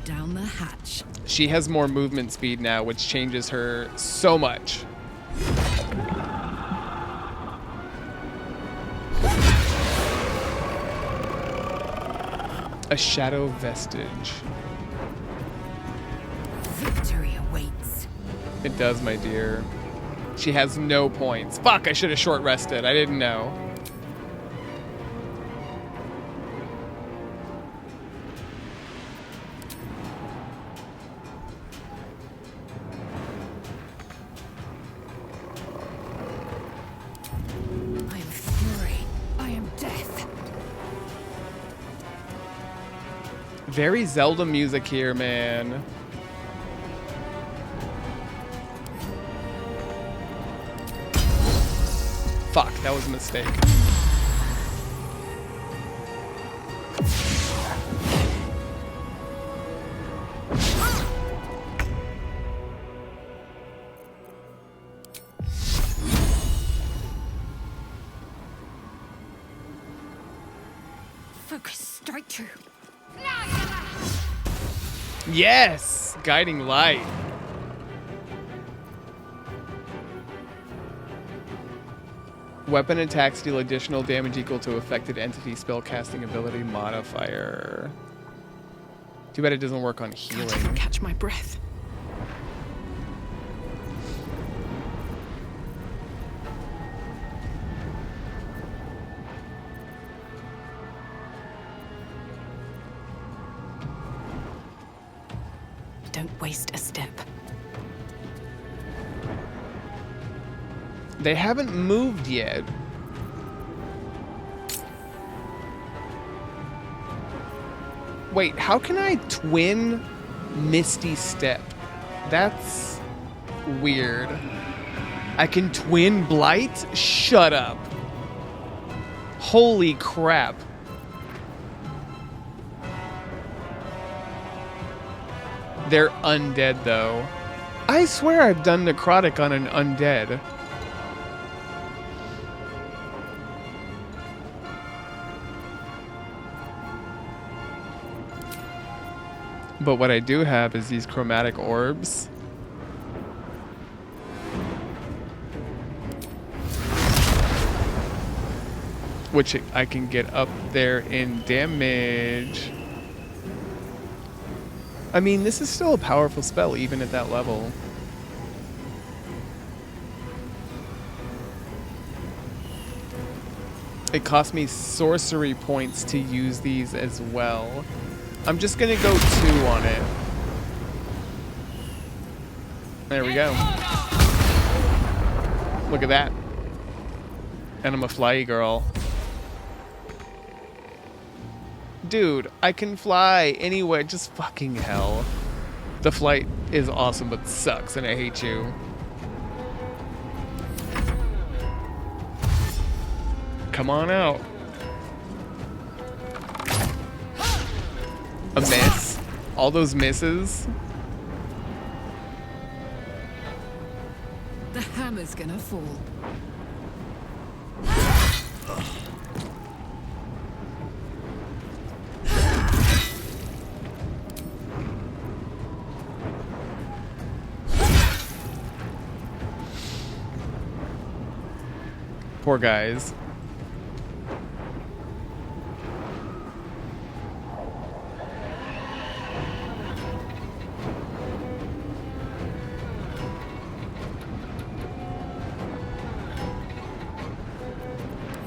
Down the hatch. She has more movement speed now, which changes her so much. A shadow vestige. Victory awaits. It does, my dear. She has no points. Fuck, I should have short rested. I didn't know. I am fury. I am death. Very Zelda music here, man. Fuck, that was a mistake. Focus, strike true. Yes! Guiding light. Weapon attacks deal additional damage equal to affected entity spellcasting ability modifier. Too bad it doesn't work on healing. Can't even catch my breath. Don't waste a step. They haven't moved yet. Wait, how can I twin Misty Step? That's weird. I can twin Blight? Shut up. Holy crap. They're undead, though. I swear I've done necrotic on an undead. But what I do have is these chromatic orbs. Which I can get up there in damage. I mean, this is still a powerful spell, even at that level. It cost me sorcery points to use these as well. I'm just gonna go 2 on it. There we go. Look at that. And I'm a flyy girl. Dude, I can fly anywhere, just fucking hell. The flight is awesome, but sucks, and I hate you. Come on out. A miss? All those misses? The hammer's gonna fall. Poor guys.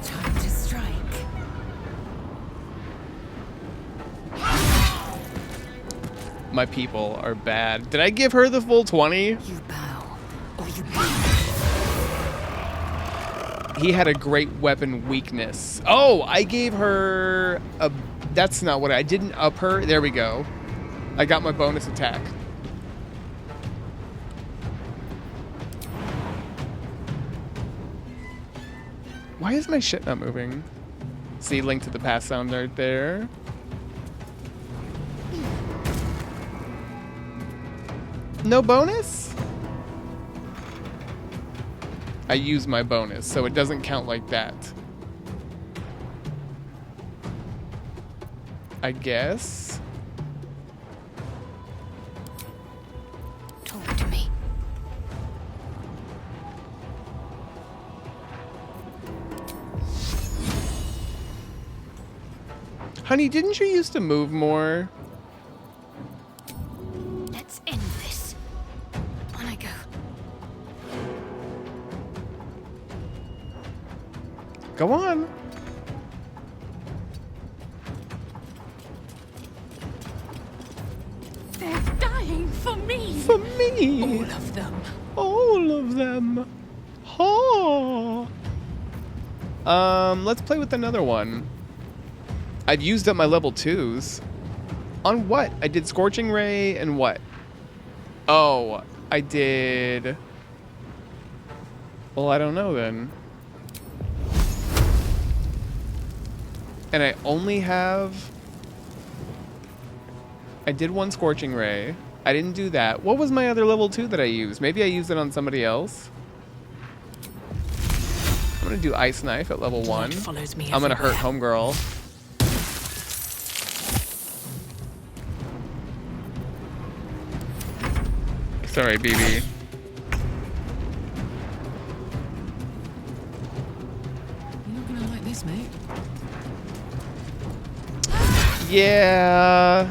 Time to strike. My people are bad. Did I give her the full 20? You bow, or you bow. He had a great weapon weakness. Oh, I gave her a... That's not what I didn't up her. There we go. I got my bonus attack. Why is my shit not moving? See, link to the past sound right there. No bonus? I use my bonus, so it doesn't count like that. I guess. Honey, didn't you used to move more? Let's end this. On I go. Go on. They're dying for me. For me. All of them. All of them. Oh. Let's play with another one. I've used up my level 2s. On what? I did Scorching Ray and what? Oh, I did... Well, I don't know then. And I only have... I did one Scorching Ray. I didn't do that. What was my other level 2 that I used? Maybe I used it on somebody else. I'm gonna do Ice Knife at level 1. I'm gonna hurt Homegirl. Sorry, BB. You're not gonna like this, mate. Yeah.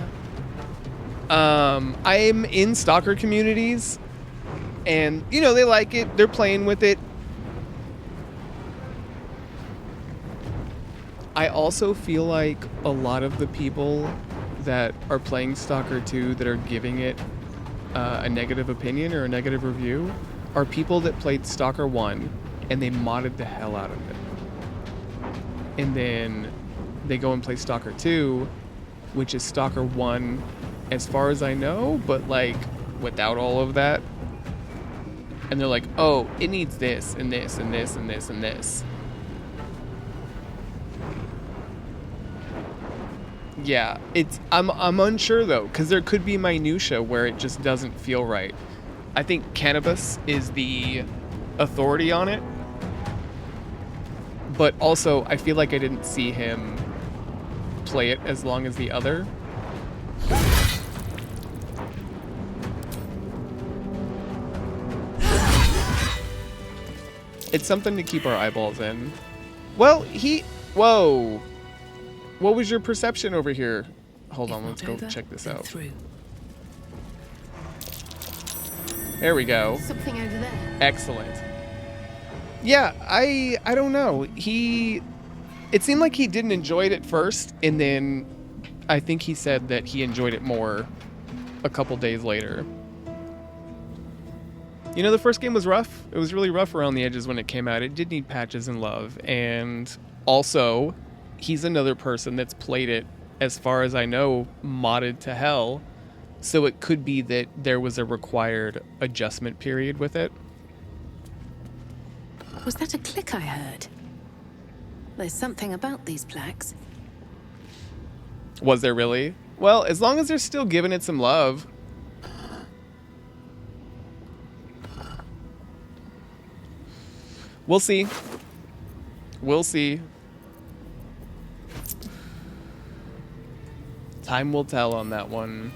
I'm in stalker communities, and you know they like it. They're playing with it. I also feel like a lot of the people that are playing Stalker 2 that are giving it a negative opinion or a negative review are people that played Stalker 1 and they modded the hell out of it. And then they go and play Stalker 2, which is Stalker 1 as far as I know, but like without all of that. And they're like, oh, it needs this and this and this and this and this. Yeah, I'm unsure though, because there could be minutia where it just doesn't feel right. I think Cannabis is the authority on it, but also I feel like I didn't see him play it as long as the other. It's something to keep our eyeballs in. Well, whoa. What was your perception over here? Hold on, let's go check this out. There we go. Something over there. Excellent. Yeah, I don't know. It seemed like he didn't enjoy it at first, and then I think he said that he enjoyed it more a couple days later. You know, the first game was rough. It was really rough around the edges when it came out. It did need patches and love, and also he's another person that's played it, as far as I know, modded to hell. So it could be that there was a required adjustment period with it. Was that a click I heard? There's something about these plaques. Was there really? Well, as long as they're still giving it some love. We'll see. We'll see. Time will tell on that one.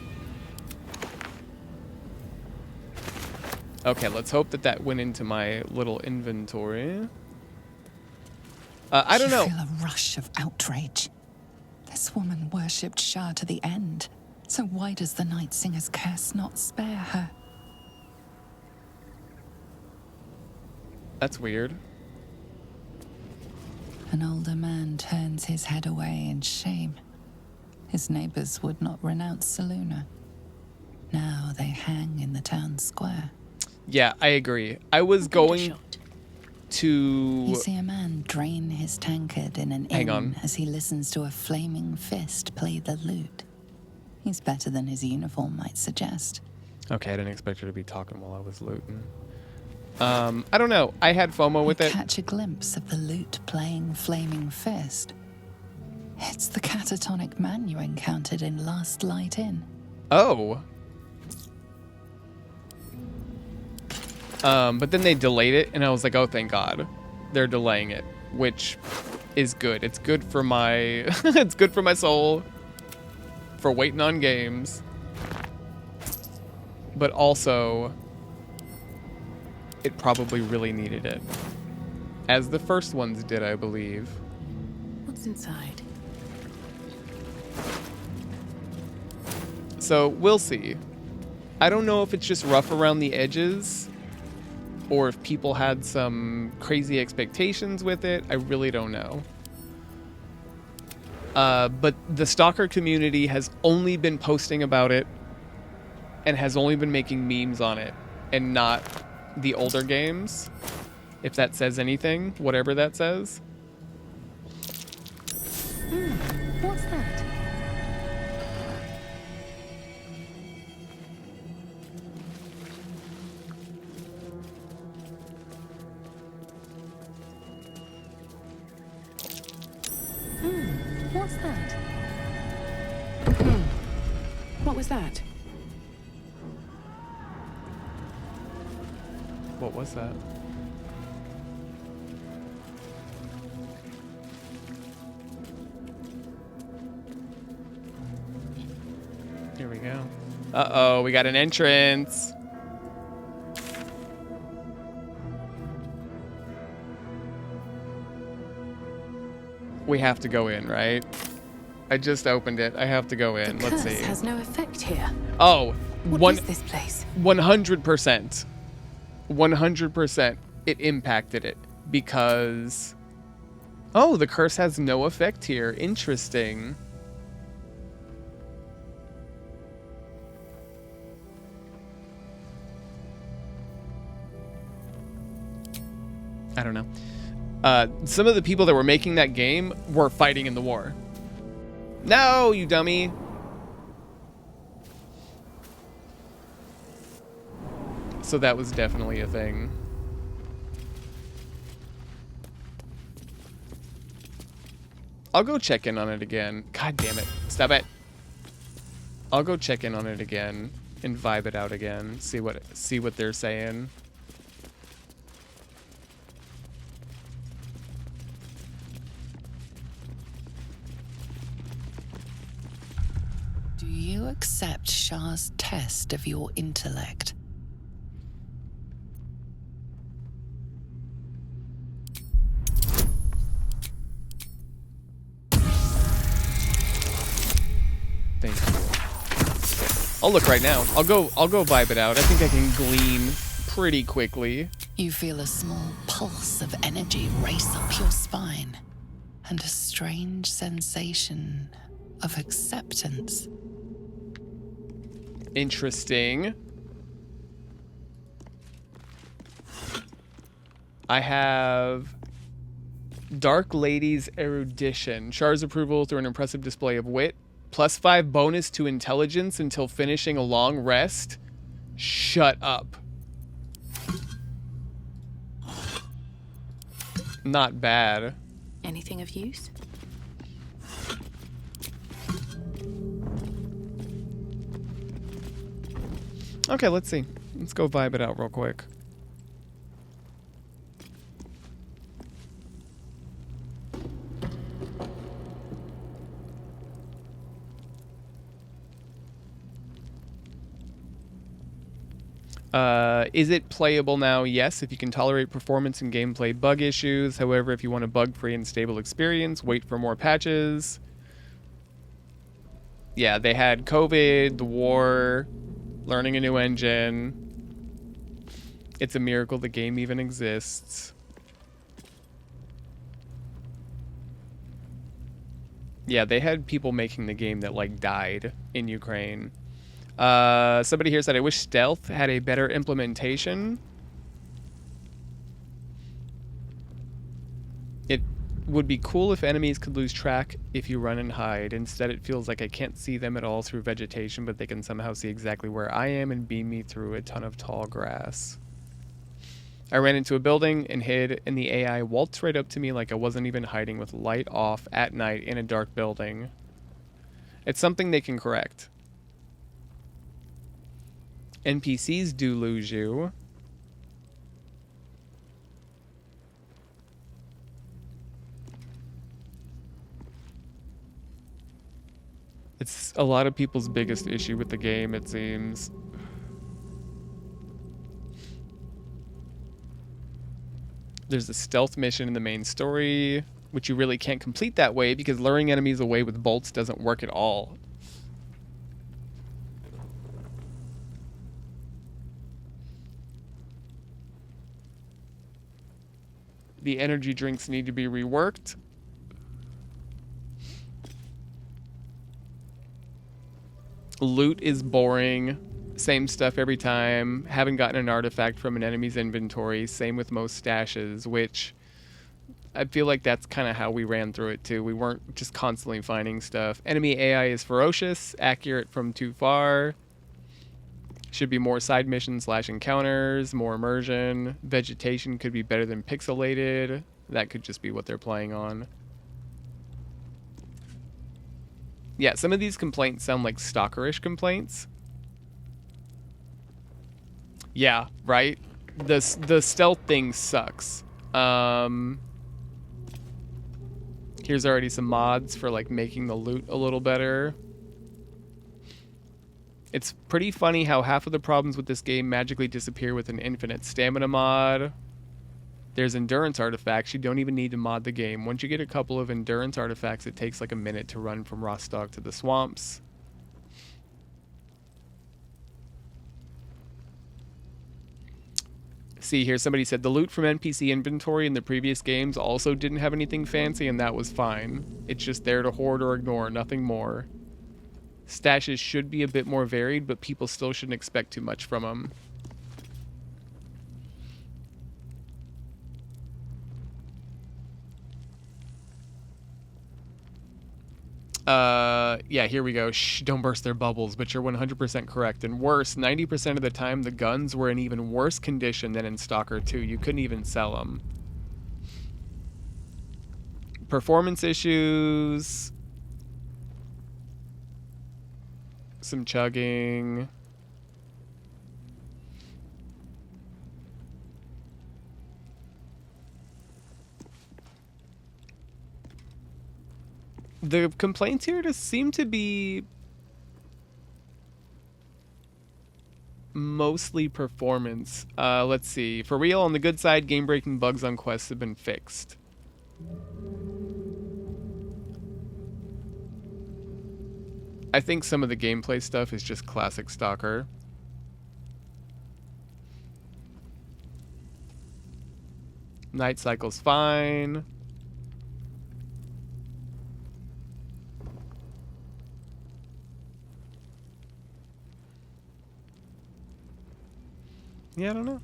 Okay, let's hope that that went into my little inventory. I don't know. You feel a rush of outrage. This woman worshipped Shah to the end. So why does the Night Singer's curse not spare her? That's weird. An older man turns his head away in shame. His neighbors would not renounce Selûne. Now they hang in the town square. Yeah, I agree. I was going to... You see a man drain his tankard in an inn as he listens to a flaming fist play the lute. He's better than his uniform might suggest. Okay, I didn't expect her to be talking while I was looting. I don't know. I had FOMO with it. Catch a glimpse of the lute playing flaming fist. It's the catatonic man you encountered in Last Light Inn. Oh. But then they delayed it, and I was like, oh, thank God. They're delaying it, which is good. It's good for my... it's good for my soul. For waiting on games. But also... it probably really needed it. As the first ones did, I believe. What's inside? So we'll see. I don't know if it's just rough around the edges or if people had some crazy expectations with it. I really don't know. But the Stalker community has only been posting about it and has only been making memes on it and not the older games. If that says anything, whatever that says. What's that? What's that? What was that? What was that? Here we go. Uh-oh, we got an entrance. We have to go in, right? I just opened it. I have to go in. Let's see. Curse has no effect here. Oh, What is this place? 100%. 100% it impacted it because... Oh, the curse has no effect here. Interesting. I don't know. Some of the people that were making that game were fighting in the war. No, you dummy. So that was definitely a thing. I'll go check in on it again. God damn it. Stop it. I'll go check in on it again and vibe it out again. See what they're saying. Do you accept Shah's test of your intellect? Thank you. I'll look right now. I'll go vibe it out. I think I can glean pretty quickly. You feel a small pulse of energy race up your spine and a strange sensation of acceptance. Interesting. I have Dark Lady's Erudition. Char's approval through an impressive display of wit. +5 bonus to intelligence until finishing a long rest. Shut up. Not bad. Anything of use? Okay, let's see. Let's go vibe it out real quick. Is it playable now? Yes, if you can tolerate performance and gameplay bug issues. However, if you want a bug-free and stable experience, wait for more patches. Yeah, they had COVID, the war, learning a new engine. It's a miracle the game even exists. Yeah, they had people making the game that, like, died in Ukraine. Somebody here said, I wish stealth had a better implementation. It would be cool if enemies could lose track if you run and hide. Instead, it feels like I can't see them at all through vegetation, but they can somehow see exactly where I am and beam me through a ton of tall grass. I ran into a building and hid, and the AI waltzed right up to me like I wasn't even hiding with light off at night in a dark building. It's something they can correct. NPCs do lose you. It's a lot of people's biggest issue with the game, it seems. There's a stealth mission in the main story, which you really can't complete that way because luring enemies away with bolts doesn't work at all. The energy drinks need to be reworked. Loot is boring. Same stuff every time. Haven't gotten an artifact from an enemy's inventory. Same with most stashes, which I feel like that's kind of how we ran through it too. We weren't just constantly finding stuff. Enemy AI is ferocious, accurate from too far. Should be more side missions / encounters, more immersion. Vegetation could be better than pixelated. That could just be what they're playing on. Yeah, some of these complaints sound like stalkerish complaints. Yeah, right? The stealth thing sucks. Here's already some mods for like making the loot a little better. It's pretty funny how half of the problems with this game magically disappear with an infinite stamina mod. There's endurance artifacts. You don't even need to mod the game. Once you get a couple of endurance artifacts, it takes like a minute to run from Rostog to the swamps. See here, somebody said the loot from NPC inventory in the previous games also didn't have anything fancy, and that was fine. It's just there to hoard or ignore, nothing more. Stashes should be a bit more varied, but people still shouldn't expect too much from them. Yeah, here we go. Shh, don't burst their bubbles, but you're 100% correct. And worse, 90% of the time, the guns were in even worse condition than in Stalker 2. You couldn't even sell them. Performance issues. Some chugging. The complaints here just seem to be mostly performance. Let's see. For real, on the good side, game-breaking bugs on quests have been fixed. I think some of the gameplay stuff is just classic Stalker. Night cycle's fine. Yeah, I don't know.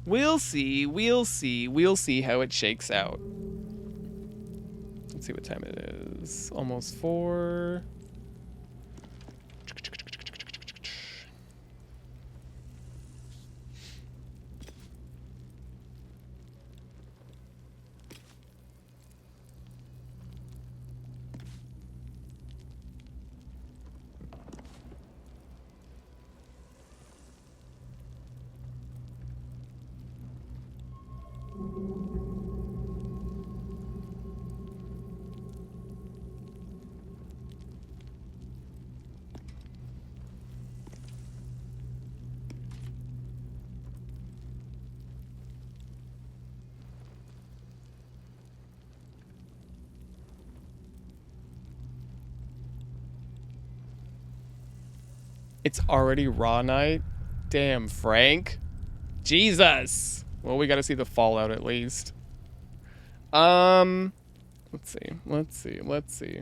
We'll see. We'll see. We'll see how it shakes out. Let's see what time it is. Almost 4. It's already Raw Night? Damn, Frank. Jesus! Well, we gotta see the Fallout at least. Let's see. Let's see. Let's see.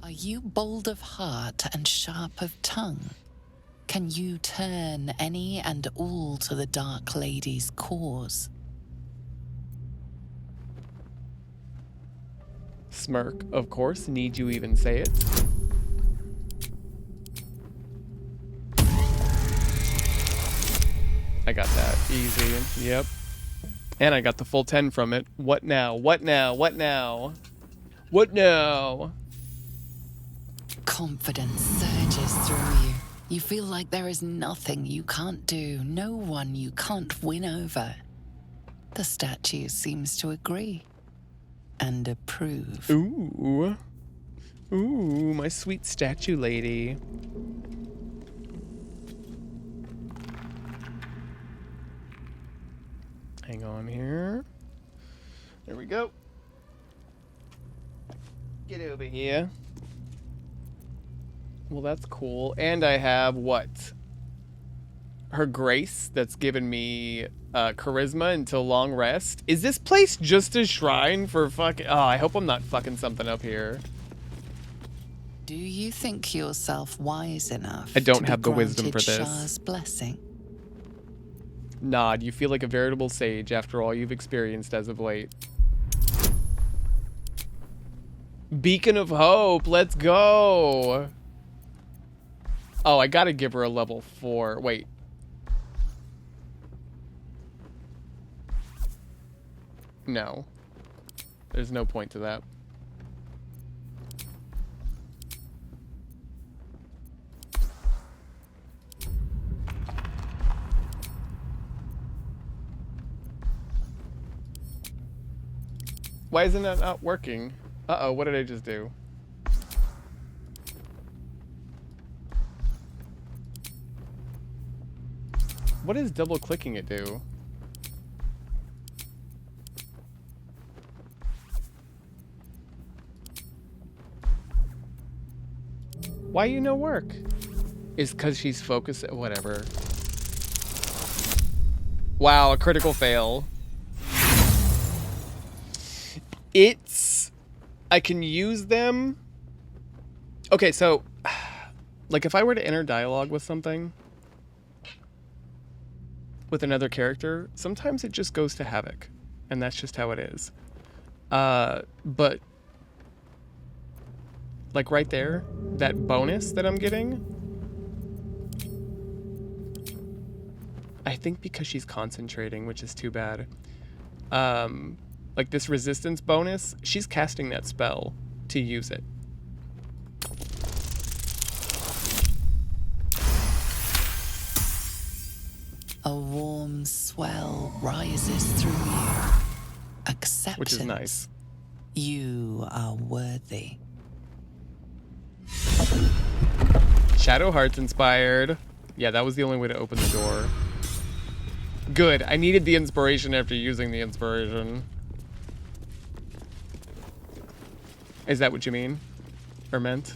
Are you bold of heart and sharp of tongue? Can you turn any and all to the Dark Lady's cause? Smirk, of course. Need you even say it? I got that. Easy. Yep. And I got the full 10 from it. What now? What now? What now? What now? Confidence surges through you. You feel like there is nothing you can't do, no one you can't win over. The statue seems to agree. And approve. Ooh. Ooh, my sweet statue lady. Hang on here. There we go. Get over here. Well, that's cool. And I have what? Her grace that's given me charisma until long rest. Is this place just a shrine for fucking... Oh, I hope I'm not fucking something up here. Do you think yourself wise enough I don't to be have the wisdom for granted this. Shah's blessing? Nod, you feel like a veritable sage after all you've experienced as of late. Beacon of Hope, let's go! Oh, I gotta give her a level 4. Wait. No. There's no point to that. Why isn't that not working? Uh-oh, what did I just do? What does double clicking it do? Why you no work? Is because she's focused, whatever. Wow, a critical fail. I can use them. Okay, so, like if I were to enter dialogue with something, with another character, sometimes it just goes to Havoc, and that's just how it is. But, like right there, that bonus that I'm getting, I think because she's concentrating, which is too bad. Like this resistance bonus, she's casting that spell to use it. A warm swell rises through you. Acceptance. Which is nice. You are worthy. Shadow Heart's inspired. Yeah, that was the only way to open the door. Good. I needed the inspiration after using the inspiration. Is that what you mean? Or meant?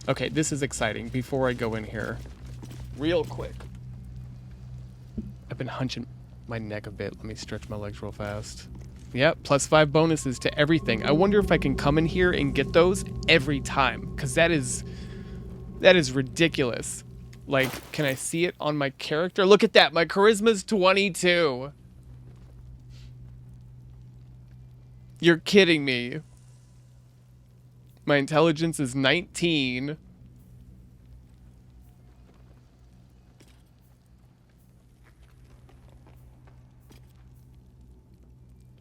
Okay, this is exciting. Before I go in here, real quick. I've been hunching my neck a bit. Let me stretch my legs real fast. Yep, +5 bonuses to everything. I wonder if I can come in here and get those every time, because that is ridiculous. Like, can I see it on my character? Look at that, my charisma's 22. You're kidding me. My intelligence is 19.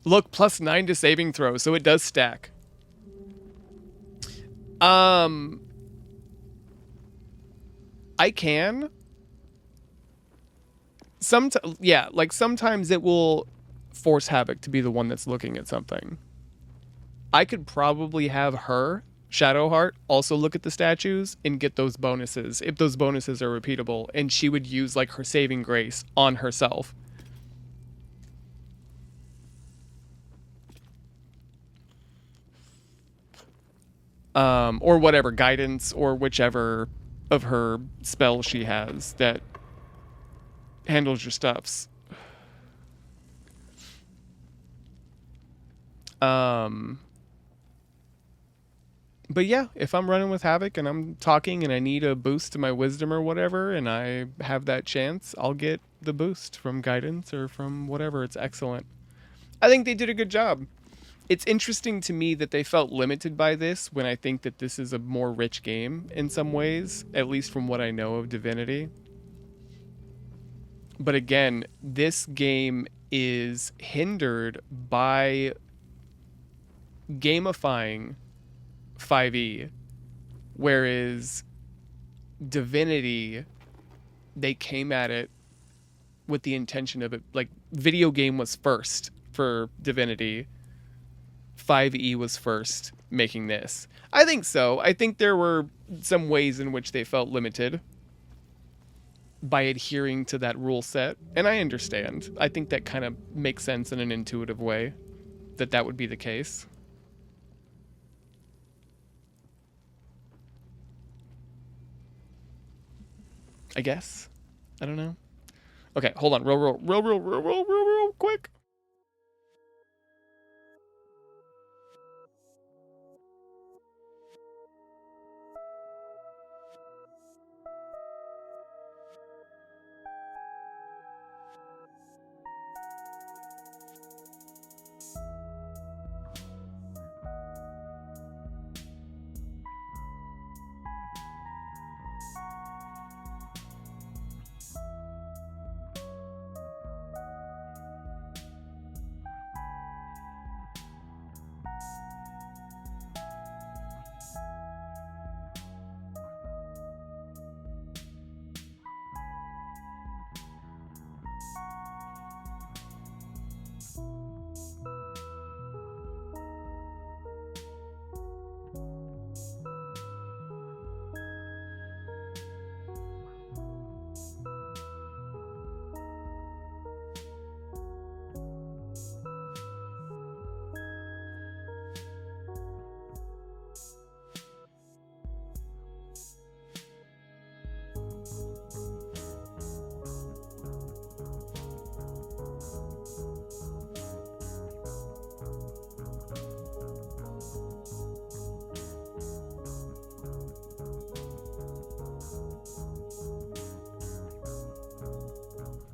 Look, +9 to saving throw, so it does stack. I can. Yeah, like sometimes it will force Havoc to be the one that's looking at something. I could probably have her, Shadowheart, also look at the statues and get those bonuses, if those bonuses are repeatable, and she would use like her saving grace on herself. Or whatever, guidance, or whichever of her spells she has that handles your stuffs. But yeah, if I'm running with Havoc and I'm talking and I need a boost to my wisdom or whatever, and I have that chance, I'll get the boost from guidance or from whatever. It's excellent. I think they did a good job. It's interesting to me that they felt limited by this when I think that this is a more rich game in some ways, at least from what I know of Divinity. But again, this game is hindered by gamifying 5e, whereas Divinity, they came at it with the intention of it, like video game was first for Divinity. 5e was first making this. I think so. I think there were some ways in which they felt limited. by adhering to that rule set. And I understand. I think that kind of makes sense in an intuitive way that that would be the case. I guess. I don't know. Okay, hold on. Real quick.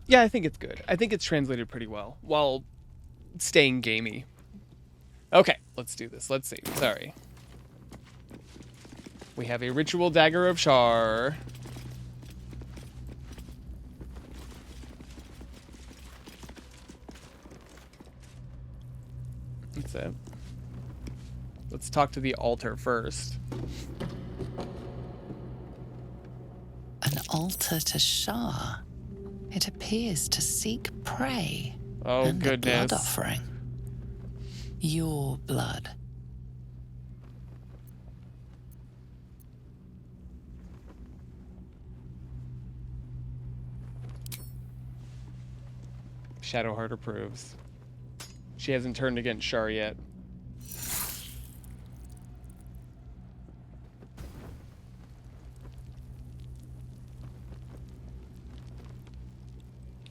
Yeah, I think it's good. I think it's translated pretty well while staying gamey. Okay, let's do this. Let's see. Sorry. We have a ritual dagger of Char. That's it. Let's talk to the altar first. An altar to Char. It appears to seek prey. Oh, and goodness. A blood offering. Your blood. Shadowheart approves. She hasn't turned against Char yet.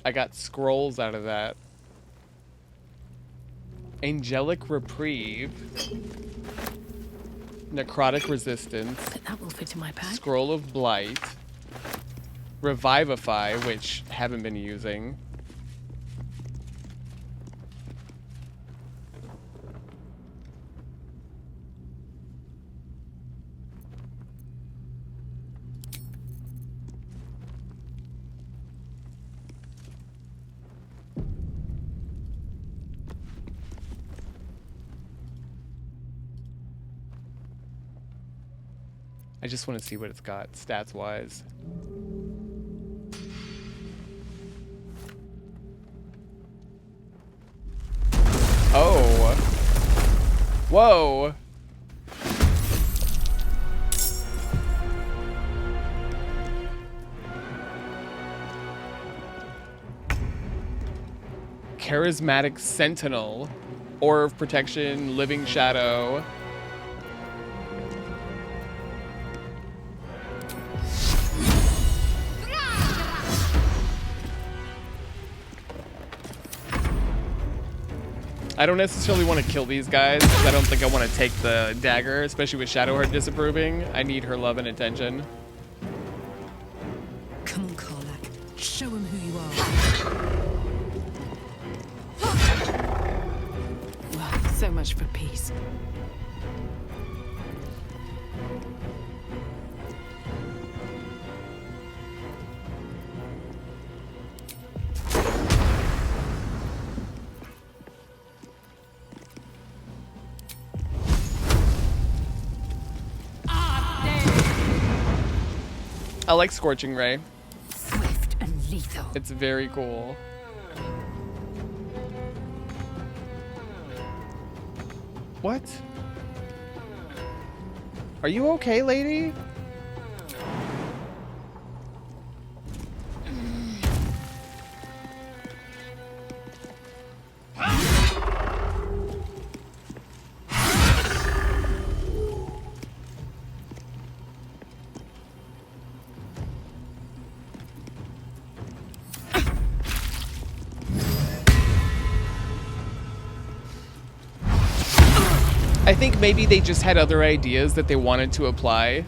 I got scrolls out of that. Angelic Reprieve. Necrotic Resistance. But that will fit in my pack. Scroll of Blight. Revivify, which haven't been using. I just want to see what it's got stats-wise. Oh. Whoa. Charismatic Sentinel. Aura of Protection, Living Shadow. I don't necessarily want to kill these guys because I don't think I want to take the dagger, especially with Shadowheart disapproving. I need her love and attention. Come on, Karlach. Show him who you are. Well, so much for peace. I like Scorching Ray. Swift and lethal. It's very cool. What? Are you okay, lady? I think maybe they just had other ideas that they wanted to apply.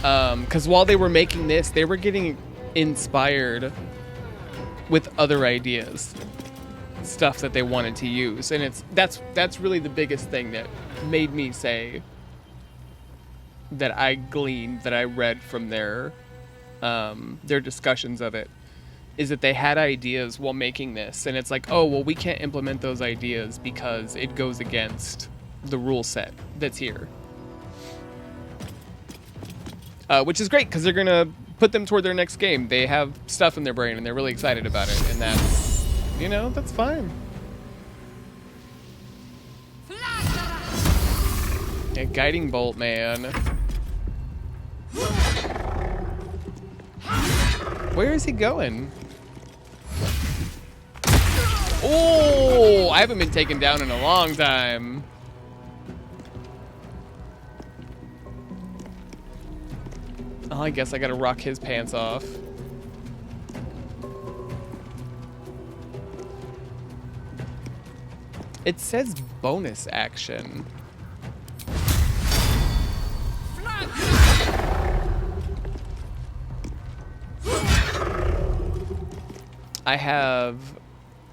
Because while they were making this, they were getting inspired with other ideas, stuff that they wanted to use, and that's really the biggest thing that made me say that I gleaned, that I read from their discussions of it, is that they had ideas while making this, and it's like, oh well, we can't implement those ideas because it goes against the rule set that's here. Which is great, because they're gonna put them toward their next game. They have stuff in their brain, and they're really excited about it, and that's, you know, that's fine. A guiding bolt, man. Where is he going? Oh, I haven't been taken down in a long time. Oh, I guess I gotta rock his pants off. It says bonus action.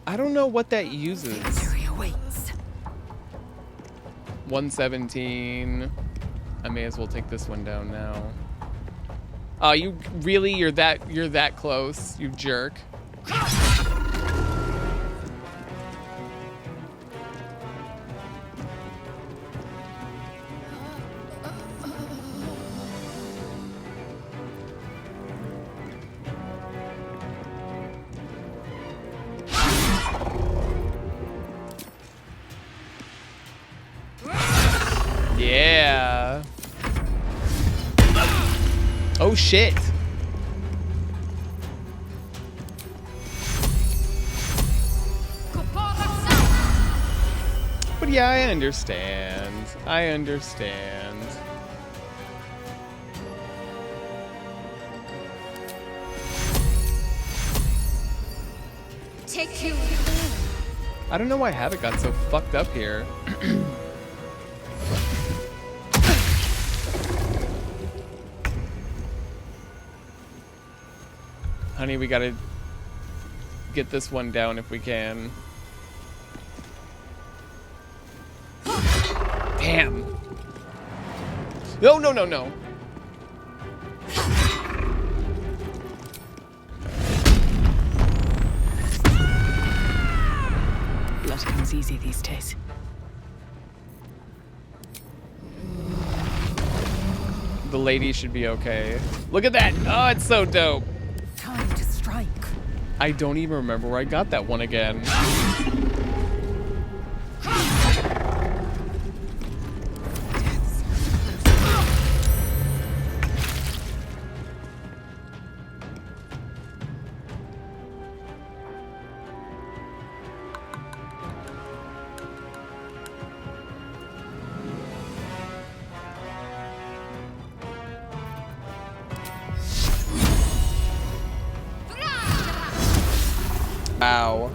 I don't know what that uses. 117. I may as well take this one down now. Oh, you really? You're that close, you jerk. Yeah. Oh shit. But yeah, I understand. I understand. Take two. I don't know why Havoc got so fucked up here. Honey, we gotta get this one down if we can. Damn. No, no, no, no. Blood comes easy these days. The lady should be okay. Look at that. Oh, it's so dope. Time to strike. I don't even remember where I got that one again. Ow.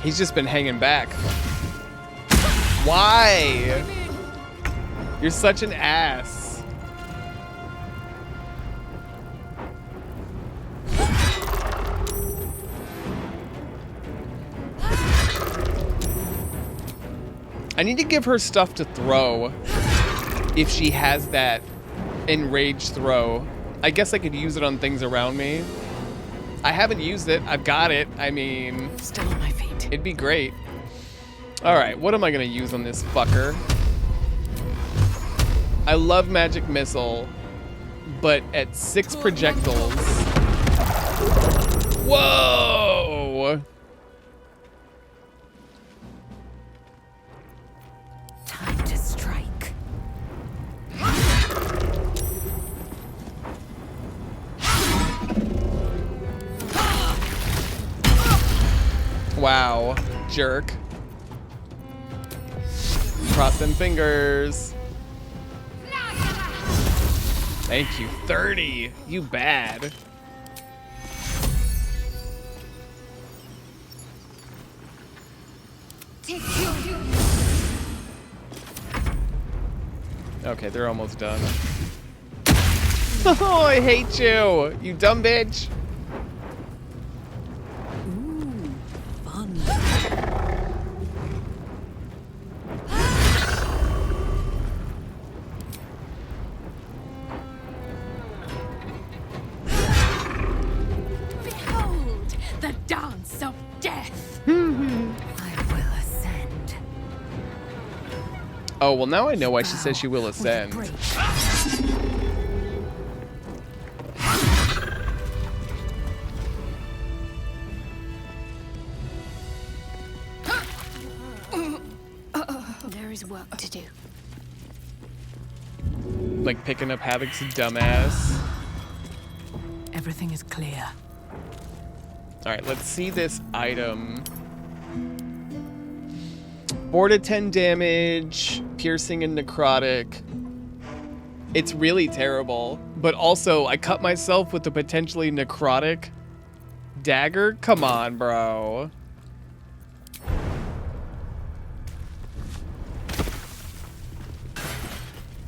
He's just been hanging back. Why? You're such an ass. I need to give her stuff to throw if she has that enraged throw. I guess I could use it on things around me. I haven't used it. I've got it. I mean, still on my feet. It'd be great. All right, what am I gonna use on this fucker? I love magic missile, but at 6 projectiles. Whoa! Time to strike. Wow, jerk. Cross them fingers. Thank you. 30. You bad. Okay, they're almost done. Oh, I hate you. You dumb bitch. Ooh, fun. Behold, the dance of death. I will ascend. Oh, well, now I know why she says she will ascend. There is work to do. Like picking up Havoc's dumbass. Everything is clear. Alright, let's see this item. 4 to 10 damage, piercing and necrotic. It's really terrible. But also, I cut myself with the potentially necrotic dagger? Come on, bro.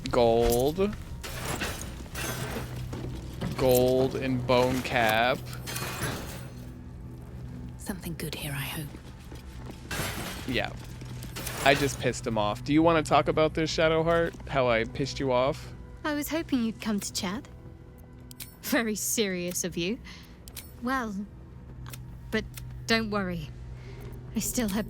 Gold. Gold and bone cap. Something good here, I hope. Yeah. I just pissed him off. Do you want to talk about this, Shadowheart? How I pissed you off? I was hoping you'd come to chat. Very serious of you. Well, but don't worry. I still have...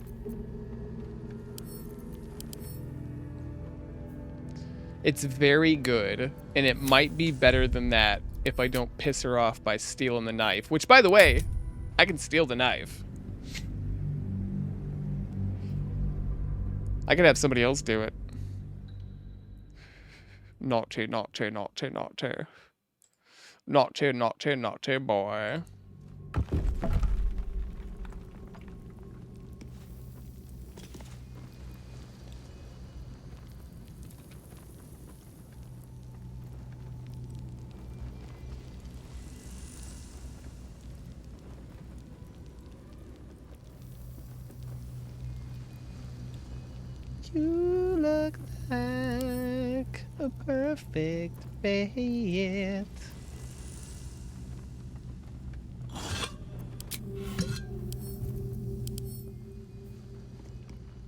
It's very good, and it might be better than that if I don't piss her off by stealing the knife. Which, by the way, I can steal the knife. I could have somebody else do it. Naughty, naughty, naughty, naughty. Naughty, naughty, naughty boy. You look like a perfect fit.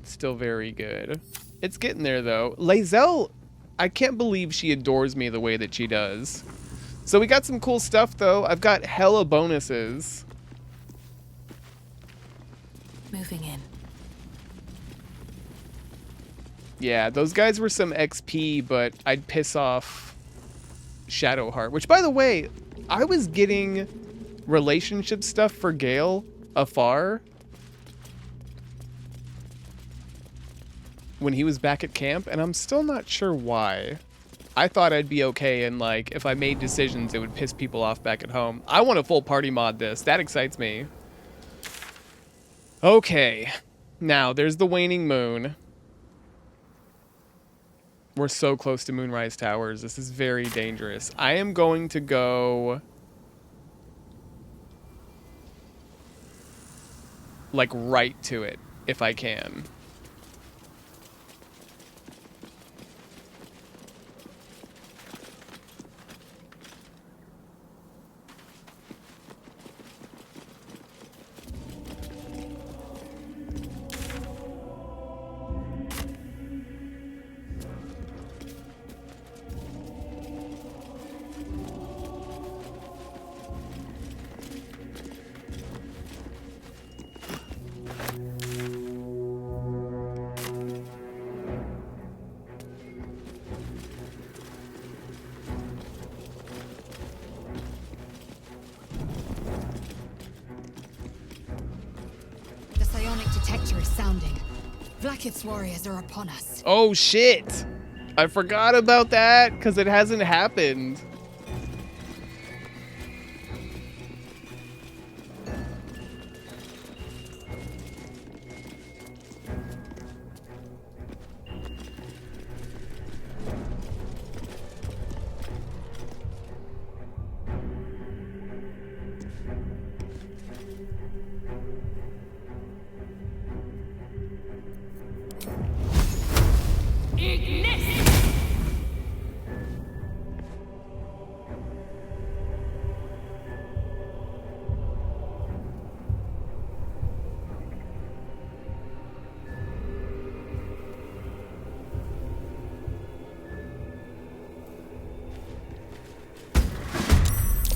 Still very good. It's getting there though. Lae'zel, I can't believe she adores me the way that she does. So we got some cool stuff though. I've got hella bonuses. Moving in. Yeah, those guys were some XP, but I'd piss off Shadowheart. Which, by the way, I was getting relationship stuff for Gale afar when he was back at camp, and I'm still not sure why. I thought I'd be okay, and like, if I made decisions, it would piss people off back at home. I want a full party mod this. That excites me. Okay. Now, there's the waning moon. We're so close to Moonrise Towers. This is very dangerous. I am going to go... like, right to it, if I can. detector is sounding. Vlaakith's warriors are upon us. Oh shit! I forgot about that because it hasn't happened.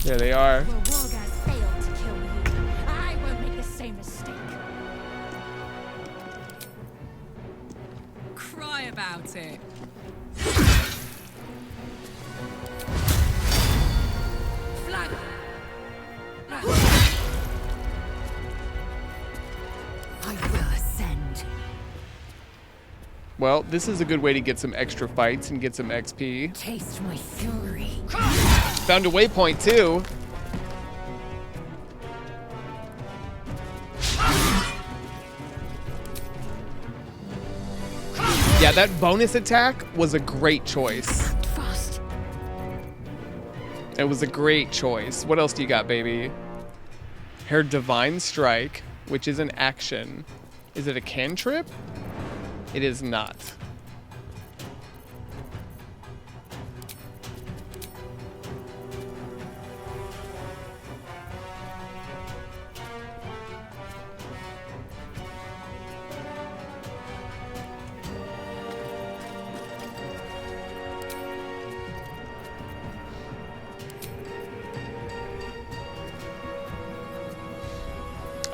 There they are. Well, Wargaz failed to kill you. I won't make the same mistake. Cry about it. Flag. I will ascend. Well, this is a good way to get some extra fights and get some XP. Taste my fury. Found a waypoint too. Yeah, that bonus attack was a great choice. Fast. It was a great choice. What else do you got, baby? Her Divine Strike, which is an action. Is it a cantrip? It is not.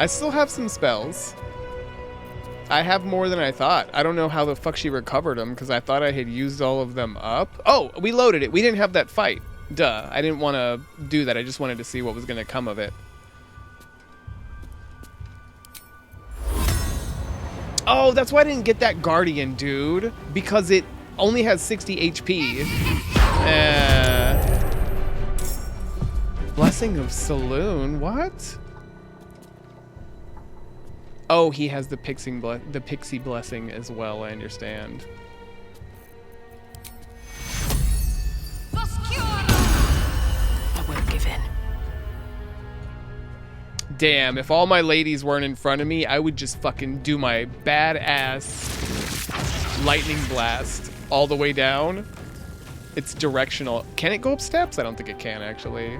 I still have some spells. I have more than I thought. I don't know how the fuck she recovered them because I thought I had used all of them up. Oh, we loaded it. We didn't have that fight. Duh. I didn't want to do that. I just wanted to see what was going to come of it. Oh, that's why I didn't get that Guardian, dude. Because it only has 60 HP. Blessing of Saloon. What? Oh, he has the pixie blessing as well, I understand. I won't give in. Damn, if all my ladies weren't in front of me, I would just fucking do my badass lightning blast all the way down. It's directional. Can it go up steps? I don't think it can, actually.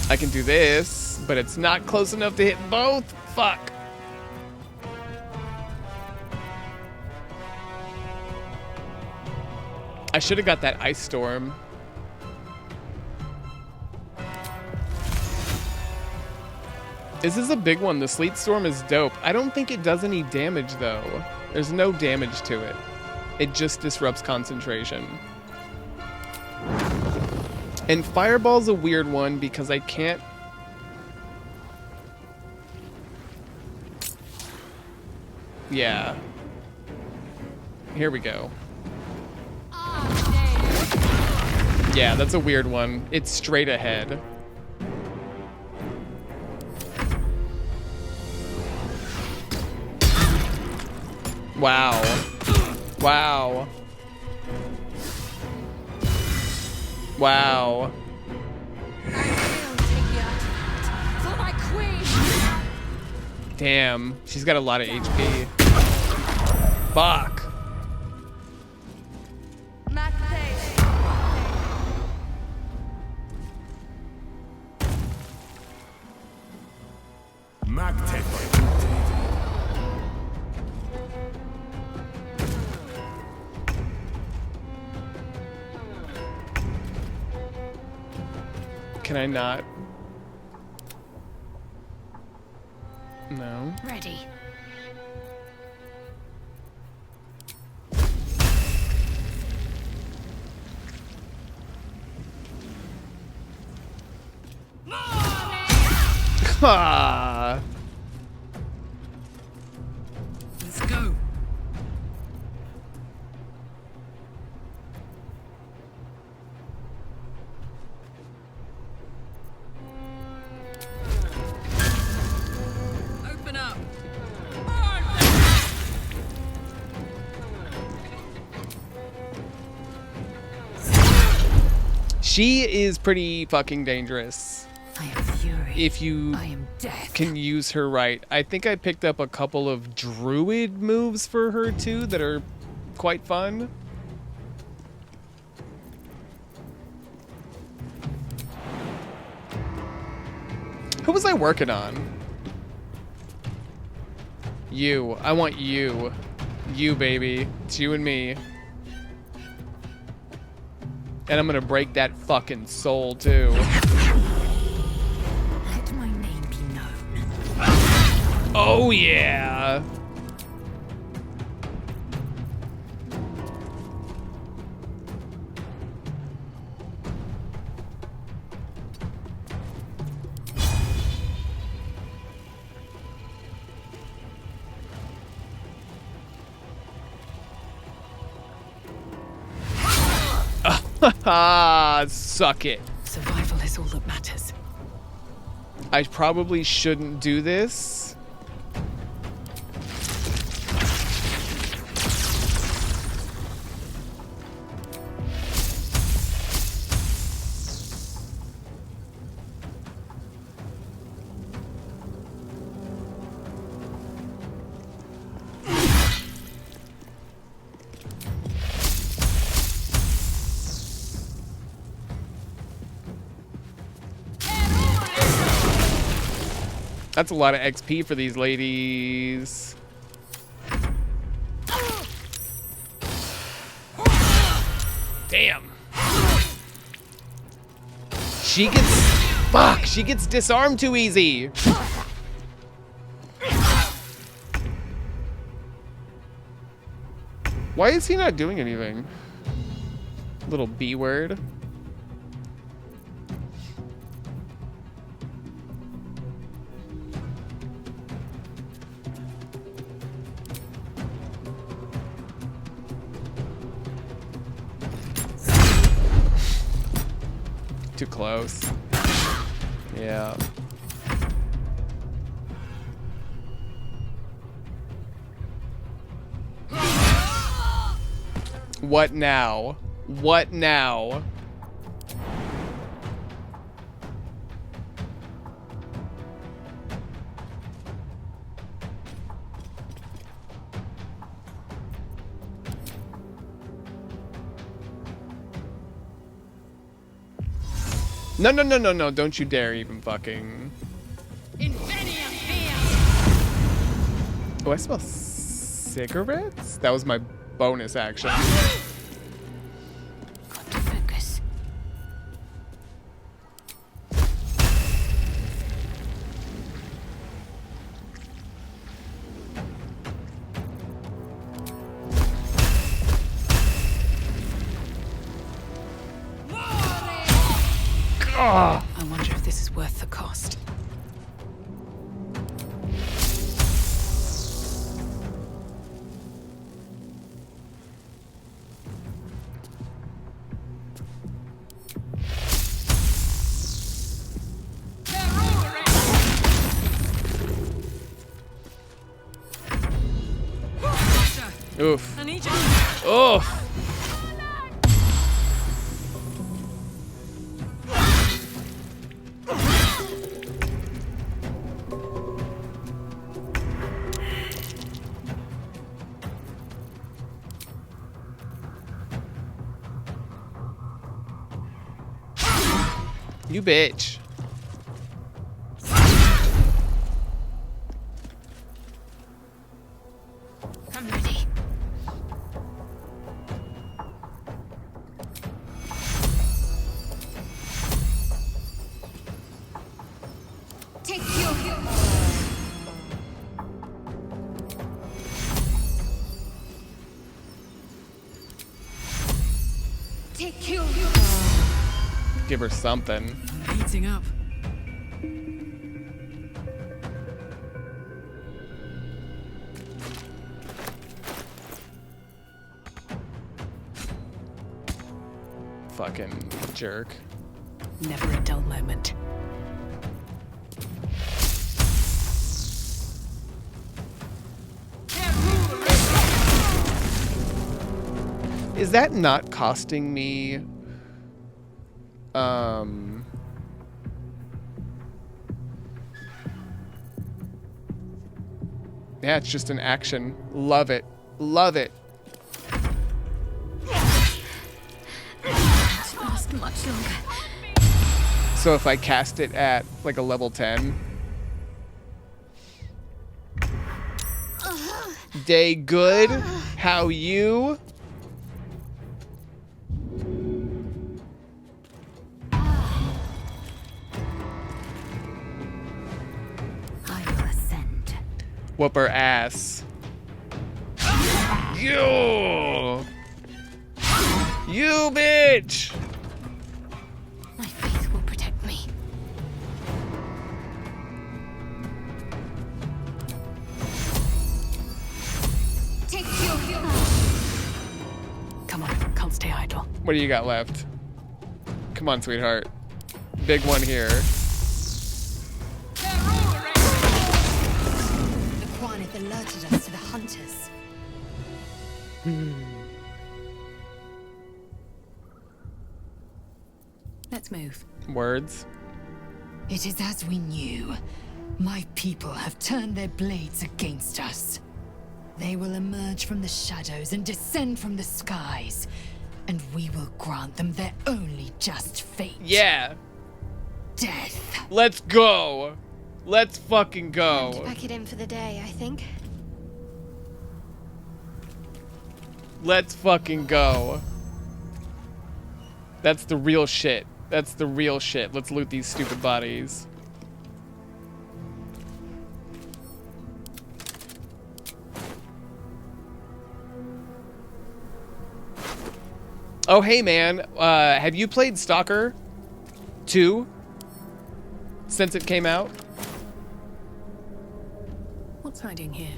I can do this, but it's not close enough to hit both. Fuck. I should have got that ice storm. This is a big one. The sleet storm is dope. I don't think it does any damage though. There's no damage to it. It just disrupts concentration. And Fireball's a weird one because I can't... Yeah. Here we go. Yeah, that's a weird one. It's straight ahead. Wow. Wow. Wow. For my queen. Damn, she's got a lot of HP. Fuck. Can I not? No. Ready. Ah. Let's go. Open up. She is pretty fucking dangerous. I am fury. If you I am death. can use her right. I think I picked up a couple of druid moves for her too that are quite fun. Who was I working on? You. I want you. You, baby. It's you and me. And I'm gonna break that fucking soul too. Let my name be known. Oh yeah. Suck it. Survival is all that matters. I probably shouldn't do this. That's a lot of XP for these ladies. Damn. She gets disarmed too easy. Why is he not doing anything? Little B word. Too close. Yeah. What now? What now? No, no, no, no, no. Don't you dare even fucking... Oh, I smell cigarettes? That was my bonus action. Got to focus. I wonder if this is worth the cost. Oof. I need you. Oof. You bitch. I'm ready. Take your Take your Give her something. I'm heating up. Fucking jerk. Never a dull moment. Is that not costing me? Yeah, it's just an action. Love it. Love it. Can't last much longer. So if I cast it at like a level 10. Day good. How you? Whoop her ass. You! You bitch! My faith will protect me. Take your... Come on, can't stay idle. What do you got left? Come on, sweetheart. Big one here. The Quanith alerted us to the hunters. Let's move. Words. It is as we knew. My people have turned their blades against us. They will emerge from the shadows and descend from the skies, and we will grant them their only just fate. Yeah. Death. Let's go. Let's fucking Time to go. pack it in for the day, I think. Let's fucking go. That's the real shit. That's the real shit. Let's loot these stupid bodies. Oh, hey, man. Have you played Stalker 2 since it came out? What's hiding here?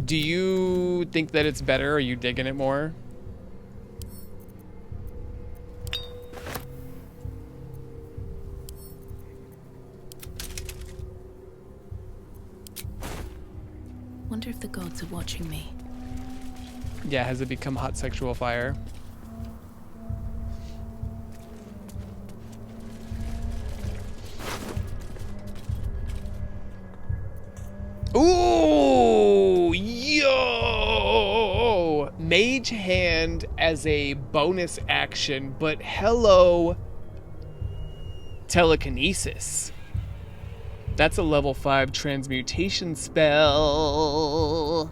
Do you think that it's better? Are you digging it more? Wonder if the gods are watching me. Yeah, has it become hot sexual fire? Ooh, yo! Mage hand as a bonus action, but hello, telekinesis. That's a level 5 transmutation spell.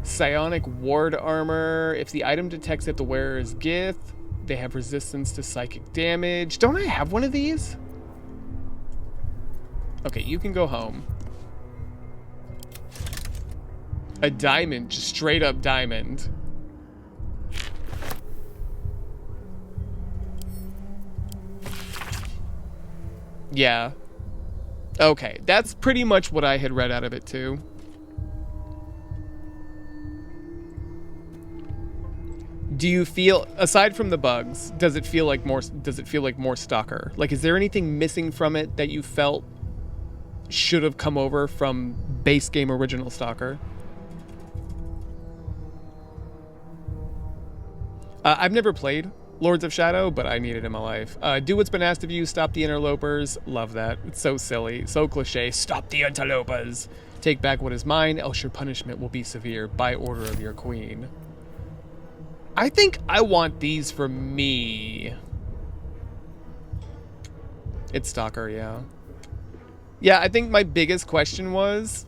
Psionic ward armor. If the item detects that the wearer is Gith, they have resistance to psychic damage. Don't I have one of these? Okay, you can go home. A diamond, just straight up diamond. Yeah. Okay, that's pretty much what I had read out of it too. Do you feel, aside from the bugs, does it feel like more Stalker? Like, is there anything missing from it that you felt should have come over from base game original Stalker? I've never played Lords of Shadow, but I need it in my life. Do what's been asked of you. Stop the interlopers. Love that. It's so silly. So cliche. Stop the interlopers. Take back what is mine, else your punishment will be severe by order of your queen. I think I want these for me. It's Stalker, yeah. Yeah, I think my biggest question was...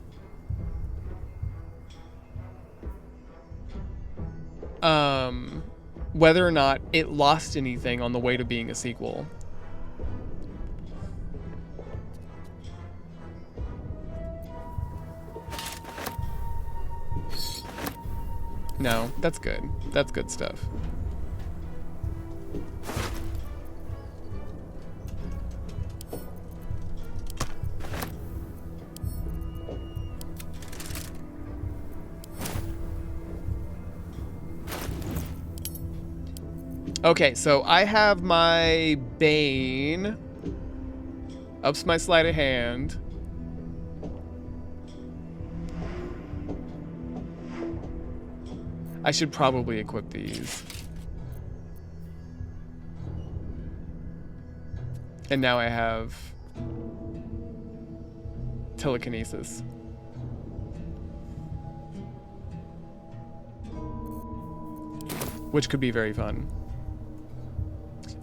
whether or not it lost anything on the way to being a sequel. No, that's good. That's good stuff. Okay, so I have my Bane. Ups my sleight of hand. I should probably equip these. And now I have telekinesis. Which could be very fun.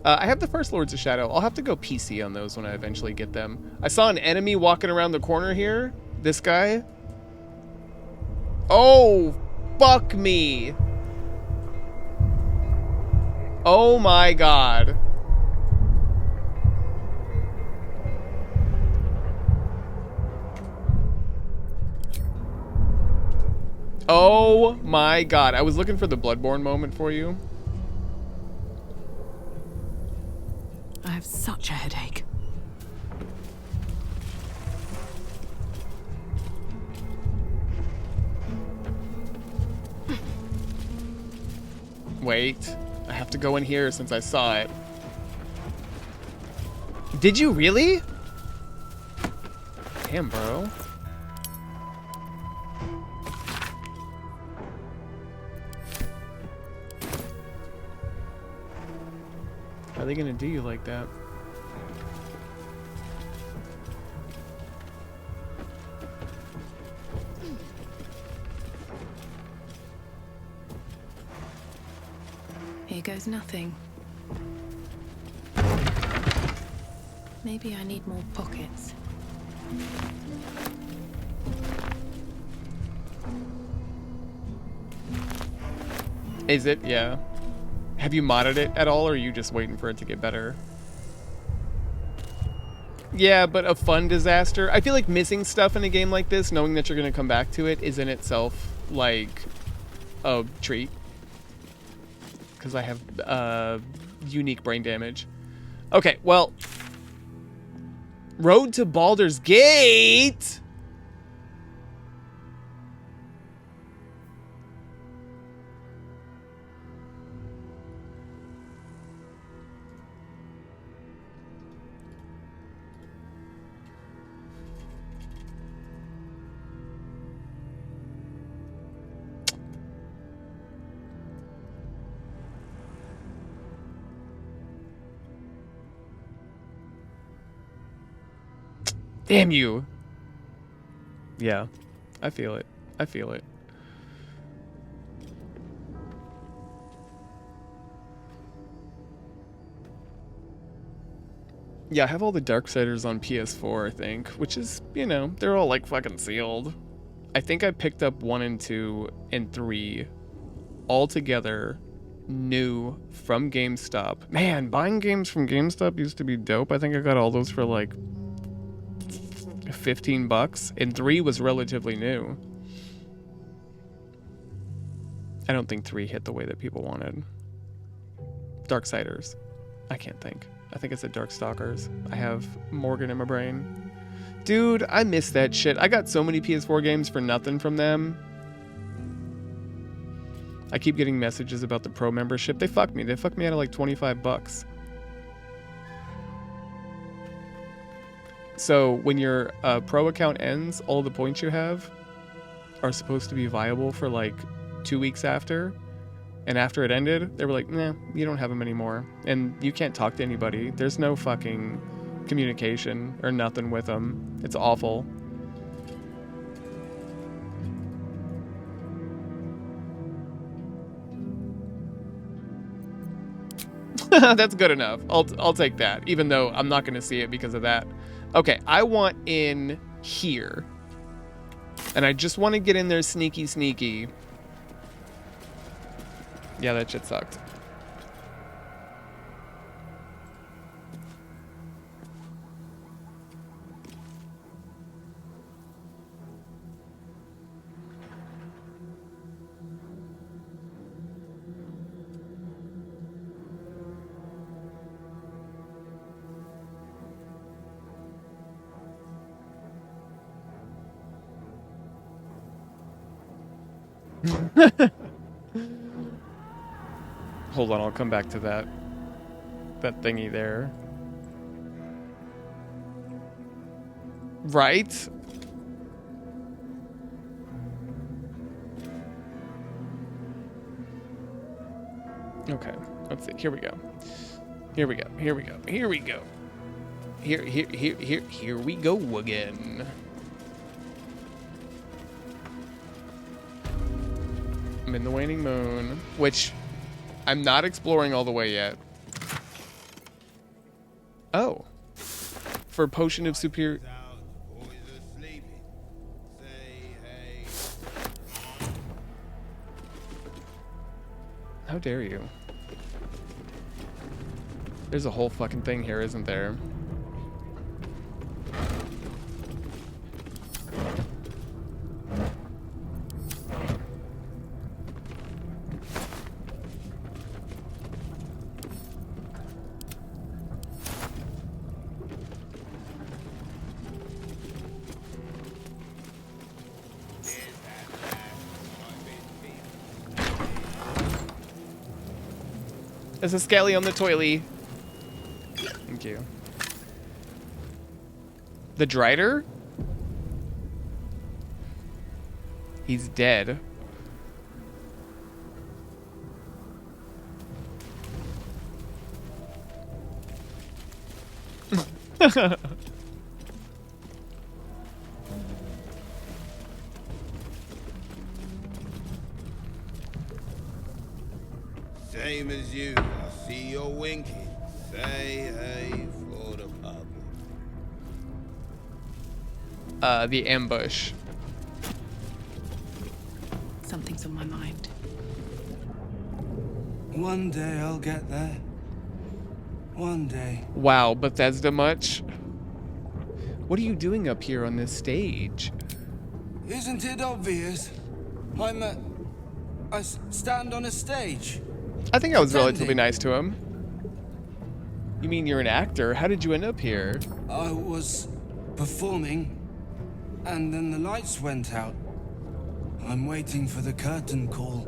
I have the first Lords of Shadow. I'll have to go PC on those when I eventually get them. I saw an enemy walking around the corner here. This guy. Oh, fuck me. Oh my god. Oh my god. I was looking for the Bloodborne moment for you. I have such a headache. Wait. I have to go in here since I saw it. Did you really? Damn, bro. How are they gonna do you like that? Here goes nothing. Maybe I need more pockets. Is it? Yeah. Have you modded it at all, or are you just waiting for it to get better? Yeah, but a fun disaster. I feel like missing stuff in a game like this, knowing that you're going to come back to it, is in itself, like, a treat. Because I have unique brain damage. Okay, well. Road to Baldur's Gate! Damn you. Yeah, I feel it. I feel it. Yeah, I have all the Darksiders on PS4, I think, which is, you know, they're all like fucking sealed. I think I picked up 1 and 2 and 3 all together, new from GameStop. Man, buying games from GameStop used to be dope. I think I got all those for like $15, and 3 was relatively new. I don't think 3 hit the way that people wanted. Darksiders. I can't think. I think it's a Darkstalkers. I have Morgan in my brain. Dude, I miss that shit. I got so many PS4 games for nothing from them. I keep getting messages about the Pro membership. They fucked me. They fucked me out of like $25. So when your Pro account ends, all the points you have are supposed to be viable for like 2 weeks after. And after it ended, they were like, nah, you don't have them anymore. And you can't talk to anybody. There's no fucking communication or nothing with them. It's awful. That's good enough. I'll take that, even though I'm not going to see it because of that. Okay, I want in here. And I just want to get in there sneaky, sneaky. Yeah, that shit sucked. Hold on, I'll come back to that thingy there. Right? Okay, let's see. Here we go. Here we go. Here we go. Here we go. Here we go again. I'm in the waning moon, which I'm not exploring all the way yet. Oh. For potion of superior... How dare you? There's a whole fucking thing here, isn't there? There's a skelly on the toilet. Thank you. The Drider? He's dead. Same as you. I see you're winking. Say hey for the public. The ambush. Something's on my mind. One day I'll get there. One day. Wow, Bethesda much? What are you doing up here on this stage? Isn't it obvious? I stand on a stage. I think I was relatively nice to him. You mean you're an actor? How did you end up here? I was performing, and then the lights went out. I'm waiting for the curtain call.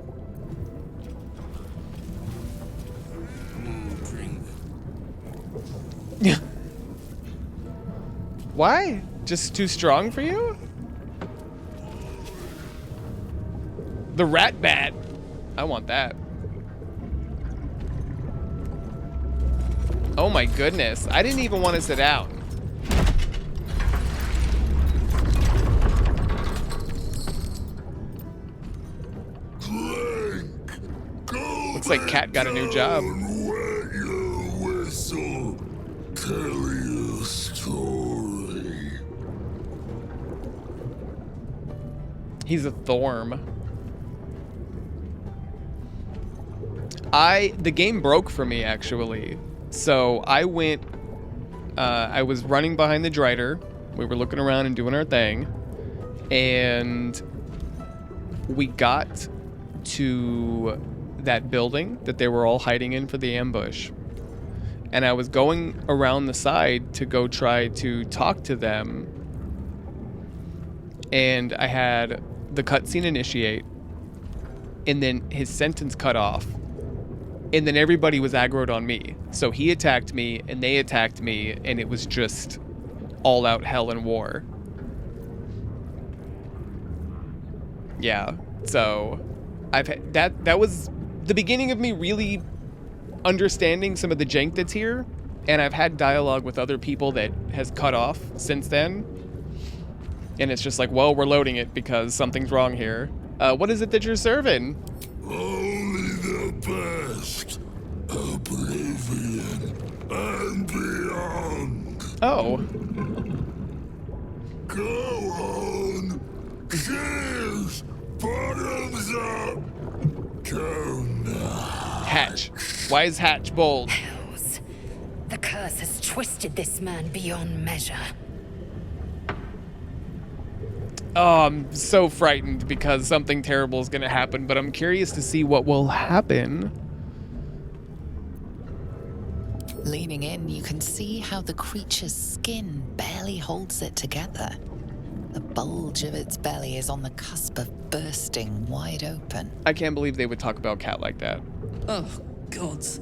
Drink. Why? Just too strong for you? The rat bat. I want that. Oh my goodness. I didn't even want to sit down. Looks like Cat got a new job. Tell your story. He's a Thorm. The game broke for me, actually. So I went, I was running behind the Drider. We were looking around and doing our thing. And we got to that building that they were all hiding in for the ambush. And I was going around the side to go try to talk to them. And I had the cutscene initiate. And then his sentence cut off. And then everybody was aggroed on me. So he attacked me, and they attacked me, and it was just all out hell and war. Yeah, so I've had that was the beginning of me really understanding some of the jank that's here, and I've had dialogue with other people that has cut off since then. And it's just like, well, we're loading it because something's wrong here. What is it that you're serving? Only the best. Oblivion and beyond. Oh. Go on. Cheers. Bottoms up. Go now. Hatch. Why is Hatch bold? Hells. The curse has twisted this man beyond measure. Oh, I'm so frightened because something terrible is going to happen, but I'm curious to see what will happen. Leaning in, you can see how the creature's skin barely holds it together. The bulge of its belly is on the cusp of bursting wide open. I can't believe they would talk about Cat like that. Oh, gods.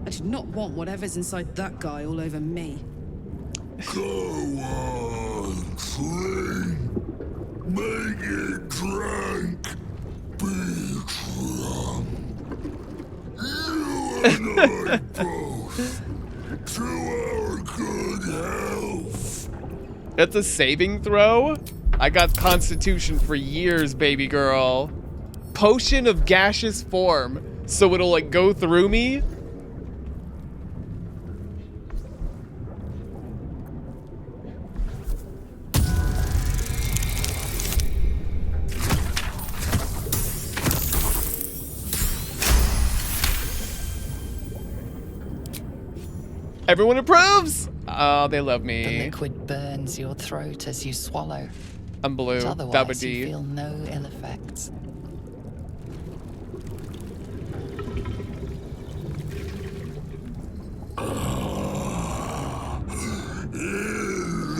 I did not want whatever's inside that guy all over me. Go on, clean. Make it drunk. Be drunk. You and I both. To our good health. That's a saving throw? I got Constitution for years, baby girl. Potion of gaseous form. So it'll like go through me? Everyone approves! Oh, they love me. The liquid burns your throat as you swallow. I'm blue. But otherwise, you D. feel no ill effects.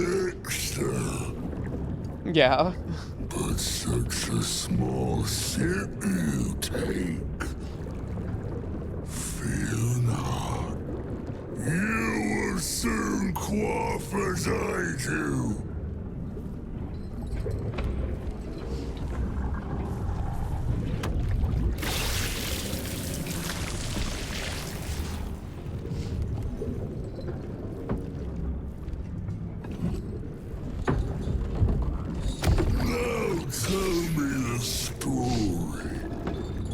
Elixir. Yeah. But such a small sip you take. Feel off as I do. Now tell me the story.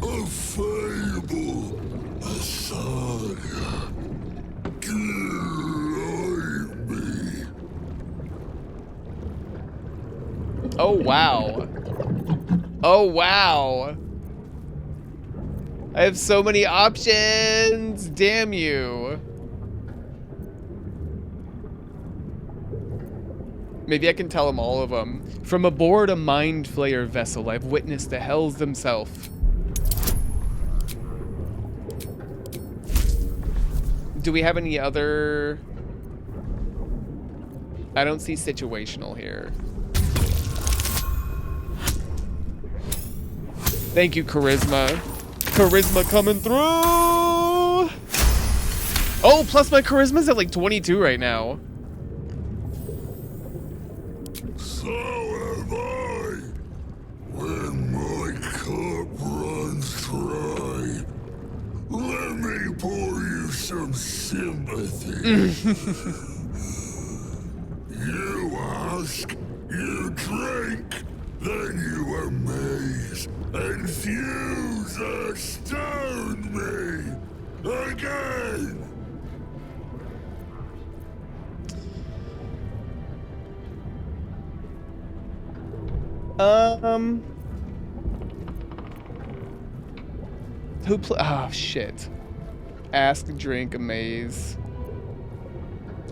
A fable, a saga. Delight me. Oh, wow. Oh, wow. I have so many options. Damn you. Maybe I can tell him all of them. From aboard a mind flayer vessel, I've witnessed the hells themselves. Do we have any other... I don't see situational here. Thank you, Charisma. Charisma coming through! Oh, plus my Charisma's at like 22 right now. So am I. When my cup runs dry, let me pour you some sympathy. You ask, you drink, then you amaze, infuse, astound me again. Who oh, shit. Ask, drink, amaze.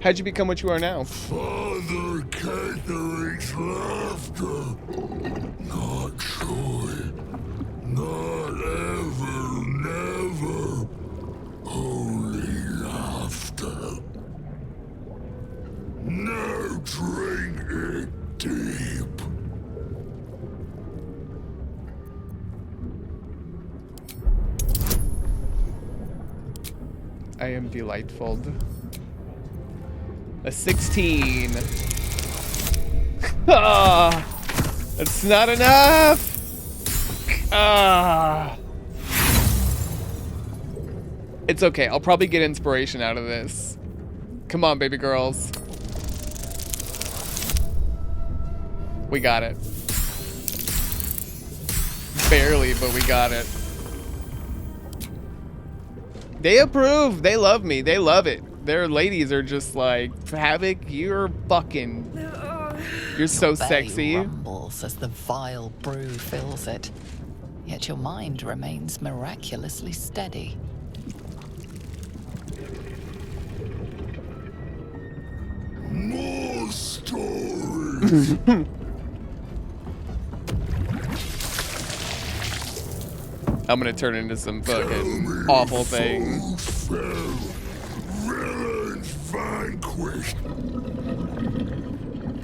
How'd you become what you are now? Father Ketheric's laughter. Not joy. Not ever, never. Only laughter. Now drink it deep. I am delightful. A 16. Ah, that's not enough. Ah. It's okay. I'll probably get inspiration out of this. Come on, baby girls. We got it. Barely, but we got it. They approve. They love me. They love it. Their ladies are just like, Havoc, you're fucking... You're so Your belly sexy. rumbles as the vile brew fills it. Yet your mind remains miraculously steady. More stories. I'm gonna turn into some fucking awful thing. Villains vanquished.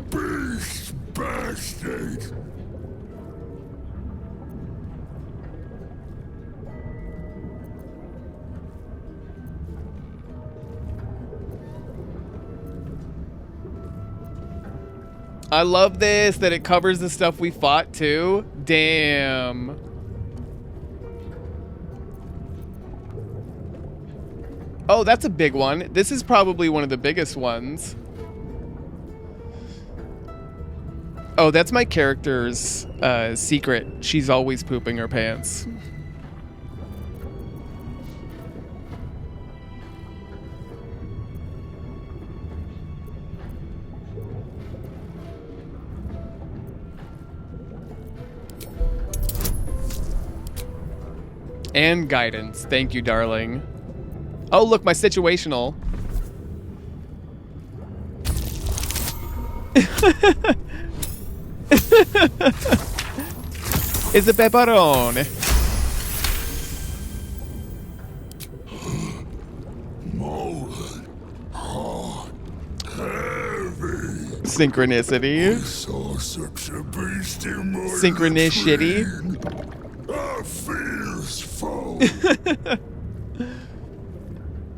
Beast bastard. I love this, that it covers the stuff we fought too. Damn. Oh, that's a big one. This is probably one of the biggest ones. Oh, that's my character's secret. She's always pooping her pants. And guidance. Thank you, darling. Oh, look, my situational. It's a pepperoni. Molten, hot, heavy. Synchronicity. I saw such a beast in my Synchronicity. a fierce foe.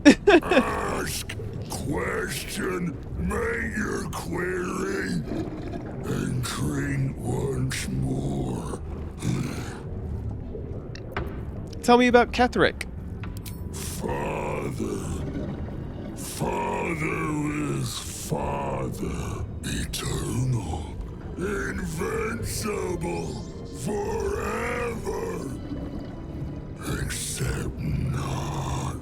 Ask, question, make Tell me about Ketherick. Father is Father, eternal, invincible, forever, except not.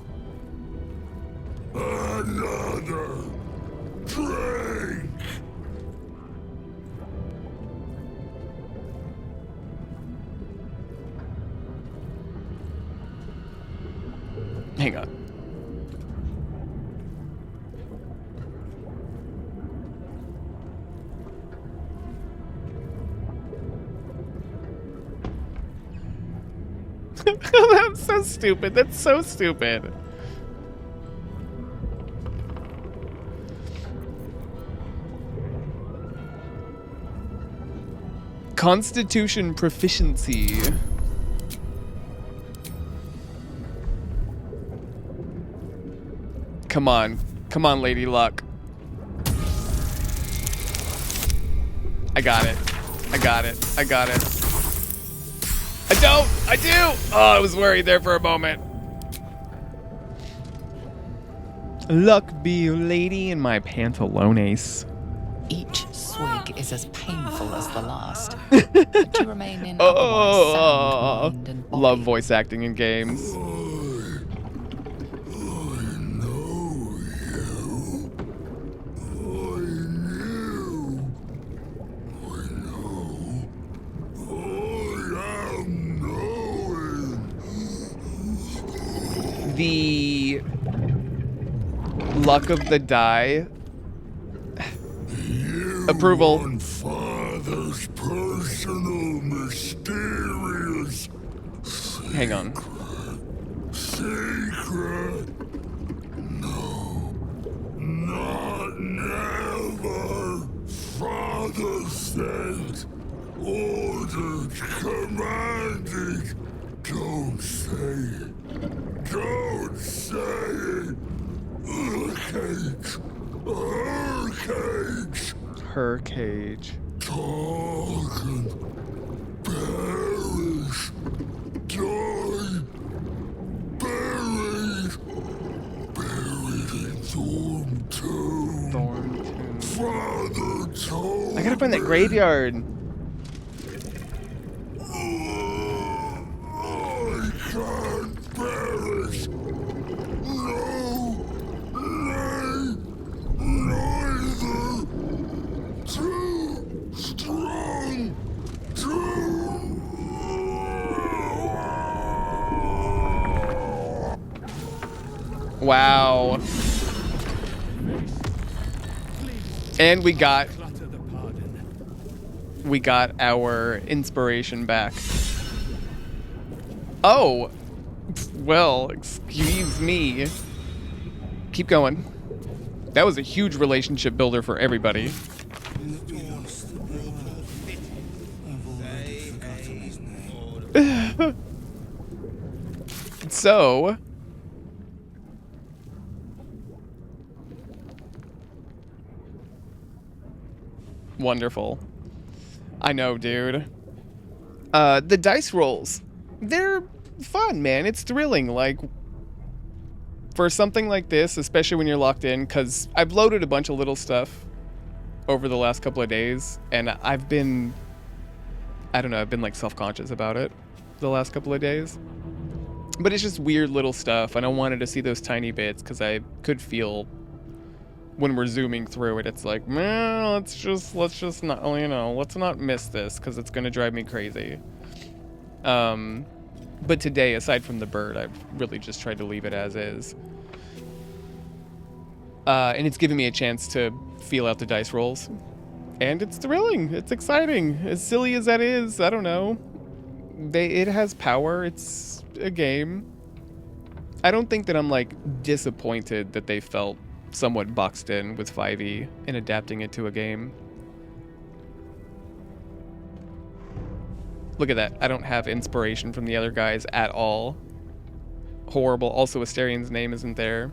Another drink. Hang on. That's so stupid. That's so stupid. Constitution proficiency. Come on. Come on, Lady Luck. I got it. I got it. I got it. I don't! I do! Oh, I was worried there for a moment. Luck be your lady in my pantalones. Each swig is as painful as the last. But you remain in otherwise sound mind and body. Love voice acting in games. The luck of the die. Approval. Father's personal, mysterious. Hang on. Secret. No. Not never. Father said. Ordered. Commanded. Don't say it. Don't say it! Her cage! Her cage! Her cage. Target. Perish. Die. Buried. Buried in Thorntomb. Thorntomb. Father told I gotta find that graveyard. I can't perish. No, nay, neither. Too strong. Wow. And we got our inspiration back. Oh, well, excuse me. Keep going. That was a huge relationship builder for everybody. So, wonderful. I know, dude. The dice rolls, they're fun, man. It's thrilling. Like, for something like this, especially when you're locked in, because I've loaded a bunch of little stuff over the last couple of days, and I've been, I don't know, I've been like self-conscious about it the last couple of days. But it's just weird little stuff, and I wanted to see those tiny bits because I could feel when we're zooming through it, it's like, man, let's just not, you know, let's not miss this because it's gonna drive me crazy. But today, aside from the bird, I've really just tried to leave it as is. And it's given me a chance to feel out the dice rolls. And it's thrilling. It's exciting. As silly as that is, I don't know. It has power. It's a game. I don't think that I'm, like, disappointed that they felt somewhat boxed in with 5e and adapting it to a game. Look at that. I don't have inspiration from the other guys at all. Horrible. Also, Asterian's name isn't there.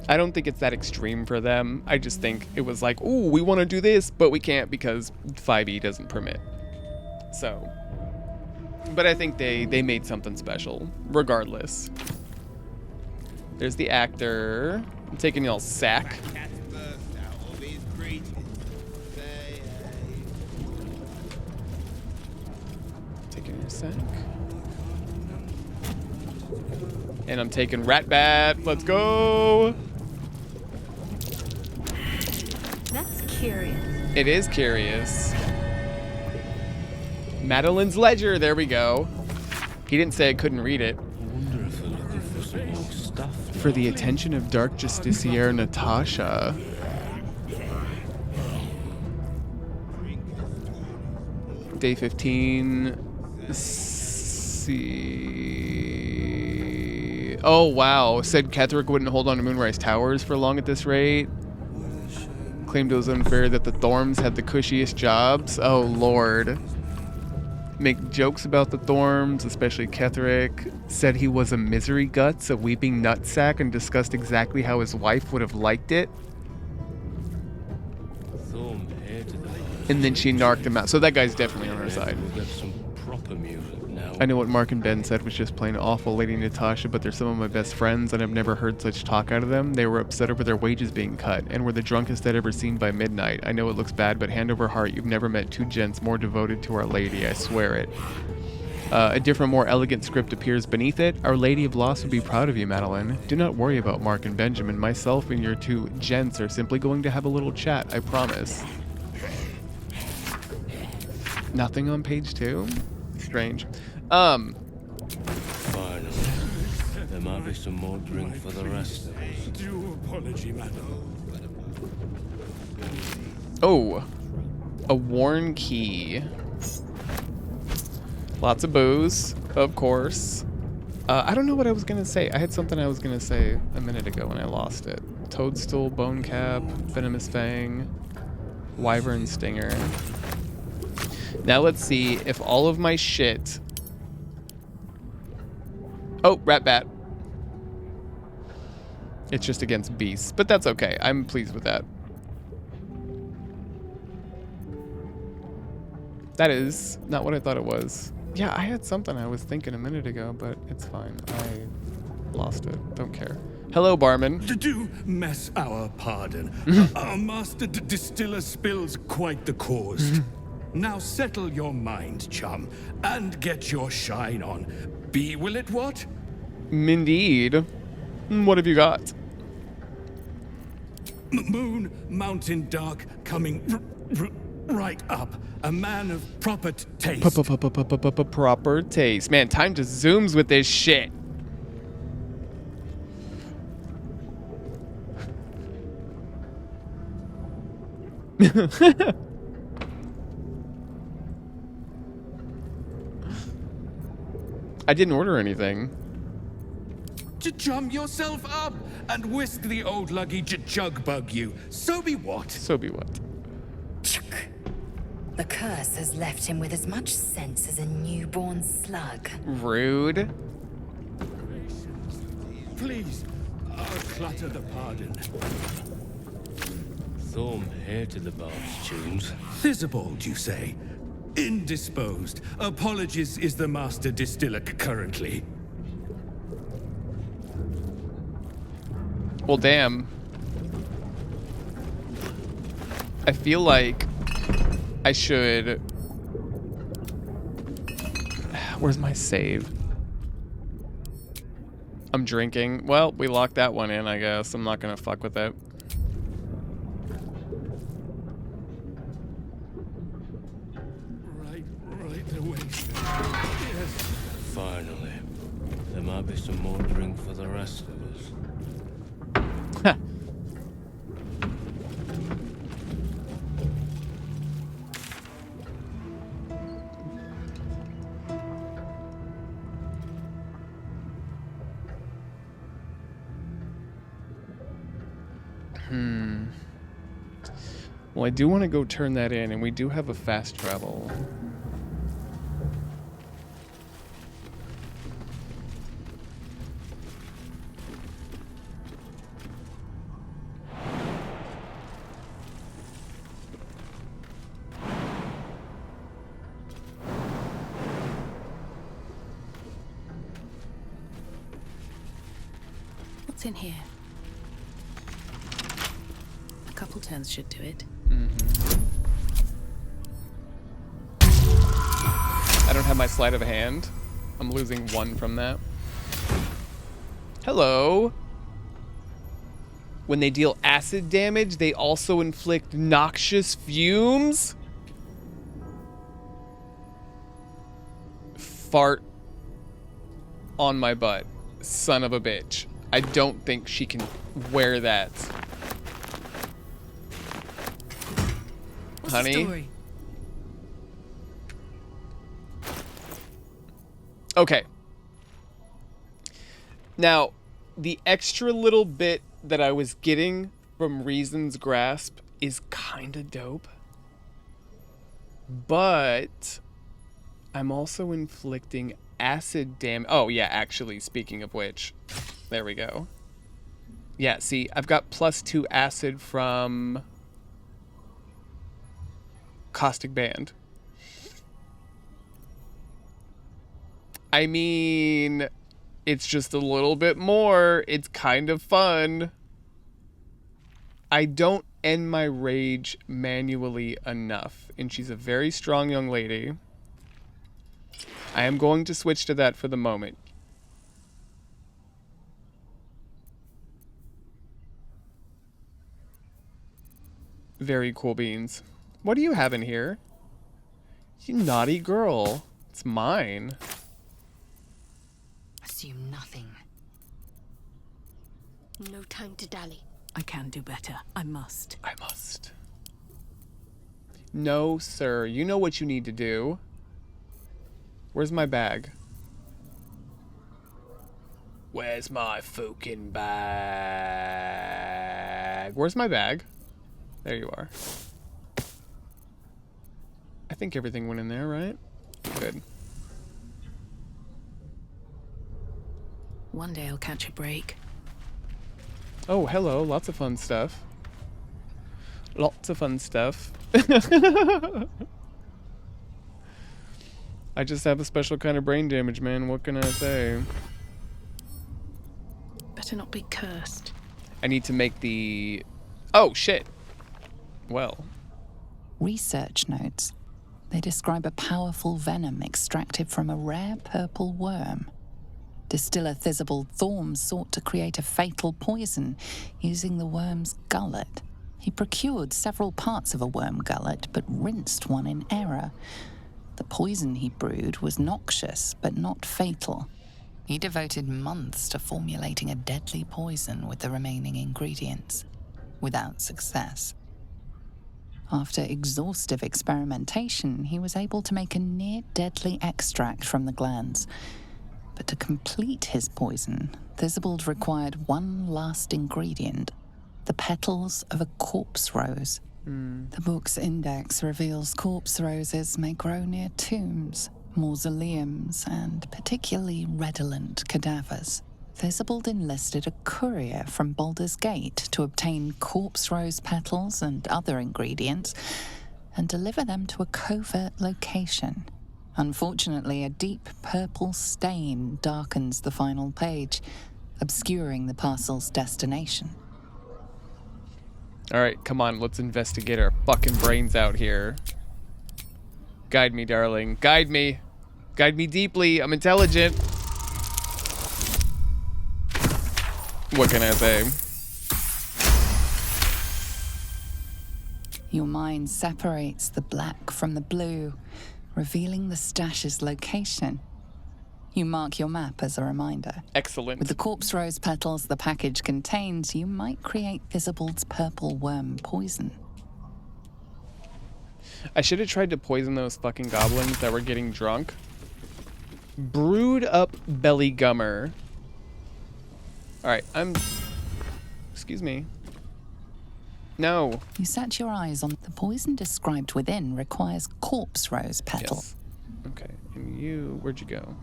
I don't think it's that extreme for them. I just think it was like, ooh, we want to do this, but we can't because 5e doesn't permit. So, But I think they made something special, regardless. There's the actor. I'm taking y'all's sack. Taking your sack. And I'm taking Ratbat. Let's go. That's curious. It is curious. Madeline's Ledger. There we go. He didn't say I couldn't read it. For the attention of Dark Justiciar Natasha. Day 15. See. Oh, wow. Said Ketherick wouldn't hold on to Moonrise Towers for long at this rate. Claimed it was unfair that the Thorms had the cushiest jobs. Oh, Lord. Make jokes about the Thorms, especially Ketherick. Said he was a misery guts, a weeping nutsack, and discussed exactly how his wife would have liked it. And then she narked him out. So that guy's definitely on her side. I know what Mark and Ben said was just plain awful, Lady Natasha, but they're some of my best friends, and I've never heard such talk out of them. They were upset over their wages being cut, and were the drunkest I'd ever seen by midnight. I know it looks bad, but hand over heart, you've never met two gents more devoted to Our Lady, I swear it. A different, more elegant script appears beneath it. Our Lady of Loss would be proud of you, Madeline. Do not worry about Mark and Benjamin. Myself and your two gents are simply going to have a little chat, I promise. Nothing on page 2? Strange. Finally, there might be some more drink for the rest of us. Due apology, madam. Oh, a worn key. Lots of booze, of course. I don't know what I was gonna say. I had something I was gonna say a minute ago and I lost it. Toadstool, bone cap, venomous fang, wyvern stinger. Now let's see if all of my shit. Oh, Ratbat. It's just against beasts, but that's okay. I'm pleased with that. That is not what I thought it was. Yeah, I had something I was thinking a minute ago, but it's fine. I lost it. Don't care. Hello, barman. Do mess our pardon. Our master distiller spills quite the cause. Now settle your mind, chum, and get your shine on. Be will it what? Indeed. What have you got? Moon, mountain dark, coming right up. A man of proper taste. Proper taste. Man, time just zooms with this shit. I didn't order anything. Chum yourself up and whisk the old luggy jug bug you. So be what? So be what? The curse has left him with as much sense as a newborn slug. Rude. Please, I'll clutter the pardon. Thorm hated the Barb's tunes. Theobald, you say? Indisposed. Apologies is the master distiller currently. Well, damn. I feel like I should... Where's my save? I'm drinking. Well, we locked that one in, I guess. I'm not gonna fuck with it. Right away. Yes. Finally, there might be some more drink for the rest of us. Well, I do want to go turn that in, and we do have a fast travel. What's in here? A couple turns should do it. I don't have my sleight of hand. I'm losing 1 from that. Hello. When they deal acid damage, they also inflict noxious fumes. Fart on my butt. Son of a bitch. I don't think she can wear that. What's Honey? the story? Okay. Now, the extra little bit that I was getting from Reason's Grasp is kind of dope. But I'm also inflicting acid damage. Oh, yeah, actually, speaking of which, there we go. Yeah, see, I've got +2 acid from Caustic Band. I mean, it's just a little bit more. It's kind of fun. I don't end my rage manually enough, and she's a very strong young lady. I am going to switch to that for the moment. Very cool beans. What do you have in here? You naughty girl. It's mine. Assume nothing. No time to dally. I can do better. I must. I must. No, sir. You know what you need to do. Where's my bag? Where's my fucking bag? Where's my bag? There you are. I think everything went in there, right? Good. One day I'll catch a break. Oh, hello. Lots of fun stuff. Lots of fun stuff. I just have a special kind of brain damage, man. What can I say? Better not be cursed. I need to make the... Oh, shit. Well. Research notes. They describe a powerful venom extracted from a rare purple worm. Distiller Thisbald Thorm sought to create a fatal poison using the worm's gullet. He procured several parts of a worm gullet, but rinsed one in error. The poison he brewed was noxious, but not fatal. He devoted months to formulating a deadly poison with the remaining ingredients, without success. After exhaustive experimentation, he was able to make a near-deadly extract from the glands. But to complete his poison, Thisbald required one last ingredient, the petals of a corpse rose. The book's index reveals corpse roses may grow near tombs, mausoleums, and particularly redolent cadavers. Thisbald enlisted a courier from Baldur's Gate to obtain corpse rose petals and other ingredients and deliver them to a covert location. Unfortunately, a deep purple stain darkens the final page, obscuring the parcel's destination. Alright, come on, let's investigate our fucking brains out here. Guide me, darling. Guide me. Guide me deeply. I'm intelligent. What can I say? Your mind separates the black from the blue, revealing the stash's location. You mark your map as a reminder. Excellent. With the corpse rose petals the package contains, you might create Thisbald's purple worm poison. I should have tried to poison those fucking goblins that were getting drunk. Brewed up belly gummer. Alright, excuse me. No. You set your eyes on the poison described within requires corpse rose petal. Yes. Okay, and you, where'd you go?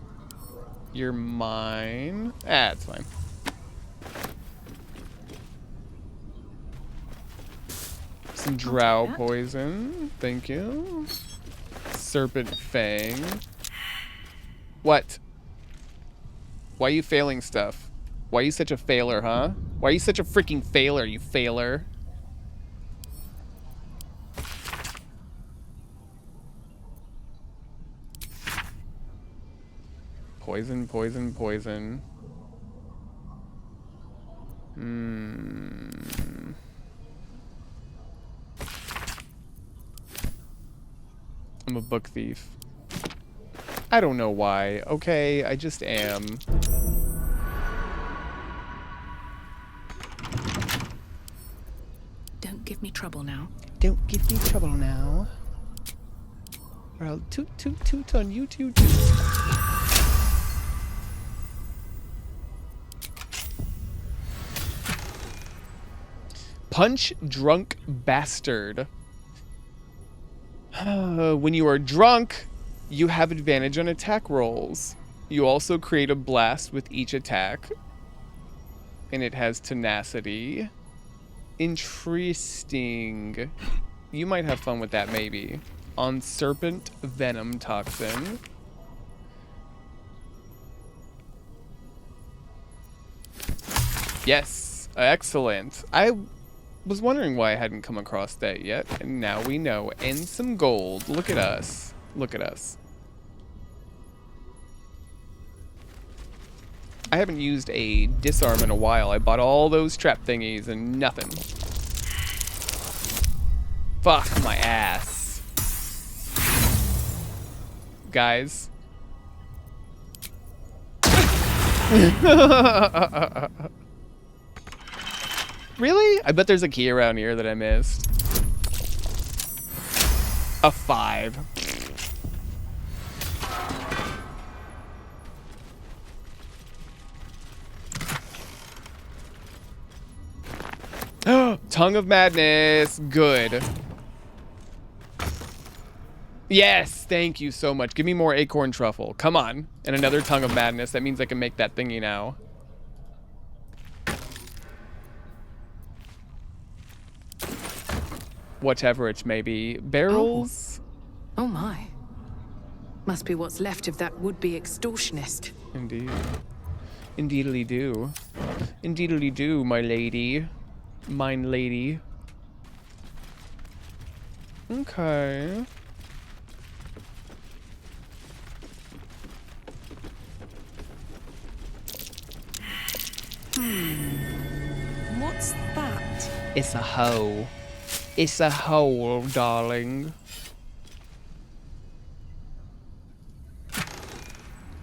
You're mine. Ah, it's fine. Some drow poison. Thank you. Serpent fang. What? Why are you failing stuff? Why are you such a failer, huh? Why are you such a freaking failer, you failer? Poison, poison, poison. I'm a book thief. I don't know why. Okay, I just am. Don't give me trouble now. Don't give me trouble now. Or I'll toot toot toot on you toot toot. Punch drunk bastard. When you are drunk, you have advantage on attack rolls. You also create a blast with each attack. And it has tenacity. Interesting. You might have fun with that, maybe. On serpent venom toxin. Yes, excellent. I was wondering why I hadn't come across that yet, and now we know. And some gold. Look at us. Look at us. I haven't used a disarm in a while. I bought all those trap thingies and nothing. Fuck my ass. Guys. Really? I bet there's a key around here that I missed. A 5. Tongue of Madness. Good. Yes, thank you so much. Give me more acorn truffle. Come on. And another Tongue of Madness. That means I can make that thingy now. Whatever it may be. Barrels? Oh my. Must be what's left of that would-be extortionist. Indeed. Indeedly do. Indeedly do, my lady. Mine lady. Okay. What's that? It's a hoe. It's a hole, darling.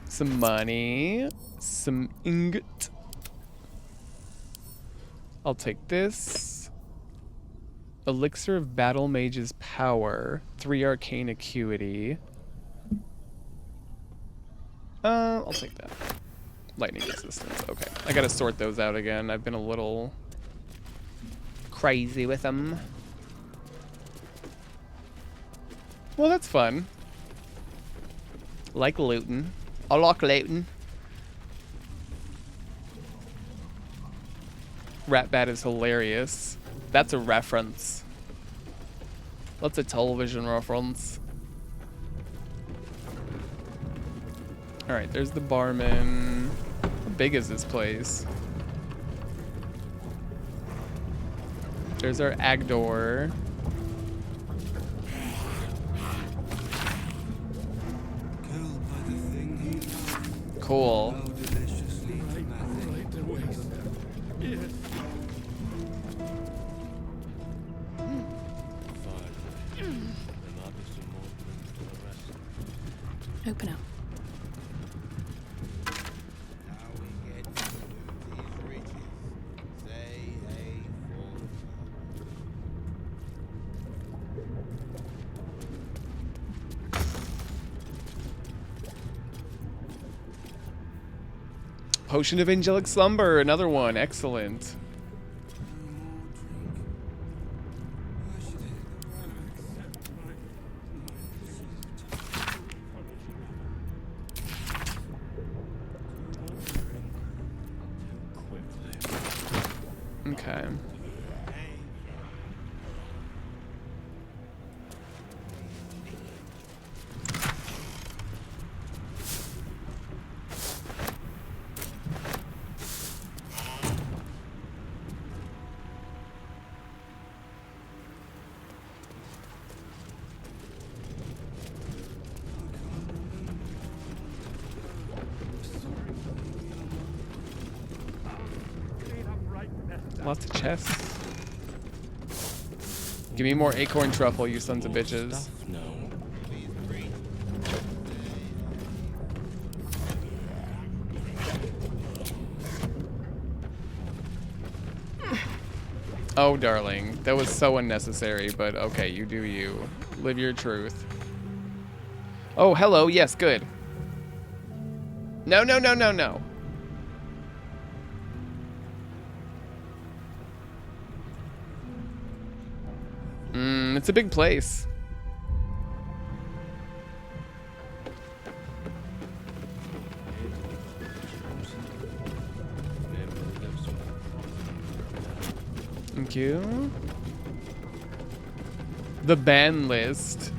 Some money. Some ingot. I'll take this. Elixir of Battle Mage's Power. 3 Arcane Acuity. I'll take that. Lightning Resistance. Okay. I gotta sort those out again. I've been a little crazy with them. Well, that's fun. Like looting. I like looting. Ratbat is hilarious. That's a reference. That's a television reference. Alright, there's the barman. How big is this place? There's our Agdor. Cool. Open up. Potion of Angelic Slumber, another one. Excellent. Okay. Lots of chests. Give me more acorn truffle, you sons of bitches. No. Oh, darling. That was so unnecessary, but okay, you do you. Live your truth. Oh, hello. Yes, good. No, no, no, no, no. It's a big place. Thank you. The ban list.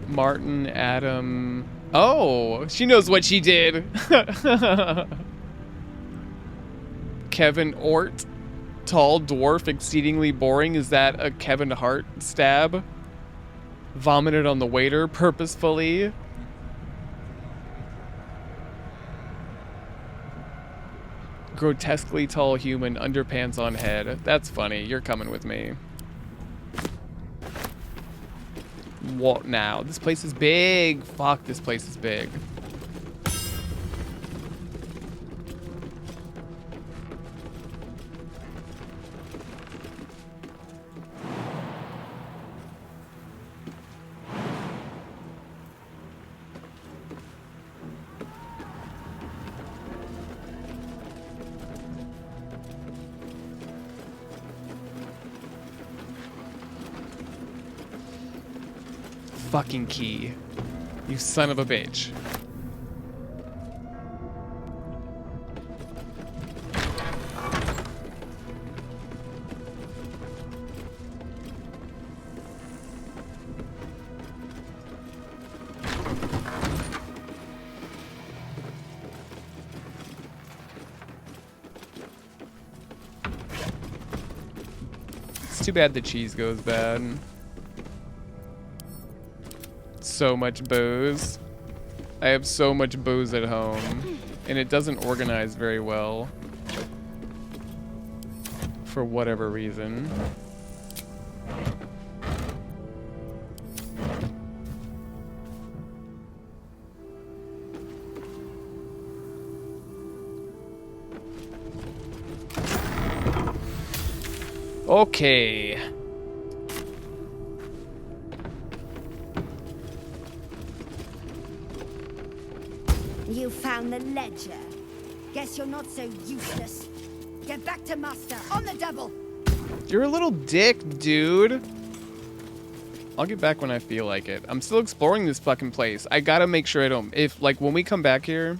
Martin, Adam. Oh, she knows what she did. Kevin Ort. Tall dwarf, exceedingly boring. Is that a Kevin Hart stab? Vomited on the waiter purposefully. Grotesquely tall human, underpants on head. That's funny. You're coming with me. What now? This place is big. Fuck, this place is big. Fucking key. You son of a bitch. It's too bad the cheese goes bad. So much booze. I have so much booze at home, and it doesn't organize very well for whatever reason. Okay. You found the ledger. Guess you're not so useless. Get back to Master on the double. You're a little dick, dude. I'll get back when I feel like it. I'm still exploring this fucking place. I gotta make sure I don't... If, like, when we come back here,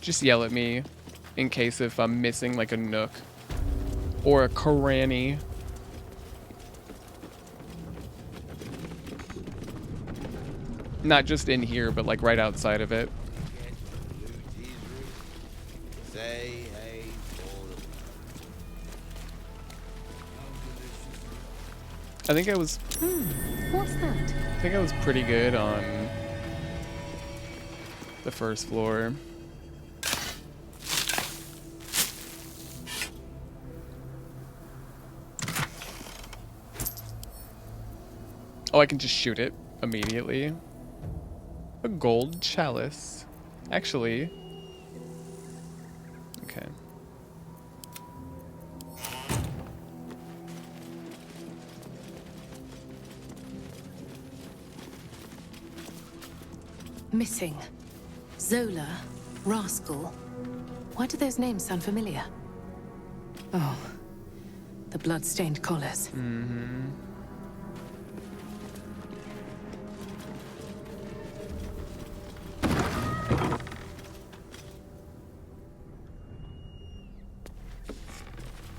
just yell at me in case if I'm missing, like, a nook or a cranny. Not just in here, but, like, right outside of it. I think I was... What's that? I think I was pretty good on the first floor. Oh, I can just shoot it immediately. A gold chalice. Actually... Okay. Missing. Zola. Rascal. Why do those names sound familiar? Oh. The blood-stained collars. Mm-hmm.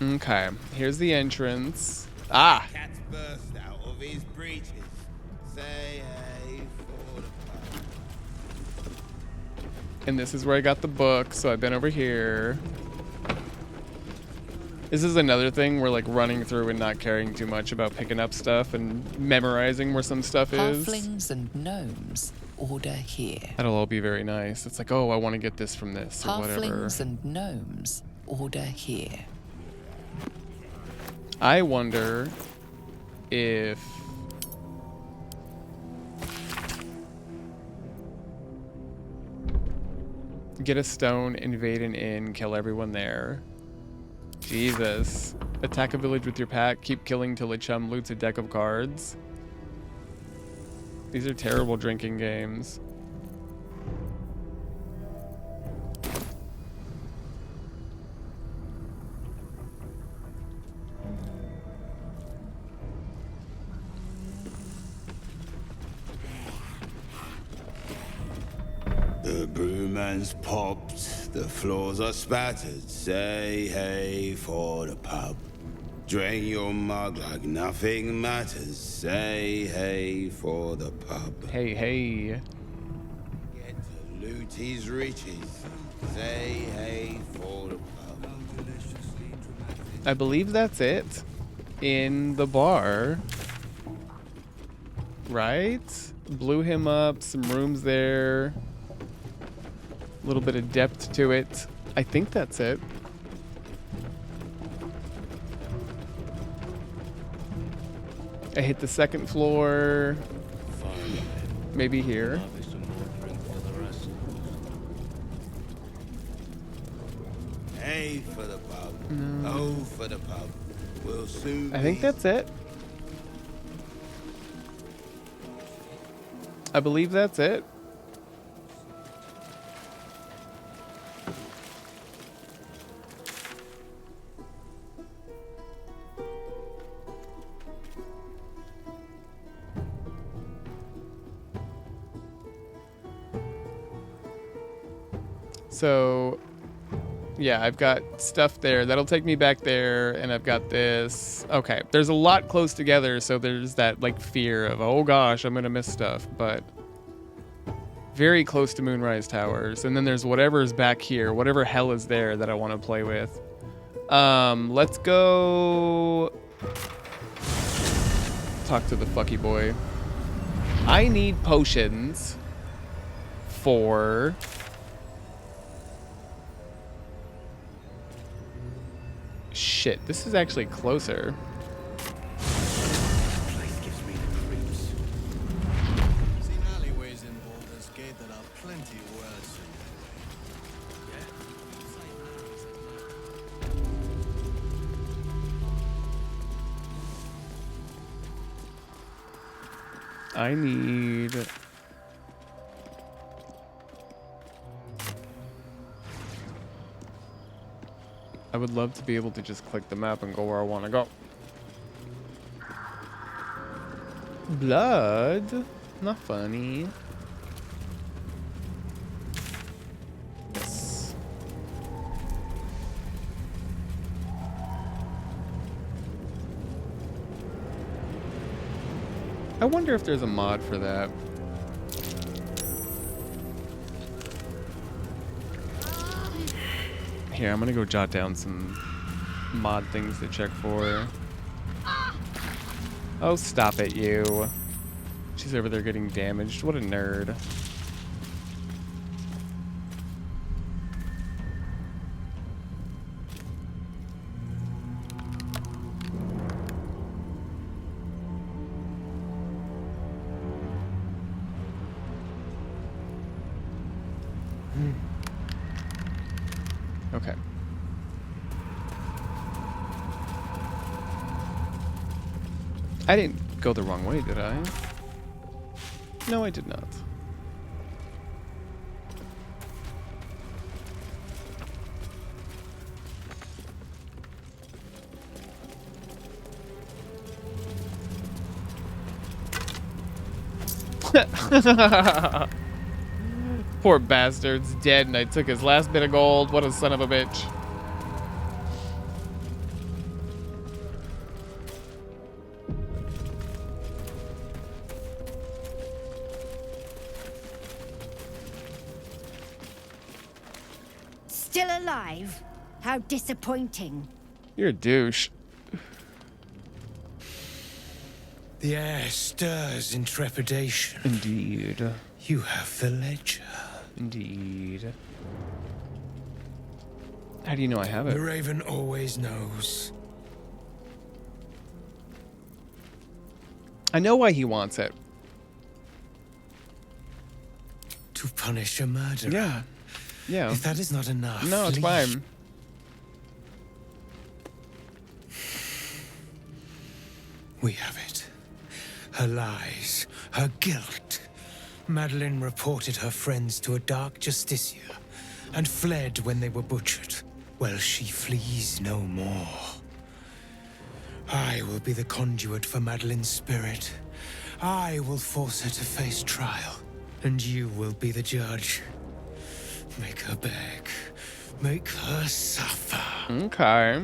Okay, here's the entrance. Ah! Cat's burst out of his breeches. Say hey for the pub. And this is where I got the book, so I've been over here. This is another thing where like running through and not caring too much about picking up stuff and memorizing where some stuff is. Halflings and gnomes, order here. That'll all be very nice. It's like, oh, I want to get this from this or whatever. Halflings and gnomes, order here. I wonder if get a stone, invade an inn, kill everyone there. Jesus. Attack a village with your pack, keep killing till a chum loots a deck of cards. These are terrible drinking games. The brewman's popped, the floors are spattered. Say hey for the pub. Drain your mug like nothing matters. Say hey for the pub. Hey, hey. Get to loot his riches. Say hey for the pub. I believe that's it in the bar. Right? Blew him up, some rooms there. A little bit of depth to it. I think that's it. I hit the second floor. Maybe here. Hey for the pub. Oh for the pub. We'll soon I think that's it. I believe that's it. So, yeah, I've got stuff there. That'll take me back there, and I've got this. Okay, there's a lot close together, so there's that, like, fear of, oh gosh, I'm gonna miss stuff, but very close to Moonrise Towers. And then there's whatever's back here, whatever hell is there that I want to play with. Let's go talk to the fucky boy. I need potions for... Shit, this is actually closer. Place gives me the creeps. Seen alleyways in Baldur's Gate that are plenty worse. I need... I would love to be able to just click the map and go where I want to go. Blood? Not funny. Yes. I wonder if there's a mod for that. Here, I'm gonna go jot down some mod things to check for. Oh, stop it, you. She's over there getting damaged. What a nerd. Okay. I didn't go the wrong way, did I? No, I did not. Poor bastard's dead and I took his last bit of gold. What a son of a bitch. Still alive? How disappointing. You're a douche. The air stirs in trepidation. Indeed. You have the ledger. Indeed. How do you know I have it? The Raven always knows. I know why he wants it. To punish a murderer. Yeah. Yeah. If that is not enough. No, it's fine. We have it. Her lies, her guilt. Madeline reported her friends to a dark justiciar and fled when they were butchered. Well, she flees no more. I will be the conduit for Madeline's spirit. I will force her to face trial, and you will be the judge. Make her beg. Make her suffer. Okay.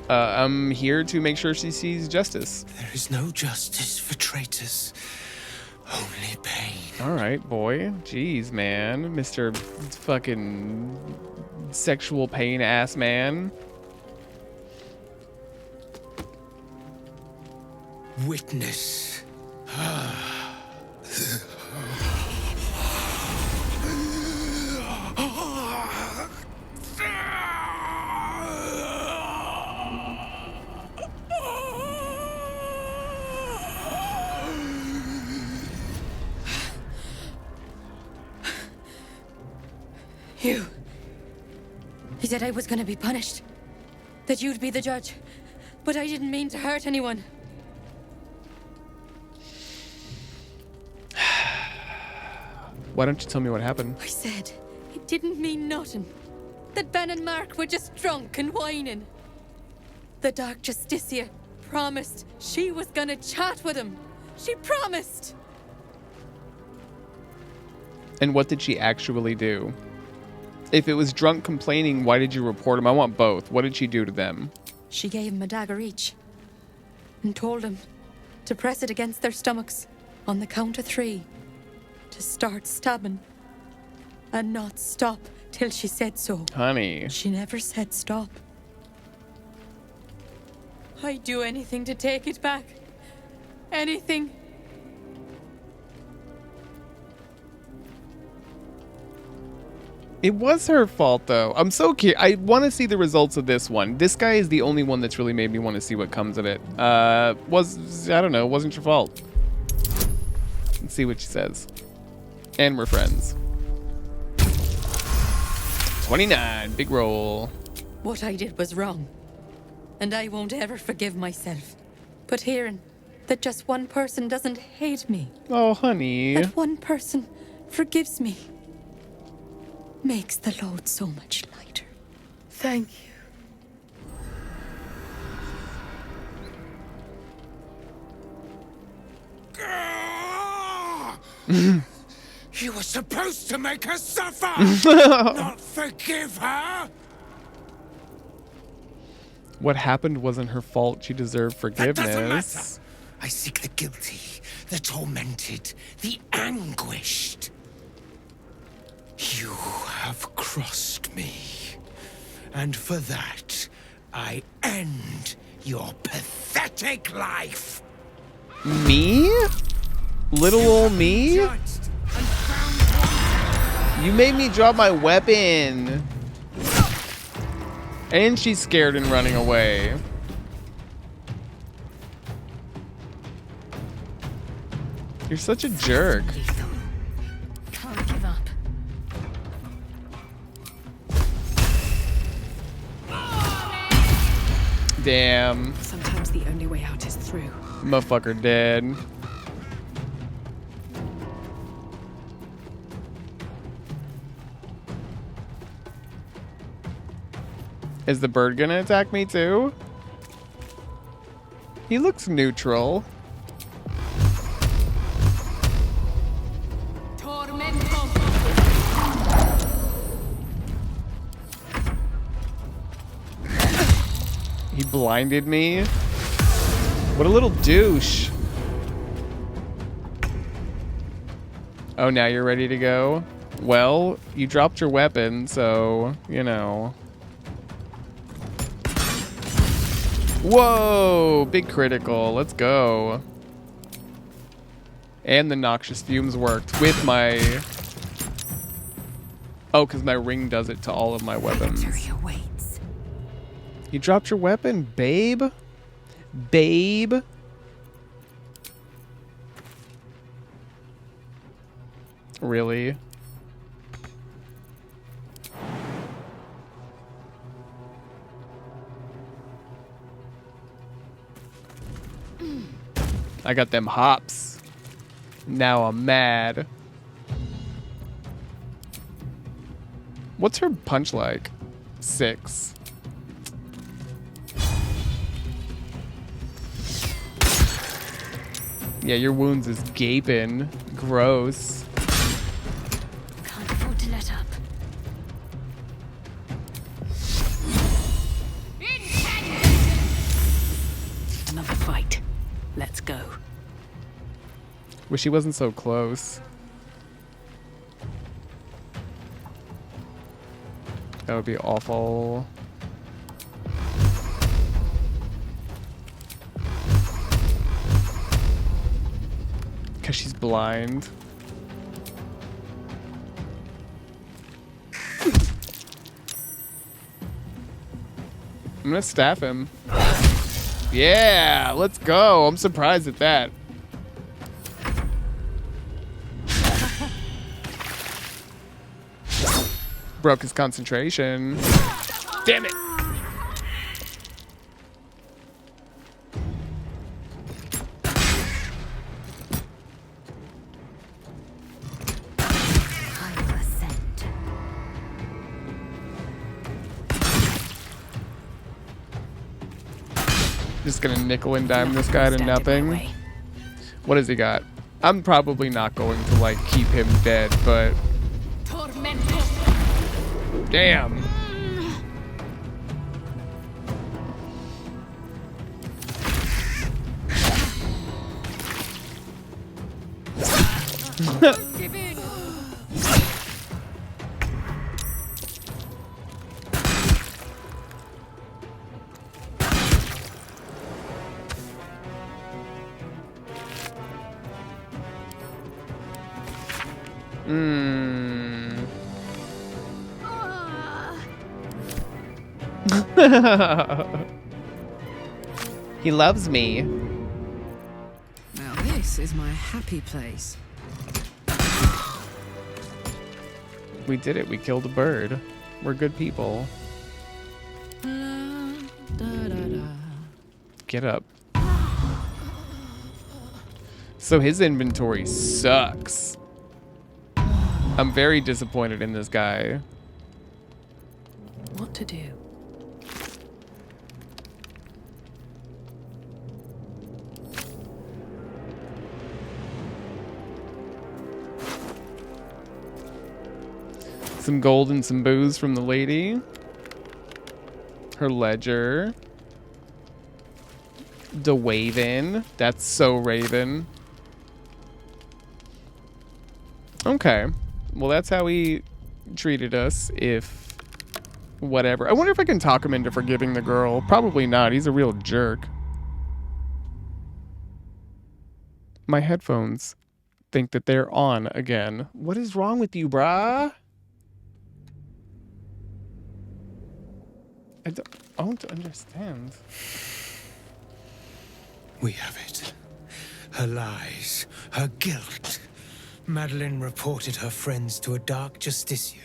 I'm here to make sure she sees justice. There is no justice for traitors. Only pain. All right, boy. Jeez, man. Mr. fucking sexual pain ass man. Witness. He said I was gonna be punished. That you'd be the judge. But I didn't mean to hurt anyone. Why don't you tell me what happened? I said it didn't mean nothing. That Ben and Mark were just drunk and whining. The Dark Justicia promised she was gonna chat with him. She promised. And what did she actually do? If it was drunk complaining, why did you report him? I want both. What did she do to them? She gave him a dagger each and told him to press it against their stomachs on the count of 3 to start stabbing and not stop till she said so. Honey. She never said stop. I'd do anything to take it back. Anything. It was her fault, though. I'm so curious. I want to see the results of this one. This guy is the only one that's really made me want to see what comes of it. I don't know, wasn't your fault. Let's see what she says. And we're friends. 29, big roll. What I did was wrong. And I won't ever forgive myself. But hearing that just one person doesn't hate me. Oh, honey. That one person forgives me. Makes the load so much lighter. Thank you. You were supposed to make her suffer, not forgive her. What happened wasn't her fault. She deserved forgiveness. That doesn't matter. I seek the guilty, the tormented, the anguished. You have crossed me, and for that, I end your pathetic life. Me? Little old me? You made me drop my weapon. And she's scared and running away. You're such a jerk. Can't give up. Damn. Sometimes the only way out is through. Motherfucker dead. Is the bird gonna attack me too? He looks neutral. He blinded me. What a little douche. Oh, now you're ready to go? Well, you dropped your weapon, so, you know. Whoa! Big critical. Let's go. And the noxious fumes worked with my... Oh, because my ring does it to all of my weapons. You dropped your weapon, babe? Babe? Really? I got them hops. Now I'm mad. What's her punch like? 6. Yeah, your wounds is gaping. Gross. Can't afford to let up. Another fight. Let's go. Wish he wasn't so close. That would be awful. Because she's blind. I'm gonna staff him. Yeah, let's go. I'm surprised at that. Broke his concentration. Damn it. Just gonna nickel and dime this guy to nothing. What has he got? I'm probably not going to like keep him dead, but damn. He loves me. Now this is my happy place. We did it. We killed a bird. We're good people. Get up. So his inventory sucks. I'm very disappointed in this guy. What to do? Some gold and some booze from the lady. Her ledger. The Waven. That's so Raven. Okay. Well, that's how he treated us, if whatever. I wonder if I can talk him into forgiving the girl. Probably not. He's a real jerk. My headphones think that they're on again. What is wrong with you, brah? I don't understand. We have it. Her lies, her guilt. Madeline reported her friends to a dark justiciar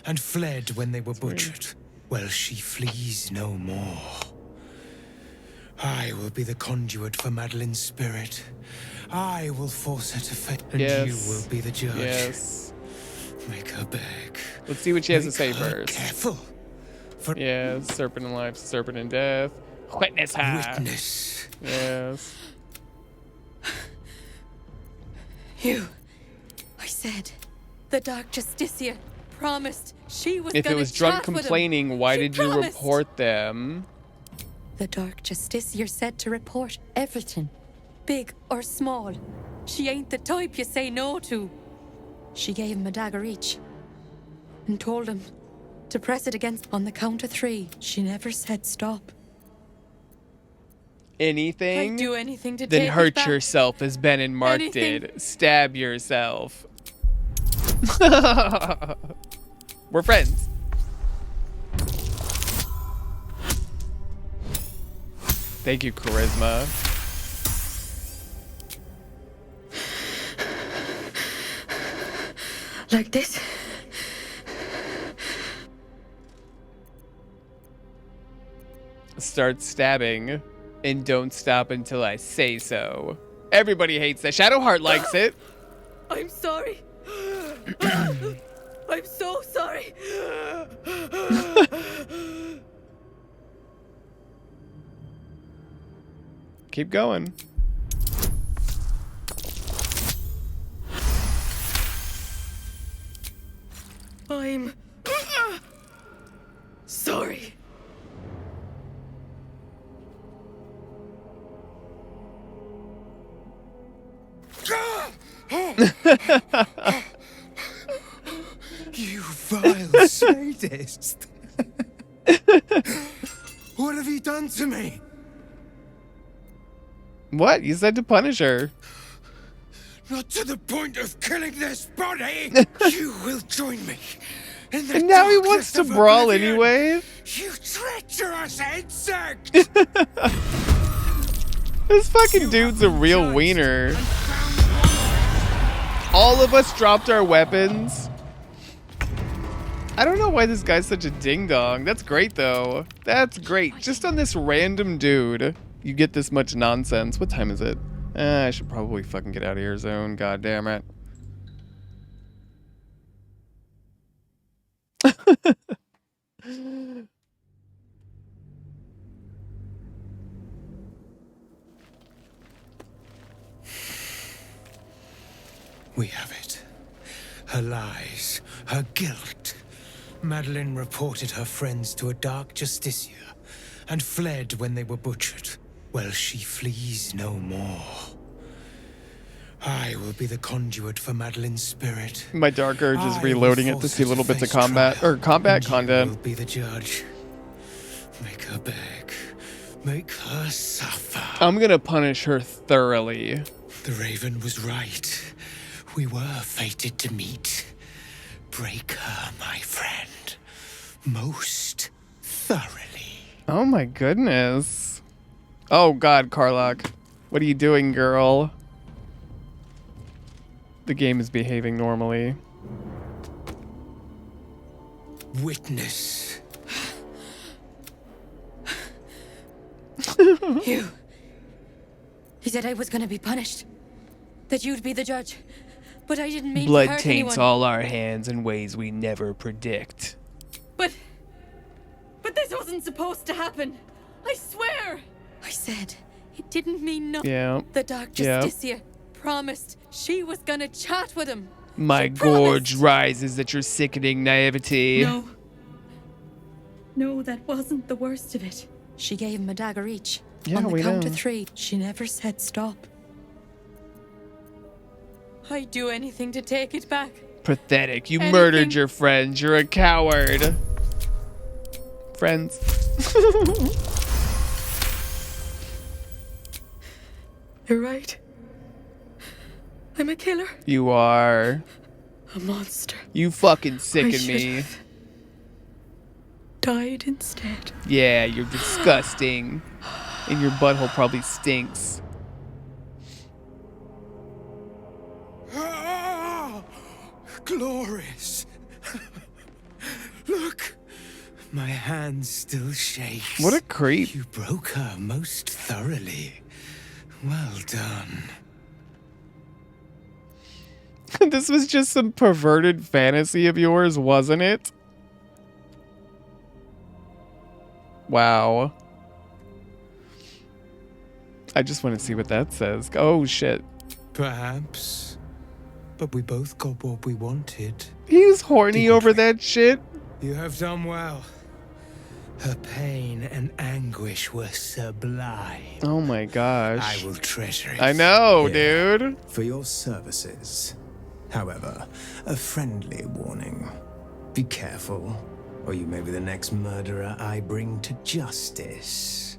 and fled when they were butchered. Well, she flees no more. I will be the conduit for Madeline's spirit. I will force her to fade, and you will be the judge. Yes. Make her beg. Let's see what she has to say Make her first. Careful. Yeah, serpent in life, serpent in death. Witness her. Witness. Yes. I said, the Dark Justiciar promised she was If it gonna was drunk chat with him. complaining, why She did you promised. report them? The Dark Justiciar said to report everything, big or small. She ain't the type you say no to. She gave him a dagger each and told him to press it against on the count of 3. She never said stop. Anything? I'd do anything to then take it hurt back. yourself as Ben and Mark Anything. did. Stab yourself. We're friends. Thank you, Charisma. Like this? Start stabbing and don't stop until I say so. Everybody hates that. Shadowheart likes it. I'm sorry. I'm so sorry. Keep going. I'm sorry. You vile sadist. What have you done to me? What? You said to punish her. Not to the point of killing this body. You will join me. In the And now he wants darkness to of brawl oblivion. anyway. You treacherous insect! This fucking dude's a real wiener. All of us dropped our weapons. I don't know why this guy's such a ding-dong. That's great, though. That's great. Just on this random dude, you get this much nonsense. What time is it? I should probably fucking get out of here, Zone. God damn it. We have it. Her lies, her guilt. Madeline reported her friends to a dark justiciar and fled when they were butchered. Well, she flees no more. I will be the conduit for Madeline's spirit. My Dark Urge is I reloading will it to force see her little bits of face combat trial, or combat and content. You will be the judge. Make her beg. Make her suffer. I'm gonna punish her thoroughly. The Raven was right. We were fated to meet. Break her, my friend. Most thoroughly. Oh my goodness. Oh god, Karlach. What are you doing, girl? The game is behaving normally. Witness. You said I was gonna be punished. That you'd be the judge. But I didn't mean to Blood hurt taints anyone. all our hands in ways we never predict. But this wasn't supposed to happen. I swear. I said it didn't mean nothing. Yeah. The Dark Yeah. Justicia promised she was gonna chat with him. My gorge rises at your sickening naivety. No, that wasn't the worst of it. She gave him a dagger each. Yeah, On the we count know. of 3. She never said stop. I'd do anything to take it back. Pathetic. You Anything. murdered your friends. You're a coward. Friends. You're right. I'm a killer. You are. A monster. You fucking I sicken should me. have died instead. Yeah, you're disgusting. And your butthole probably stinks. Ah, glorious. Look, my hand still shakes. What a creep. You broke her most thoroughly. Well done. This was just some perverted fantasy of yours, wasn't it? Wow. I just want to see what that says. Oh, shit. Perhaps. But we both got what we wanted. He's horny over that shit. You have done well. Her pain and anguish were sublime. Oh my gosh. I will treasure it. I know, Yeah. dude. For your services. However, a friendly warning. Be careful, or you may be the next murderer I bring to justice.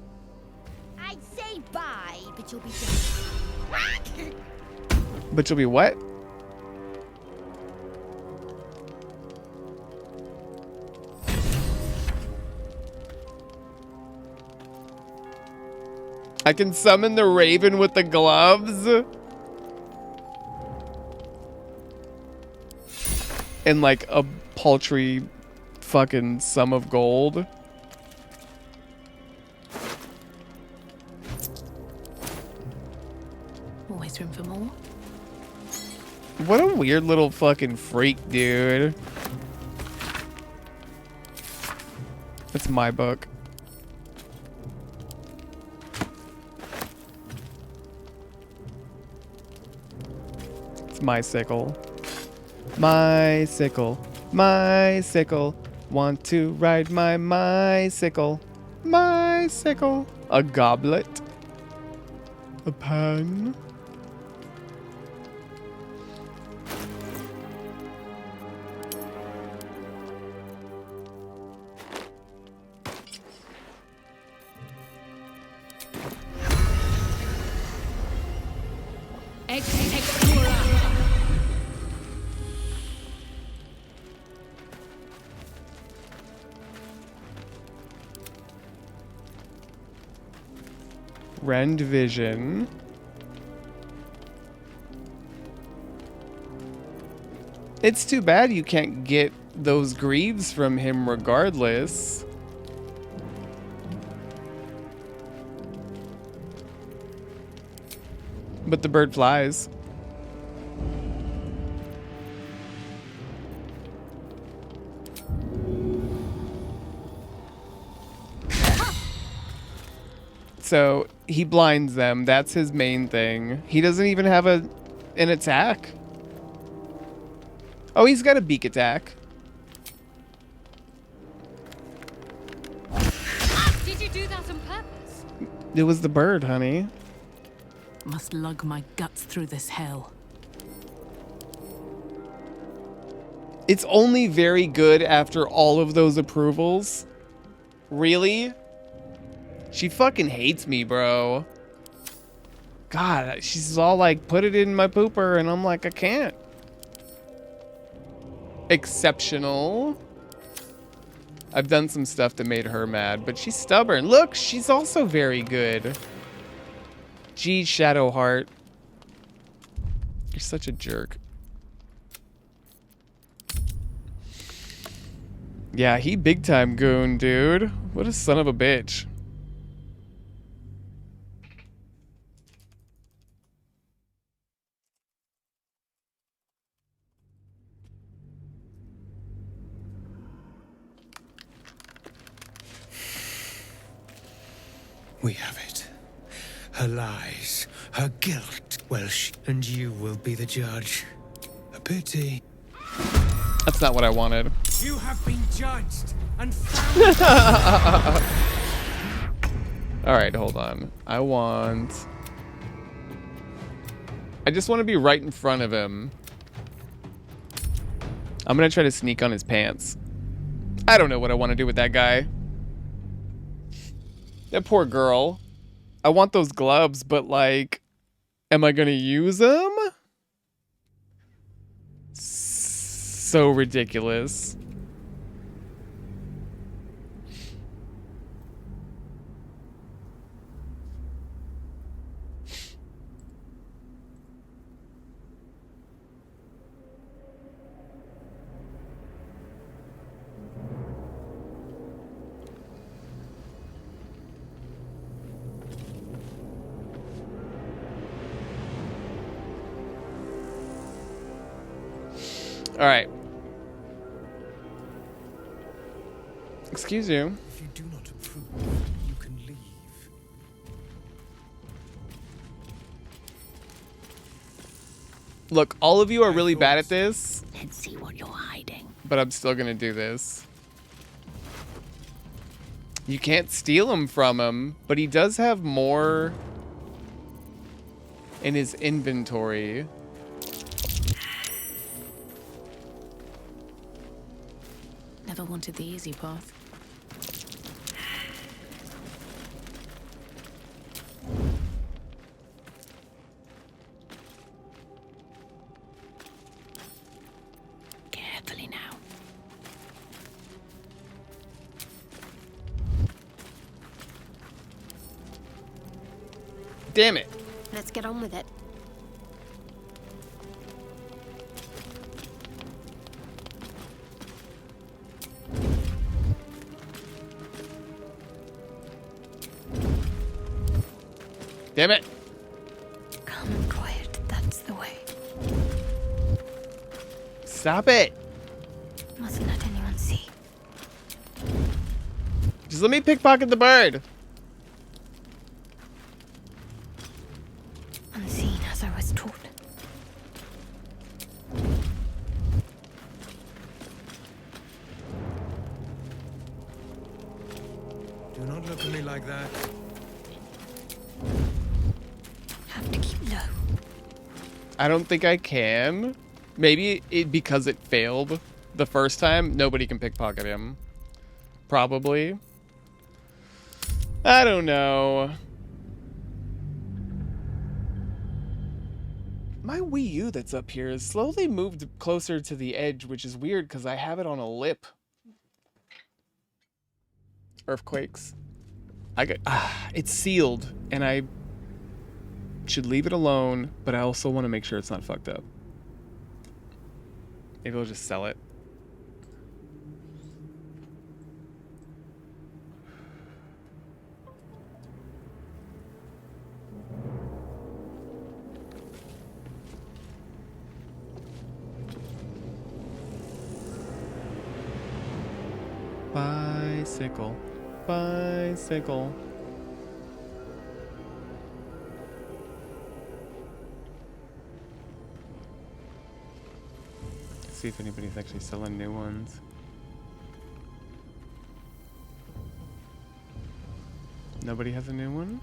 I'd say bye, but you'll be dead. But you'll be what? I can summon the raven with the gloves. And like a paltry fucking sum of gold. Always room for more. What a weird little fucking freak, dude. It's my book. It's my sickle. My sickle. My sickle. Want to ride my sickle. My sickle. A goblet. A pan. Rend vision. It's too bad you can't get those greaves from him regardless. But the bird flies. So he blinds them. That's his main thing. He doesn't even have an attack. Oh, he's got a beak attack. Did you do that on purpose? It was the bird, honey. Must lug my guts through this hell. It's only very good after all of those approvals. Really? She fucking hates me, bro. God, she's all like, put it in my pooper, and I'm like, I can't. Exceptional. I've done some stuff that made her mad, but she's stubborn. Look, she's also very good. Gee, Shadowheart. You're such a jerk. Yeah, he big time goon, dude. What a son of a bitch. We have it. Her lies, her guilt. Well, and you will be the judge. A pity. That's not what I wanted. You have been judged and All right, hold on. I just want to be right in front of him. I'm going to try to sneak on his pants. I don't know what I want to do with that guy. That poor girl. I want those gloves, but like, am I going to use them? So ridiculous. All right. Excuse you. If you do not approve, you can leave. Look, all of you are really bad at this. Let's see what you're hiding. But I'm still gonna do this. You can't steal him from him, but he does have more in his inventory. Never wanted the easy path. Carefully now. Damn it. Let's get on with it. Damn it. Calm and quiet, that's the way. Stop it. Mustn't let anyone see. Just let me pickpocket the bird. Unseen as I was taught. Do not look at me like that. Have to keep low. I don't think I can. Maybe because it failed the first time, nobody can pickpocket him. Probably. I don't know. My Wii U that's up here is slowly moved closer to the edge, which is weird because I have it on a lip. Earthquakes. It's sealed, and I should leave it alone, but I also want to make sure it's not fucked up. Maybe I'll just sell it. Bicycle. Bicycle. See if anybody's actually selling new ones. Nobody has a new one?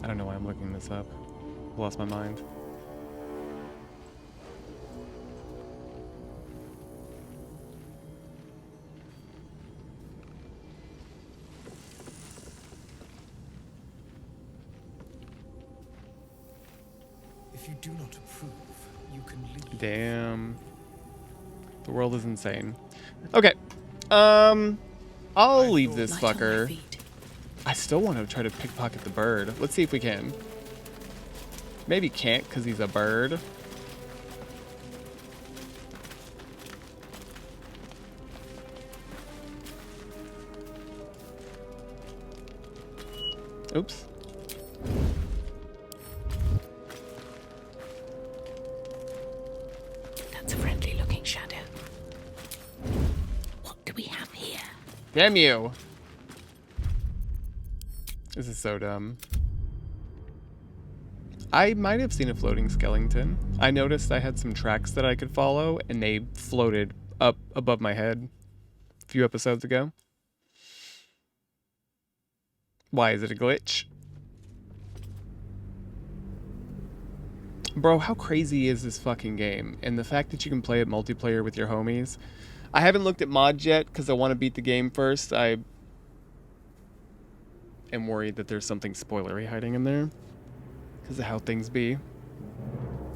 I don't know why I'm looking this up. Lost my mind. If you do not approve, you can leave. Damn. The world is insane. Okay. I'll leave this fucker. I still want to try to pickpocket the bird. Let's see if we can. Maybe can't because he's a bird. Oops. That's a friendly looking shadow. What do we have here? Damn you. This is so dumb. I might have seen a floating skeleton. I noticed I had some tracks that I could follow, and they floated up above my head a few episodes ago. Why, is it a glitch? Bro, how crazy is this fucking game? And the fact that you can play it multiplayer with your homies. I haven't looked at mods yet because I want to beat the game first. I am worried that there's something spoilery hiding in there because of how things be.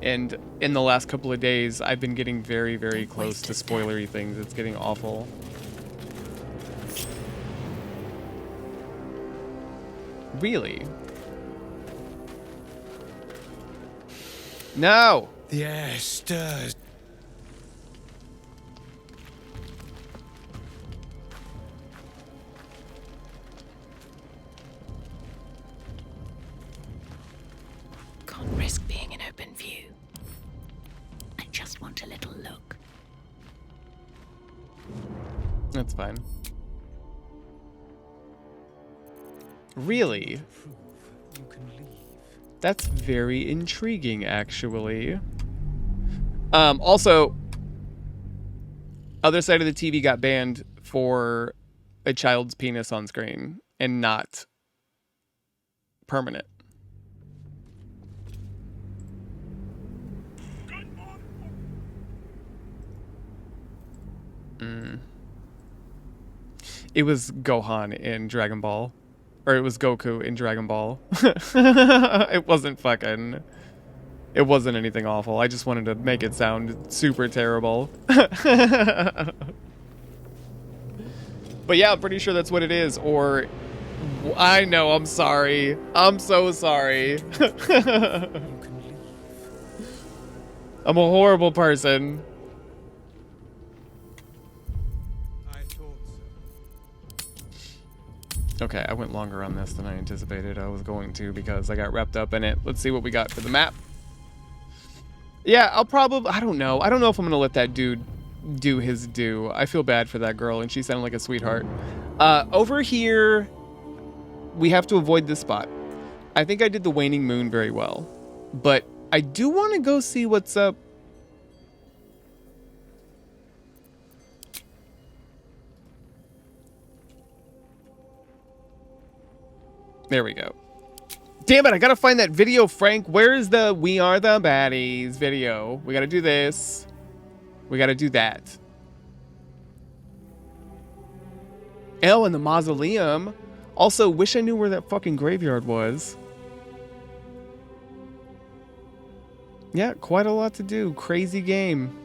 And in the last couple of days, I've been getting very, very close to spoilery things. It's getting awful. Really? No! Yes, does. Can't risk being in open view. I just want a little look. That's fine. Really? That's very intriguing, actually. Also, other side of the TV got banned for a child's penis on screen and not permanent. It was Gohan in Dragon Ball. Or it was Goku in Dragon Ball. It wasn't fucking... It wasn't anything awful. I just wanted to make it sound super terrible. But yeah, I'm pretty sure that's what it is. Or... I know, I'm sorry. I'm so sorry. I'm a horrible person. Okay, I went longer on this than I anticipated I was going to because I got wrapped up in it. Let's see what we got for the map. Yeah, I'll probably... I don't know. I don't know if I'm going to let that dude do his due. I feel bad for that girl, and she sounded like a sweetheart. Over here, we have to avoid this spot. I think I did the waning moon very well. But I do want to go see what's up. There we go. Damn it, I gotta find that video, Frank. Where's the We Are the Baddies video? We gotta do this. We gotta do that. Oh, and the mausoleum. Also, wish I knew where that fucking graveyard was. Yeah, quite a lot to do. Crazy game.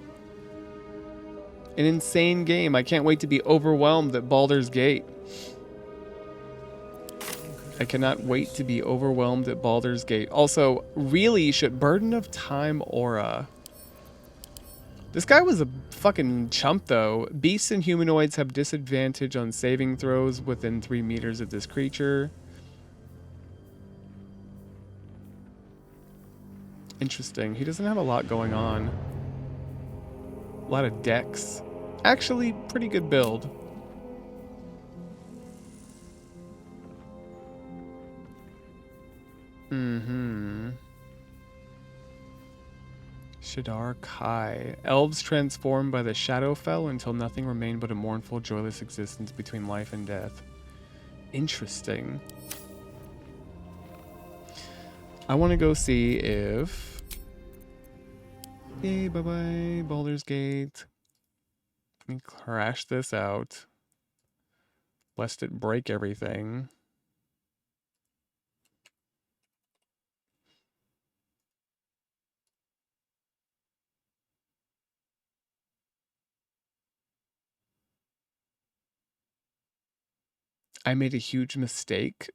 An insane game. I can't wait to be overwhelmed at Baldur's Gate. I cannot wait to be overwhelmed at Baldur's Gate. Also, really should Burden of Time aura. This guy was a fucking chump, though. Beasts and humanoids have disadvantage on saving throws within 3 meters of this creature. Interesting. He doesn't have a lot going on. A lot of decks. Actually, pretty good build. Shadar Kai. Elves transformed by the Shadowfell until nothing remained but a mournful, joyless existence between life and death. Interesting. I want to go see if... Yay, bye-bye, Baldur's Gate. Let me crash this out. Lest it break everything. I made a huge mistake.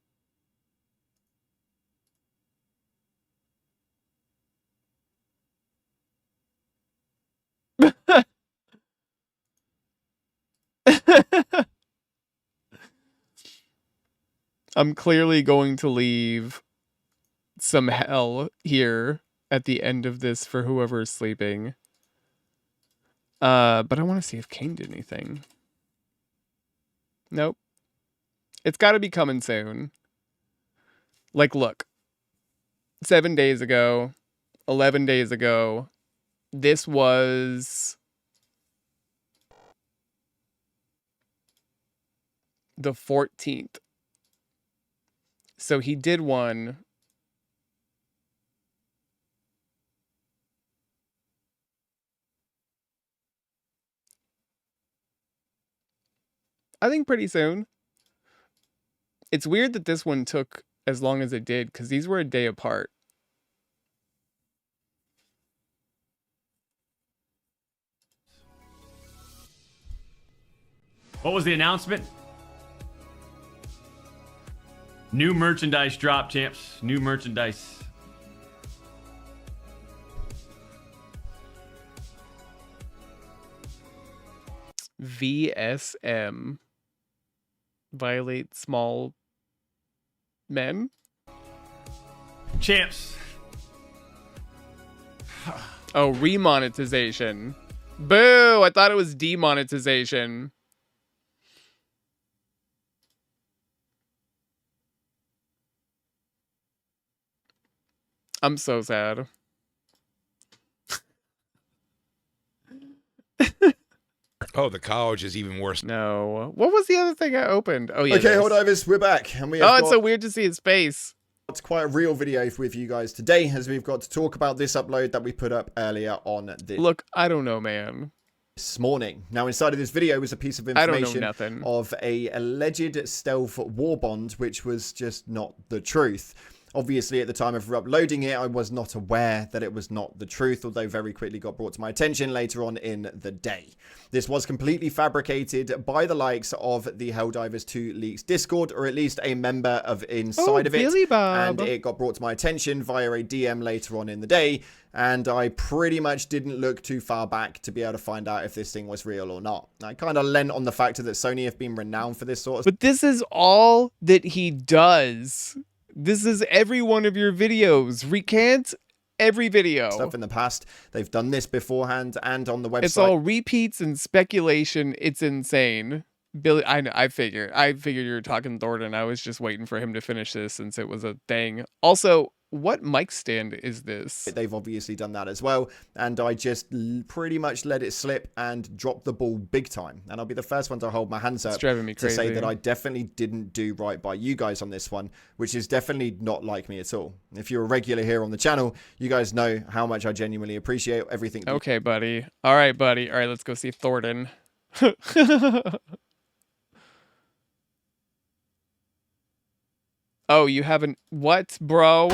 I'm clearly going to leave some hell here at the end of this for whoever is sleeping. But I want to see if Kane did anything. Nope. It's got to be coming soon. Like, look. 7 days ago, 11 days ago, this was the 14th. So he did one. I think pretty soon. It's weird that this one took as long as it did, because these were a day apart. What was the announcement? New merchandise drop, champs. New merchandise. VSM. Violate small men? Champs. Oh, remonetization. Boo! I thought it was demonetization. I'm so sad. Oh, the college is even worse. No. What was the other thing I opened? Oh, yeah. Okay, hold divers, we're back. And we have it's so weird to see his face. It's quite a real video with you guys today, as we've got to talk about this upload that we put up earlier on this. Look, I don't know, man. this morning. Now, inside of this video was a piece of I don't know information nothing. of a alleged stealth war bond, which was just not the truth. Obviously, at the time of uploading it, I was not aware that it was not the truth, although very quickly got brought to my attention later on in the day. This was completely fabricated by the likes of the Helldivers 2 Leaks Discord, or at least a member of inside of it. Billy Bob. And it got brought to my attention via a DM later on in the day, and I pretty much didn't look too far back to be able to find out if this thing was real or not. I kind of lent on the fact that Sony have been renowned for this sort of But this is all that he does. This is every one of your videos. Recant every video. stuff in the past. They've done this beforehand and on the website. It's all repeats and speculation. It's insane. Billy, I figured you were talking Thornton. I was just waiting for him to finish this since it was a thing. Also, what mic stand is this? They've obviously done that as well, and I just pretty much let it slip and dropped the ball big time. And I'll be the first one to hold my hands up driving me to say crazy. that I definitely didn't do right by you guys on this one, which is definitely not like me at all. If you're a regular here on the channel, you guys know how much I genuinely appreciate everything. Okay, buddy. All right, buddy. All right, let's go see Thornton. Oh, you haven't... What, bro?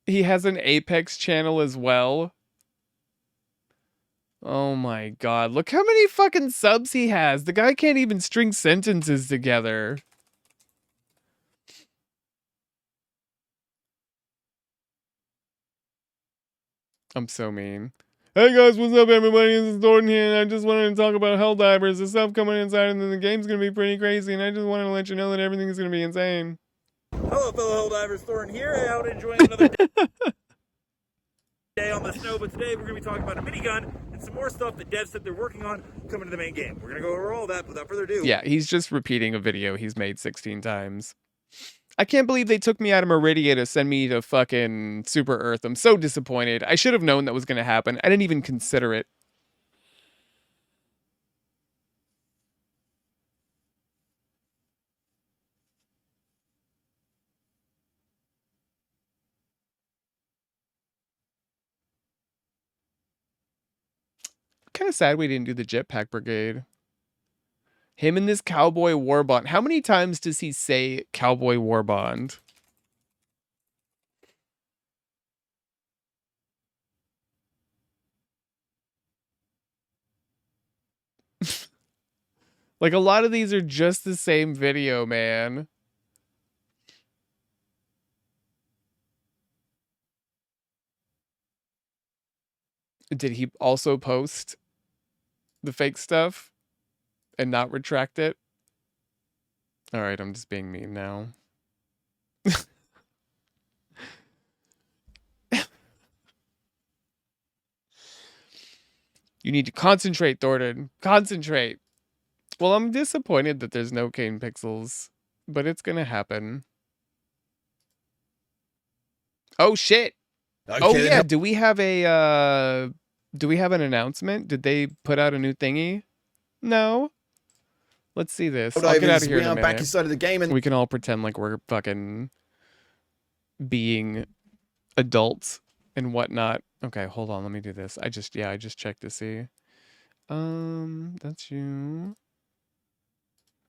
He has an Apex channel as well. Oh my god. Look how many fucking subs he has. The guy can't even string sentences together. I'm so mean. Hey guys, what's up everybody? This is Thornton here, and I just wanted to talk about Helldivers. The stuff coming inside, and then the game's gonna be pretty crazy, and I just wanted to let you know that everything's gonna be insane. Hello, fellow Helldivers, Thornton here, out enjoying another day on the snow, but today we're going to be talking about a minigun and some more stuff that devs said they're working on coming to the main game. We're going to go over all that without further ado. Yeah, he's just repeating a video he's made 16 times. I can't believe they took me out of Meridia to send me to fucking Super Earth. I'm so disappointed. I should have known that was going to happen. I didn't even consider it. Kind of sad we didn't do the Jetpack Brigade. Him and this Cowboy War Bond. How many times does he say Cowboy War Bond? Like, a lot of these are just the same video, man. Did he also post the fake stuff and not retract it? All right, I'm just being mean now. You need to concentrate, Thornton. Concentrate. Well, I'm disappointed that there's no Kane Pixels, but it's gonna happen. Oh shit. Okay, Oh yeah, do we have an announcement? Did they put out a new thingy? No. Let's see this. I'll get out of here in a minute. Back inside of the game, and we can all pretend like we're fucking being adults and whatnot. Okay, hold on. Let me do this. I just checked to see. That's you.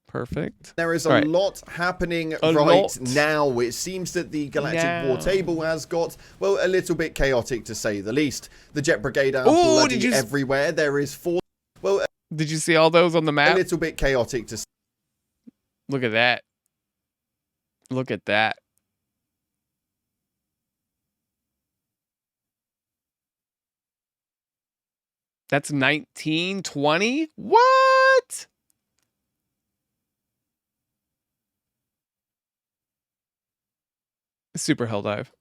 Perfect. there is a lot happening right now. It seems that the Galactic War table has got, well, a little bit chaotic to say the least. The Jet Brigade are bloody everywhere. There is Did you see all those on the map? A little bit chaotic to Look at that. Look at that. That's 1920? What? Super Helldive.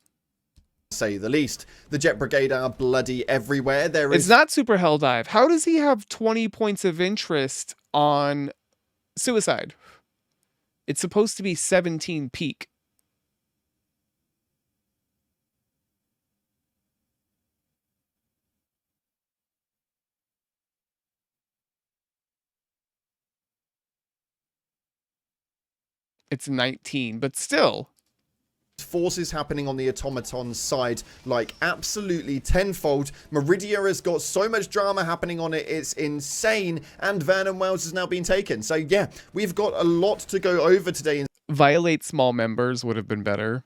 say the least. The Jet Brigade are bloody everywhere. It's not Super Helldive. How does he have 20 points of interest on Suicide? It's supposed to be 17 peak. It's 19, but still. forces happening on the automaton side like absolutely tenfold. Meridia has got so much drama happening on it, it's insane, and Vernon Wells has now been taken. So yeah, we've got a lot to go over today. Violate small members would have been better.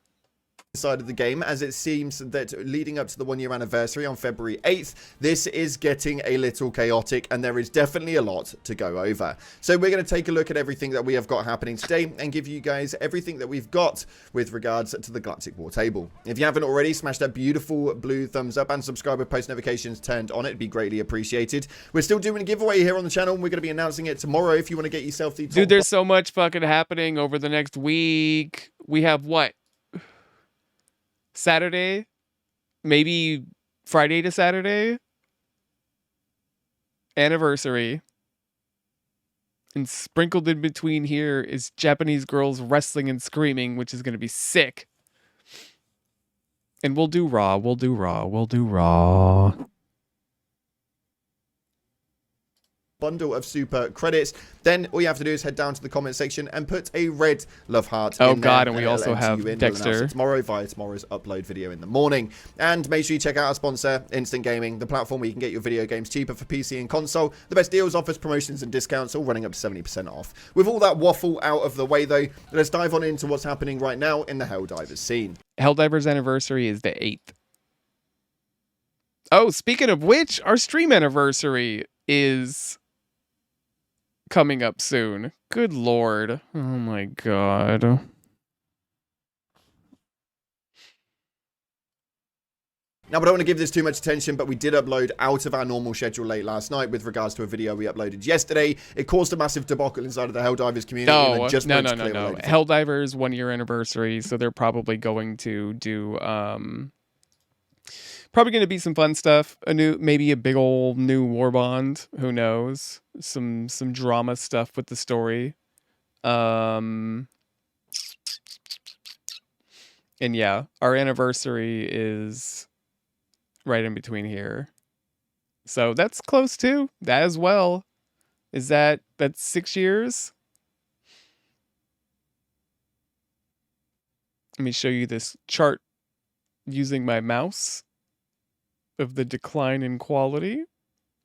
Side of the game, as it seems that leading up to the 1-year anniversary on February 8th, this is getting a little chaotic, and there is definitely a lot to go over. So we're going to take a look at everything that we have got happening today and give you guys everything that we've got with regards to the Galactic War table. If you haven't already, smash that beautiful blue thumbs up and subscribe with post notifications turned on. It'd be greatly appreciated. We're still doing a giveaway here on the channel, and we're going to be announcing it tomorrow if you want to get yourself the Dude, there's so much fucking happening over the next week. We have what? Saturday, maybe Friday to Saturday anniversary, and sprinkled in between here is Japanese girls wrestling and screaming, which is going to be sick. And we'll do Raw, we'll do Raw. Bundle of super credits. Then all you have to do is head down to the comment section and put a red love heart in there, God, and we also have Dexter tomorrow via tomorrow's upload video in the morning. And make sure you check out our sponsor, Instant Gaming, the platform where you can get your video games cheaper for PC and console. The best deals, offers, promotions, and discounts, all running up to 70% off. With all that waffle out of the way, though, let's dive on into what's happening right now in the Helldivers scene. Helldivers anniversary is the 8th. Oh, speaking of which, our stream anniversary is coming up soon. Good lord. Oh my god. Now, I don't want to give this too much attention, but we did upload out of our normal schedule late last night with regards to a video we uploaded yesterday. It caused a massive debacle inside of the Helldivers community. No. Helldivers 1-year anniversary, so they're probably going to do probably going to be some fun stuff. Maybe a big old new war bond. Who knows? Some drama stuff with the story. And yeah, our anniversary is right in between here. So that's close too. That as well. That's 6 years? Let me show you this chart using my mouse of the decline in quality,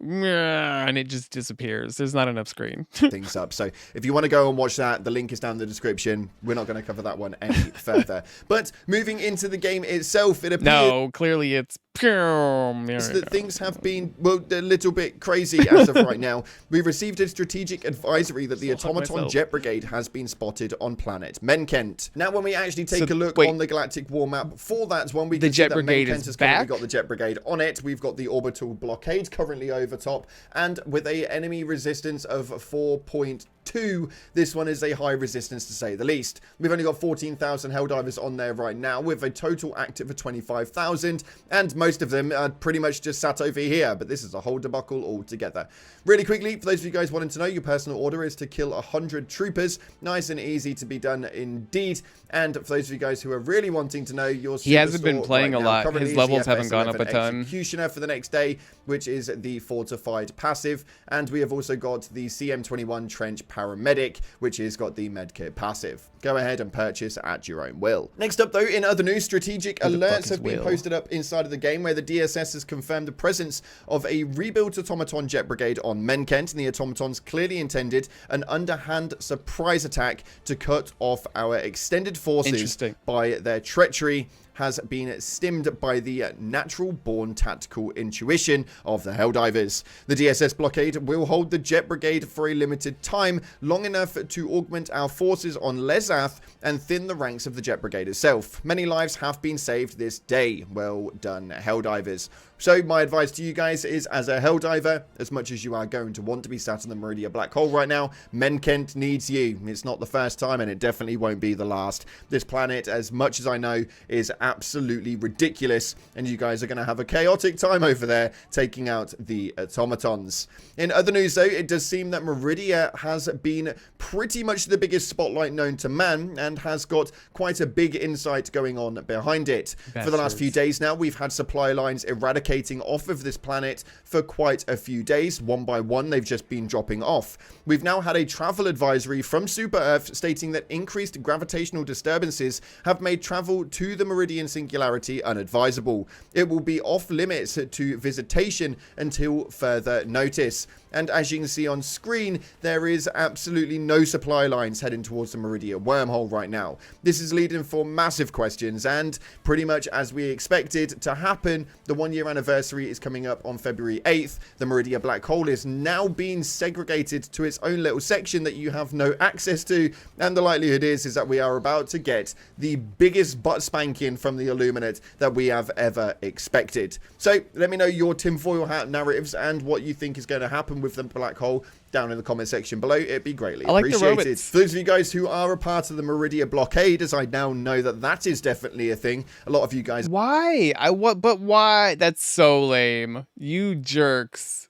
and it just disappears. There's not enough screen. Things up. So if you want to go and watch that, the link is down in the description. We're not going to cover that one any further. But moving into the game itself, it appears... No, clearly it's... that things have been, well, a little bit crazy as of right now. We've received a strategic advisory that the Automaton Jet Brigade has been spotted on planet Menkent. Now, when we actually take a look on the Galactic War map for that one, we can see that Menkent has currently got the Jet Brigade on it. We've got the orbital blockade currently over top, and with a enemy resistance of 4.2, this one is a high resistance to say the least. We've only got 14,000 Helldivers on there right now, with a total active of 25,000, and most of them are pretty much just sat over here, but this is a whole debacle altogether. Really quickly, for those of you guys wanting to know, your personal order is to kill 100 troopers. Nice and easy to be done indeed. And for those of you guys who are really wanting to know, your he hasn't been playing a lot. His levels haven't gone up a ton. Executioner for the next day, which is the fortified passive, and we have also got the CM21 Trench Paramedic, which has got the medkit passive. Go ahead and purchase at your own will. Next up, though, in other news, strategic alerts have been posted up inside of the game, where the DSS has confirmed the presence of a rebuilt Automaton Jet Brigade on Menkent, and the Automatons clearly intended an underhand surprise attack to cut off our extended forces by their treachery. Has been stimmed by the natural-born tactical intuition of the Helldivers. The DSS blockade will hold the Jet Brigade for a limited time, long enough to augment our forces on Lezath and thin the ranks of the Jet Brigade itself. Many lives have been saved this day. Well done, Helldivers. So my advice to you guys is, as a Helldiver, as much as you are going to want to be sat in the Meridia Black Hole right now, Menkent needs you. It's not the first time, and it definitely won't be the last. This planet, as much as I know, is absolutely ridiculous, and you guys are going to have a chaotic time over there taking out the automatons. In other news, though, it does seem that Meridia has been pretty much the biggest spotlight known to man and has got quite a big insight going on behind it. For the last few days now, we've had supply lines eradicating off of this planet for quite a few days. One by one, they've just been dropping off. We've now had a travel advisory from Super Earth stating that increased gravitational disturbances have made travel to the Meridian Singularity unadvisable. It will be off limits to visitation until further notice. And as you can see on screen, there is absolutely no supply lines heading towards the Meridia wormhole right now. This is leading for massive questions, and pretty much as we expected to happen, the 1-year anniversary is coming up on February 8th. The Meridia black hole is now being segregated to its own little section that you have no access to, and the likelihood is that we are about to get the biggest butt spanking from the Illuminate that we have ever expected. So let me know your tinfoil hat narratives and what you think is going to happen with the black hole down in the comment section below. It'd be greatly appreciated. For those of you guys who are a part of the Meridia blockade, as I now know that that is definitely a thing, a lot of you guys... Why? But why? That's so lame. You jerks.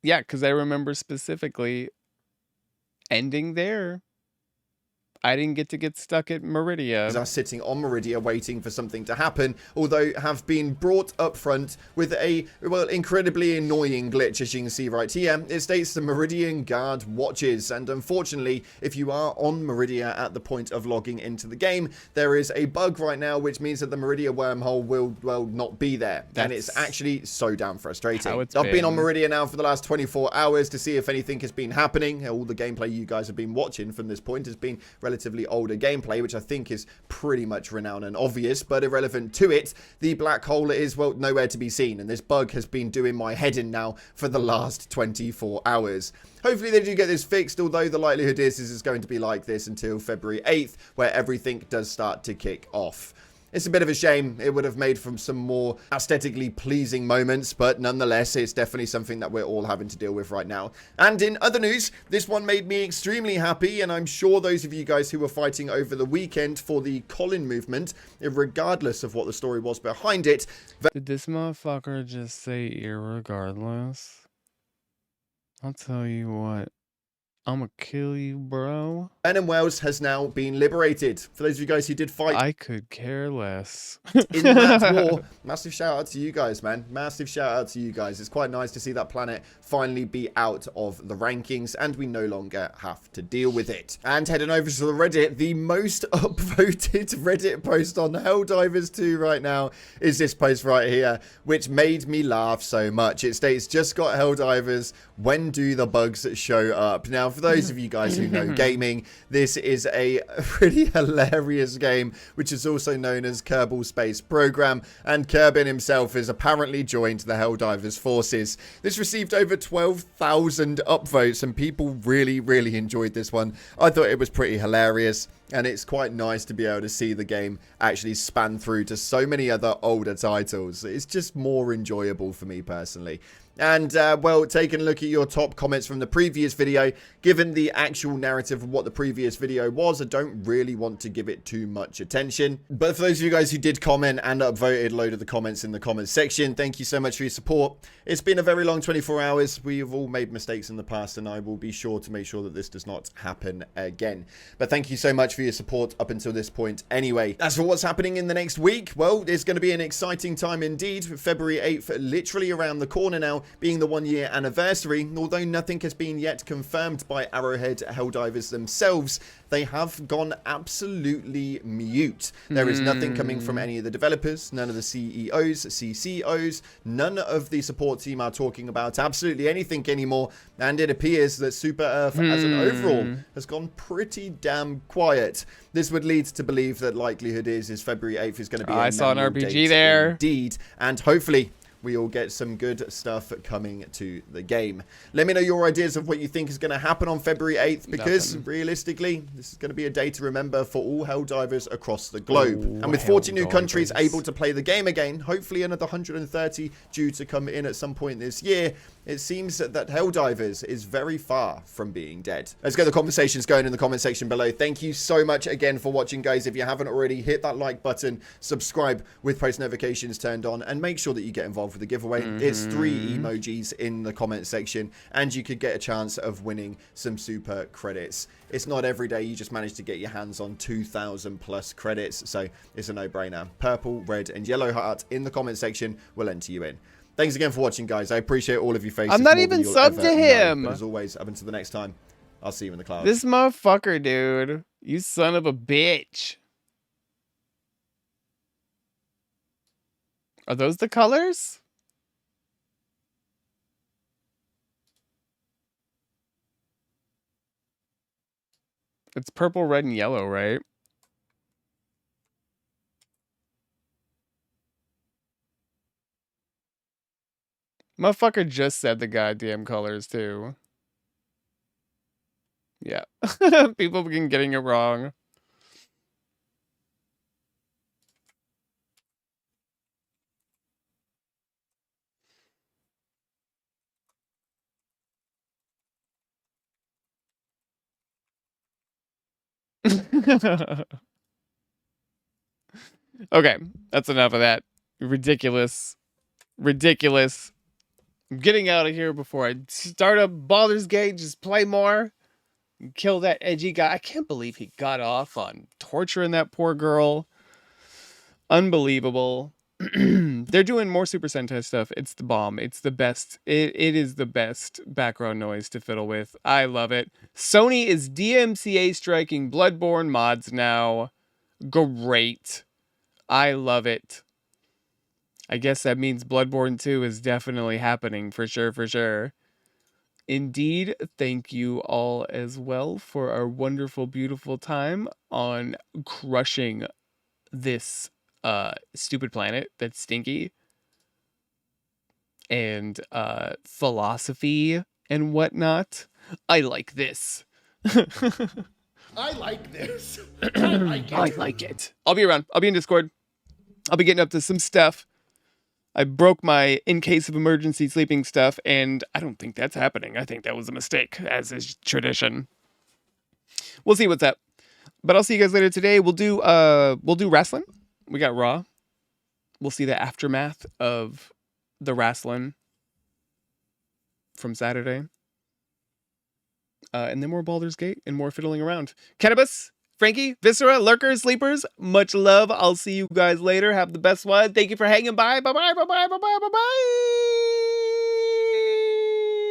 Yeah, because I remember specifically ending there. I didn't get stuck at Meridia. Are sitting on Meridia waiting for something to happen, although have been brought up front with a, well, incredibly annoying glitch, as you can see right here. It states the Meridian Guard watches, and unfortunately, if you are on Meridia at the point of logging into the game, there is a bug right now, which means that the Meridia wormhole will, well, not be there. And it's actually so damn frustrating. I've been on Meridia now for the last 24 hours to see if anything has been happening. All the gameplay you guys have been watching from this point has been relatively older gameplay, which I think is pretty much renowned and obvious, but irrelevant to it. The black hole is, well, nowhere to be seen, and this bug has been doing my head in now for the last 24 hours. Hopefully they do get this fixed, although the likelihood is it's going to be like this until February 8th, where everything does start to kick off. It's a bit of a shame. It would have made from some more aesthetically pleasing moments, but nonetheless, it's definitely something that we're all having to deal with right now. And in other news, this one made me extremely happy, and I'm sure those of you guys who were fighting over the weekend for the Colin movement, regardless of what the story was behind it... Did this motherfucker just say irregardless? I'll tell you what. I'ma kill you, bro. Venom Wells has now been liberated. For those of you guys who did fight... I could care less. in that war, massive shout out to you guys, man. Massive shout out to you guys. It's quite nice to see that planet finally be out of the rankings, and we no longer have to deal with it. And heading over to the Reddit, the most upvoted Reddit post on Helldivers 2 right now is this post right here, which made me laugh so much. It states, just got Helldivers, when do the bugs show up? Now, for those of you guys who know gaming, this is a pretty hilarious game, which is also known as Kerbal Space Program, and Kerbin himself has apparently joined the Helldivers forces. This received over 12,000 upvotes, and people really, really enjoyed this one. I thought it was pretty hilarious, and it's quite nice to be able to see the game actually span through to so many other older titles. It's just more enjoyable for me personally. And, well, taking a look at your top comments from the previous video, given the actual narrative of what the previous video was, I don't really want to give it too much attention. But for those of you guys who did comment and upvoted a load of the comments in the comments section, thank you so much for your support. It's been a very long 24 hours. We have all made mistakes in the past, and I will be sure to make sure that this does not happen again. But thank you so much for your support up until this point anyway. As for what's happening in the next week, well, it's going to be an exciting time indeed. February 8th, literally around the corner now, being the 1-year anniversary. Although nothing has been yet confirmed by Arrowhead Helldivers themselves, they have gone absolutely mute. There is nothing coming from any of the developers, none of the CEOs, CCOs, none of the support team are talking about absolutely anything anymore, and it appears that Super Earth as an overall has gone pretty damn quiet. This would lead to believe that likelihood is February 8th is going to be a I saw an RPG there. Indeed, and hopefully we all get some good stuff coming to the game. Let me know your ideas of what you think is going to happen on February 8th, because realistically, this is going to be a day to remember for all Helldivers across the globe. And with 40 new countries able to play the game again, hopefully another 130 due to come in at some point this year, it seems that Helldivers is very far from being dead. Let's get the conversations going in the comment section below. Thank you so much again for watching, guys. If you haven't already, hit that like button, subscribe with post notifications turned on, and make sure that you get involved with the giveaway. It's 3 emojis in the comment section, and you could get a chance of winning some super credits. It's not every day you just manage to get your hands on 2,000 plus credits, so it's a no-brainer. Purple, red, and yellow heart in the comment section will enter you in. Thanks again for watching, guys. I appreciate all of you faces. I'm not even subbed to him. But as always, up until the next time, I'll see you in the clouds. This motherfucker, dude. You son of a bitch. Are those the colors? It's purple, red, and yellow, right? Motherfucker just said the goddamn colors, too. Yeah. People begin getting it wrong. Okay, that's enough of that. Ridiculous. Ridiculous. I'm getting out of here before I start up Baldur's Gate. Just play more. Kill that edgy guy. I can't believe he got off on torturing that poor girl. Unbelievable. They're doing more Super Sentai stuff. It's the bomb. It's the best. It is the best background noise to fiddle with. I love it. Sony is DMCA striking Bloodborne mods now. Great. I love it. I guess that means Bloodborne 2 is definitely happening for sure, for sure. Indeed, thank you all as well for our wonderful, beautiful time on crushing this stupid planet that's stinky. And philosophy and whatnot. I like this. I like this. I like it. I like it. I'll be around. I'll be in Discord. I'll be getting up to some stuff. I broke my in case of emergency sleeping stuff, and I don't think that's happening. I think that was a mistake, as is tradition. We'll see what's up. But I'll see you guys later today. We'll do wrestling. We got Raw. We'll see the aftermath of the wrestling from Saturday. And then more Baldur's Gate and more fiddling around. Cannabis, Frankie, Viscera, Lurkers, Sleepers, much love. I'll see you guys later. Have the best one. Thank you for hanging by. Bye-bye, bye-bye, bye-bye, bye-bye.